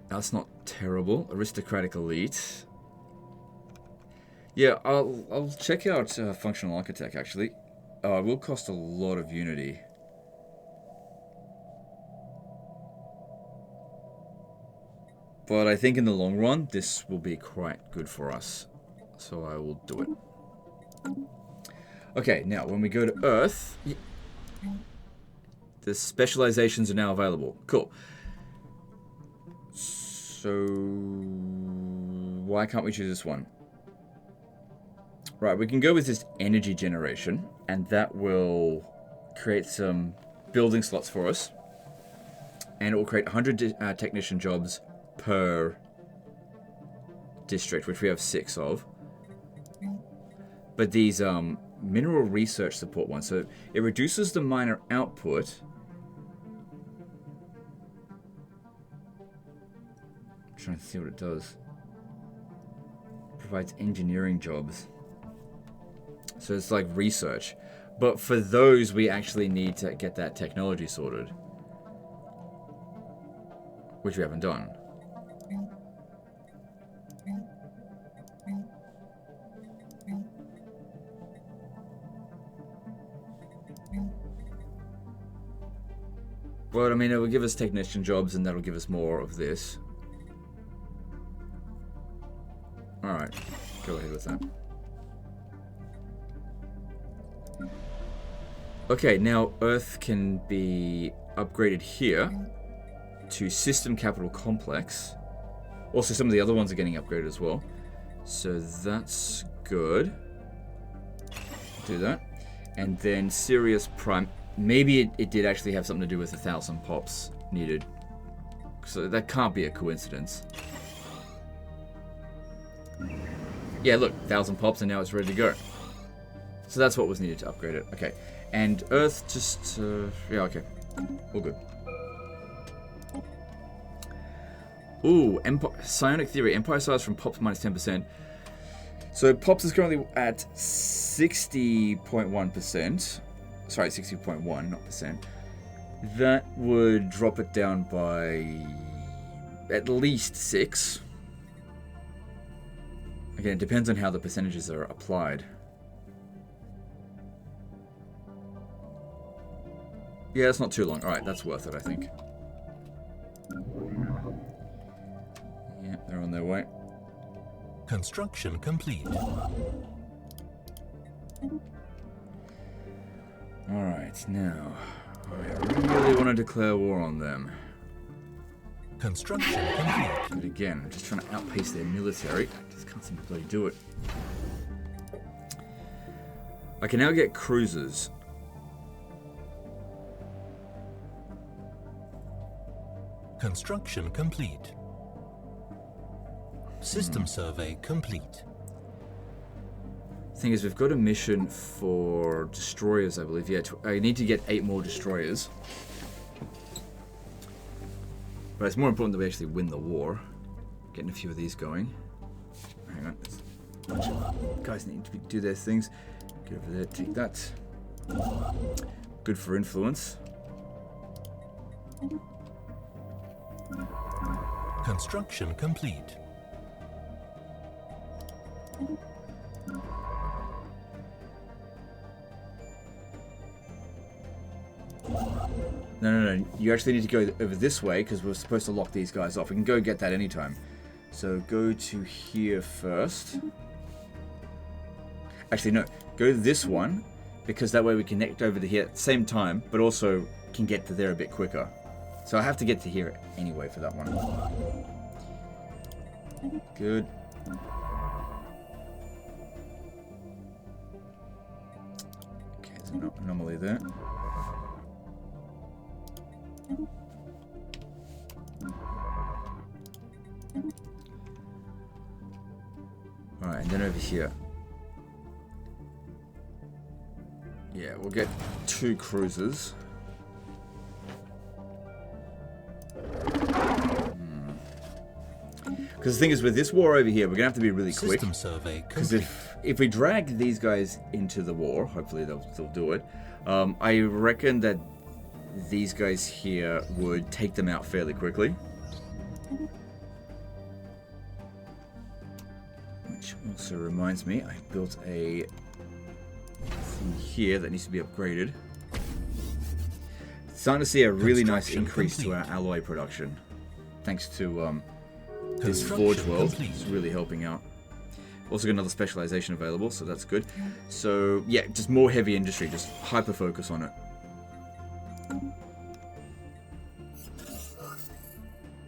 That's not terrible. Aristocratic Elite. Yeah, I'll check out Functional Architect, actually. It will cost a lot of Unity. But I think in the long run, this will be quite good for us. So I will do it. Okay, now when we go to Earth, the specializations are now available. Cool. So why can't we choose this one? Right, we can go with this energy generation, and that will create some building slots for us. And it will create 100 technician jobs per district, which we have 6 of. But these mineral research support ones, so it reduces the miner output. I'm trying to see what it does. Provides engineering jobs. So it's like research. But for those, we actually need to get that technology sorted. Which we haven't done. Well, I mean, it will give us technician jobs, and that'll give us more of this. Alright, go ahead with that. Okay, now Earth can be upgraded here to System Capital Complex. Also, some of the other ones are getting upgraded as well. So that's good. Do that. And then Sirius Prime. Maybe it did actually have something to do with 1,000 pops needed. So that can't be a coincidence. Yeah, look, 1,000 pops and now it's ready to go. So that's what was needed to upgrade it. Okay. And Earth just... yeah, okay. All good. Ooh, Psionic Theory. Empire size from Pops minus 10%. So Pops is currently at 60.1%. Sorry, 60.1, not percent. That would drop it down by at least 6. Again, it depends on how the percentages are applied. Yeah, it's not too long. Alright, that's worth it, I think. Yeah, they're on their way. Construction complete. Alright, now, I really want to declare war on them. Construction complete. But again, I'm just trying to outpace their military. I just can't seem to bloody do it. I can now get cruisers. Construction complete. System survey complete. Thing is, we've got a mission for destroyers, I believe. Yeah, I need to get 8 more destroyers. But it's more important that we actually win the war. Getting a few of these going. Hang on. A bunch of guys need to do their things. Get over there, take that. Good for influence. Construction complete. No. You actually need to go over this way because we're supposed to lock these guys off. We can go get that anytime. So go to here first. Actually, no. Go to this one because that way we connect over to here at the same time, but also can get to there a bit quicker. So I have to get to here anyway for that one. Good. Okay, there's an anomaly there. Alright, and then over here. Yeah, we'll get 2 cruisers. Because the thing is, with this war over here, we're going to have to be really quick. System survey because if we drag these guys into the war, hopefully they'll still do it, I reckon that these guys here would take them out fairly quickly. Which also reminds me, I built a thing here that needs to be upgraded. Starting to see a really nice increase to our alloy production. Thanks to this Forge World. It's really helping out. Also got another specialization available, so that's good. So yeah, just more heavy industry, just hyper focus on it.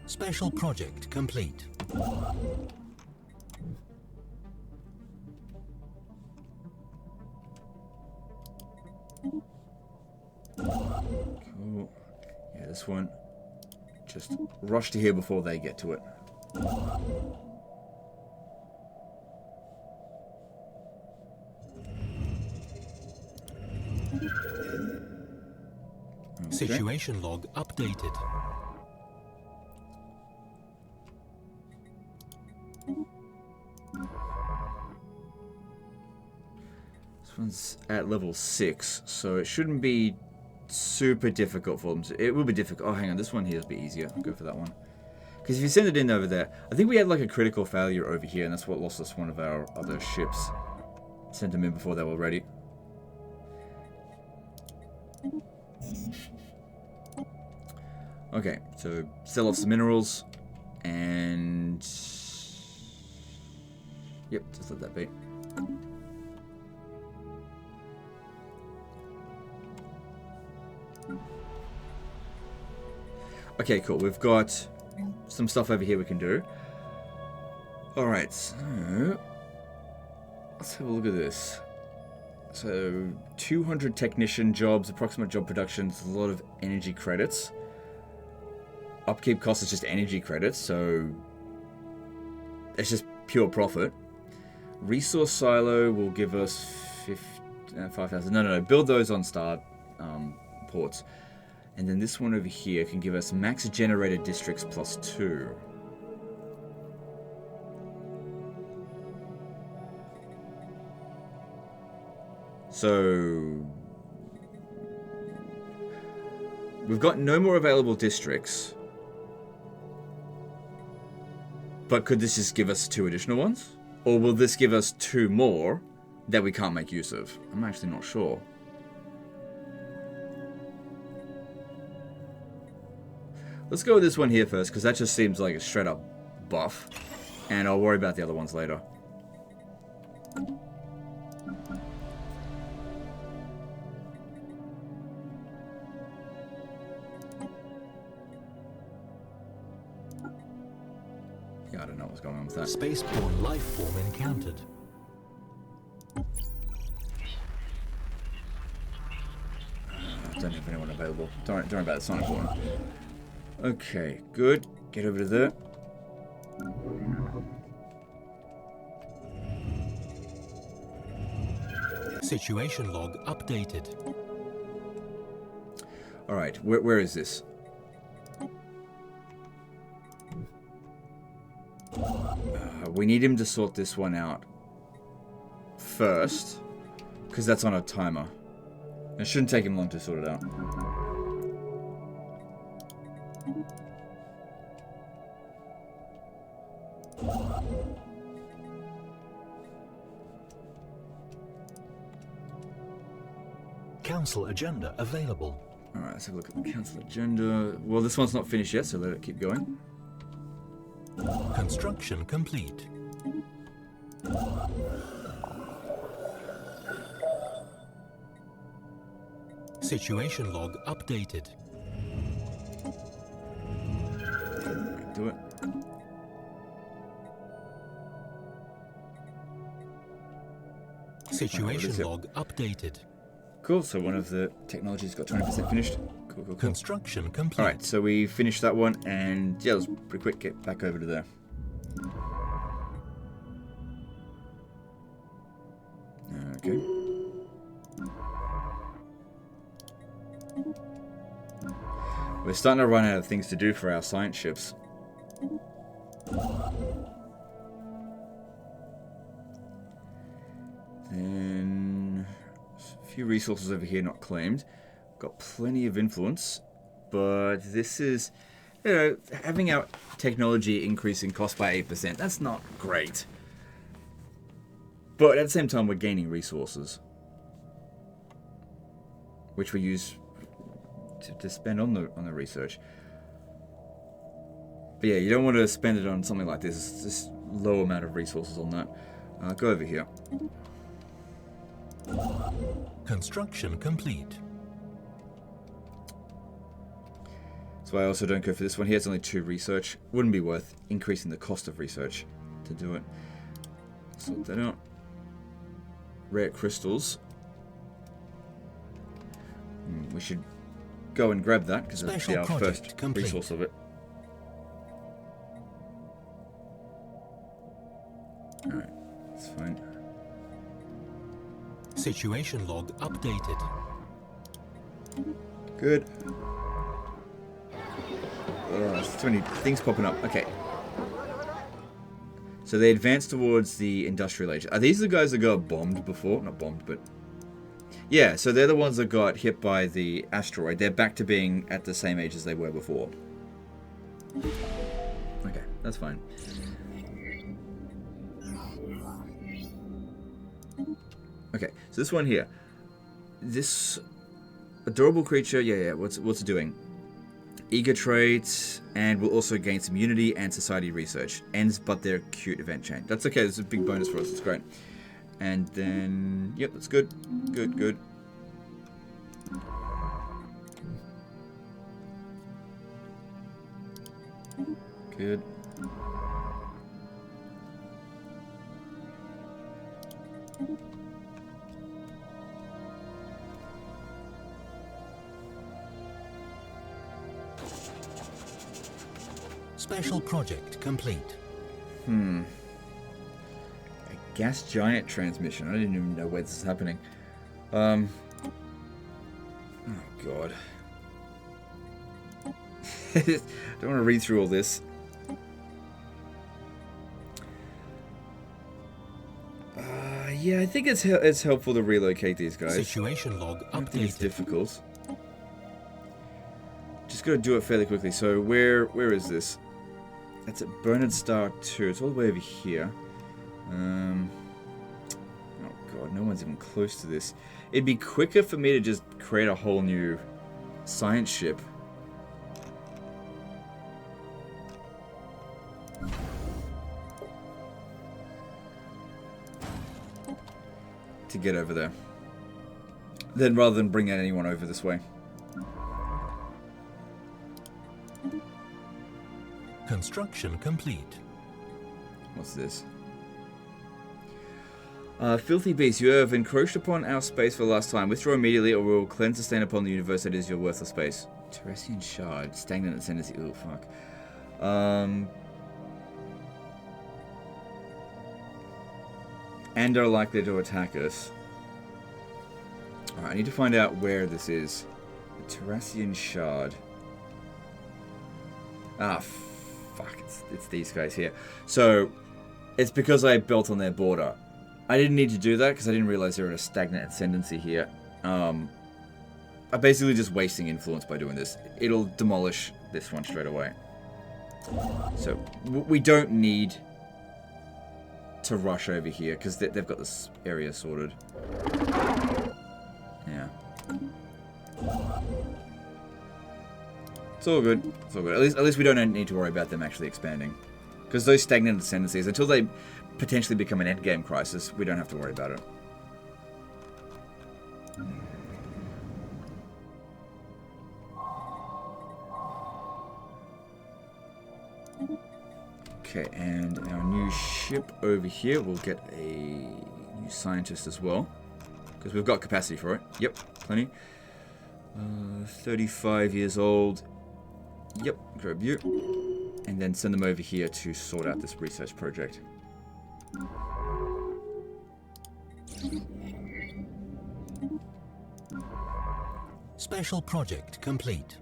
Special project complete. this one. Just rush to here before they get to it. Okay. Situation log updated. This one's at level 6, so it shouldn't be super difficult for them. It will be difficult. Oh, hang on. This one here is a bit easier. I'll go for that one. Because if you send it in over there, I think we had like a critical failure over here, and that's what lost us one of our other ships. Sent them in before they were ready. Okay, so sell off some minerals, and yep, just let that be. Okay, cool. We've got some stuff over here we can do. Alright, so let's have a look at this. So 200 technician jobs, approximate job productions, a lot of energy credits. Upkeep cost is just energy credits, so it's just pure profit. Resource silo will give us 5,000. No. Build those on star ports. And then this one over here can give us max generated districts +2. So we've got no more available districts. But could this just give us 2 additional ones? Or will this give us 2 more that we can't make use of? I'm actually not sure. Let's go with this one here first, because that just seems like a straight up buff. And I'll worry about the other ones later. Yeah, I don't know what's going on with that. Spaceborne life form encountered. I don't have anyone available. Don't worry about it, it's not important. Okay, good. Get over to there. Situation log updated. Alright, where is this? We need him to sort this one out first, because that's on a timer. It shouldn't take him long to sort it out. Council agenda available. Alright, let's have a look at the council agenda. Well, this one's not finished yet, so let it keep going. Construction complete. Situation log updated. Do it. Situation log updated. Cool, so one of the technologies got 20% finished. Cool. Construction complete. Alright, so we finished that one, and yeah, it was pretty quick. Get back over to there. Okay. We're starting to run out of things to do for our science ships. Then a few resources over here not claimed. Got plenty of influence, but this is, you know, having our technology increase in cost by 8%. That's not great. But at the same time, we're gaining resources, which we use to spend on the research. But yeah, you don't want to spend it on something like this. It's just low amount of resources on that. Go over here. Construction complete. So I also don't go for this one here. It's only 2 research. Wouldn't be worth increasing the cost of research to do it. Sort that out. Rare crystals. We should go and grab that because it'll be Special our project first complete. resource of it. Alright, that's fine. Situation log updated. Good. There's too many things popping up. Okay. So they advance towards the industrial age. Are these the guys that got bombed before? Not bombed, but... Yeah, so they're the ones that got hit by the asteroid. They're back to being at the same age as they were before. Okay, that's fine. Okay, so this one here. This adorable creature, yeah, what's it doing? Eager traits, and will also gain some unity and society research. Ends but their cute event chain. That's okay, this is a big bonus for us, it's great. And then, yep, that's good. Good. Good. Special project complete. A gas giant transmission. I didn't even know where this is happening. Oh god. I don't want to read through all this. Yeah, I think it's helpful to relocate these guys. Situation log I don't think it's updated. difficult. Just gotta do it fairly quickly. So where is this? That's at Bernard Star 2. It's all the way over here. Oh god, no one's even close to this. It'd be quicker for me to just create a whole new science ship. To get over there. Then rather than bring anyone over this way. Construction complete. What's this? Filthy beast, you have encroached upon our space for the last time. Withdraw immediately or we will cleanse the stain upon the universe that is your worthless space. Teresian shard. Stagnant ascendancy. Oh, fuck. And are likely to attack us. Alright, I need to find out where this is. The Teresian shard. Ah, fuck. It's these guys here. So, it's because I built on their border. I didn't need to do that because I didn't realize they were in a stagnant ascendancy here. I'm basically just wasting influence by doing this. It'll demolish this one straight away. So, we don't need to rush over here because they've got this area sorted. Yeah. It's all good. It's all good. At least we don't need to worry about them actually expanding. Because those stagnant ascendancies, until they potentially become an endgame crisis, we don't have to worry about it. Okay, and our new ship over here will get a new scientist as well. Because we've got capacity for it. Yep, plenty. 35 years old. Yep, grab you. And then send them over here to sort out this research project. Special project complete.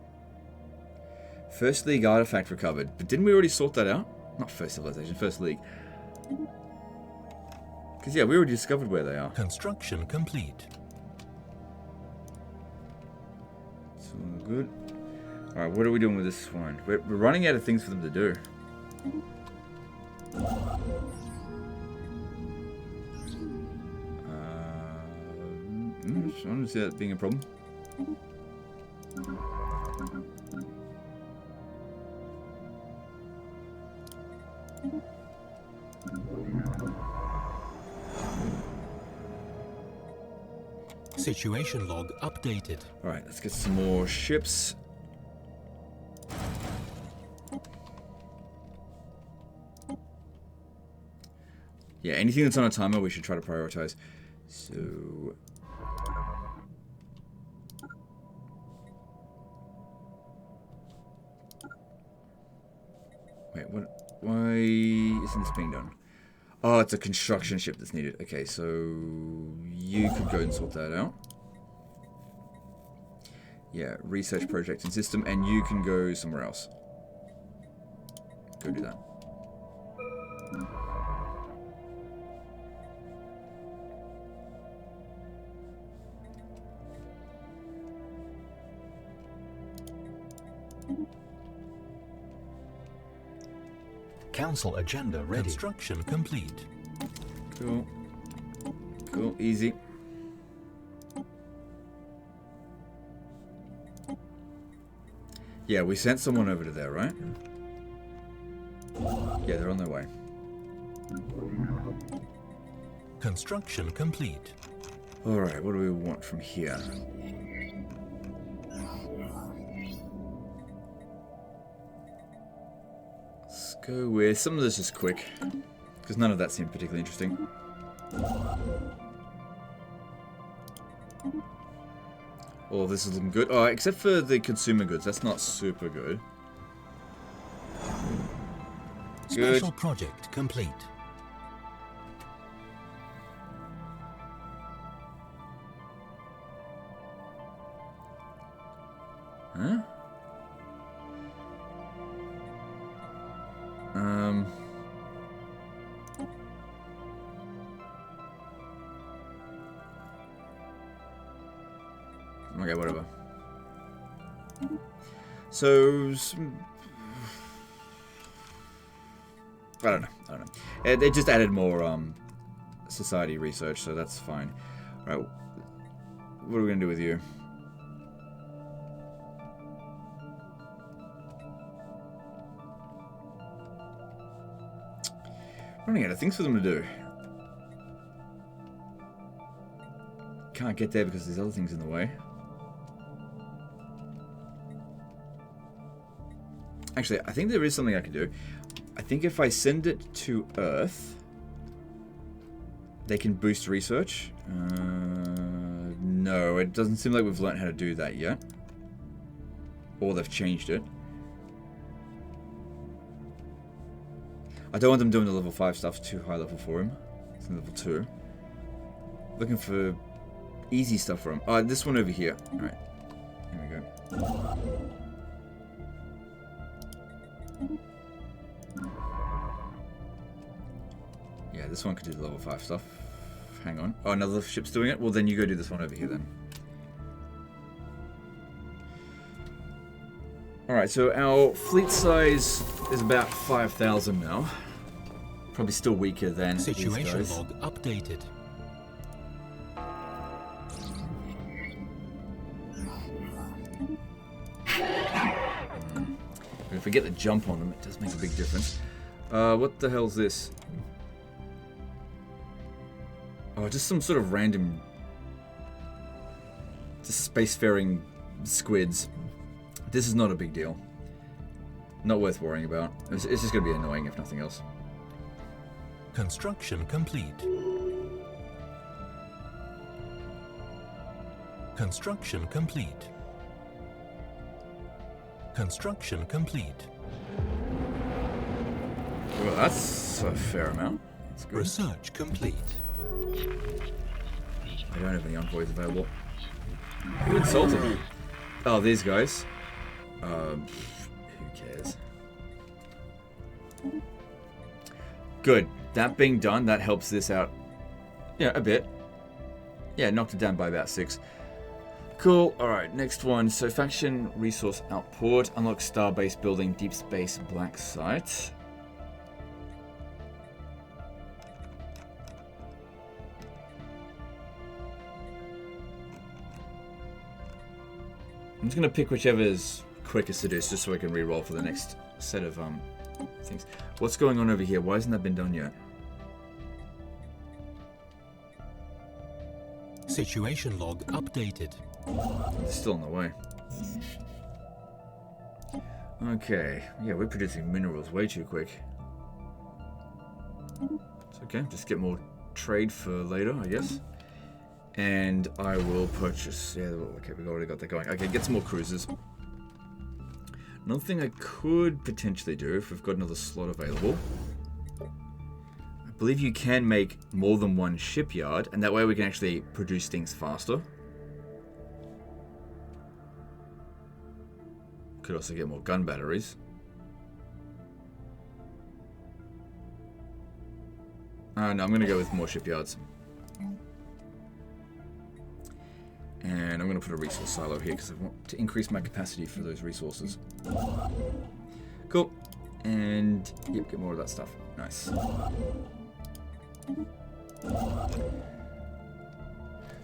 First League artifact recovered. But didn't we already sort that out? Not First Civilization, First League. Because, yeah, we already discovered where they are. Construction complete. It's all good. Alright, what are we doing with this one? We're running out of things for them to do. I don't see that being a problem. Situation log updated. Alright, let's get some more ships. Yeah, anything that's on a timer we should try to prioritize. So... Wait, what? Why isn't this being done? Oh, it's a construction ship that's needed. Okay, so you could go and sort that out. Yeah, research project and system, and you can go somewhere else. Go do that. Council agenda ready. Construction complete. Cool. Cool, easy. Yeah, we sent someone over to there, right? Yeah, they're on their way. Construction complete. Alright, what do we want from here? Let's go with... some of this is quick, because none of that seemed particularly interesting. All of this is looking good. Oh, except for the consumer goods. That's not super good. Good. Special project complete. Huh? Okay, whatever. So, I don't know. They just added more society research, so that's fine. All right, what are we gonna do with you? Running out of things for them to do. Can't get there because there's other things in the way. Actually, I think there is something I can do. I think if I send it to Earth, they can boost research. No, it doesn't seem like we've learned how to do that yet. Or they've changed it. I don't want them doing the level 5 stuff, too high level for him. It's level 2. Looking for easy stuff for him. Oh, this one over here. Alright. Here we go. Yeah, this one could do the level 5 stuff. Hang on. Oh, another ship's doing it? Well, then you go do this one over here then. Alright, so our fleet size is about 5,000 now. Probably still weaker than situation these guys. log updated. If we get the jump on them, it does make a big difference. What the hell's this? Oh, just some sort of random... just spacefaring squids. This is not a big deal. Not worth worrying about. It's just going to be annoying if nothing else. Construction complete. Construction complete. Construction complete. Well, that's a fair amount. That's good. Research complete. I don't have any envoys available. Who insulted me? Oh, these guys. Who cares? Good. That being done, that helps this out. Yeah, a bit. Yeah, knocked it down by about 6. Cool. Alright, next one. So, faction resource output. Unlock starbase building, deep space black site. I'm just going to pick whichever's quickest to do, just so I can re-roll for the next set of things. What's going on over here? Why hasn't that been done yet? Situation log updated. It's still on the way. Okay. Yeah, we're producing minerals way too quick. It's okay. Just get more trade for later, I guess. And I will purchase... yeah, okay, we've already got that going. Okay, get some more cruisers. Another thing I could potentially do if we've got another slot available. I believe you can make more than one shipyard, and that way we can actually produce things faster. Could also get more gun batteries. No, I'm going to go with more shipyards. And I'm going to put a resource silo here because I want to increase my capacity for those resources. Cool. And, yep, get more of that stuff. Nice.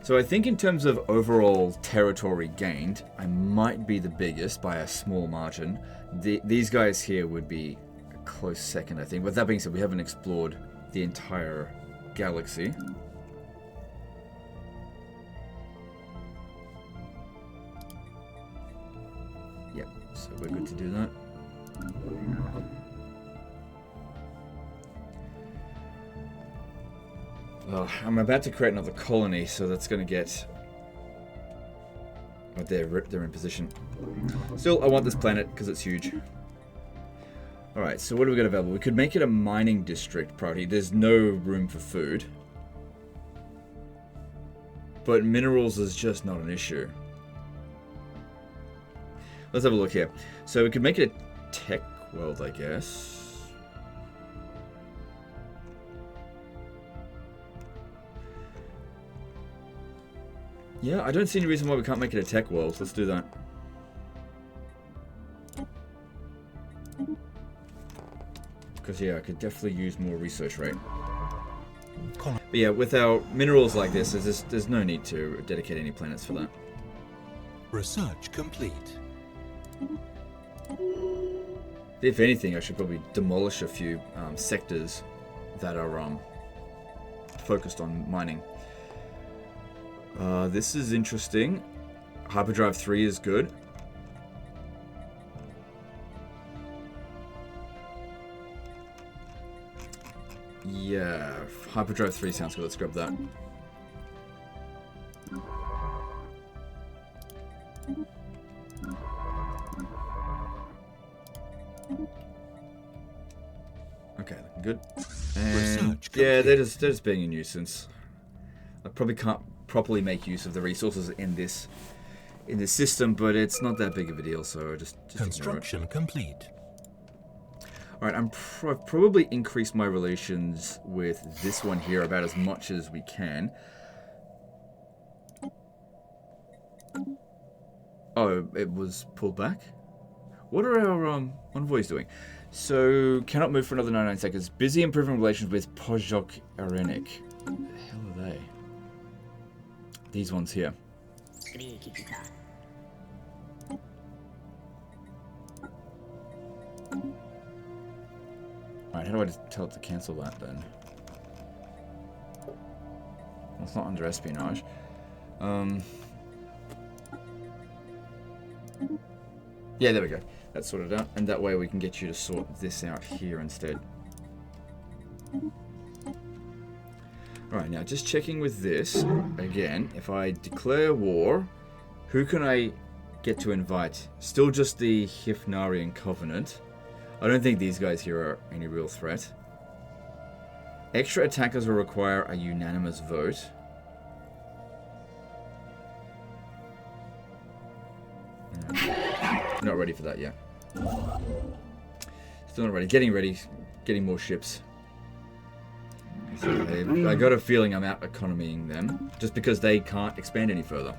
So I think in terms of overall territory gained, I might be the biggest by a small margin. These guys here would be a close second, I think. But that being said, we haven't explored the entire galaxy. Yep, so we're good to do that. Well, I'm about to create another colony, so that's going to get... Oh, they're in position. Still, I want this planet because it's huge. Alright, so what do we got available? We could make it a mining district priority. There's no room for food. But minerals is just not an issue. Let's have a look here. So we could make it a tech world, I guess. Yeah, I don't see any reason why we can't make it a tech world. Let's do that. Because, yeah, I could definitely use more research rate. But yeah, with our minerals like this, there's no need to dedicate any planets for that. Research complete. If anything, I should probably demolish a few sectors that are focused on mining. This is interesting. Hyperdrive 3 is good. Yeah, Hyperdrive 3 sounds good. Let's grab that. Okay, good. And yeah, they're just being a nuisance. I probably can't properly make use of the resources in this system, but it's not that big of a deal, so just Construction complete. Alright, I've probably increased my relations with this one here about as much as we can. Oh, it was pulled back? What are our envoys doing? So, cannot move for another 99 seconds. Busy improving relations with Pojok Arenik. What the hell are they? These ones here. Alright, how do I just tell it to cancel that then? Well, it's not under espionage. Yeah, there we go. That's sorted out. And that way we can get you to sort this out here instead. Alright, now just checking with this. Again, if I declare war, who can I get to invite? Still just the Hifnarian Covenant. I don't think these guys here are any real threat. Extra attackers will require a unanimous vote. Not ready for that yet. Still not ready. Getting ready. Getting more ships. So I got a feeling I'm out economying them. Just because they can't expand any further.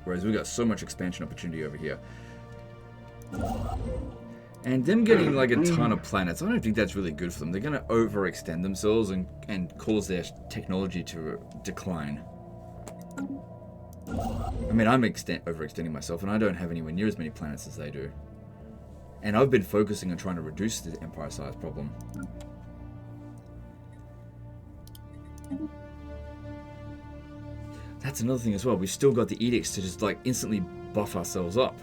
Whereas we've got so much expansion opportunity over here. And them getting like a ton of planets, I don't think that's really good for them. They're going to overextend themselves and cause their technology to decline. I mean, I'm overextending myself, and I don't have anywhere near as many planets as they do. And I've been focusing on trying to reduce the empire size problem. That's another thing as well. We've still got the edicts to just like instantly buff ourselves up.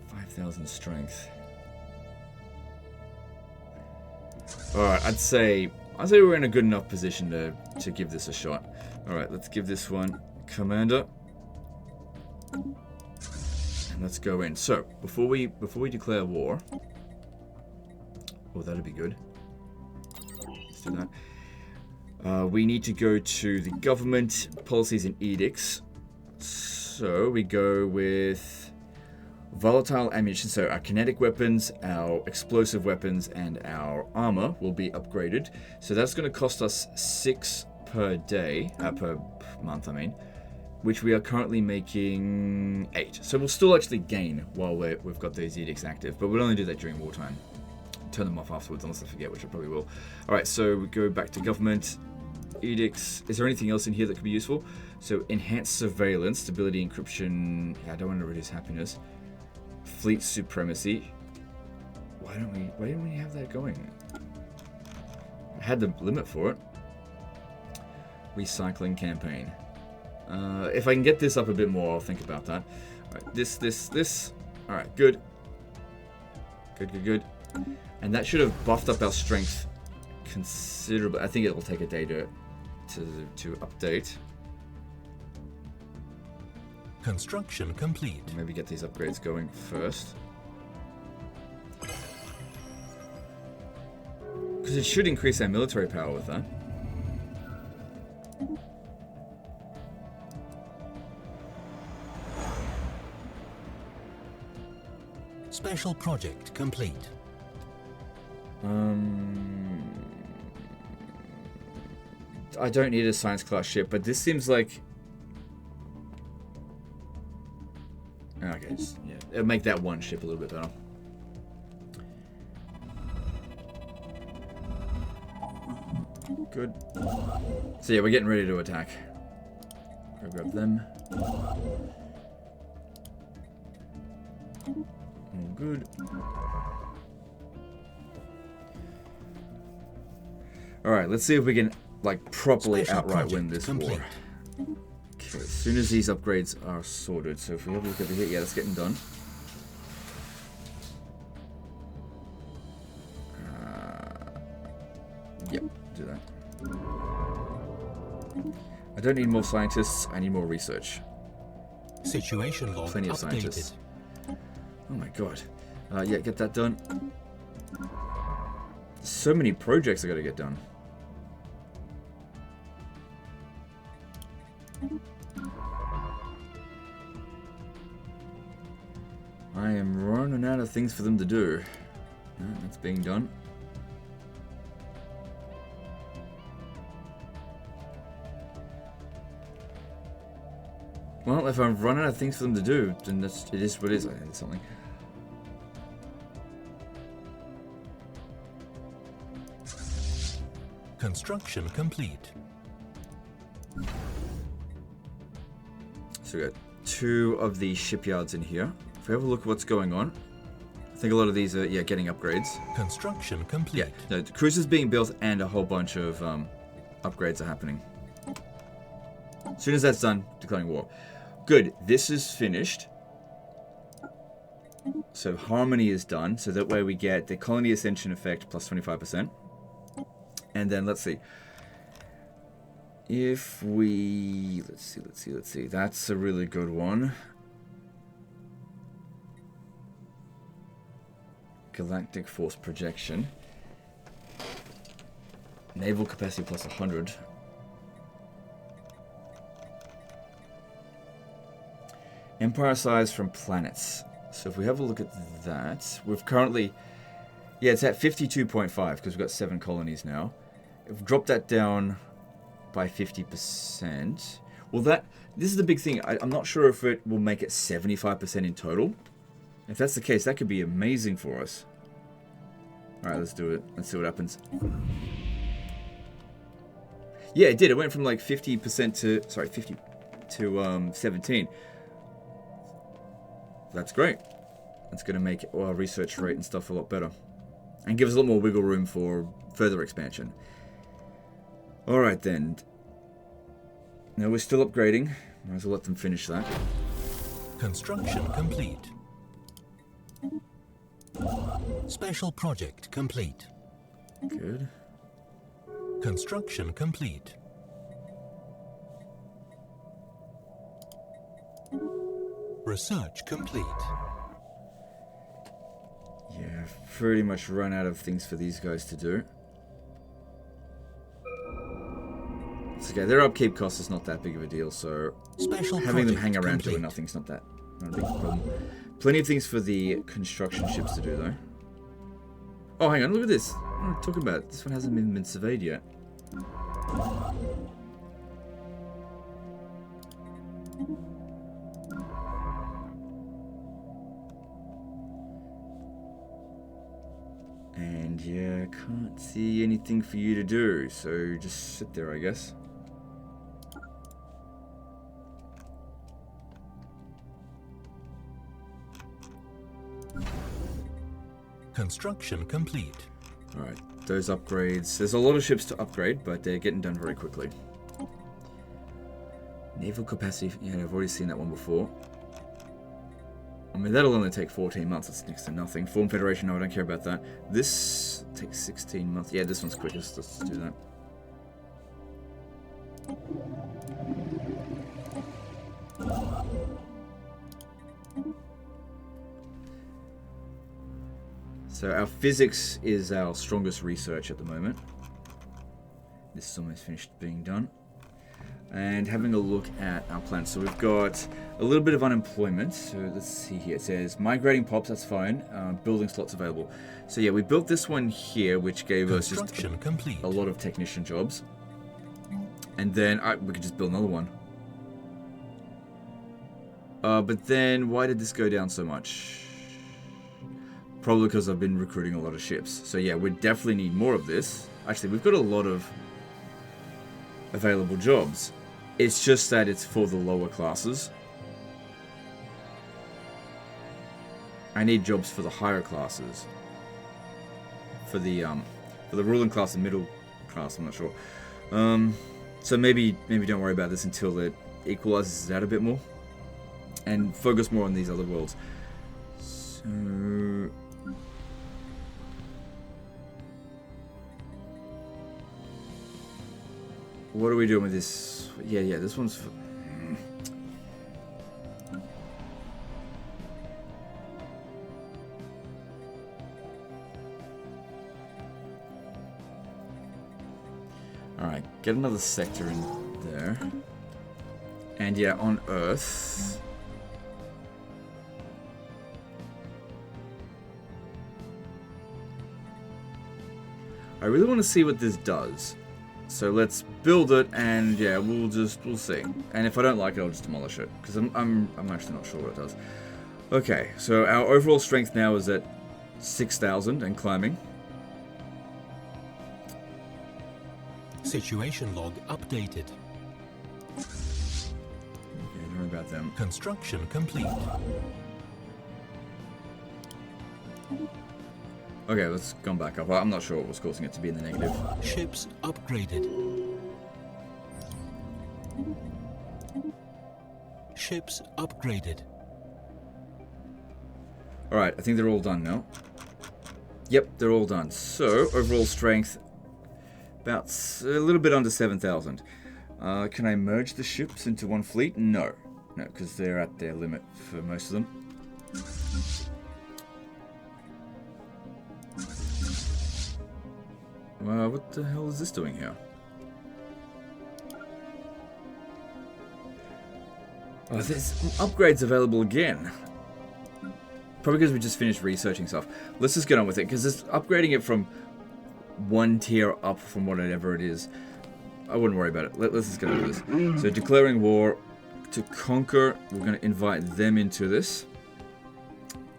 5,000 strength. Alright, I'd say we're in a good enough position to give this a shot. Alright, let's give this one Commander. let's go in. So before we declare war, oh, that'd be good. Let's do that. We need to go to the government policies and edicts. So we go with volatile ammunition. So our kinetic weapons, our explosive weapons, and our armor will be upgraded. So that's going to cost us 6 per day, per month, I mean, which we are currently making 8. So we'll still actually gain while we've got these edicts active, but we'll only do that during wartime. Turn them off afterwards, unless I forget, which I probably will. All right, so we go back to government edicts. Is there anything else in here that could be useful? So enhanced surveillance, stability, encryption. Yeah, I don't want to reduce happiness. Fleet supremacy. Why didn't we have that going? I had the limit for it. Recycling campaign. If I can get this up a bit more, I'll think about that. All right, this. All right, good. Good. And that should have buffed up our strength considerably. I think it will take a day to update. Construction complete. Maybe get these upgrades going first. Because it should increase our military power with that. Special project complete. I don't need a science class ship, but this seems like... Okay, yeah, it'll make that one ship a little bit better. Good. So yeah, we're getting ready to attack. Go grab them. All good. Alright, let's see if we can, like, properly outright win this war. Okay, as soon as these upgrades are sorted. So if we have a look over here, yeah, that's getting done. Yep, do that. I don't need more scientists, I need more research. Situation log Plenty of updated. scientists. Oh my god. Yeah, get that done. So many projects I gotta get done. I am running out of things for them to do. That's being done. Well, if I'm running out of things for them to do, then it is what it is. I need something. Construction complete. So we got 2 of the shipyards in here. If we have a look at what's going on, I think a lot of these are, yeah, getting upgrades. Construction complete. Yeah, no, the cruisers being built and a whole bunch of upgrades are happening. As soon as that's done, declaring war. Good, this is finished. So harmony is done, so that way we get the colony ascension effect plus 25%. And then let's see. If we, let's see, that's a really good one. Galactic force projection. Naval capacity plus 100. Empire size from planets. So if we have a look at that, we've currently, yeah, it's at 52.5 because we've got 7 colonies now. If we drop that down by 50%, well, this is the big thing. I'm not sure if it will make it 75% in total. If that's the case, that could be amazing for us. All right, let's do it. Let's see what happens. Yeah, it did. It went from like 50% to, sorry, 50 to 17. That's great. That's going to make our research rate and stuff a lot better. And give us a lot more wiggle room for further expansion. Alright then. Now we're still upgrading. Might as well let them finish that. Construction complete. Special project complete. Good. Construction complete. Research complete. Yeah, I've pretty much run out of things for these guys to do. It's okay, their upkeep cost is not that big of a deal, so having them hang around doing nothing's not a big problem. Plenty of things for the construction ships to do, though. Oh, hang on, look at this. What am I talking about? This one hasn't even been surveyed yet. And yeah, can't see anything for you to do, so just sit there, I guess. Construction complete. Alright, those upgrades. There's a lot of ships to upgrade, but they're getting done very quickly. Naval capacity. Yeah, I've already seen that one before. I mean, that'll only take 14 months. That's next to nothing. Form Federation, no, I don't care about that. This takes 16 months. Yeah, this one's quickest. Let's do that. So our physics is our strongest research at the moment. This is almost finished being done. And having a look at our plans. So we've got a little bit of unemployment. So let's see here. It says migrating pops, that's fine. Building slots available. So yeah, we built this one here, which gave us just a lot of technician jobs. And then we could just build another one. But then why did this go down so much? Probably because I've been recruiting a lot of ships. So yeah, we definitely need more of this. Actually, we've got a lot of available jobs. It's just that it's for the lower classes. I need jobs for the higher classes. For the ruling class and middle class, I'm not sure. So maybe don't worry about this until it equalizes it out a bit more. And focus more on these other worlds. So what are we doing with this? Yeah, this one's for... Alright, get another sector in there. And yeah, on Earth... I really want to see what this does. So let's build it, and yeah, we'll see. And if I don't like it, I'll just demolish it, because I'm actually not sure what it does. Okay, so our overall strength now is at 6,000 and climbing. Situation log updated. Okay, don't worry about them. Construction complete. Okay, let's come back up. I'm not sure what was causing it to be in the negative. Ships upgraded. Ships upgraded. Alright, I think they're all done now. Yep, they're all done. So, overall strength, about a little bit under 7,000. Can I merge the ships into one fleet? No. No, because they're at their limit for most of them. What the hell is this doing here? Oh, there's upgrades available again. Probably because we just finished researching stuff. Let's just get on with it, because it's upgrading it from one tier up from whatever it is. I wouldn't worry about it. Let's just get on with this. So declaring war to conquer. We're going to invite them into this.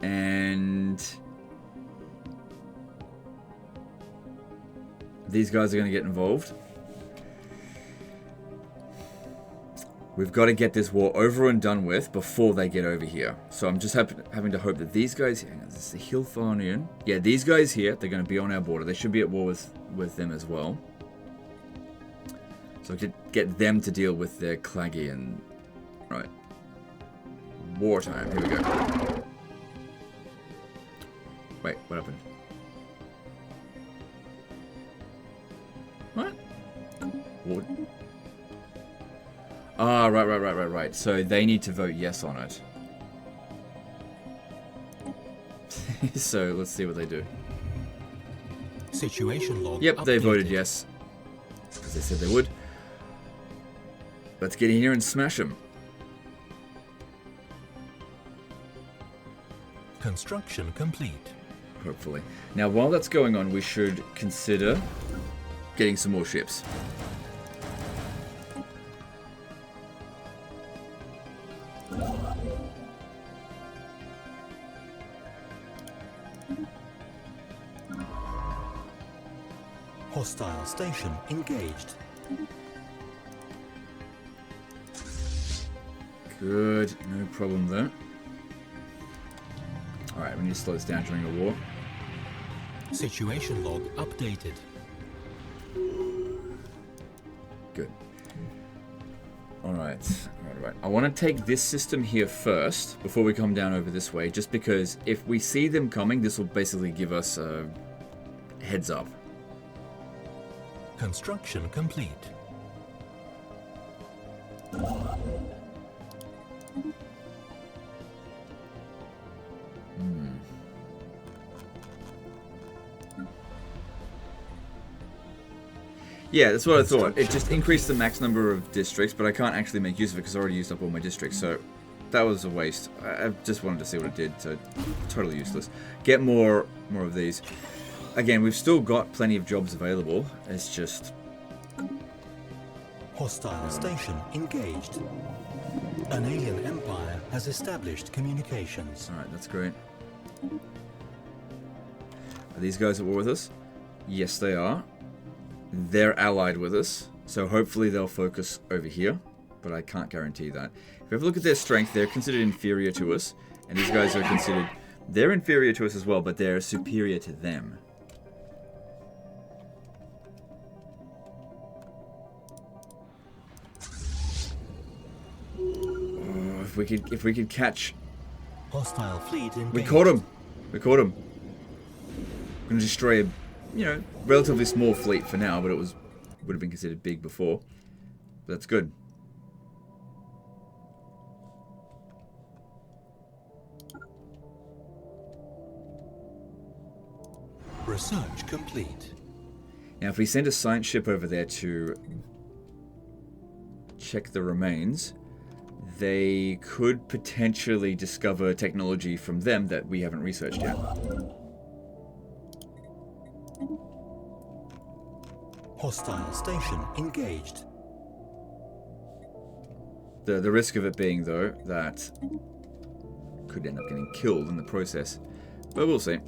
And these guys are going to get involved. We've got to get this war over and done with before they get over here. So I'm just having to hope that these guys... Hang on, this is the Hilthanian. Yeah, these guys here, they're going to be on our border. They should be at war with them as well. So I could get them to deal with their Clagian. Right. Wartime. Here we go. Wait, what happened? What? What? Ah, right. So they need to vote yes on it. So let's see what they do. Situation log Yep, they updated. voted yes, as they said they would. Let's get in here and smash them. Construction complete. Hopefully. Now, while that's going on, we should consider getting some more ships. Hostile station engaged. Good, no problem there. Alright, we need to slow this down during the war. Situation log updated. Good. Alright. I want to take this system here first, before we come down over this way, just because if we see them coming, this will basically give us a heads up. Construction complete. Yeah, that's what I thought. It just increased the max number of districts, but I can't actually make use of it because I already used up all my districts, so that was a waste. I just wanted to see what it did, so totally useless. Get more of these. Again, we've still got plenty of jobs available. It's just... Hostile station engaged. An alien empire has established communications. Alright, that's great. Are these guys at war with us? Yes, they are. They're allied with us, so hopefully they'll focus over here, but I can't guarantee that. If we have a look at their strength, they're considered inferior to us, and these guys are considered... They're inferior to us as well, but they're superior to them. Oh, if we could catch... Hostile fleet engaged. We caught him! We caught him! We're gonna destroy a... You know, relatively small fleet for now, but it would have been considered big before. But that's good. Research complete. Now, if we send a science ship over there to check the remains, they could potentially discover technology from them that we haven't researched yet. Hostile station engaged. The risk of it being, though, that could end up getting killed in the process. But we'll see.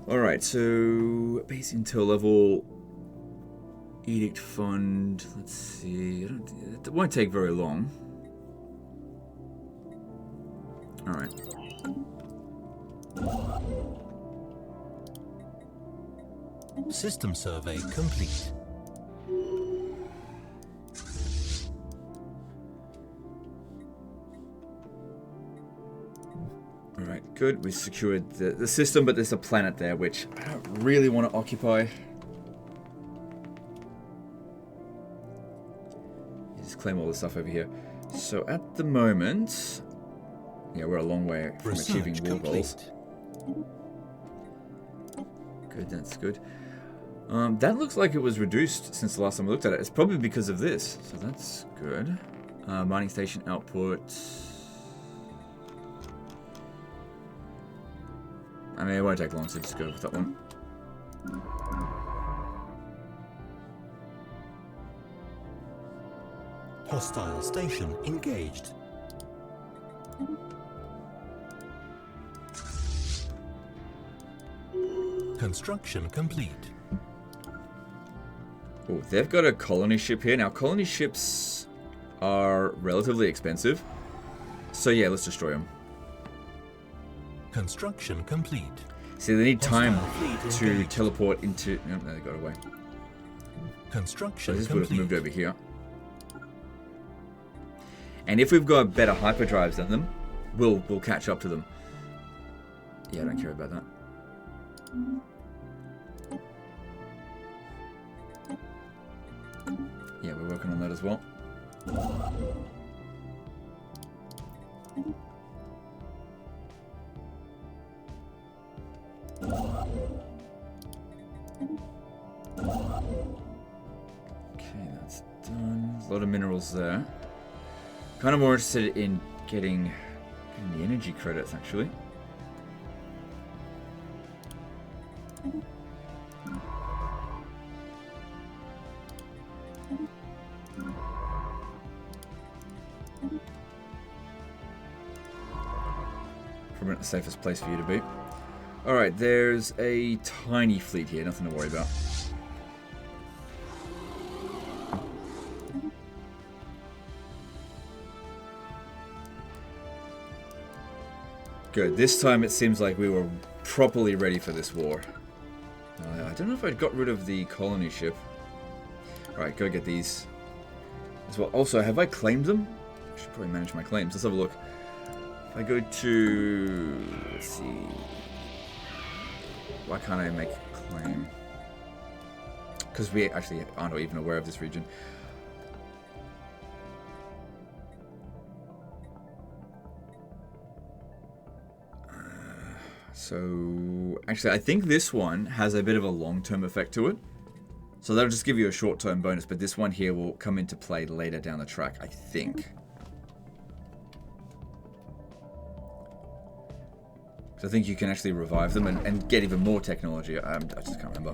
Alright, so base intel level, edict fund, let's see, it won't take very long. Alright. System survey complete. Alright, good. We secured the system, but there's a planet there, which I don't really want to occupy. You just claim all this stuff over here. So at the moment... Yeah, we're a long way from achieving war goals. Good, that's good. That looks like it was reduced since the last time we looked at it. It's probably because of this, so that's good. Mining station output. I mean, it won't take long, so just go with that one. Hostile station engaged. Construction complete. Oh, they've got a colony ship here. Now, colony ships are relatively expensive. So yeah, let's destroy them. Construction complete. See, they need time Hostile fleet to engaged. teleport into... No, they got away. So Construction this would have complete. moved over here. And if we've got better hyperdrives than them, we'll catch up to them. Yeah, I don't care about that. Yeah, we're working on that as well. Okay, that's done. There's a lot of minerals there. Kind of more interested in getting the energy credits, actually. Probably not the safest place for you to be. Alright, there's a tiny fleet here, nothing to worry about. Good, this time it seems like we were properly ready for this war. I don't know if I'd got rid of the colony ship. Alright, go get these as well. Also, have I claimed them? I should probably manage my claims. Let's have a look. If I go to... let's see... why can't I make a claim? Because we actually aren't even aware of this region. So, actually, I think this one has a bit of a long-term effect to it. So that'll just give you a short-term bonus, but this one here will come into play later down the track, I think. So I think you can actually revive them and get even more technology. I just can't remember.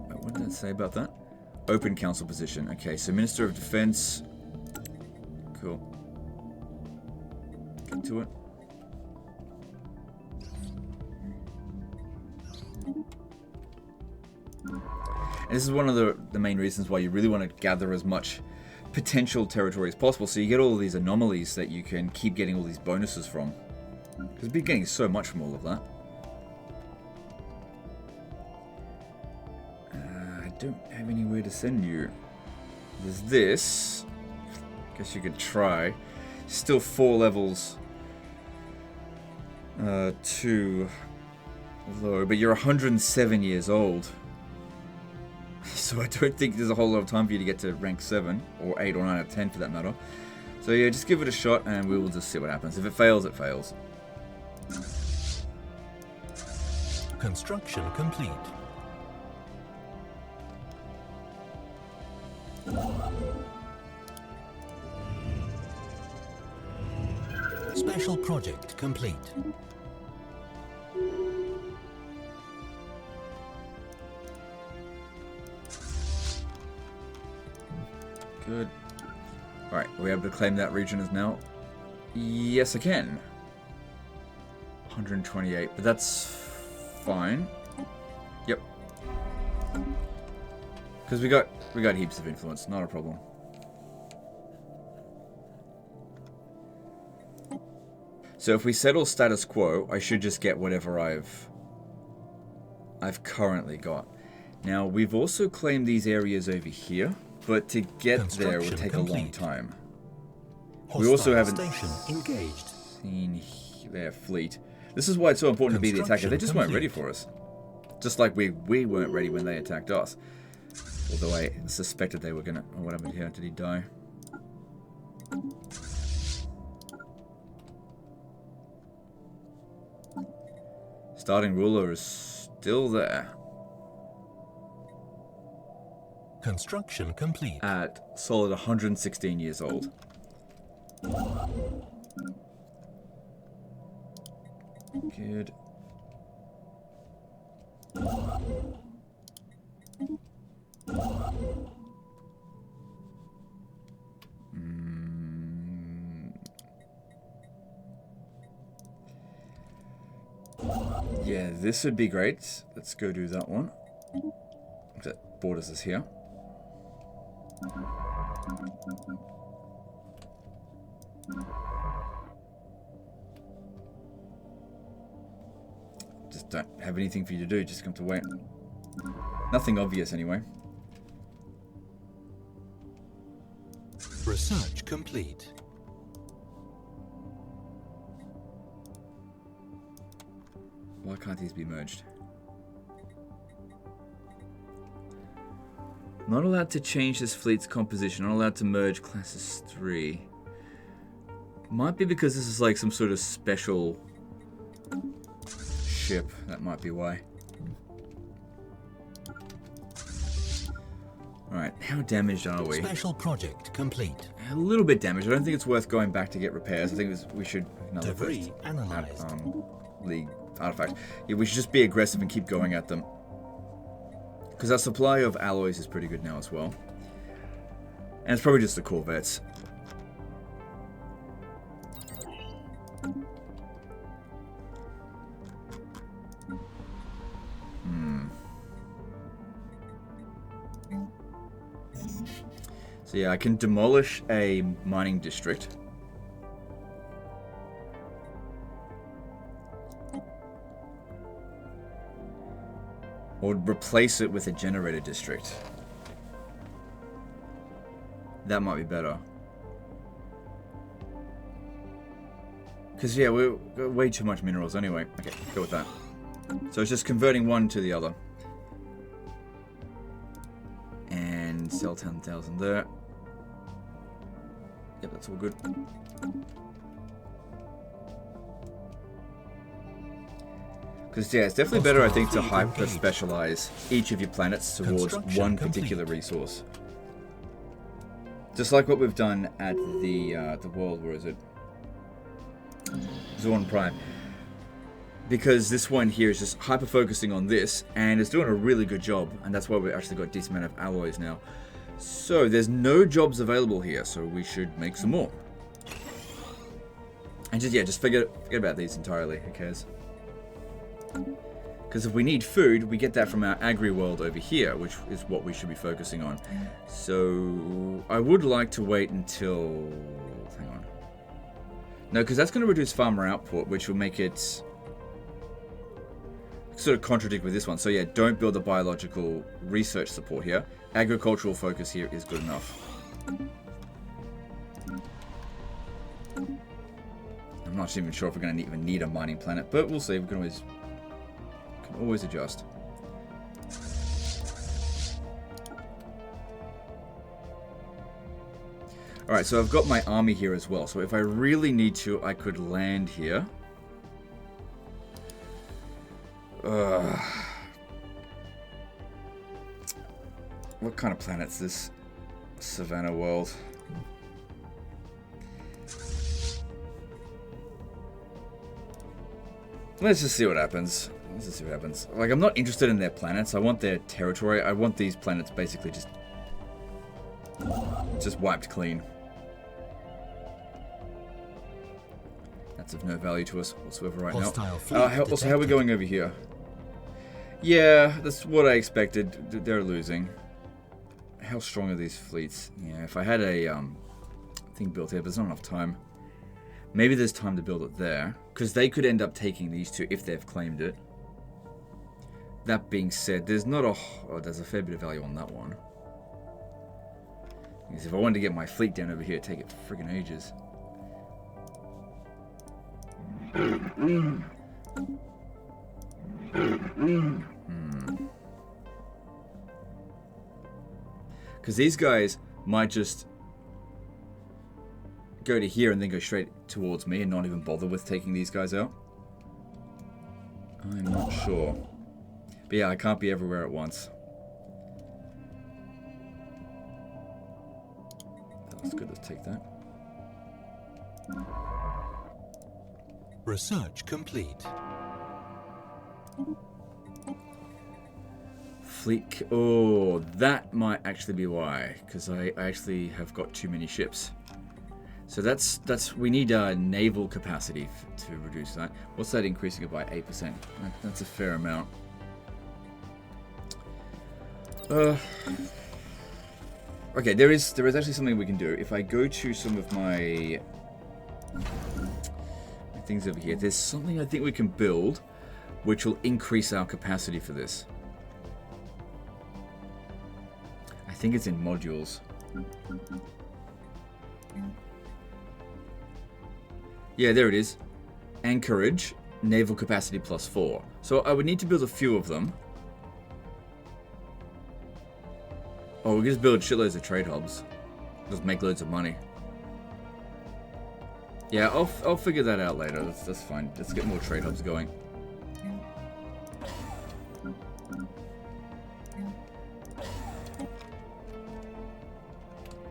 What did that say about that? Open council position. Okay, so Minister of Defense. Cool. Get to it. And this is one of the main reasons why you really want to gather as much potential territory as possible, so you get all these anomalies that you can keep getting all these bonuses from. Because we've been getting so much from all of that. I don't have anywhere to send you. There's this. Guess you could try. Still 4 levels too low, but you're 107 years old. So I don't think there's a whole lot of time for you to get to rank 7, or 8 or 9 out of 10 for that matter. So yeah, just give it a shot and we will just see what happens. If it fails, it fails. Construction complete. Special project complete. Good. Alright, are we able to claim that region as now? Yes, I can. 128, but that's fine. Yep. Because we got heaps of influence, not a problem. So if we settle status quo, I should just get whatever I've currently got. Now, we've also claimed these areas over here, but to get there would take a long time. We also haven't seen their fleet. This is why it's so important to be the attacker. They just weren't ready for us. Just like we weren't ready when they attacked us. Although I suspected they were gonna... Oh, what happened here? Did he die? Starting ruler is still there. Construction complete. At solid 116 years old. Good. Yeah, this would be great. Let's go do that one. That borders us here. Just don't have anything for you to do, just come to wait. Nothing obvious anyway. Research complete. Why can't these be merged? Not allowed to change this fleet's composition. Not allowed to merge classes 3. Might be because this is like some sort of special ship. That might be why. Alright, how damaged are we? Special project complete. A little bit damaged. I don't think it's worth going back to get repairs. I think we should... Debris analyzed. League artifact. Yeah, we should just be aggressive and keep going at them. Because our supply of alloys is pretty good now as well. And it's probably just the corvettes. So yeah, I can demolish a mining district. Or replace it with a generator district. That might be better. Because yeah, we've got way too much minerals anyway. Okay, go with that. So it's just converting one to the other. And sell 10,000 there. Yep, that's all good. Because yeah, it's definitely better, I think, to hyper-specialize each of your planets towards one particular resource. Just like what we've done at the world, where is it? Zorn Prime. Because this one here is just hyper-focusing on this, and it's doing a really good job, and that's why we've actually got a decent amount of alloys now. So, there's no jobs available here, so we should make some more. And just, yeah, just forget about these entirely, who cares? Because if we need food, we get that from our agri-world over here, which is what we should be focusing on. So, I would like to wait until... Hang on. No, because that's going to reduce farmer output, which will make it... sort of contradict with this one. So yeah, don't build the biological research support here. Agricultural focus here is good enough. I'm not even sure if we're going to even need a mining planet, but we'll see. We can always adjust. Alright, so I've got my army here as well. So if I really need to, I could land here. What kind of planet's this? Savannah world. Let's just see what happens. Let's just see what happens. Like, I'm not interested in their planets. I want their territory. I want these planets basically just wiped clean. That's of no value to us whatsoever right now. Also, how are we going over here? Yeah, that's what I expected. They're losing. How strong are these fleets? Yeah, if I had a thing built here, but there's not enough time. Maybe there's time to build it there, because they could end up taking these two if they've claimed it. That being said, there's not a... Oh, there's a fair bit of value on that one. Because if I wanted to get my fleet down over here, it'd take it friggin' ages. Because these guys might just go to here and then go straight towards me and not even bother with taking these guys out. I'm not sure. But yeah, I can't be everywhere at once. That's good, let's take that. Research complete. Fleet... Oh, that might actually be why. Because I actually have got too many ships. So that's we need naval capacity to reduce that. What's that increasing it by? 8%. That's a fair amount. Okay, there is actually something we can do. If I go to some of my things over here, there's something I think we can build which will increase our capacity for this. I think it's in modules. Yeah, there it is. Anchorage, naval capacity +4. So I would need to build a few of them. Oh, we can just build shitloads of trade hubs. Just make loads of money. Yeah, I'll figure that out later. That's fine. Let's get more trade hubs going.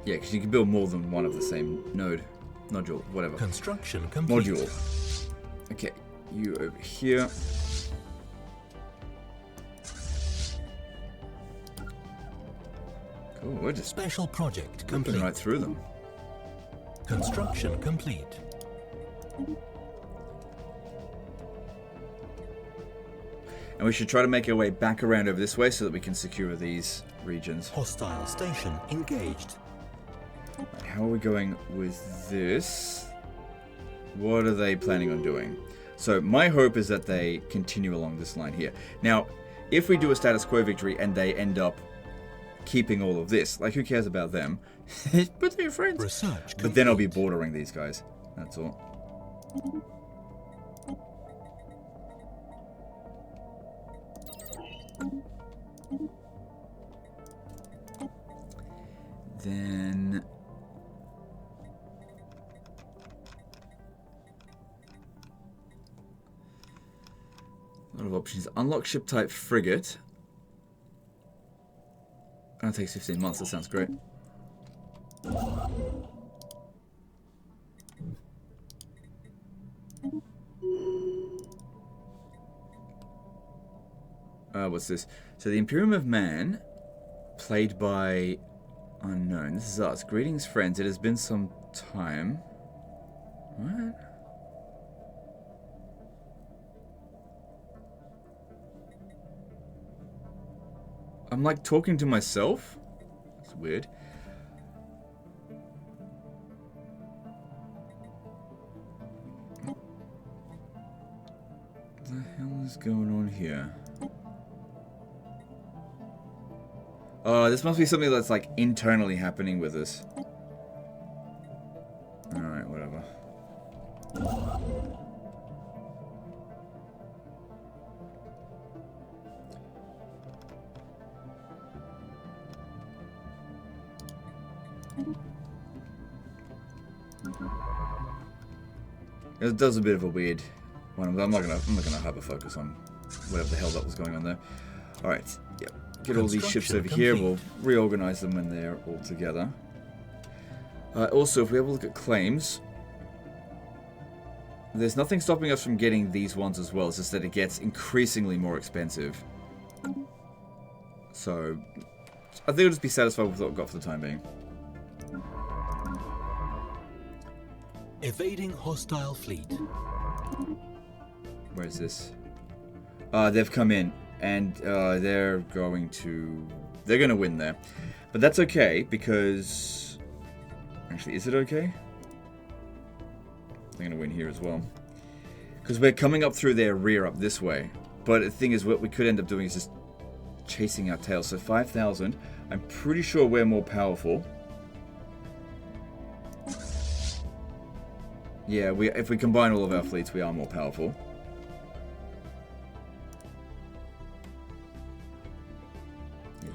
Yeah, because you can build more than one of the same nodule, whatever. Construction complete. Module. Okay, you over here. Cool, we're just Special project jumping complete. right through them. Construction complete. And we should try to make our way back around over this way so that we can secure these regions. Hostile station engaged. Right, how are we going with this? What are they planning on doing? So my hope is that they continue along this line here. Now, if we do a status quo victory and they end up keeping all of this, like who cares about them? But they're friends. Research But then I'll be complete. bordering these guys. That's all. Then a lot of options. Unlock ship type frigate. Oh, it takes 15 months. That sounds great. What's this? So the Imperium of Man, played by unknown. This is us. Greetings, friends. It has been some time. What? I'm like talking to myself. It's weird. What the hell is going on here? Oh, this must be something that's like internally happening with us. Alright, whatever. It does a bit of a weird one. I'm not gonna hyper focus on whatever the hell that was going on there. Alright, yep. Get all these ships over here. We'll reorganize them when they're all together. Also, if we have a look at claims, there's nothing stopping us from getting these ones as well. It's just that it gets increasingly more expensive. So, I think we'll just be satisfied with what we've got for the time being. Evading hostile fleet. Where is this? They've come in. And they're going to win there. But that's okay, because... Actually, is it okay? They're going to win here as well. Because we're coming up through their rear up this way. But the thing is, what we could end up doing is just chasing our tail. So 5,000. I'm pretty sure we're more powerful. Yeah, if we combine all of our fleets, we are more powerful.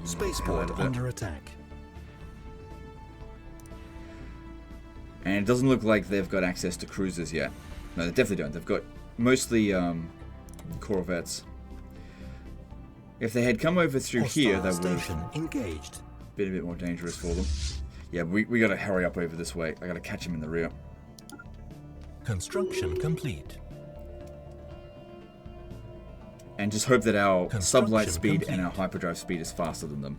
Spaceport under attack. And it doesn't look like they've got access to cruisers yet. No, they definitely don't. They've got mostly corvettes. If they had come over through here, that would have engaged. been a bit more dangerous for them. Yeah, we got to hurry up over this way. I got to catch them in the rear. Construction complete. And just hope that our sublight speed complete. and our hyperdrive speed is faster than them.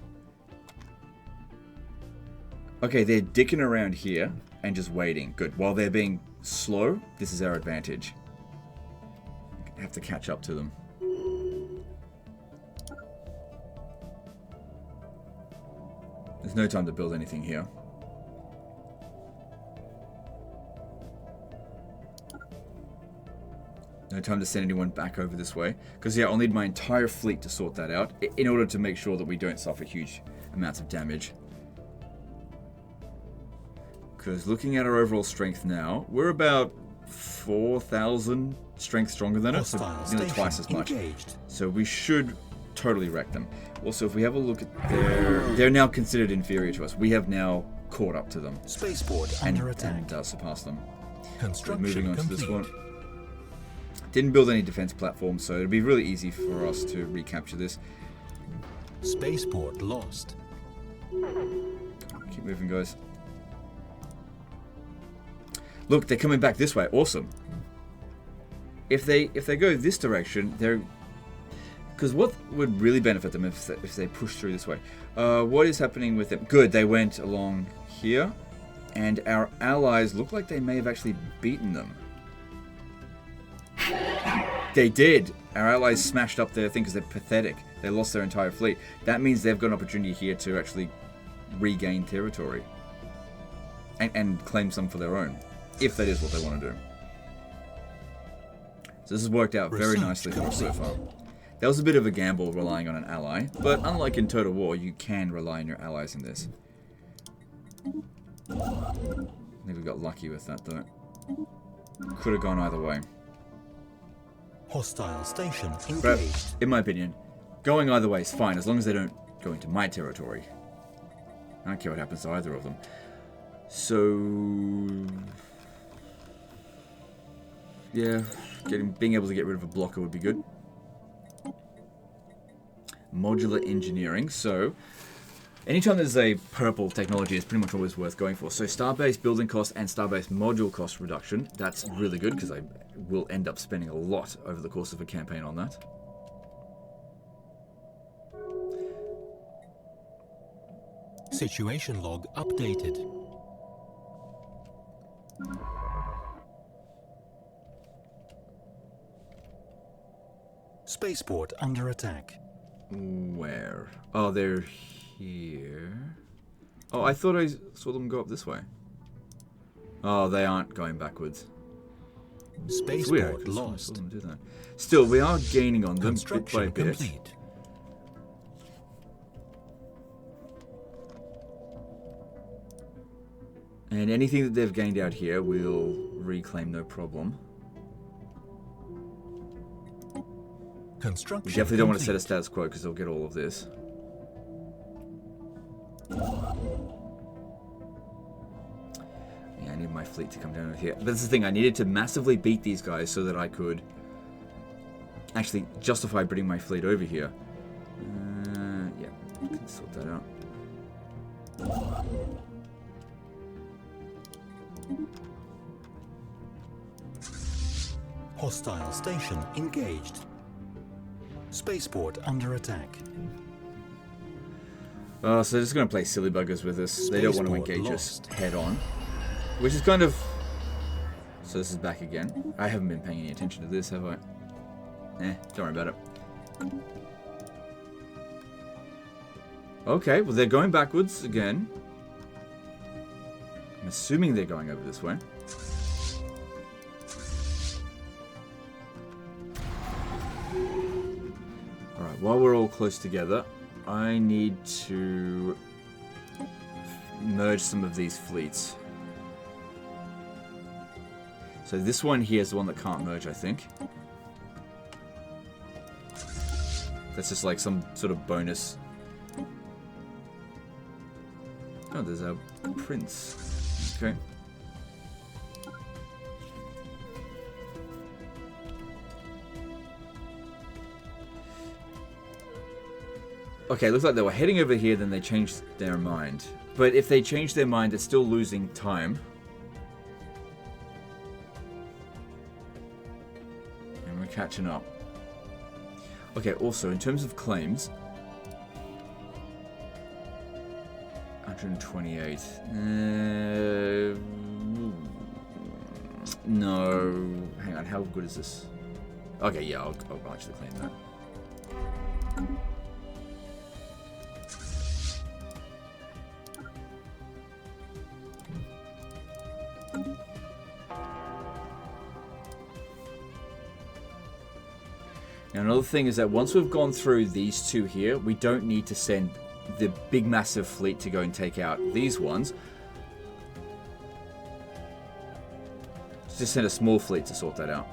Okay, they're dicking around here and just waiting. Good. While they're being slow, this is our advantage. I have to catch up to them. There's no time to build anything here. No time to send anyone back over this way. Because, yeah, I'll need my entire fleet to sort that out in order to make sure that we don't suffer huge amounts of damage. Because looking at our overall strength now, we're about 4,000 strength stronger than us, so nearly twice as much. Engaged. So we should totally wreck them. Also, if we have a look at they're now considered inferior to us. We have now caught up to them. Spaceport under attack. And surpassed them. Construction Moving on complete. to this one. Didn't build any defense platforms, so it'll be really easy for us to recapture this. Spaceport lost. Keep moving, guys. Look, they're coming back this way. Awesome. If they go this direction, they're... Because what would really benefit them if they push through this way? What is happening with them? Good, they went along here. And our allies look like they may have actually beaten them. They did. Our allies smashed up their thing because they're pathetic. They lost their entire fleet. That means they've got an opportunity here to actually regain territory. And claim some for their own. If that is what they want to do. So this has worked out very nicely for us so far. That was a bit of a gamble relying on an ally. But unlike in Total War, you can rely on your allies in this. I think we got lucky with that though. Could have gone either way. Hostile station engaged. But in my opinion, going either way is fine as long as they don't go into my territory. I don't care what happens to either of them. So yeah, being able to get rid of a blocker would be good. Modular engineering. So anytime there's a purple technology, it's pretty much always worth going for. So star-based building cost and star-based module cost reduction. That's really good because I will end up spending a lot over the course of a campaign on that. Situation log updated. Spaceport under attack. Where? Oh, they're here. Oh, I thought I saw them go up this way. Oh, they aren't going backwards. Spaceport lost. I saw them do that. Still, we are gaining on them bit by Construction bit. complete. And anything that they've gained out here, we'll reclaim no problem. Construction We definitely don't want to set a complete. status quo because they'll get all of this. Yeah, I need my fleet to come down over here. But that's the thing, I needed to massively beat these guys so that I could actually justify bringing my fleet over here. Yeah, I can sort that out. Hostile station engaged. Spaceport under attack. So they're just going to play silly buggers with us. They don't want to engage us head on. Which is kind of... So this is back again. I haven't been paying any attention to this, have I? Don't worry about it. Okay, well they're going backwards again. I'm assuming they're going over this way. Alright, while we're all close together, I need to merge some of these fleets. So this one here is the one that can't merge, I think. That's just like some sort of bonus. Oh, there's our prince. Okay. Okay, looks like they were heading over here, then they changed their mind. But if they change their mind, they're still losing time. And we're catching up. Okay, also, in terms of claims... 128. No. Hang on, how good is this? Okay, yeah, I'll actually claim that. Now, another thing is that once we've gone through these two here, we don't need to send the big massive fleet to go and take out these ones. Just send a small fleet to sort that out.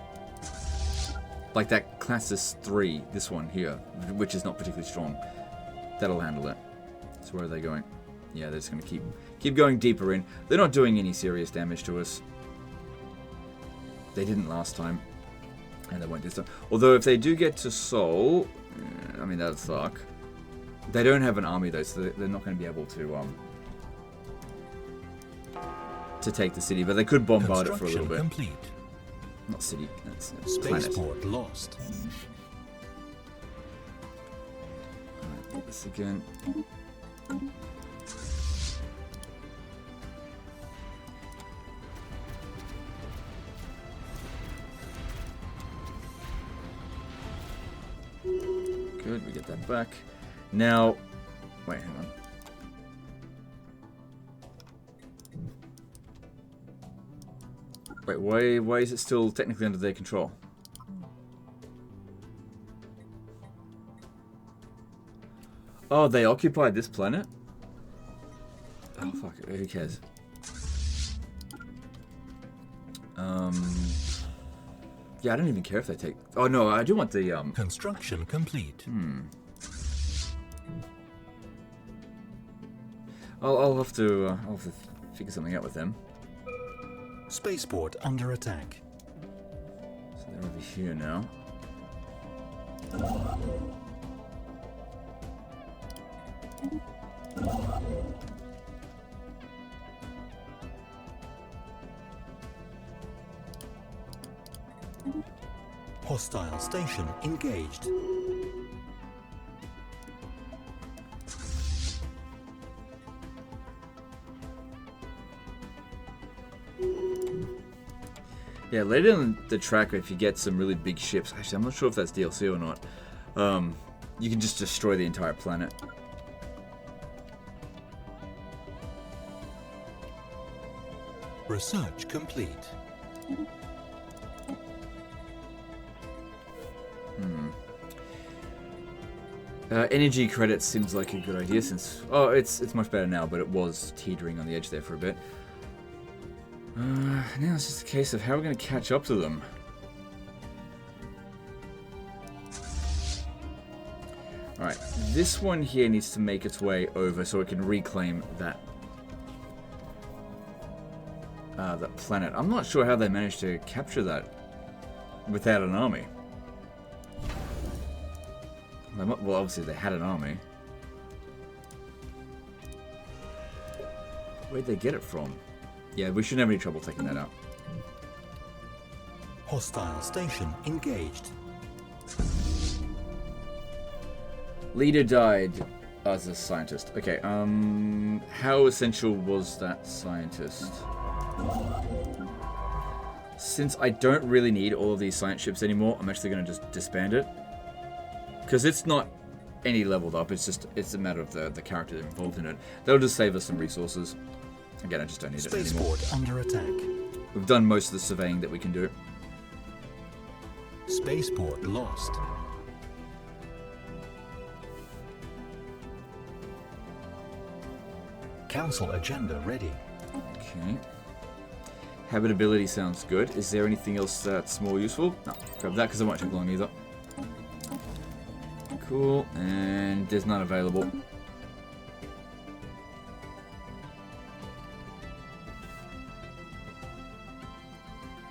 Like that Classis 3, this one here, which is not particularly strong. That'll handle it. So where are they going? Yeah, they're just going to keep going deeper in. They're not doing any serious damage to us. They didn't last time. And they won't this time. Although if they do get to Seoul, I mean, that'd suck. They don't have an army though, so they're not going to be able to take the city, but they could bombard it for a little bit. Complete. Not city, that's Spaceport lost. Alright, do this again. Good, we get that back. Now, wait, hang on. Wait, why is it still technically under their control? Oh, they occupied this planet? Oh, fuck it, who cares? Yeah, I don't even care if they take... Oh, no, I do want the, Construction complete. I'll have to figure something out with them. Spaceport under attack. So they're over here now. Hostile station engaged. Yeah, later in the track, if you get some really big ships, actually, I'm not sure if that's DLC or not, you can just destroy the entire planet. Research complete. Energy credits seems like a good idea since... Oh, it's much better now, but it was teetering on the edge there for a bit. Now it's just a case of how we're going to catch up to them. Alright, this one here needs to make its way over so it can reclaim that planet. I'm not sure how they managed to capture that without an army. Well, obviously they had an army. Where'd they get it from? Yeah, we shouldn't have any trouble taking that out. Hostile station engaged. Leader died as a scientist. Okay, how essential was that scientist? Since I don't really need all of these science ships anymore, I'm actually going to just disband it. Because it's not any leveled up, it's a matter of the character involved in it. That'll just save us some resources. Again, I just don't need it anymore. Spaceport under attack. We've done most of the surveying that we can do. Spaceport lost. Council agenda ready. Okay. Habitability sounds good. Is there anything else that's more useful? No, grab that because it won't take long either. Cool, and there's none available.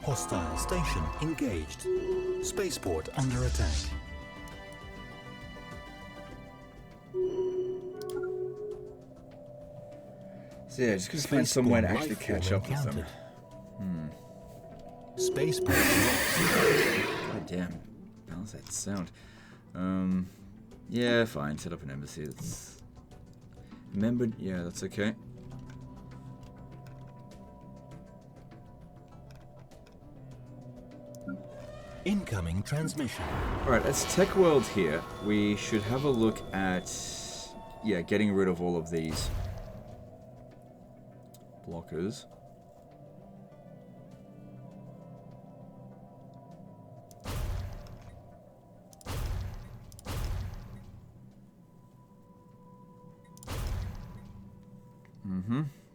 Hostile station engaged. Spaceport under attack. So yeah, just gonna find somewhere to actually catch up with them. Spaceport lost. God damn. How's that sound? Yeah, fine. Set up an embassy. That's... Remembered? Yeah, that's okay. Incoming transmission. Alright, as Tech World here, we should have a look at... Yeah, getting rid of all of these blockers.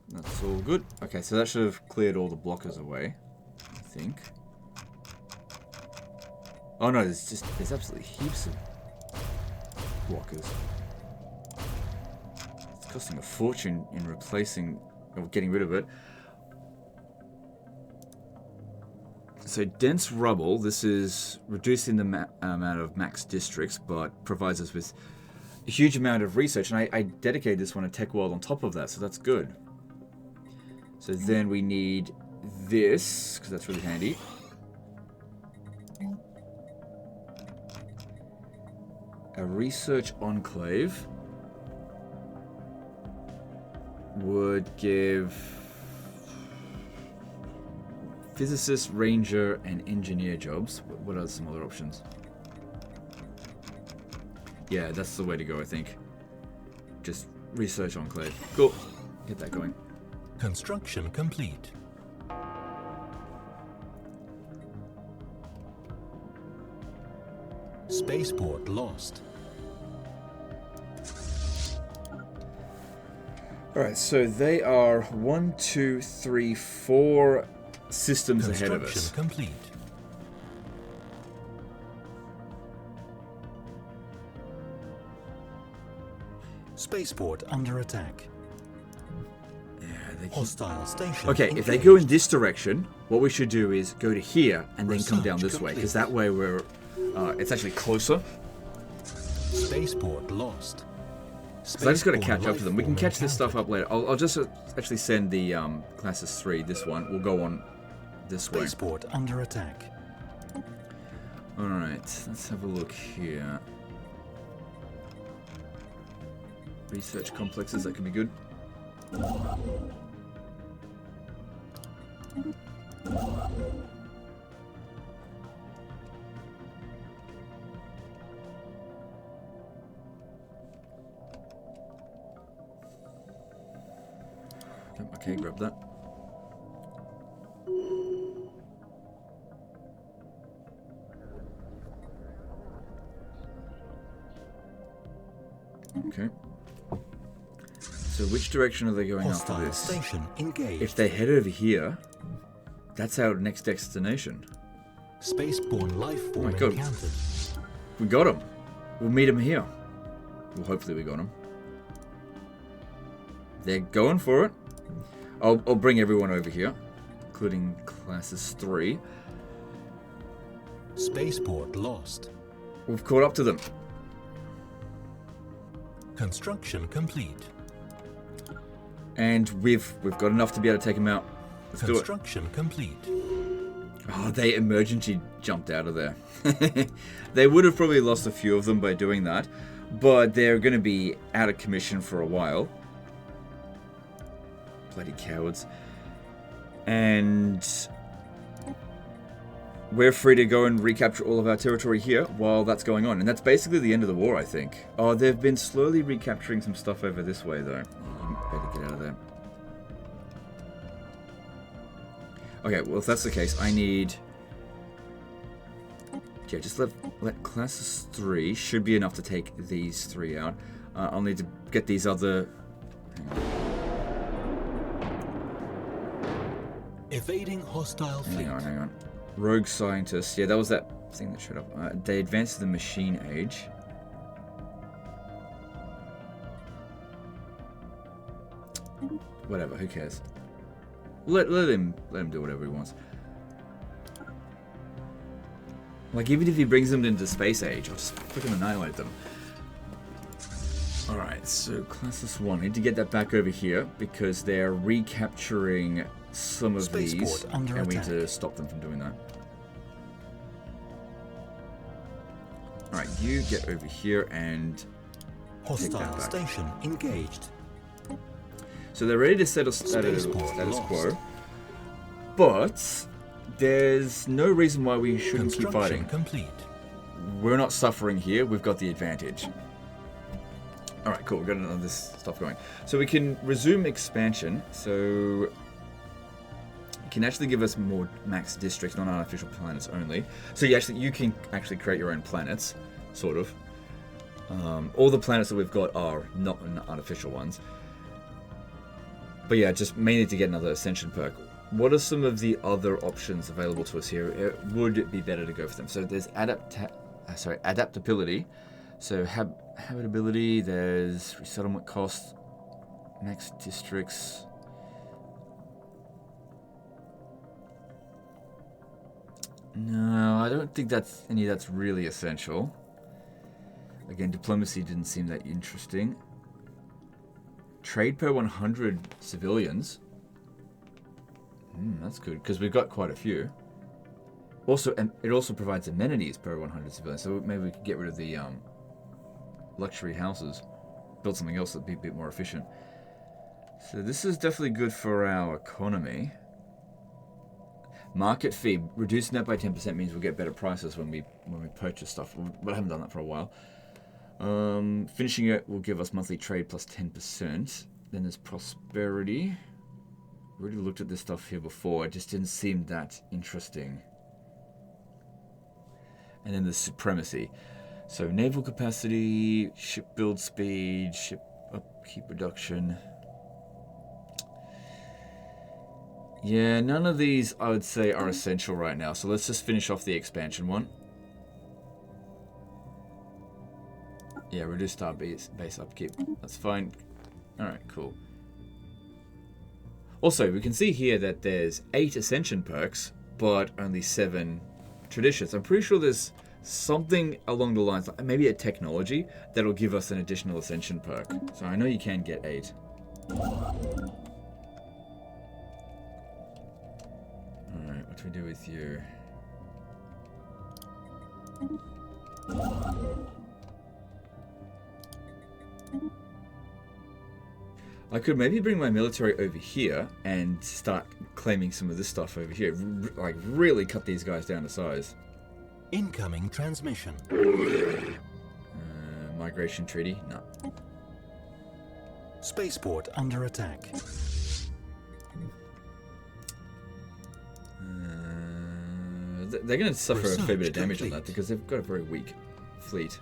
That's all good. Okay, so that should have cleared all the blockers away, I think. Oh no, there's absolutely heaps of blockers. It's costing a fortune in replacing or getting rid of it. So dense rubble, this is reducing the amount of max districts, but provides us with a huge amount of research, and I dedicated this one a tech world on top of that, so that's good. So then we need this, because that's really handy. A research enclave would give physicist, ranger, and engineer jobs. What are some other options? Yeah, that's the way to go, I think. Just research enclave. Cool. Get that going. Construction complete. Spaceport lost. Alright, so they are 1, 2, 3, 4 systems ahead of us. Complete. Spaceport under attack. Yeah, they keep... Hostile station. Okay, engaged. if they go in this direction, what we should do is go to here and then come down this way, because that way we're it's actually closer. Spaceport lost. So I just got to catch up to them. We can catch this stuff up later. I'll just actually send the Classes 3, this one. We'll go on this way. Spaceport under attack. Alright, let's have a look here. Research complexes, that could be good. Okay, grab that. Okay. So which direction are they going after this? Station engaged. If they head over here, that's our next destination. Spaceborne life form God. encountered. We got him. We'll meet him here. Well, hopefully we got him. They're going for it. I'll bring everyone over here, including Classes 3. Spaceport lost. We've caught up to them. Construction complete. And we've got enough to be able to take them out. Let's do it. Construction complete. Oh, they emergency jumped out of there. They would have probably lost a few of them by doing that, but they're going to be out of commission for a while. Bloody cowards. And we're free to go and recapture all of our territory here while that's going on. And that's basically the end of the war, I think. Oh, they've been slowly recapturing some stuff over this way, though. You better get out of there. Okay, well, if that's the case, I need... Yeah, just let Classes 3 should be enough to take these 3 out. I'll need to get these other... Evading hostile fleet. Hang on. Rogue scientists. Yeah, that was that thing that showed up. They advanced to the machine age. Whatever, who cares? Let him do whatever he wants. Like, even if he brings them into space age, I'll just freaking annihilate them. Alright, so Classes 1. I need to get that back over here because they're recapturing some of these, and we need to stop them from doing that. Alright, you get over here and Hostile station engaged. So they're ready to settle status quo, but there's no reason why we shouldn't keep fighting. Complete. We're not suffering here, we've got the advantage. Alright, cool, we've got none of this stuff going. So we can resume expansion, so... it can actually give us more max districts, non-artificial planets only. So you can actually create your own planets, sort of. All the planets that we've got are not artificial ones. But yeah, just mainly to get another Ascension perk. What are some of the other options available to us here? It would be better to go for them. So there's adaptability. So habitability, there's resettlement cost, max districts. No, I don't think that's really essential. Again, diplomacy didn't seem that interesting. Trade per 100 civilians. That's good, because we've got quite a few. Also, and it also provides amenities per 100 civilians, so maybe we could get rid of the luxury houses. Build something else that'd be a bit more efficient. So this is definitely good for our economy. Market fee. Reducing that by 10% means we'll get better prices when we purchase stuff. But I haven't done that for a while. Finishing it will give us monthly trade plus 10%. Then there's prosperity. We already looked at this stuff here before. It just didn't seem that interesting. And then there's supremacy. So naval capacity, ship build speed, ship upkeep reduction. Yeah, none of these I would say are essential right now. So let's just finish off the expansion one. Yeah, reduce star base upkeep. That's fine. Alright, cool. Also, we can see here that there's 8 ascension perks, but only 7 traditions. I'm pretty sure there's something along the lines, maybe a technology, that'll give us an additional ascension perk. So I know you can get 8. Alright, what do we do with you? I could maybe bring my military over here and start claiming some of this stuff over here. Like, really cut these guys down to size. Incoming transmission. Migration treaty? No. Spaceport under attack. They're going to suffer a fair bit of damage complete. on that because they've got a very weak fleet.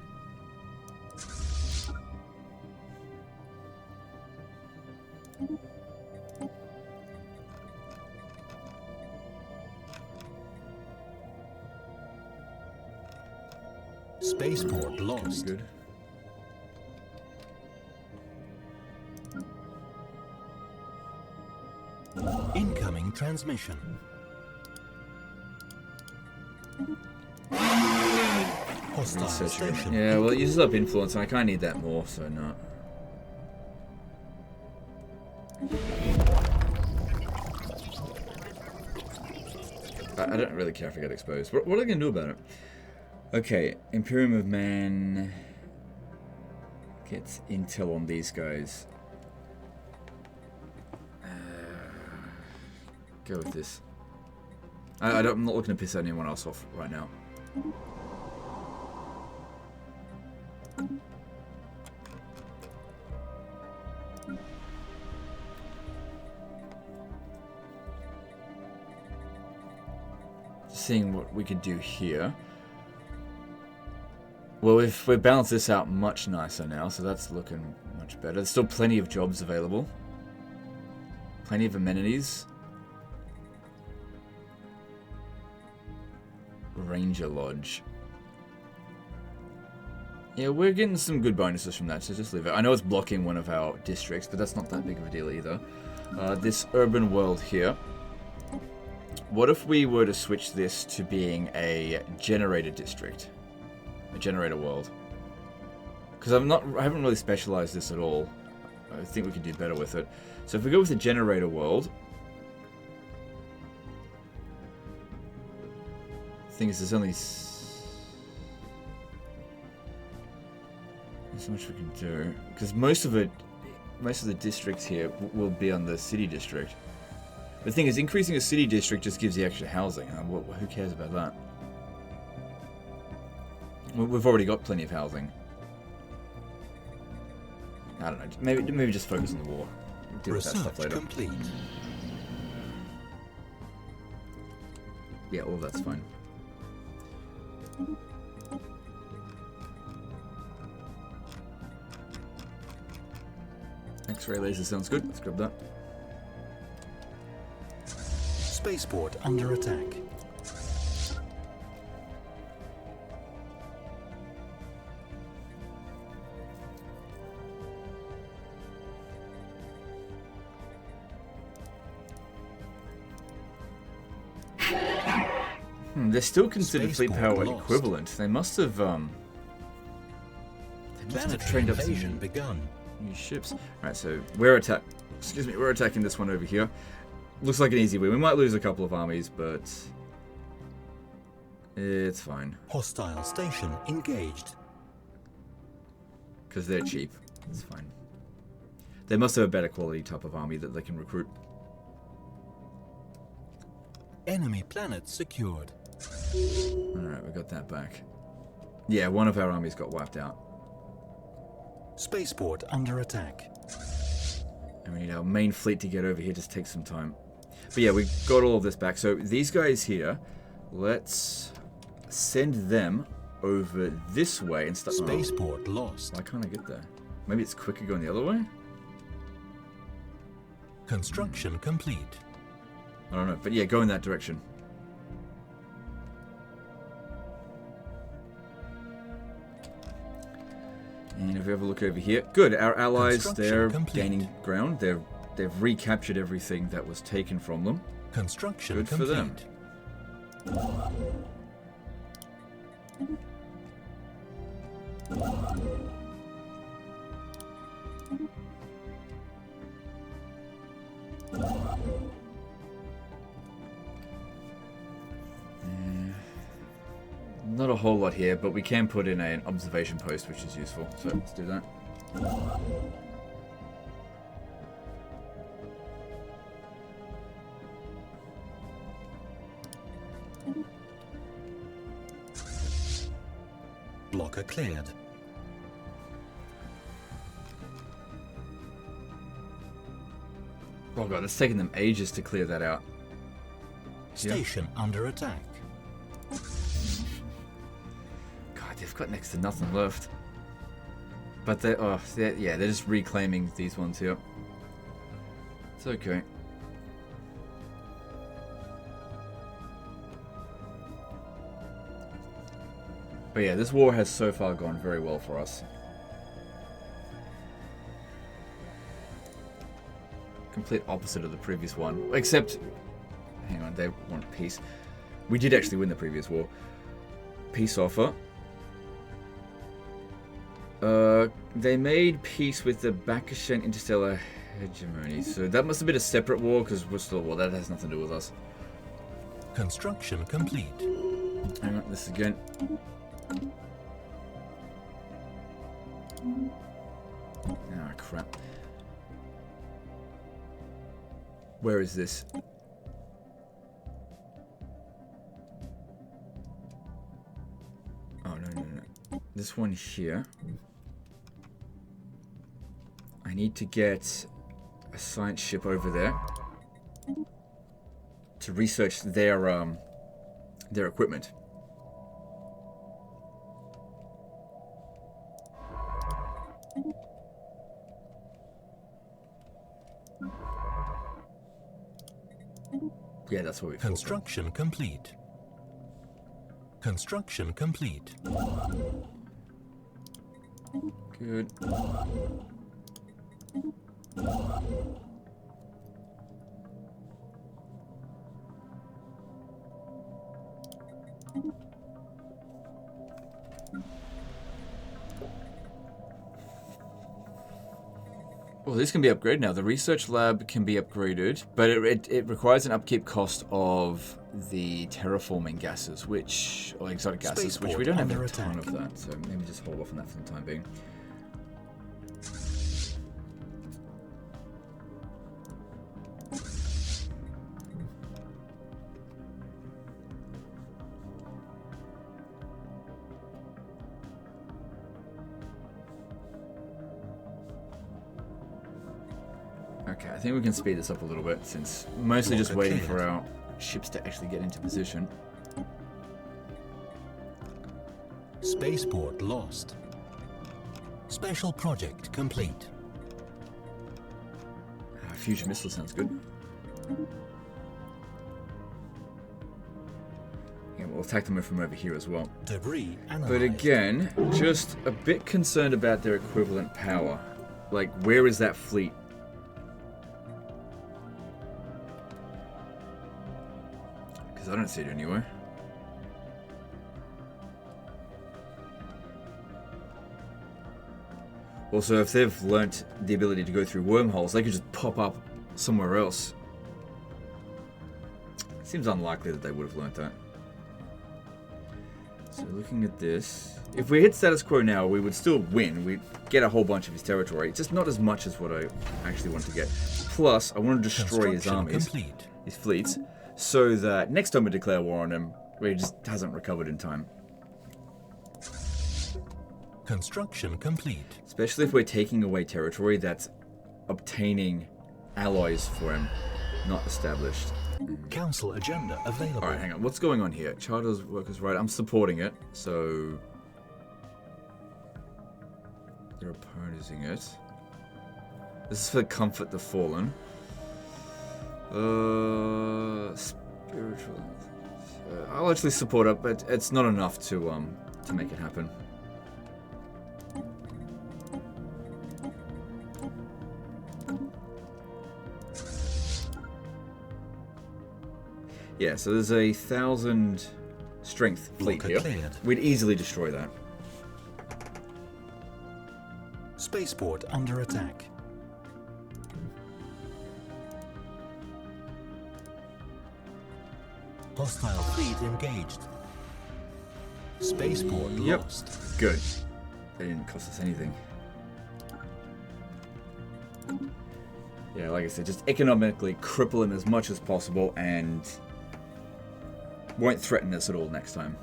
Spaceport lost. Good. Incoming transmission. Hostile station. Yeah, well, it uses up influence, and I kind of need that more, so no. I don't really care if I get exposed. What are they going to do about it? Okay, Imperium of Man gets intel on these guys. Go with this. I'm not looking to piss anyone else off right now. Seeing what we could do here. Well, we've balanced this out much nicer now, so that's looking much better. There's still plenty of jobs available. Plenty of amenities. Ranger Lodge. Yeah, we're getting some good bonuses from that, so just leave it. I know it's blocking one of our districts, but that's not that big of a deal either. This urban world here. What if we were to switch this to being a generator district? A generator world. Because I haven't really specialized this at all. I think we could do better with it. So if we go with a generator world, the thing is, there's only so much we can do. Because most of the districts here will be on the city district. The thing is, increasing a city district just gives you extra housing. Who cares about that? We've already got plenty of housing. I don't know. Maybe just focus on the war. Deal with that stuff later. Complete. Yeah, all that's fine. X-ray laser sounds good. Let's grab that. Spaceport under attack. They're still considered fleet Spaceport power lost. equivalent. They must have Planetary invasion begun. New ships. Alright, so we're attacking this one over here. Looks like an easy win. We might lose a couple of armies, but it's fine. Hostile station engaged. Because they're cheap. It's fine. They must have a better quality type of army that they can recruit. Enemy planet secured. Alright, we got that back. Yeah, one of our armies got wiped out. Spaceport under attack. And we need our main fleet to get over here. Just take some time. But yeah, we got all of this back. So these guys here, let's send them over this way and start. Spaceport lost. Why can't I get there? Maybe it's quicker going the other way? Construction complete. I don't know. But yeah, go in that direction. And if we have a look over here, good. Our allies, they're gaining ground. They've recaptured everything that was taken from them. Construction good complete. for them. Not a whole lot here, but we can put in an observation post, which is useful. So let's do that. Blocker cleared. Oh god, it's taken them ages to clear that out. Station under attack. God, they've got next to nothing left. But they're just reclaiming these ones here. It's okay. But yeah, this war has so far gone very well for us. Complete opposite of the previous one. Except, hang on, they want peace. We did actually win the previous war. Peace offer. They made peace with the Bakashan Interstellar Hegemony. So that must have been a separate war, because we're still at war. That has nothing to do with us. Construction complete. Hang on, this again. Ah, crap. Where is this? Oh, no. This one here. I need to get a science ship over there to research their equipment. Yeah, that's what we Construction complete. Construction complete. Good. Well, this can be upgraded now. The research lab can be upgraded, but it requires an upkeep cost of the terraforming gases, or exotic gases, which we don't have a ton of that. So maybe just hold off on that for the time being. Okay, I think we can speed this up a little bit, since mostly just waiting for our ships to actually get into position. Spaceport lost. Special project complete. Fusion missile sounds good. Yeah, we'll attack them from over here as well. Debris analyzed. But again, just a bit concerned about their equivalent power. Like, where is that fleet? Because I don't see it anywhere. Also, if they've learnt the ability to go through wormholes, they could just pop up somewhere else. Seems unlikely that they would have learnt that. So looking at this, if we hit status quo now, we would still win. We'd get a whole bunch of his territory, just not as much as what I actually want to get. Plus, I want to destroy his armies, his fleets, so that next time we declare war on him, he just hasn't recovered in time. Construction complete. Especially if we're taking away territory that's obtaining allies for him, not established. Council agenda available. Alright, hang on. What's going on here? Charters, workers, right. I'm supporting it, so... they're opposing it. This is for Comfort the Fallen. Spiritual... I'll actually support it, but it's not enough to make it happen. Yeah, so there's a 1,000 strength fleet here. Cleared. We'd easily destroy that. Spaceport under attack. Hostile fleet engaged. Spaceport lost. Good. They didn't cost us anything. Yeah, like I said, just economically cripple him as much as possible and won't threaten us at all next time.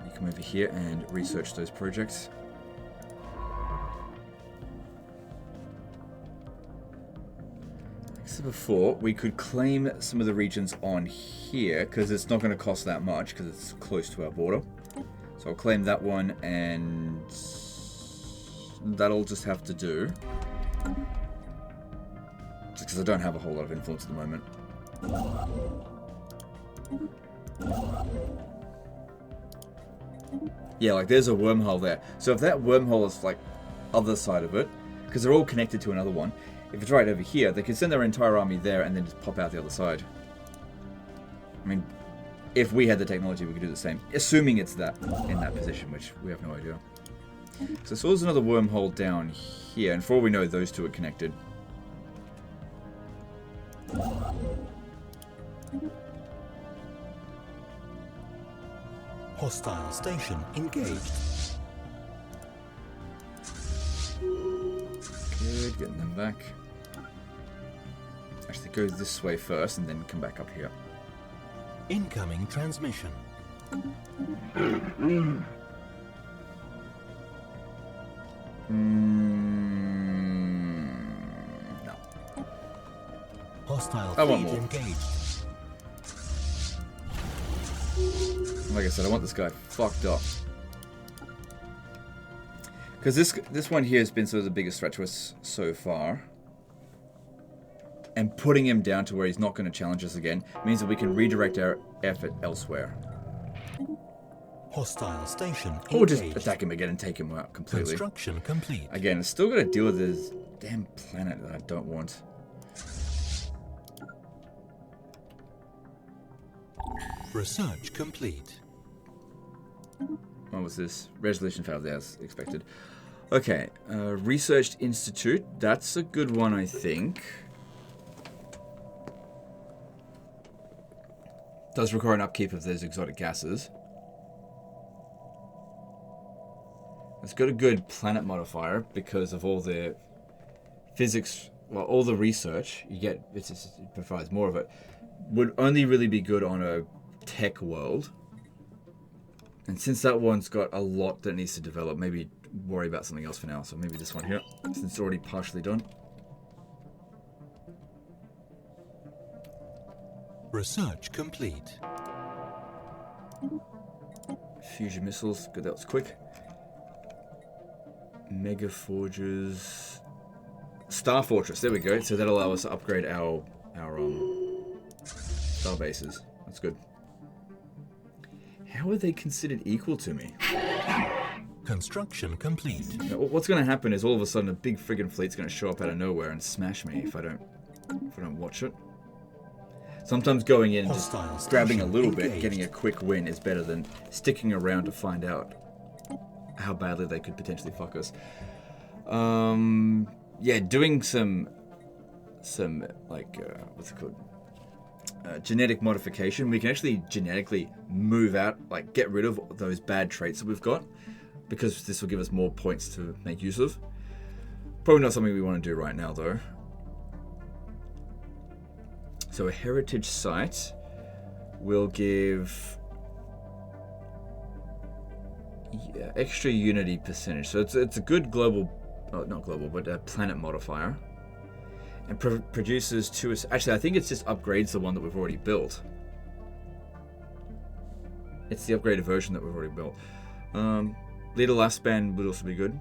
You come over here and research those projects. Like I said before, we could claim some of the regions on here because it's not going to cost that much because it's close to our border. So I'll claim that one and that'll just have to do. Just because I don't have a whole lot of influence at the moment. Yeah, like there's a wormhole there. So if that wormhole is like other side of it, because they're all connected to another one, if it's right over here, they could send their entire army there and then just pop out the other side. I mean, if we had the technology, we could do the same. Assuming it's that in that position, which we have no idea. So there's another wormhole down here, and for all we know, those two are connected. Hostile station engaged. Good, getting them back. Actually, go this way first, and then come back up here. Incoming transmission. No. Hostile I want fleet more. engaged. Like I said, I want this guy fucked up. Because this one here has been sort of the biggest threat to us so far. And putting him down to where he's not going to challenge us again means that we can redirect our effort elsewhere. Hostile station engaged. Or just attack him again and take him out completely. Construction complete. Again, it's still got to deal with this damn planet that I don't want. Research complete. What was this? Resolution failed as expected. Okay, Research Institute. That's a good one, I think. Does require an upkeep of those exotic gases. It's got a good planet modifier because of all the physics, well, all the research you get. It provides more of it. Would only really be good on a tech world. And since that one's got a lot that needs to develop, maybe worry about something else for now. So maybe this one here, since it's already partially done. Research complete. Fusion missiles, good, that was quick. Mega forges. Star Fortress, there we go. So that'll allow us to upgrade our star bases. That's good. How are they considered equal to me? Construction complete. Now, what's going to happen is all of a sudden a big friggin' fleet's going to show up out of nowhere and smash me if I don't watch it. Sometimes going in and just grabbing a little bit, getting a quick win is better than sticking around to find out. how badly they could potentially fuck us. Yeah, doing some like what's it called? Genetic modification. We can actually genetically move out, like get rid of those bad traits that we've got, because this will give us more points to make use of. Probably not something we want to do right now, though. So a heritage site will give extra unity percentage. So it's a good global, not global, but a planet modifier. And produces two... Actually, I think it's just upgrades the one that we've already built. It's the upgraded version that we've already built. Leader lifespan would also be good.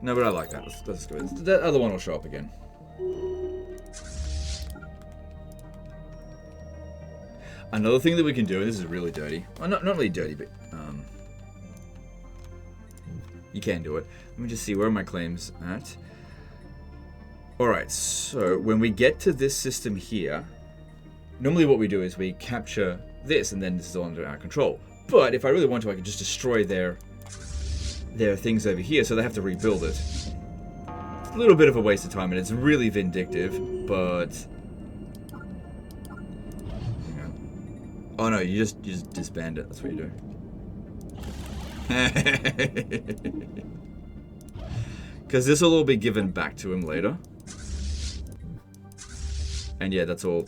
No, but I like that. Let's go. That other one will show up again. Another thing that we can do, and this is really dirty. Well, not really dirty, but you can do it. Let me just see, where are my claims at? Alright, so when we get to this system here, normally what we do is we capture this, and then this is all under our control. But if I really want to, I can just destroy their things over here, so they have to rebuild it. It's a little bit of a waste of time, and it's really vindictive, but... Oh no, you just disband it, that's what you do. Because this will all be given back to him later. And yeah, that's all.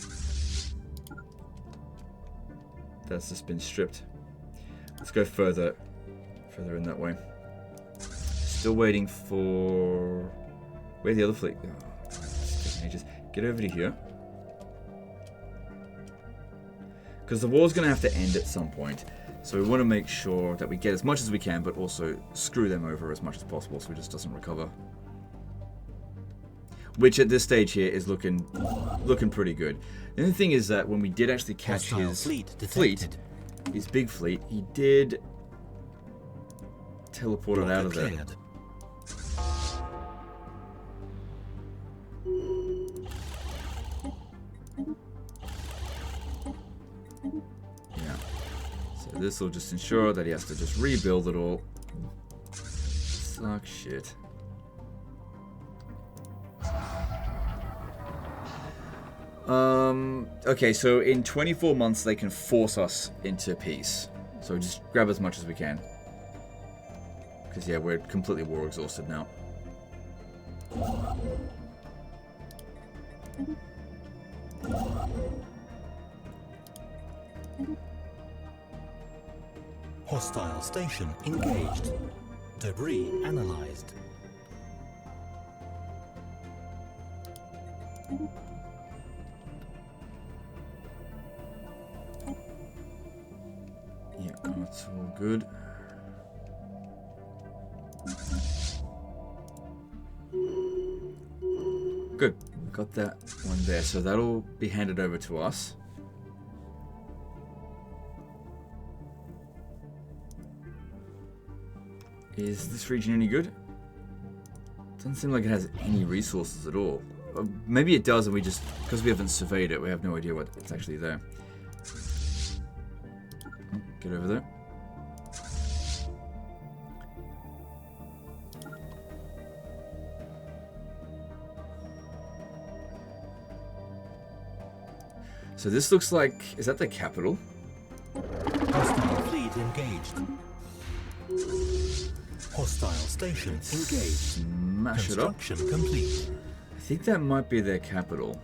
That's just been stripped. Let's go further in that way. Still waiting for... Where's the other fleet? Oh, it's taking ages. Get over to here. Because the war's going to have to end at some point. So we want to make sure that we get as much as we can, but also screw them over as much as possible so it just doesn't recover. Which at this stage here is looking pretty good. The only thing is that when we did actually catch his fleet, his big fleet, he did teleport it out of there. Yeah. So this will just ensure that he has to just rebuild it all. Suck shit. Okay, so in 24 months they can force us into peace. So just grab as much as we can. Because yeah, we're completely war exhausted now. Hostile station engaged. Debris analyzed. Yeah, that's all good. Good. Got that one there. So that'll be handed over to us. Is this region any good? Doesn't seem like it has any resources at all. Maybe it does, and we just, because we haven't surveyed it, we have no idea what's actually there. Get over there. So this looks like, is that the capital? Hostile fleet engaged. Hostile station engaged. Smash it up. Construction complete. I think that might be their capital.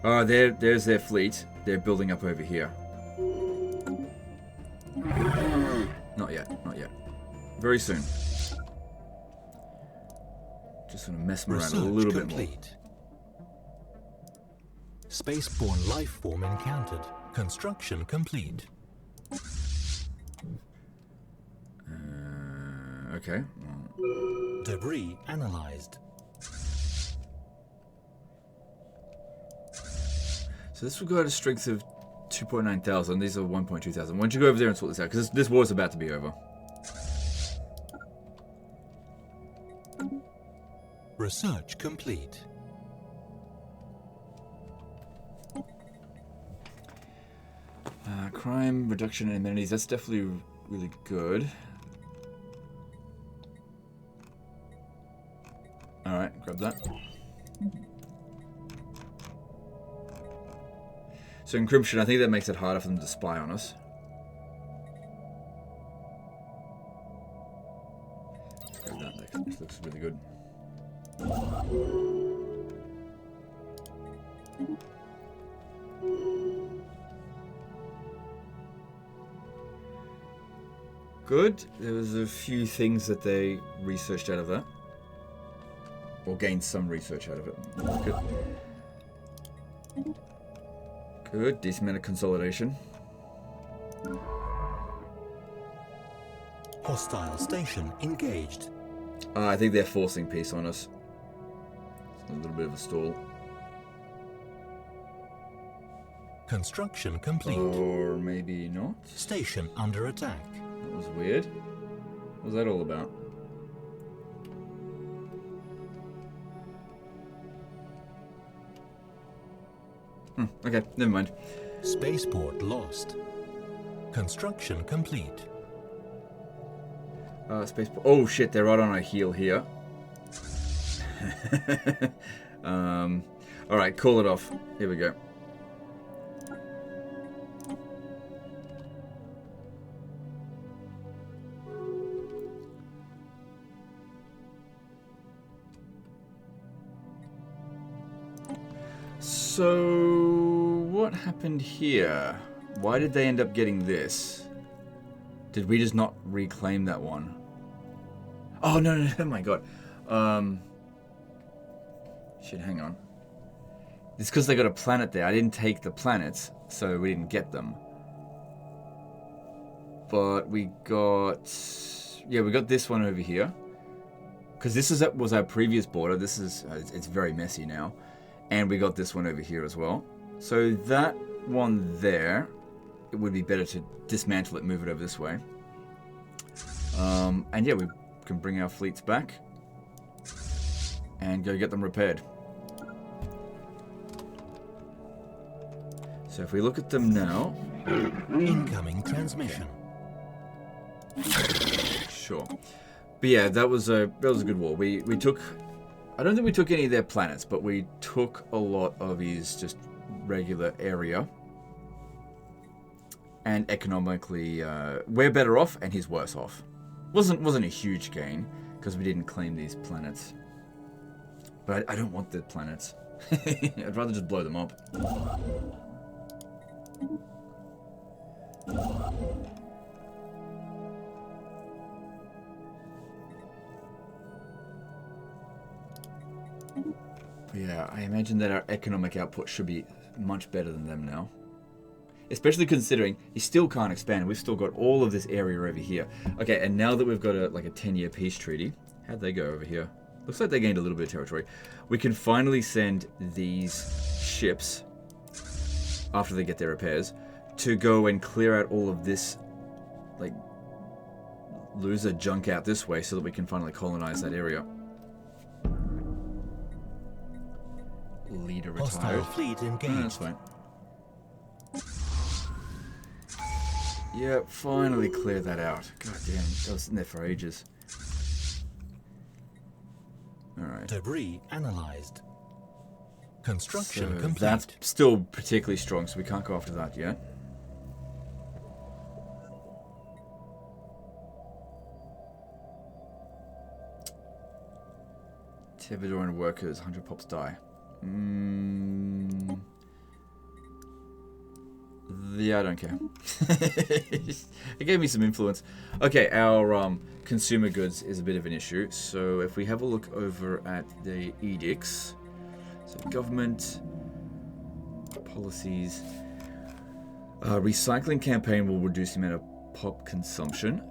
Oh, there's their fleet. They're building up over here. Not yet, not yet. Very soon. Just gonna mess them around a little bit more. Spaceborne life form encountered. Construction complete. Okay. Debris analyzed. So this will go at a strength of 2,900. These are 1,200. Why don't you go over there and sort this out? Because this war is about to be over. Research complete. Crime reduction and amenities. That's definitely really good. Alright, grab that. So encryption, I think that makes it harder for them to spy on us. Let's grab that. This looks really good. Good. There was a few things that they researched out of that. Or gained some research out of it. Good. Good. Decent amount of consolidation. Hostile station engaged. I think they're forcing peace on us. It's a little bit of a stall. Construction complete. Or maybe not. Station under attack. That was weird. What was that all about? Okay, never mind. Spaceport lost. Construction complete. Spaceport. Oh shit, they're right on our heel here. Alright, call it off. Here we go. So, what happened here? Why did they end up getting this? Did we just not reclaim that one? Oh, no, oh my god. Shit, hang on. It's because they got a planet there. I didn't take the planets, so we didn't get them. But we got... Yeah, we got this one over here. Because this was our previous border. This is... it's very messy now. And we got this one over here as well. So that one there, it would be better to dismantle it, move it over this way. And yeah, we can bring our fleets back and go get them repaired. So if we look at them now... Incoming transmission. Sure. But yeah, that was a good war. We took... I don't think we took any of their planets, but we took a lot of his just regular area. And economically, we're better off, and he's worse off. Wasn't a huge gain because we didn't claim these planets. But I don't want the planets. I'd rather just blow them up. But yeah, I imagine that our economic output should be much better than them now. Especially considering he still can't expand. We've still got all of this area over here. Okay, and now that we've got a 10-year peace treaty, how'd they go over here? Looks like they gained a little bit of territory. We can finally send these ships, after they get their repairs, to go and clear out all of this, like, loser junk out this way so that we can finally colonize that area. Leader retired. Hostile fleet engaged. No, that's fine. Yeah, finally clear that out. God damn, that was in there for ages. Alright. Debris analyzed. Construction So complete. that's still particularly strong, so we can't go after that yet. Tevadoran workers, 100 pops die. Yeah, I don't care. It gave me some influence. Okay, our consumer goods is a bit of an issue. So if we have a look over at the edicts, so government policies, recycling campaign will reduce the amount of pop consumption.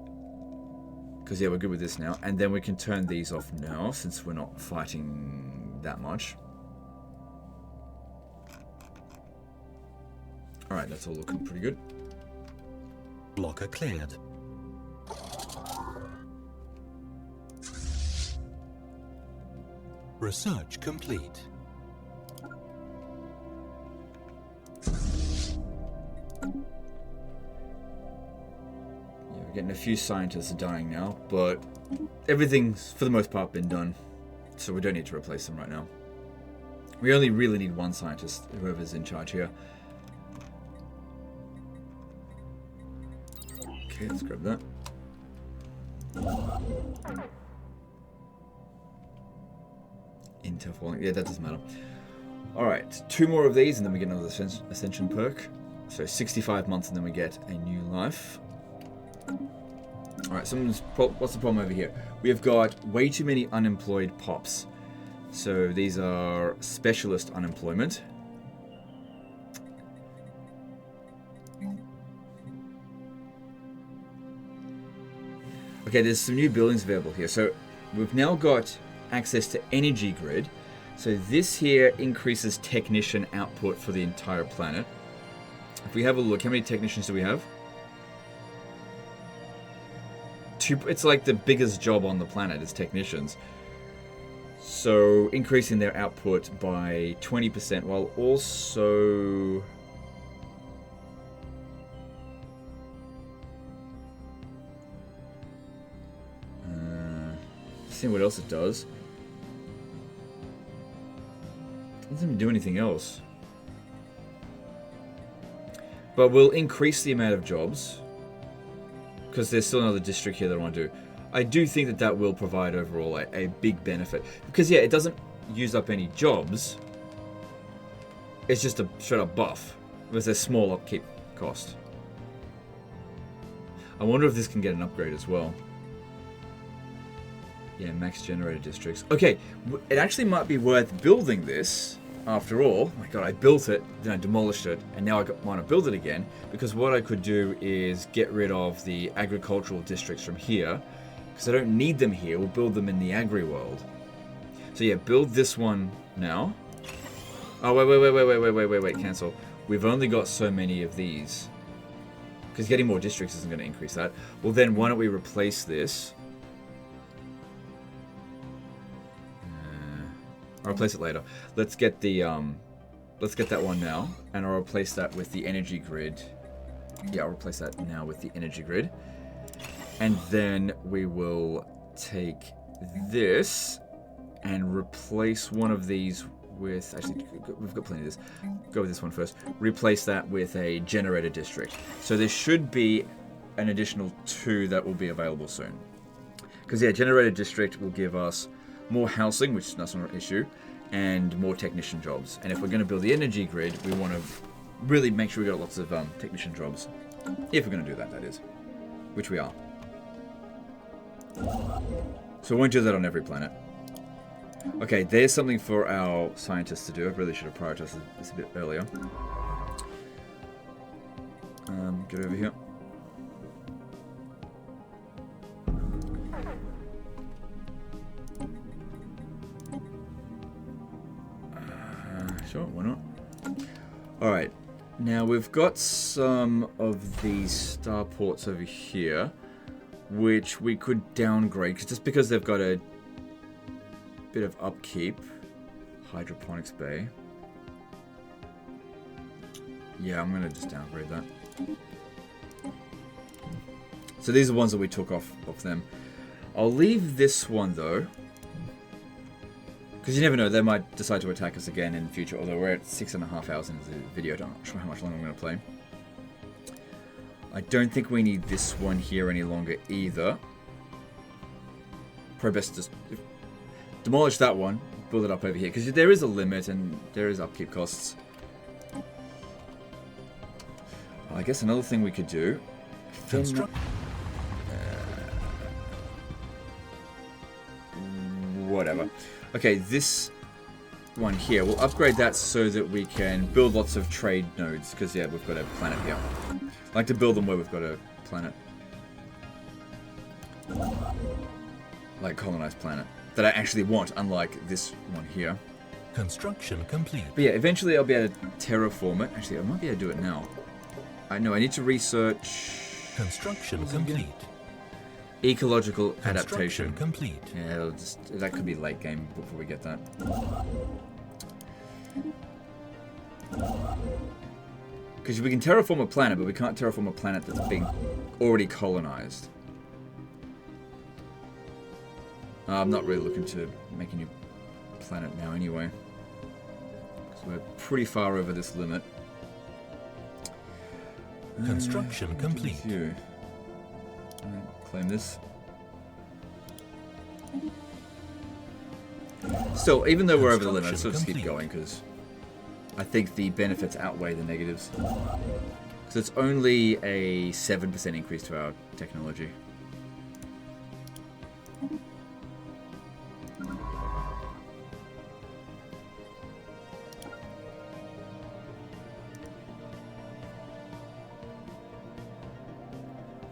Because yeah, we're good with this now, and then we can turn these off now since we're not fighting that much. Alright, that's all looking pretty good. Blocker cleared. Research complete. We're getting a few scientists dying now, but everything's, for the most part, been done. So we don't need to replace them right now. We only really need one scientist, whoever's in charge here. Okay, let's grab that. Intel falling. Yeah, that doesn't matter. Alright, 2 more of these and then we get another Ascension perk. So 65 months and then we get a new life. Alright, what's the problem over here? We have got way too many unemployed pops. So these are specialist unemployment. Okay, there's some new buildings available here. So we've now got access to energy grid. So this here increases technician output for the entire planet. If we have a look, how many technicians do we have? 2. It's like the biggest job on the planet is technicians. So increasing their output by 20% while also... see what else it does. It doesn't do anything else. But we'll increase the amount of jobs. Because there's still another district here that I want to do. I do think that that will provide overall a big benefit. Because yeah, it doesn't use up any jobs. It's just a straight up buff. With a small upkeep cost. I wonder if this can get an upgrade as well. Yeah, max generator districts. Okay, it actually might be worth building this. After all, oh my god, I built it, then I demolished it, and now I want to build it again, because what I could do is get rid of the agricultural districts from here, because I don't need them here. We'll build them in the agri world. So yeah, build this one now. Oh, wait, cancel. We've only got so many of these. Because getting more districts isn't going to increase that. Well then, why don't we replace this? I'll replace it later. Let's get the let's get that one now, and I'll replace that with the energy grid. Yeah, I'll replace that now with the energy grid, and then we will take this and replace one of these with. Actually, we've got plenty of this. Go with this one first. Replace that with a generator district. So there should be an additional 2 that will be available soon. Because yeah, generator district will give us more housing, which is not an issue, and more technician jobs. And if we're going to build the energy grid, we want to really make sure we got lots of technician jobs. If we're going to do that, that is. Which we are. So we won't do that on every planet. Okay, there's something for our scientists to do. I really should have prioritized this a bit earlier. Get over here. Sure, why not? Alright, now we've got some of these starports over here, which we could downgrade, just because they've got a bit of upkeep. Hydroponics bay. Yeah, I'm going to just downgrade that. So these are the ones that we took off them. I'll leave this one, though. Because you never know, they might decide to attack us again in the future, although we're at 6.5 hours into the video, I'm not sure how much longer I'm going to play. I don't think we need this one here any longer either. Probably best to just demolish that one, build it up over here, because there is a limit and there is upkeep costs. Well, I guess another thing we could do... whatever. Okay, this one here, we'll upgrade that so that we can build lots of trade nodes, because yeah, we've got a planet here. I like to build them where we've got a planet. Like colonized planet. That I actually want, unlike this one here. Construction complete. But yeah, eventually I'll be able to terraform it. Actually, I might be able to do it now. I know, I need to research... Construction complete. Ecological adaptation. Complete. Yeah, that could be late game before we get that. Because Because we can terraform a planet, but we can't terraform a planet that's being already colonized. I'm not really looking to make a new planet now anyway. Because we're pretty far over this limit. Construction complete. Claim this. Still, even though we're over the limit, let's just keep going because I think the benefits outweigh the negatives. Because it's only a 7% increase to our technology.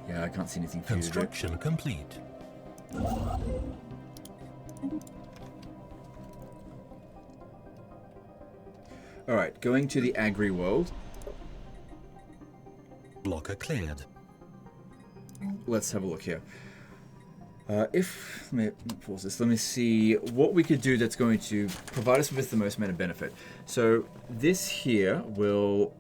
Yeah, I can't see anything for you to do. Construction complete. Alright, going to the agri world. Blocker cleared. Let's have a look here. Let me pause this. Let me see what we could do that's going to provide us with the most amount of benefit. So this here will,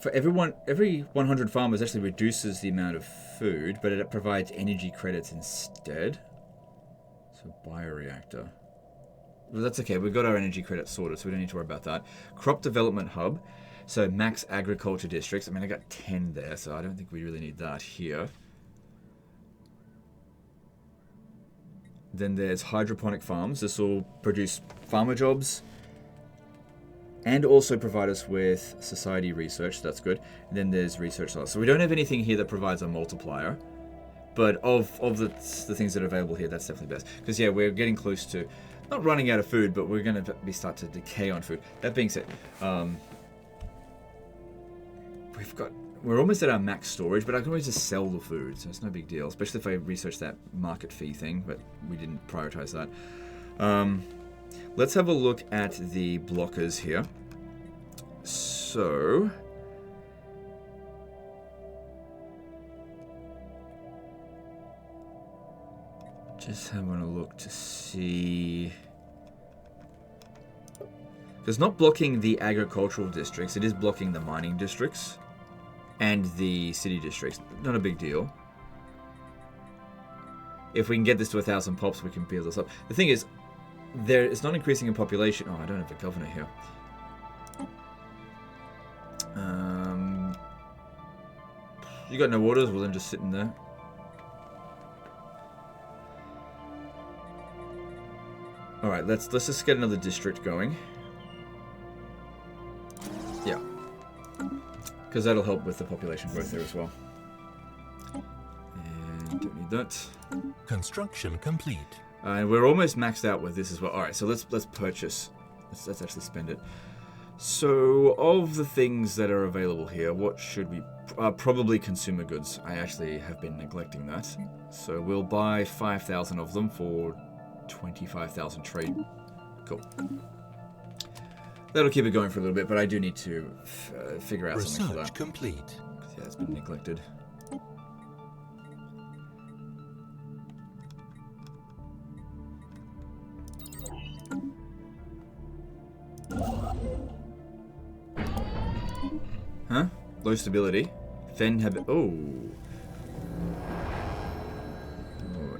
for every 100 farmers actually reduces the amount of food, but it provides energy credits instead. So bioreactor. Well, that's okay. We've got our energy credits sorted, so we don't need to worry about that. Crop development hub. So max agriculture districts. I mean, I got 10 there, so I don't think we really need that here. Then there's hydroponic farms. This will produce farmer jobs and also provide us with society research. That's good. And then there's research loss. So we don't have anything here that provides a multiplier. But of the things that are available here, that's definitely best. Because, yeah, we're getting close to not running out of food, but we're going to start to decay on food. That being said, we're almost at our max storage, but I can always just sell the food, so it's no big deal. Especially if I research that market fee thing, but we didn't prioritize that. Let's have a look at the blockers here. So just having a look to see. It's not blocking the agricultural districts, it is blocking the mining districts and the city districts. Not a big deal. If we can get this to 1,000 pops, we can build this up. The thing is, it's not increasing in population. Oh, I don't have a governor here. You got no orders? Well, then just sitting there. All right, let's just get another district going. Yeah, because that'll help with the population growth there as well. And don't need that. Construction complete. And we're almost maxed out with this as well. All right, so let's purchase. Let's actually spend it. So of the things that are available here, what should we? Probably consumer goods. I actually have been neglecting that. So we'll buy 5,000 of them for 25,000 trade. Cool. That'll keep it going for a little bit, but I do need to figure out something for that. Research complete. Yeah, it's been neglected. Huh? Low stability. Fen habit. Oh.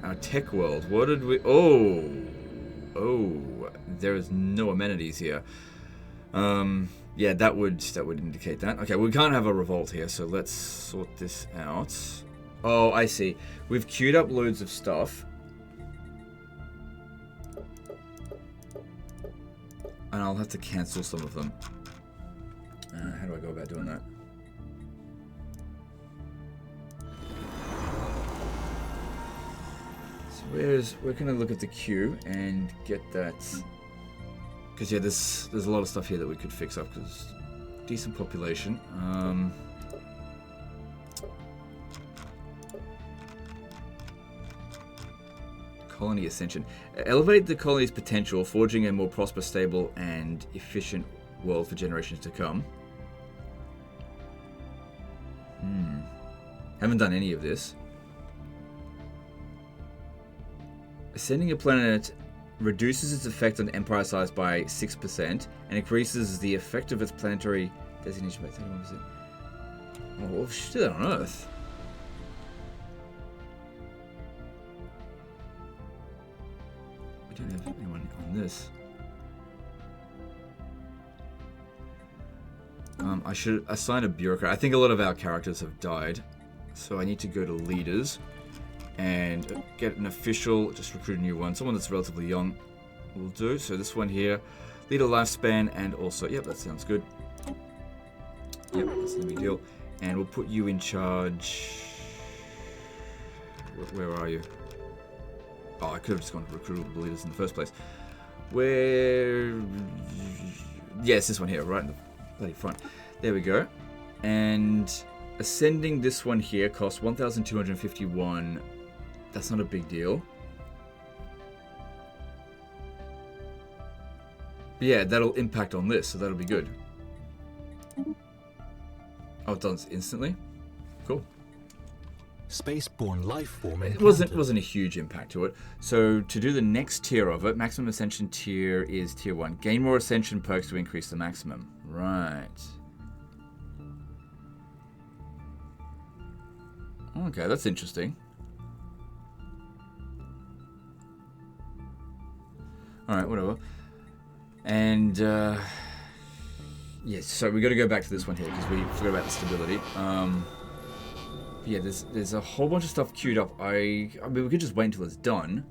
Our tech world. What did we? Oh. There is no amenities here. Yeah, that would indicate that. Okay, we can't have a revolt here, so let's sort this out. Oh, I see. We've queued up loads of stuff. And I'll have to cancel some of them. How do I go about doing that? So we're gonna look at the queue and get that. Because yeah, there's a lot of stuff here that we could fix up because decent population. Colony ascension. Elevate the colony's potential, forging a more prosperous, stable, and efficient world for generations to come. Haven't done any of this. Ascending a planet reduces its effect on empire size by 6% and increases the effect of its planetary designation by 31%. Oh, well, we should do that on Earth. We don't have anyone on this. I should assign a bureaucrat. I think a lot of our characters have died, so I need to go to leaders and get an official, just recruit a new one. Someone that's relatively young will do. So this one here, leader lifespan, and also, yep, that sounds good. Yep, that's no big deal. And we'll put you in charge. Where are you? Oh, I could have just gone to recruit all the leaders in the first place. Where? Yes, this one here, right in the bloody front. There we go. And ascending this one here costs 1,251. That's not a big deal. Yeah, that'll impact on this, so that'll be good. Oh, it does instantly? Cool. Spaceborne life form It wasn't a huge impact to it. So to do the next tier of it, maximum ascension tier is tier 1. Gain more ascension perks to increase the maximum. Right. Okay, that's interesting. Alright, whatever. And, yes, so we got to go back to this one here, because we forgot about the stability. Yeah, there's a whole bunch of stuff queued up. I mean, we could just wait until it's done.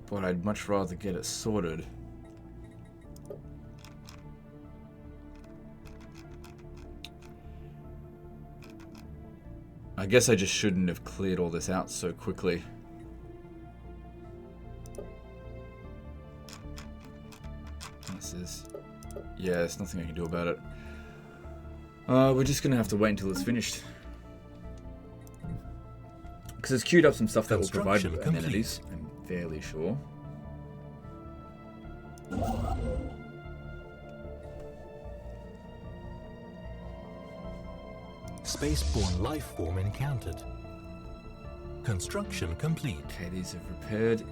But I'd much rather get it sorted. I guess I just shouldn't have cleared all this out so quickly. What's this? Yeah, there's nothing I can do about it. We're just gonna have to wait until it's finished. Because it's queued up some stuff that will provide amenities, I'm fairly sure. Spaceborne life form encountered. Construction complete. Okay, these are repaired.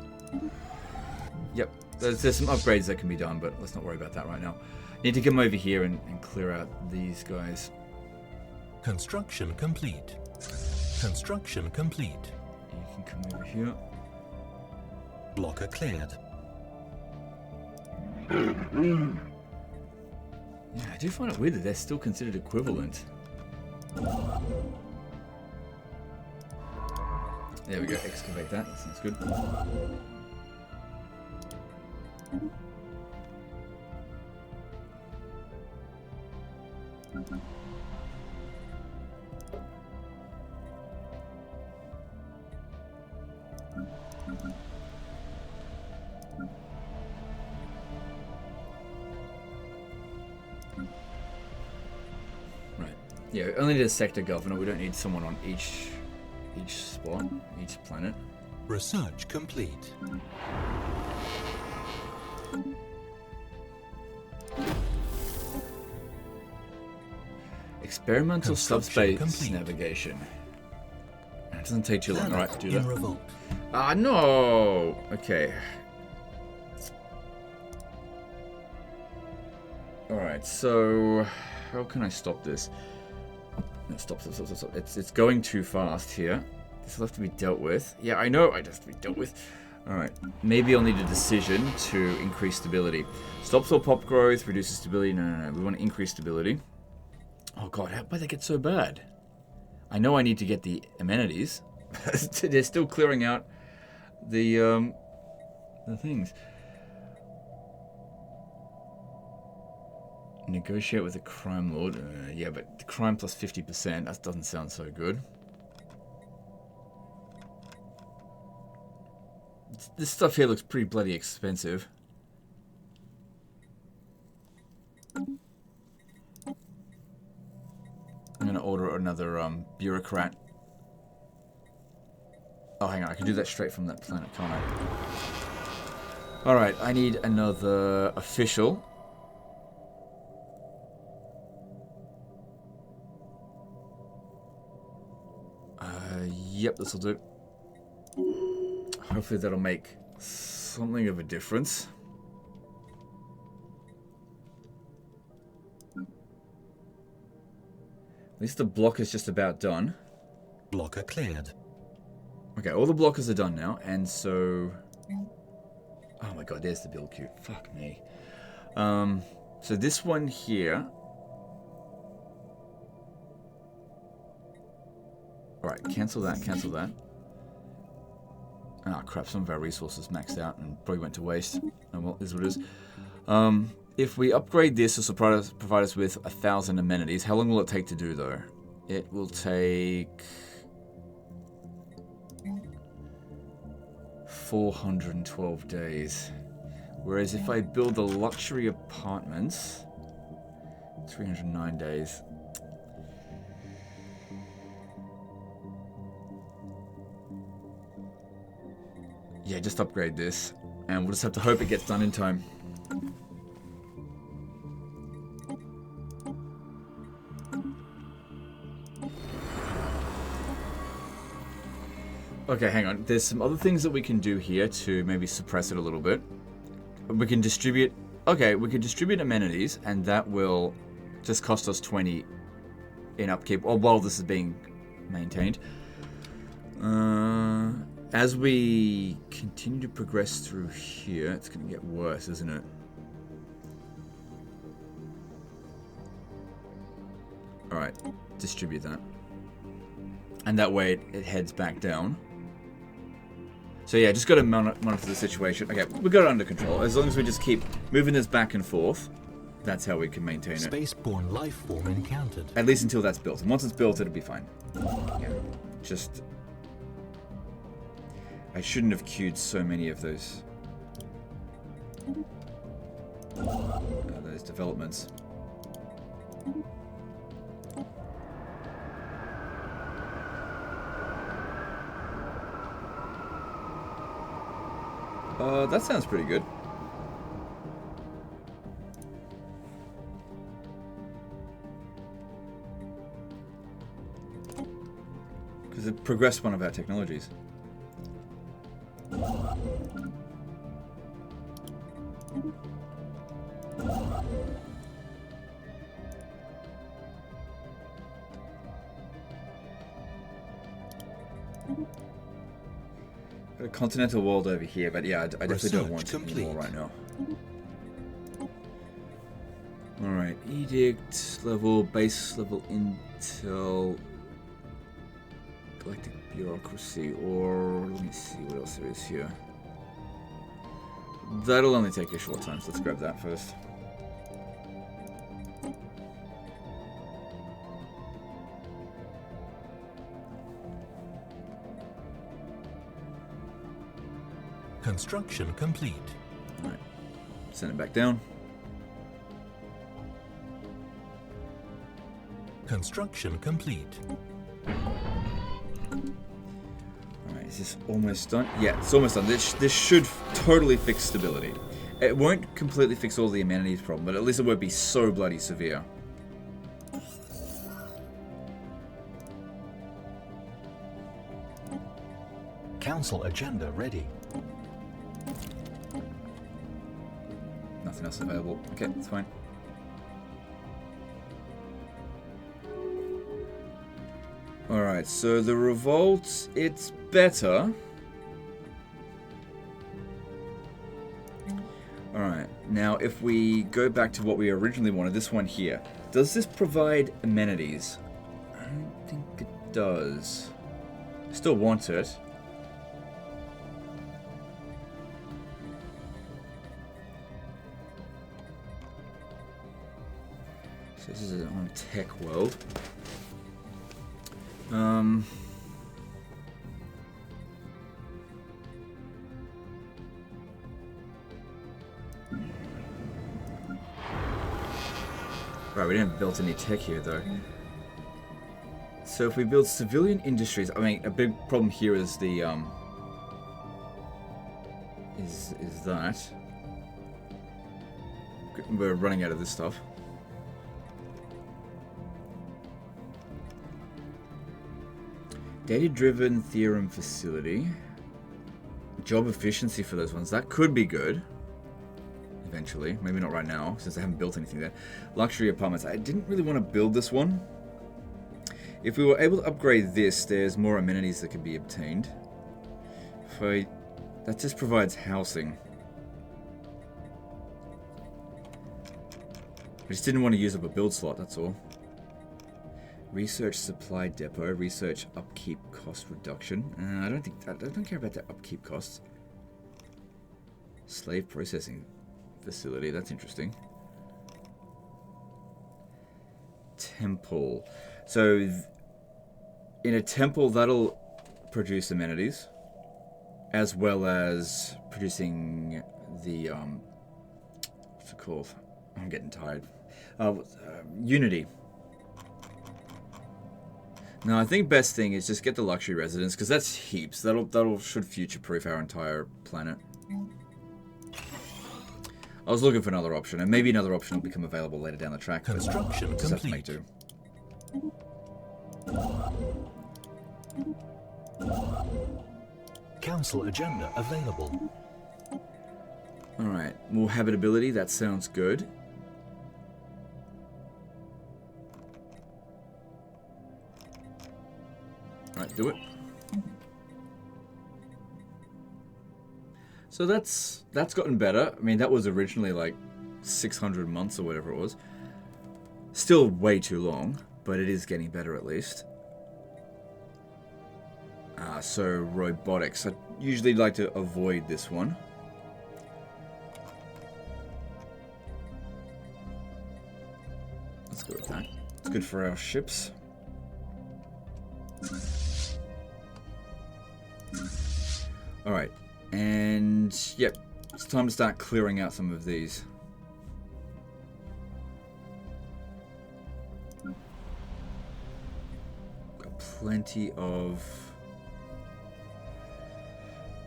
Yep, there's some upgrades that can be done, but let's not worry about that right now. Need to come over here and clear out these guys. Construction complete. Construction complete. You can come over here. Blocker cleared. Yeah, I do find it weird that they're still considered equivalent. There we go, excavate that, that sounds good. Right. Yeah, we only need a sector governor. We don't need someone on each spot, each planet. Research complete. Experimental subspace navigation. It doesn't take too long. All right, do that. Revolt. Ah, no! Okay. Alright, so how can I stop this? No, stop. It's going too fast here. This will have to be dealt with. Yeah, I know it has to be dealt with. Alright, maybe I'll need a decision to increase stability. Stops all pop growth, reduces stability. No. We want to increase stability. Oh god, how did they get so bad? I know I need to get the amenities. They're still clearing out the things. Negotiate with a crime lord. Yeah, but the crime plus 50%. That doesn't sound so good. This stuff here looks pretty bloody expensive. I'm gonna order another bureaucrat. Oh, hang on, I can do that straight from that planet, can't I? Alright, I need another official. Yep, this'll do. Hopefully that'll make something of a difference. At least the block is just about done. Blocker cleared. Okay, all the blockers are done now, and so... Oh my god, there's the build queue. Fuck me. So this one here... Alright, cancel that, cancel that. Ah, crap, some of our resources maxed out and probably went to waste. Oh well, this is what it is. If we upgrade this, this will provide us with 1,000 amenities. How long will it take to do, though? It will take... 412 days. Whereas if I build the luxury apartments... 309 days. Yeah, just upgrade this. And we'll just have to hope it gets done in time. Okay, hang on. There's some other things that we can do here to maybe suppress it a little bit. We can distribute... Okay, we can distribute amenities, and that will just cost us 20 in upkeep, or while this is being maintained. As we continue to progress through here, it's going to get worse, isn't it? Alright, distribute that. And that way it heads back down. So yeah, just got to monitor the situation. Okay, we got it under control. As long as we just keep moving this back and forth, that's how we can maintain it. Spaceborne life form encountered. At least until that's built. And once it's built, it'll be fine. Yeah, just... I shouldn't have queued so many of those developments. That sounds pretty good. Because it progressed one of our technologies. Got a continental world over here, but yeah, I definitely don't want any more right now. Alright, edict level, base level intel, galactic bureaucracy, or let me see what else there is here. That'll only take a short time, so let's grab that first. Construction complete. Alright, send it back down. Construction complete. Alright, is this almost done? Yeah, it's almost done. This should totally fix stability. It won't completely fix all the amenities problem, but at least it won't be so bloody severe. Council agenda ready. Nothing else available. Okay, that's fine. Alright, so the revolt, it's better. Alright, now if we go back to what we originally wanted, this one here. Does this provide amenities? I don't think it does. Still want it. So this is on tech world. Right, we didn't build any tech here though. So if we build civilian industries, I mean, a big problem here is the is that we're running out of this stuff. Data-driven theorem facility. Job efficiency for those ones. That could be good. Eventually. Maybe not right now, since I haven't built anything there. Luxury apartments. I didn't really want to build this one. If we were able to upgrade this, there's more amenities that could be obtained. That just provides housing. I just didn't want to use up a build slot, that's all. Research supply depot, research upkeep cost reduction. I don't care about the upkeep costs. Slave processing facility, that's interesting. Temple. So in a temple, that'll produce amenities, as well as producing the what's it called? I'm getting tired. Unity. No, I think best thing is just get the luxury residence, because that's heaps. That'll should future-proof our entire planet. I was looking for another option, and maybe another option will become available later down the track. Construction just complete. have to make do. Council agenda available. Alright, more habitability, that sounds good. Alright, do it. So that's gotten better. I mean, that was originally like 600 months or whatever it was. Still way too long, but it is getting better at least. So robotics. I usually like to avoid this one. Let's go with that. It's good for our ships. Alright, and yep, it's time to start clearing out some of these. Got plenty of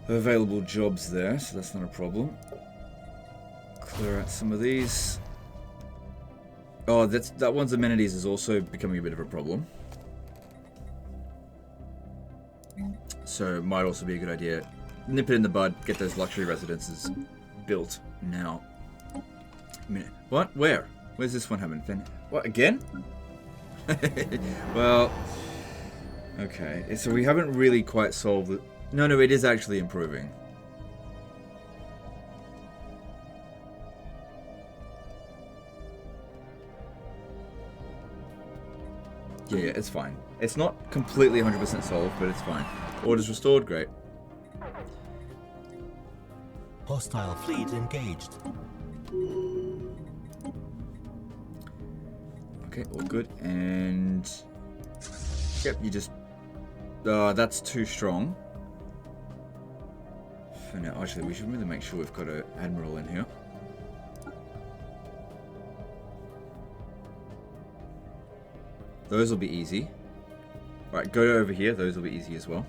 available jobs there, so that's not a problem. Clear out some of these. Oh, that one's amenities is also becoming a bit of a problem. So it might also be a good idea. Nip it in the bud, get those luxury residences built now. What? Where? Where's this one happening? What, again? Well, okay. So we haven't really quite solved it. No, it is actually improving. Yeah, it's fine. It's not completely 100% solved, but it's fine. Orders restored, great. Hostile fleet engaged. Okay, all good. And yep, you just that's too strong. For now, actually, we should really make sure we've got an admiral in here. Those will be easy. Alright, go over here. Those will be easy as well.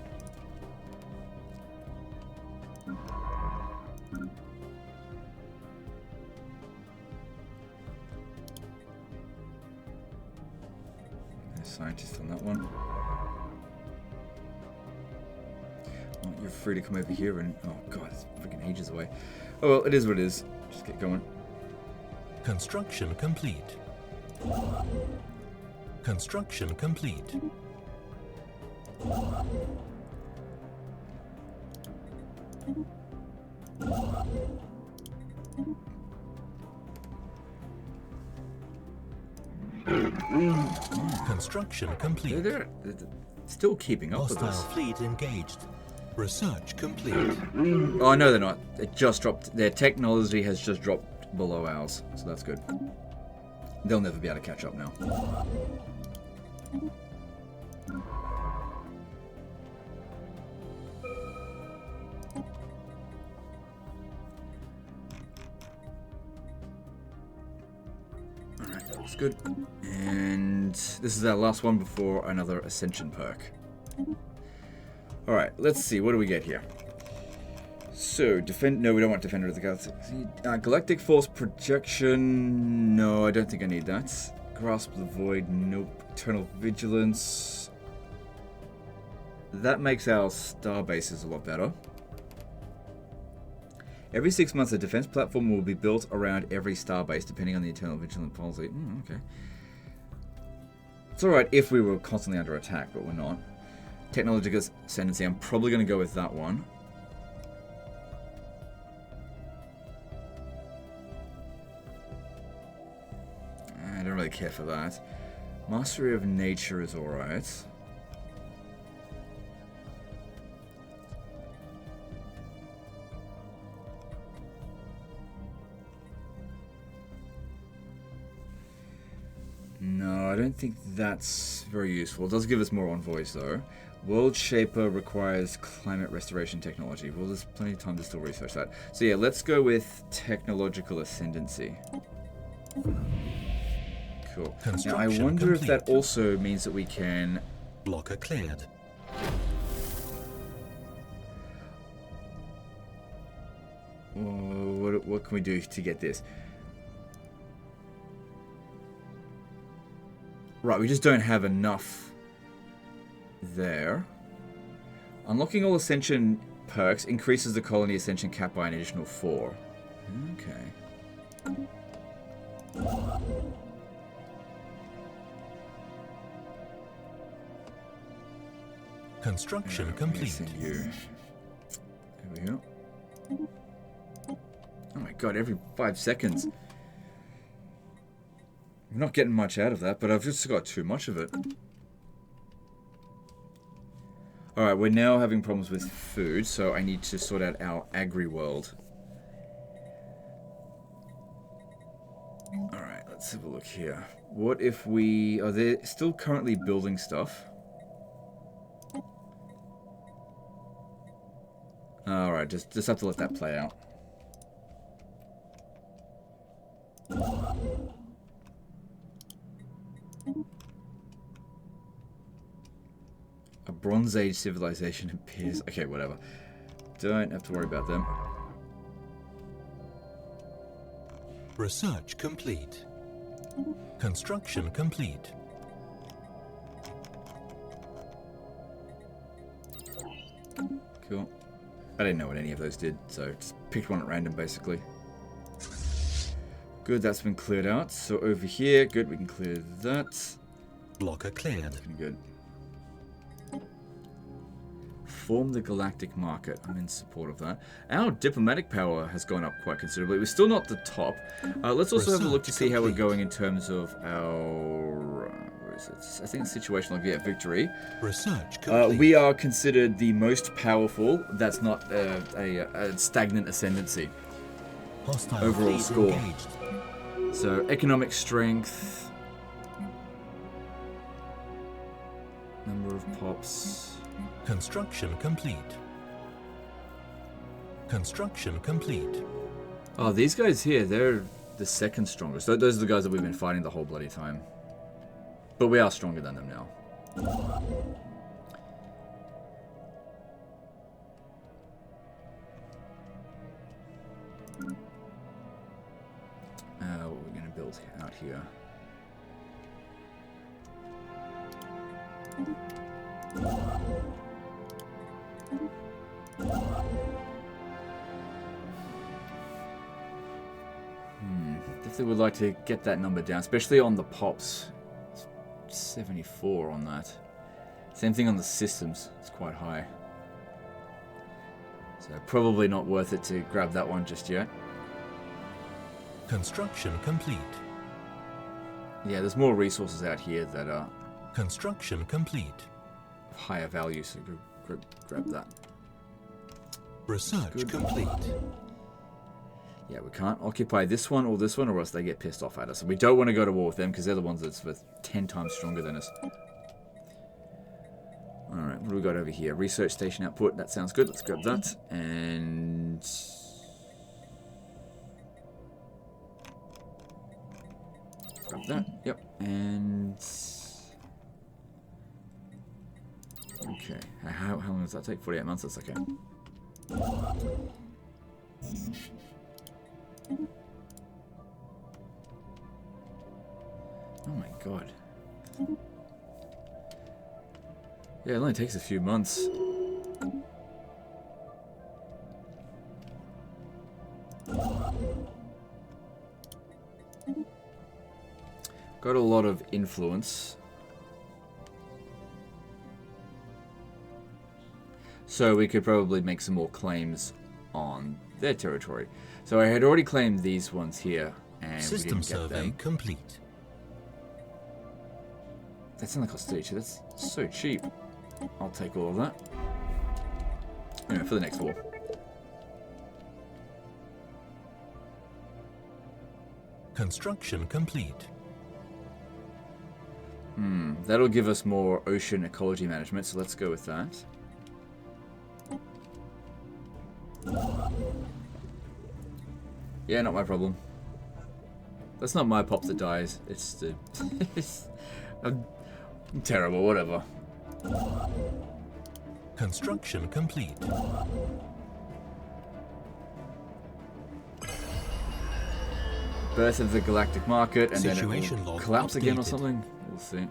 There's scientists on that one. Oh, you're free to come over here and... Oh god, it's freaking ages away. Oh well, it is what it is. Just get going. Construction complete. Construction complete. Construction complete. They're still keeping up with Hostile us. fleet engaged. Research complete. Oh no, they're not. It just dropped. Their technology has just dropped below ours, so that's good. They'll never be able to catch up now. Alright, that was good. And this is our last one before another Ascension perk. Alright, let's see. What do we get here? So, defend... No, we don't want Defender of the Galaxy. Galactic Force Projection... No, I don't think I need that. Grasp the Void... Nope. Eternal Vigilance... That makes our star bases a lot better. Every 6 months, a defense platform will be built around every starbase, depending on the internal vigilant policy. Okay. It's alright if we were constantly under attack, but we're not. Technological ascendancy, I'm probably going to go with that one. I don't really care for that. Mastery of nature is alright. No, I don't think that's very useful. It does give us more envoys, though. World Shaper requires climate restoration technology. Well, there's plenty of time to still research that. So yeah, let's go with technological ascendancy. Cool. Now, I wonder if that also means that we can... Blocker cleared. What can we do to get this? Right, we just don't have enough there. Unlocking all Ascension perks increases the colony Ascension cap by an additional 4. Okay. Construction complete. There we go. Oh my god, every 5 seconds. I'm not getting much out of that, but I've just got too much of it. Alright, we're now having problems with food, so I need to sort out our agri-world. Alright, let's have a look here. What if we... Are they still currently building stuff? Alright, just have to let that play out. A Bronze Age civilization appears. Okay, whatever. Don't have to worry about them. Research complete. Construction complete. Cool. I didn't know what any of those did, so just picked one at random, basically. Good, that's been cleared out. So over here, good, we can clear that. Blocker cleared. Good. Form the galactic market. I'm in support of that. Our diplomatic power has gone up quite considerably. We're still not the top. Let's also have a look to see how we're going in terms of our... where is it? I think it's situational. Yeah, victory. Research complete. We are considered the most powerful. That's not a stagnant ascendancy. Hostile overall score. engaged. So economic strength. Number of pops. Construction complete. Construction complete. Oh, these guys here, they're the second strongest. Those are the guys that we've been fighting the whole bloody time. But we are stronger than them now. What are we going to build out here? Definitely would like to get that number down, especially on the pops. It's 74 on that. Same thing on the systems. It's quite high. So probably not worth it to grab that one just yet. Construction complete. Yeah, there's more resources out here that are Construction complete. of higher value, so go grab that. Research Good. complete. Yeah, we can't occupy this one, or else they get pissed off at us. And we don't want to go to war with them, because they're the ones that's 10 times stronger than us. Alright, what do we got over here? Research station output, that sounds good. Let's grab that. And... grab that, yep. And... okay, how long does that take? 48 months, that's okay. Oh my god. Yeah, it only takes a few months. Got a lot of influence. So we could probably make some more claims on their territory. So I had already claimed these ones here, and System we didn't get survey them. complete. That's only cost 32. That's so cheap. I'll take all of that. Anyway, for the next war. Construction complete. That'll give us more ocean ecology management, so let's go with that. Yeah, not my problem. That's not my pop that dies. It's the... I'm terrible, whatever. Construction complete. Birth of the galactic market, and Situation then it will log collapse again or updated. something. We'll see.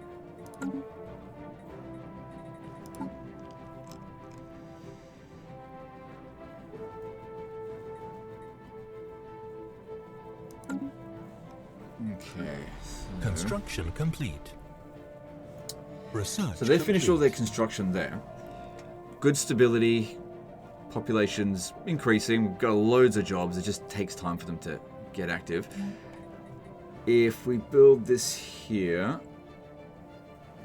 Okay. Construction complete. Research So they finished all complete. their construction there. Good stability. Population's increasing. We've got loads of jobs. It just takes time for them to get active. If we build this here...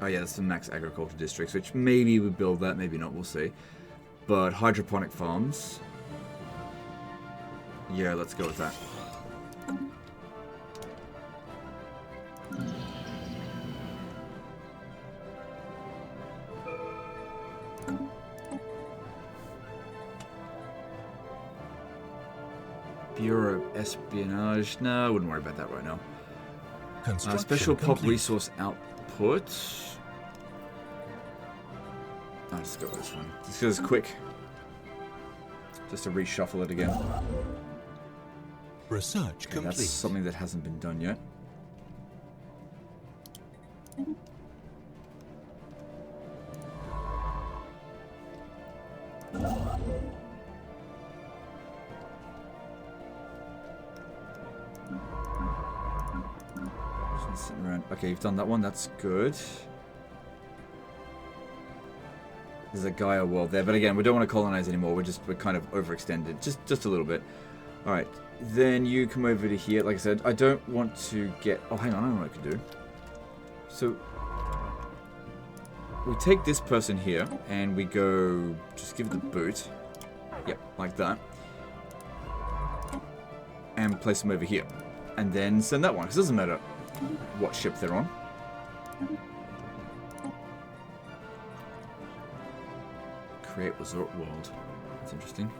Oh yeah, that's the max agriculture districts, which maybe we build that, maybe not, we'll see. But hydroponic farms... Yeah, let's go with that. Bureau of Espionage. No, I wouldn't worry about that right now. Construction Special pop complete. resource output. I'll just go with this one. This goes quick. Just to reshuffle it again. Research Okay, complete. that's something that hasn't been done yet. Just sitting around. Okay, you've done that one. That's good. There's a Gaia world there, but again, we don't want to colonize anymore. We're kind of overextended, just a little bit. All right, then you come over to here. Like I said, I don't want to get. Oh, hang on, I know what I can do. So we take this person here and we go. Just give it the boot. Yep, like that. And place them over here, and then send that one. Because it doesn't matter what ship they're on. Create resort world. That's interesting.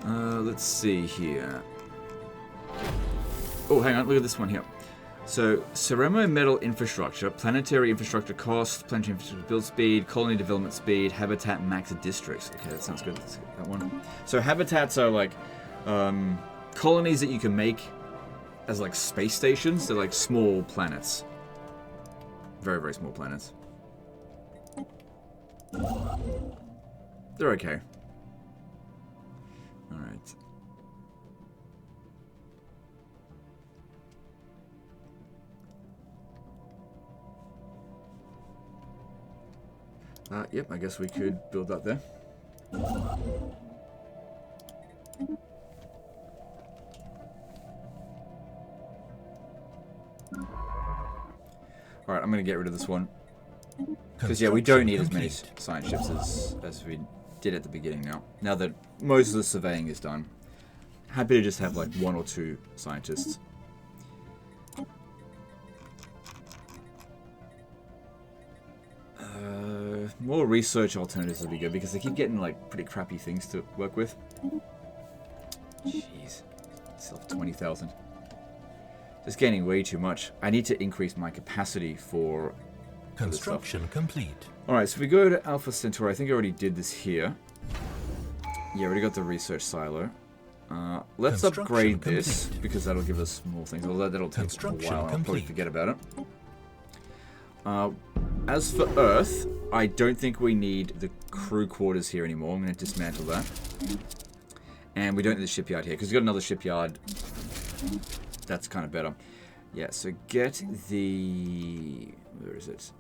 Let's see here. Oh, hang on. Look at this one here. So, Ceremo metal infrastructure, planetary infrastructure cost, planetary infrastructure build speed, colony development speed, habitat max districts. Okay, that sounds good. Let's get that one. So, habitats are like colonies that you can make as like space stations. They're like small planets. Very, very small planets. They're okay. Alright. Yep, I guess we could build that there. Alright, I'm going to get rid of this one. Because, yeah, we don't need as many science ships as we did at the beginning now. Now that most of the surveying is done. Happy to just have, like, 1 or 2 scientists. More research alternatives would be good, because they keep getting, like, pretty crappy things to work with. Jeez. Still have 20,000. Just gaining way too much. I need to increase my capacity for... Construction complete. Alright, so if we go to Alpha Centauri, I think I already did this here. Yeah, already got the research silo. Let's upgrade this, because that'll give us more things. Although that'll take a while, I'll probably forget about it. As for Earth, I don't think we need the crew quarters here anymore. I'm going to dismantle that. And we don't need the shipyard here, because we've got another shipyard. That's kind of better. Yeah, so get the... Where is it?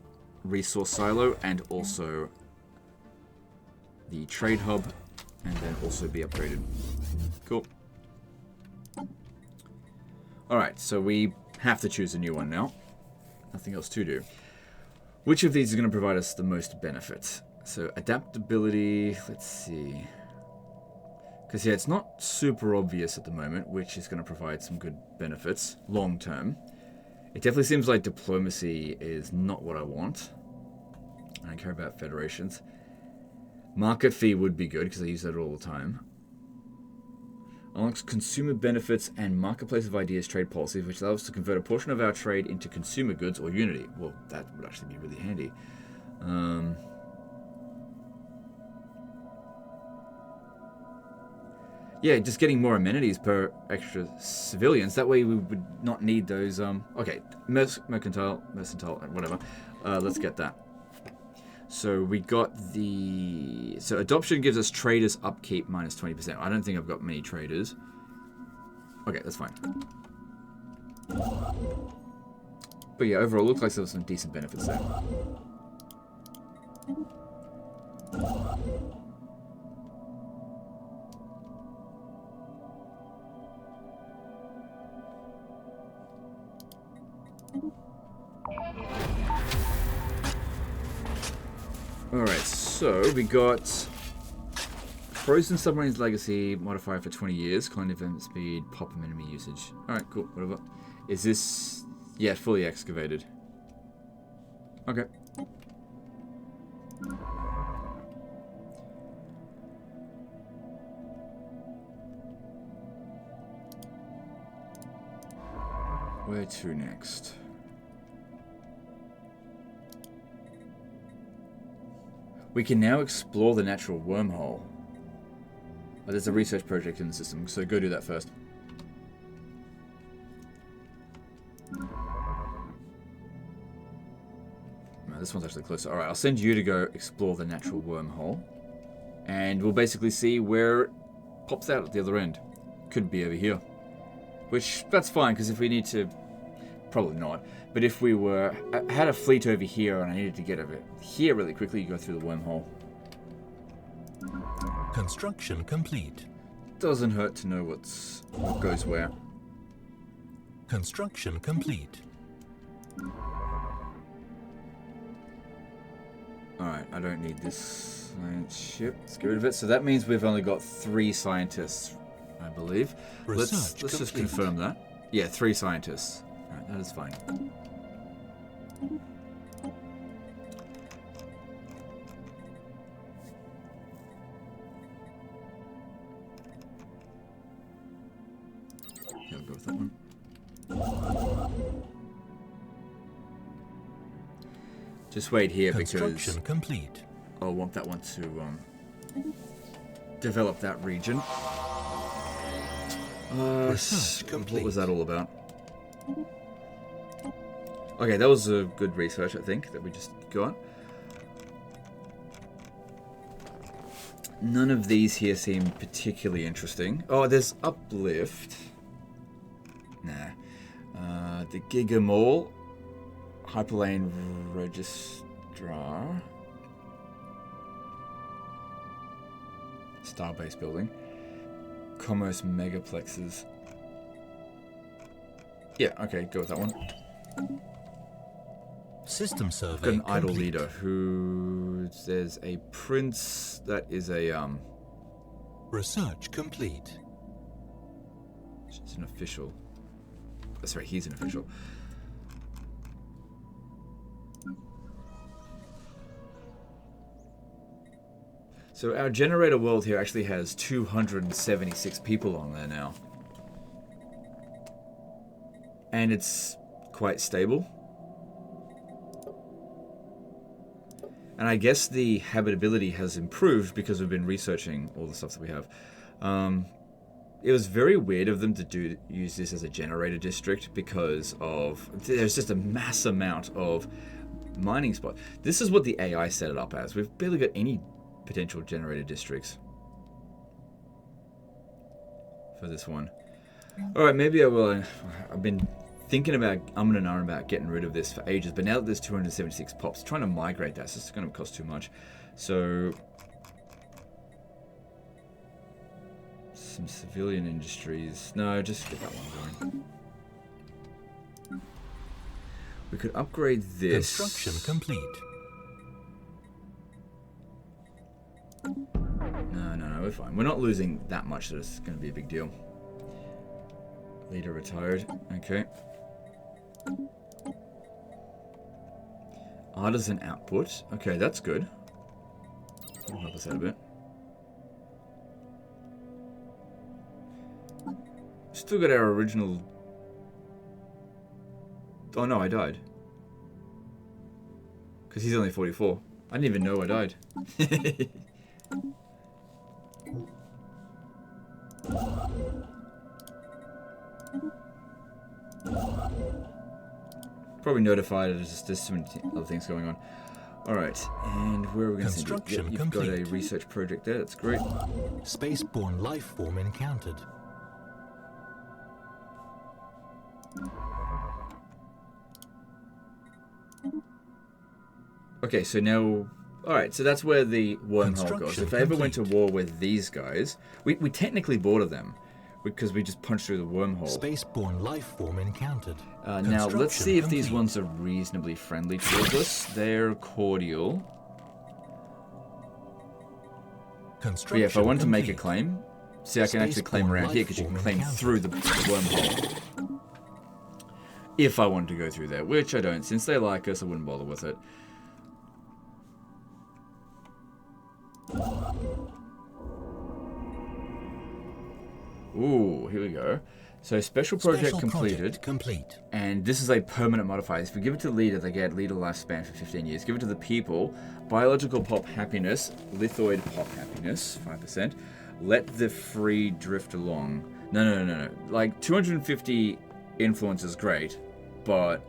Resource silo and also the trade hub, and then also be upgraded. Cool. Alright, so we have to choose a new one now. Nothing else to do. Which of these is going to provide us the most benefit? So adaptability, let's see. Because yeah, it's not super obvious at the moment, which is going to provide some good benefits long term. It definitely seems like diplomacy is not what I want. I don't care about federations. Market fee would be good because I use that all the time. Unlocks consumer benefits and marketplace of ideas trade policies, which allows us to convert a portion of our trade into consumer goods or unity. Well, that would actually be really handy. Yeah, just getting more amenities per extra civilians. That way we would not need those... okay, mercantile, whatever. Let's get that. So we got the... So adoption gives us traders upkeep minus 20%. I don't think I've got many traders. Okay, that's fine. But yeah, overall, looks like there's some decent benefits there. Alright, so we got Frozen Submarines Legacy modifier for 20 years, client event speed, pop and enemy usage. Alright, cool, whatever. Is this... yeah, fully excavated. Okay. Where to next? We can now explore the natural wormhole. Oh, there's a research project in the system, so go do that first. No, this one's actually closer. Alright, I'll send you to go explore the natural wormhole. And we'll basically see where it pops out at the other end. Could be over here. Which, that's fine, because if we need to... Probably not. But if we were... I had a fleet over here and I needed to get over here really quickly, you go through the wormhole. Construction complete. Doesn't hurt to know what goes where. Construction complete. Alright, I don't need this science ship. Let's get rid of it. So that means we've only got 3 scientists, I believe. Let's just confirm that. Yeah, 3 scientists. Alright, that is fine. Yeah, I'll go with that one. Just wait here because complete. I'll want that one to develop that region. What was that all about? Okay, that was a good research, I think, that we just got. None of these here seem particularly interesting. Oh, there's Uplift. Nah. The Giga Mall. Hyperlane Registrar. Starbase Building. Commerce Megaplexes. Yeah, okay, go with that one. System survey. Got an idle leader who... There's a prince that is a... Research complete. She's an official. Sorry, he's an official. So our generator world here actually has 276 people on there now. And it's quite stable. And I guess the habitability has improved because we've been researching all the stuff that we have. It was very weird of them to use this as a generator district because of there's just a mass amount of mining spots. This is what the AI set it up as. We've barely got any potential generator districts for this one. All right, maybe I will. I've been thinking about umming and ahhing about getting rid of this for ages, but now that there's 276 pops, trying to migrate that's just going to cost too much. So some civilian industries. No, just get that one going. We could upgrade this. Construction complete. No, we're fine. We're not losing that much that it's going to be a big deal. Leader retired. Okay. Artisan output. Okay, that's good. That'll help us out a bit. Still got our original... Oh no, I died. Because he's only 44. I didn't even know I died. Probably notified there's so many other things going on. Alright, and where are we going to send you? Yep, you've got a research project there, that's great. Spaceborne life form encountered. Okay, so now... Alright, so that's where the wormhole goes. If I ever went to war with these guys... We technically boarded them, because we just punched through the wormhole. Spaceborne life form encountered. Now, let's see if these ones are reasonably friendly towards us. They're cordial. But yeah, if I wanted to make a claim... See, I can actually claim around here, because you can claim through the wormhole. If I wanted to go through there, which I don't. Since they like us, I wouldn't bother with it. Ooh, here we go. So special project completed. And this is a permanent modifier. If we give it to the leader, they get leader lifespan for 15 years. Give it to the people, biological pop happiness, lithoid pop happiness, 5%. Let the free drift along. No. Like 250 influence is great, but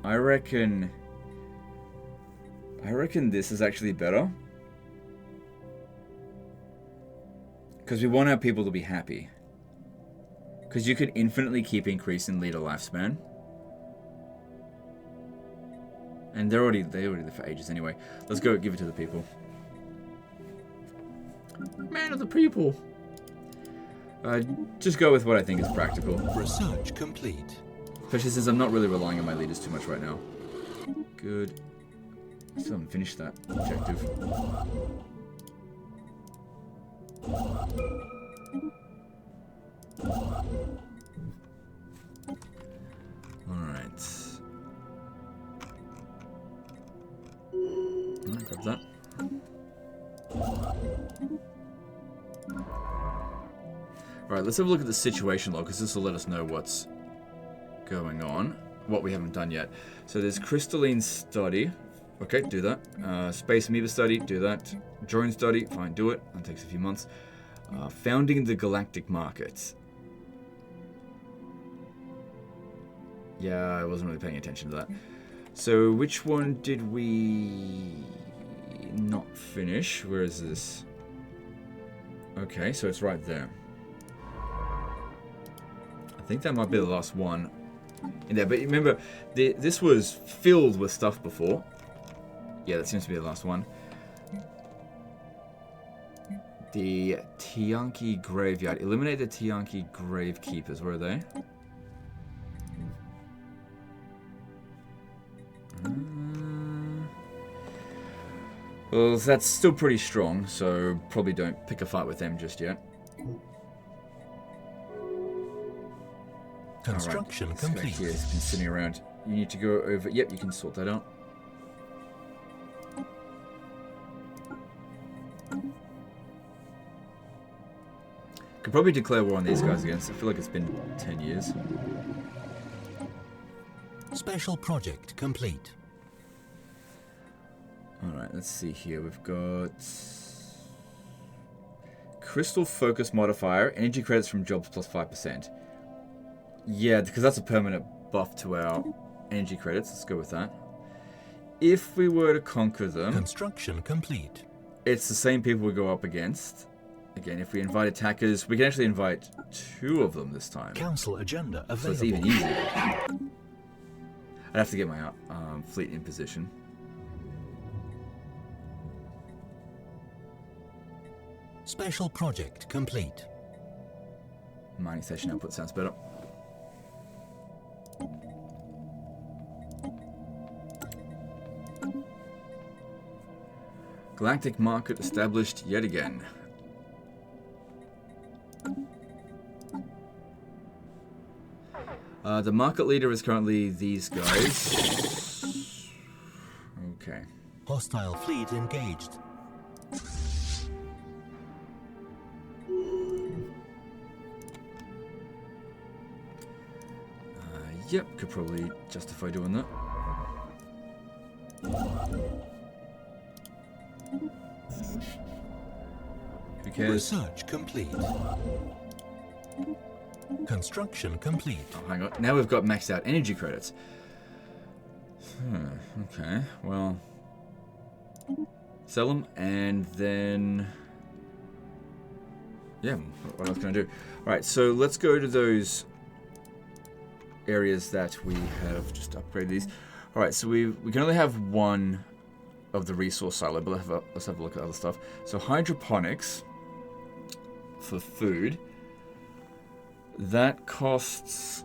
I reckon this is actually better. Because we want our people to be happy. Because you could infinitely keep increasing leader lifespan. And they're already there for ages anyway. Let's go give it to the people. Man of the people. Just go with what I think is practical. Research complete. Especially since I'm not really relying on my leaders too much right now. Good. Still haven't finished that objective. Alright. Grab that. Alright, let's have a look at the situation log, because this will let us know what's going on. What we haven't done yet. So there's crystalline study. Okay, do that. Space amoeba study, do that. Drone study, fine, do it. That takes a few months. Founding the galactic market. Yeah, I wasn't really paying attention to that. So which one did we not finish? Where is this? Okay, so it's right there. I think that might be the last one in there. But remember, this was filled with stuff before. Yeah, that seems to be the last one. The Tianki Graveyard. Eliminate the Tianki Gravekeepers. Where are they? Well, that's still pretty strong, so probably don't pick a fight with them just yet. Construction complete. Here, it's been sitting around. You need to go over. Yep, you can sort that out. Could probably declare war on these guys again. So I feel like it's been 10 years. Special project complete. Alright, let's see here. We've got crystal focus modifier, energy credits from jobs plus 5%. Yeah, because that's a permanent buff to our energy credits. Let's go with that. If we were to conquer them... Construction complete. It's the same people we go up against. Again, if we invite attackers, we can actually invite 2 of them this time. Council agenda available. So it's even easier. I'd have to get my fleet in position. Special project complete. Mining station output sounds better. Galactic market established yet again. The market leader is currently these guys. Okay. Hostile fleet engaged. Yep, could probably justify doing that. Who cares? Research complete. Construction complete. Oh, hang on. Now we've got maxed out energy credits. Okay, well... Sell them, and then... Yeah, what else can I do? Alright, so let's go to those areas that we have just upgraded these. Alright, so we can only have one of the resource silo, but let's have a look at other stuff. So hydroponics for food, that costs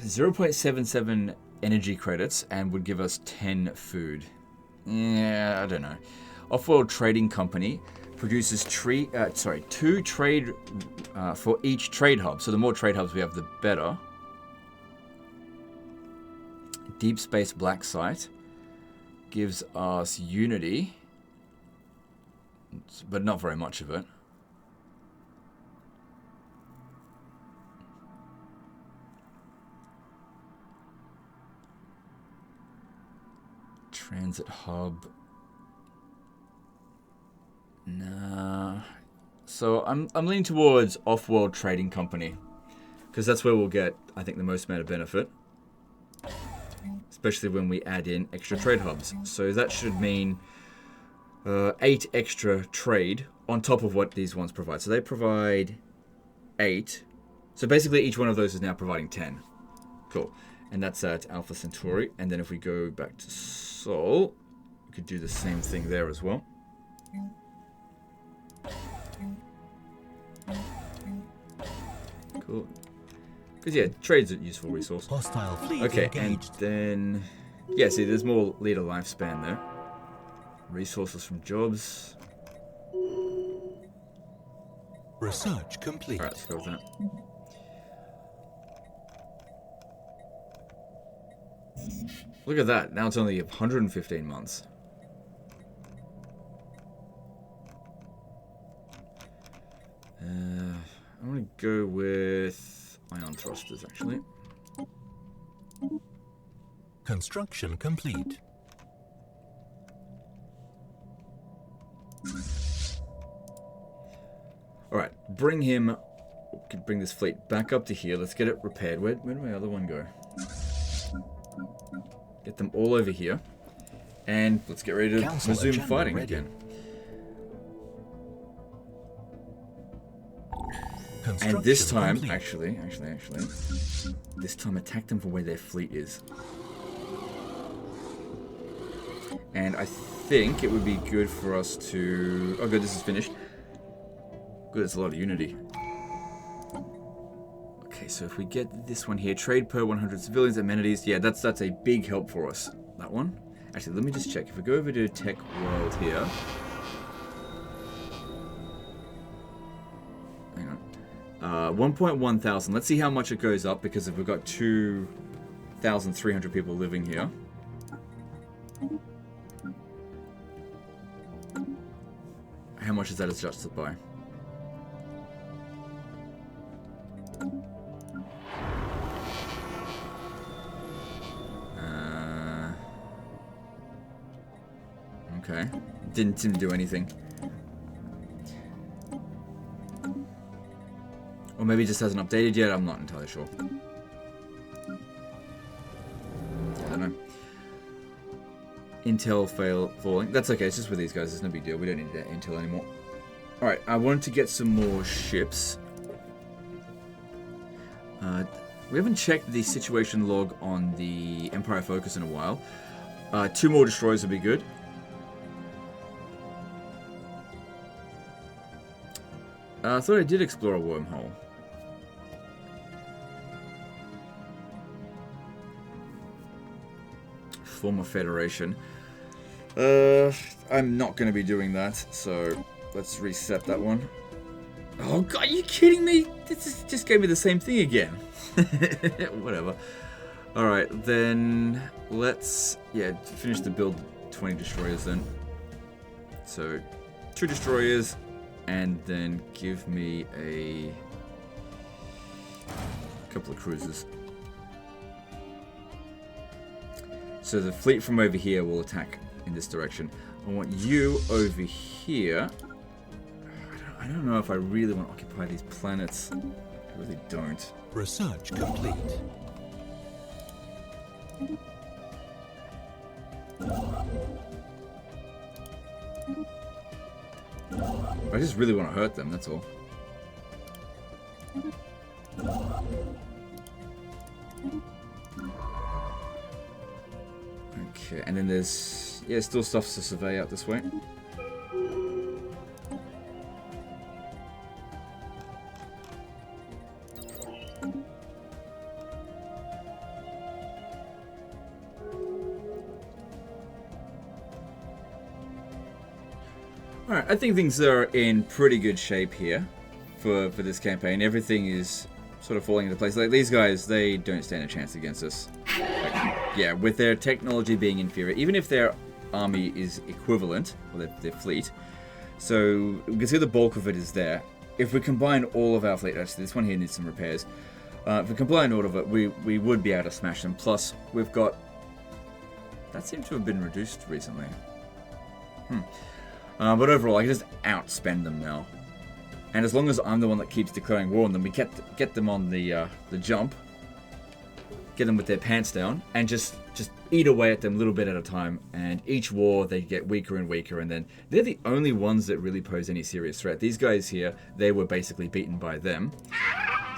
0.77 energy credits and would give us 10 food. Yeah, I don't know. Off-world trading company produces 2 trade for each trade hub. So the more trade hubs we have, the better. Deep Space Black Site gives us Unity, but not very much of it. Transit hub. Nah. So I'm leaning towards off-world trading company, because that's where we'll get, I think, the most amount of benefit. Especially when we add in extra trade hubs. So that should mean 8 extra trade on top of what these ones provide. So they provide 8. So basically each one of those is now providing 10. Cool. And that's at Alpha Centauri. And then if we go back to Sol, we could do the same thing there as well. Cool. Because, yeah, trade's a useful resource. Hostile fleet okay, engaged. and then... Yeah, see, there's more leader lifespan there. Resources from jobs. Research complete. Alright, let's go with that. Look at that. Now it's only 115 months. I'm going to go with ion thrusters, actually. Construction complete. Alright, bring this fleet back up to here. Let's get it repaired. Where did my other one go? Get them all over here. And let's get ready to resume fighting again. And this time, actually, this time attack them for where their fleet is. And I think it would be good for us to... Oh, good, this is finished. Good, it's a lot of unity. Okay, so if we get this one here, trade per 100 civilians, amenities. Yeah, that's a big help for us. That one. Actually, let me just check. If we go over to Tech World here... Hang on. 1.1 thousand. Let's see how much it goes up, because if we've got 2,300 people living here. How much is that adjusted by? Okay. Didn't do anything. Or maybe it just hasn't updated yet, I'm not entirely sure. I don't know. Intel falling. That's okay, it's just with these guys, it's no big deal. We don't need that intel anymore. Alright, I wanted to get some more ships. We haven't checked the situation log on the Empire Focus in a while. 2 more destroyers would be good. I thought I did explore a wormhole. Former Federation. I'm not going to be doing that, so let's reset that one. Oh god, are you kidding me? This just gave me the same thing again. Whatever. Alright, then let's, finish the build 20 destroyers then. So, 2 destroyers, and then give me a couple of cruisers. So the fleet from over here will attack in this direction. I want you over here. I don't know if I really want to occupy these planets. I really don't. Research complete. I just really want to hurt them, that's all. Okay, and then there's, still stuff to survey out this way. Alright, I think things are in pretty good shape here for this campaign. Everything is sort of falling into place. Like, these guys, they don't stand a chance against us. Like, with their technology being inferior, even if their army is equivalent, or their fleet, so we can see the bulk of it is there. If we combine all of our fleet, actually this one here needs some repairs. If we combine all of it, we would be able to smash them. Plus, we've got... That seems to have been reduced recently. But overall, I can just outspend them now. And as long as I'm the one that keeps declaring war on them, we get them on the jump, get them with their pants down, and just eat away at them a little bit at a time. And each war, they get weaker and weaker, and then they're the only ones that really pose any serious threat. These guys here, they were basically beaten by them.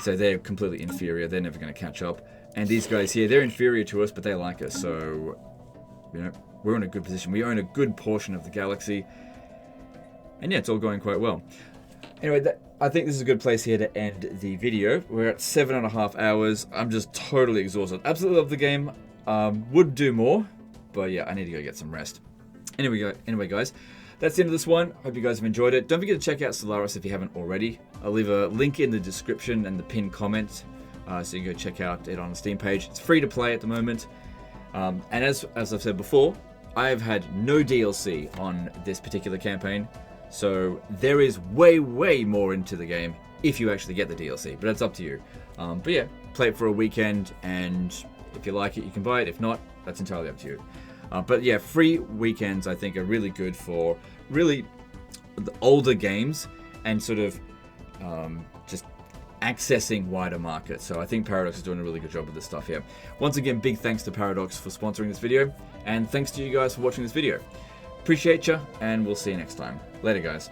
So they're completely inferior. They're never going to catch up. And these guys here, they're inferior to us, but they like us. So, you know, we're in a good position. We own a good portion of the galaxy. And yeah, it's all going quite well. Anyway, I think this is a good place here to end the video. We're at 7.5 hours. I'm just totally exhausted. Absolutely love the game. Would do more, but yeah, I need to go get some rest. Anyway, guys, that's the end of this one. Hope you guys have enjoyed it. Don't forget to check out Stellaris if you haven't already. I'll leave a link in the description and the pinned comment, so you can go check out it on the Steam page. It's free to play at the moment. And as I've said before, I have had no DLC on this particular campaign. So there is way more into the game if you actually get the DLC, but it's up to you. But yeah, play it for a weekend, and if you like it, you can buy it. If not, that's entirely up to you. But yeah, free weekends I think are really good for really the older games and sort of just accessing wider markets. So I think Paradox is doing a really good job with this stuff here. Once again, big thanks to Paradox for sponsoring this video, and thanks to you guys for watching this video. Appreciate you, and we'll see you next time. Later, guys.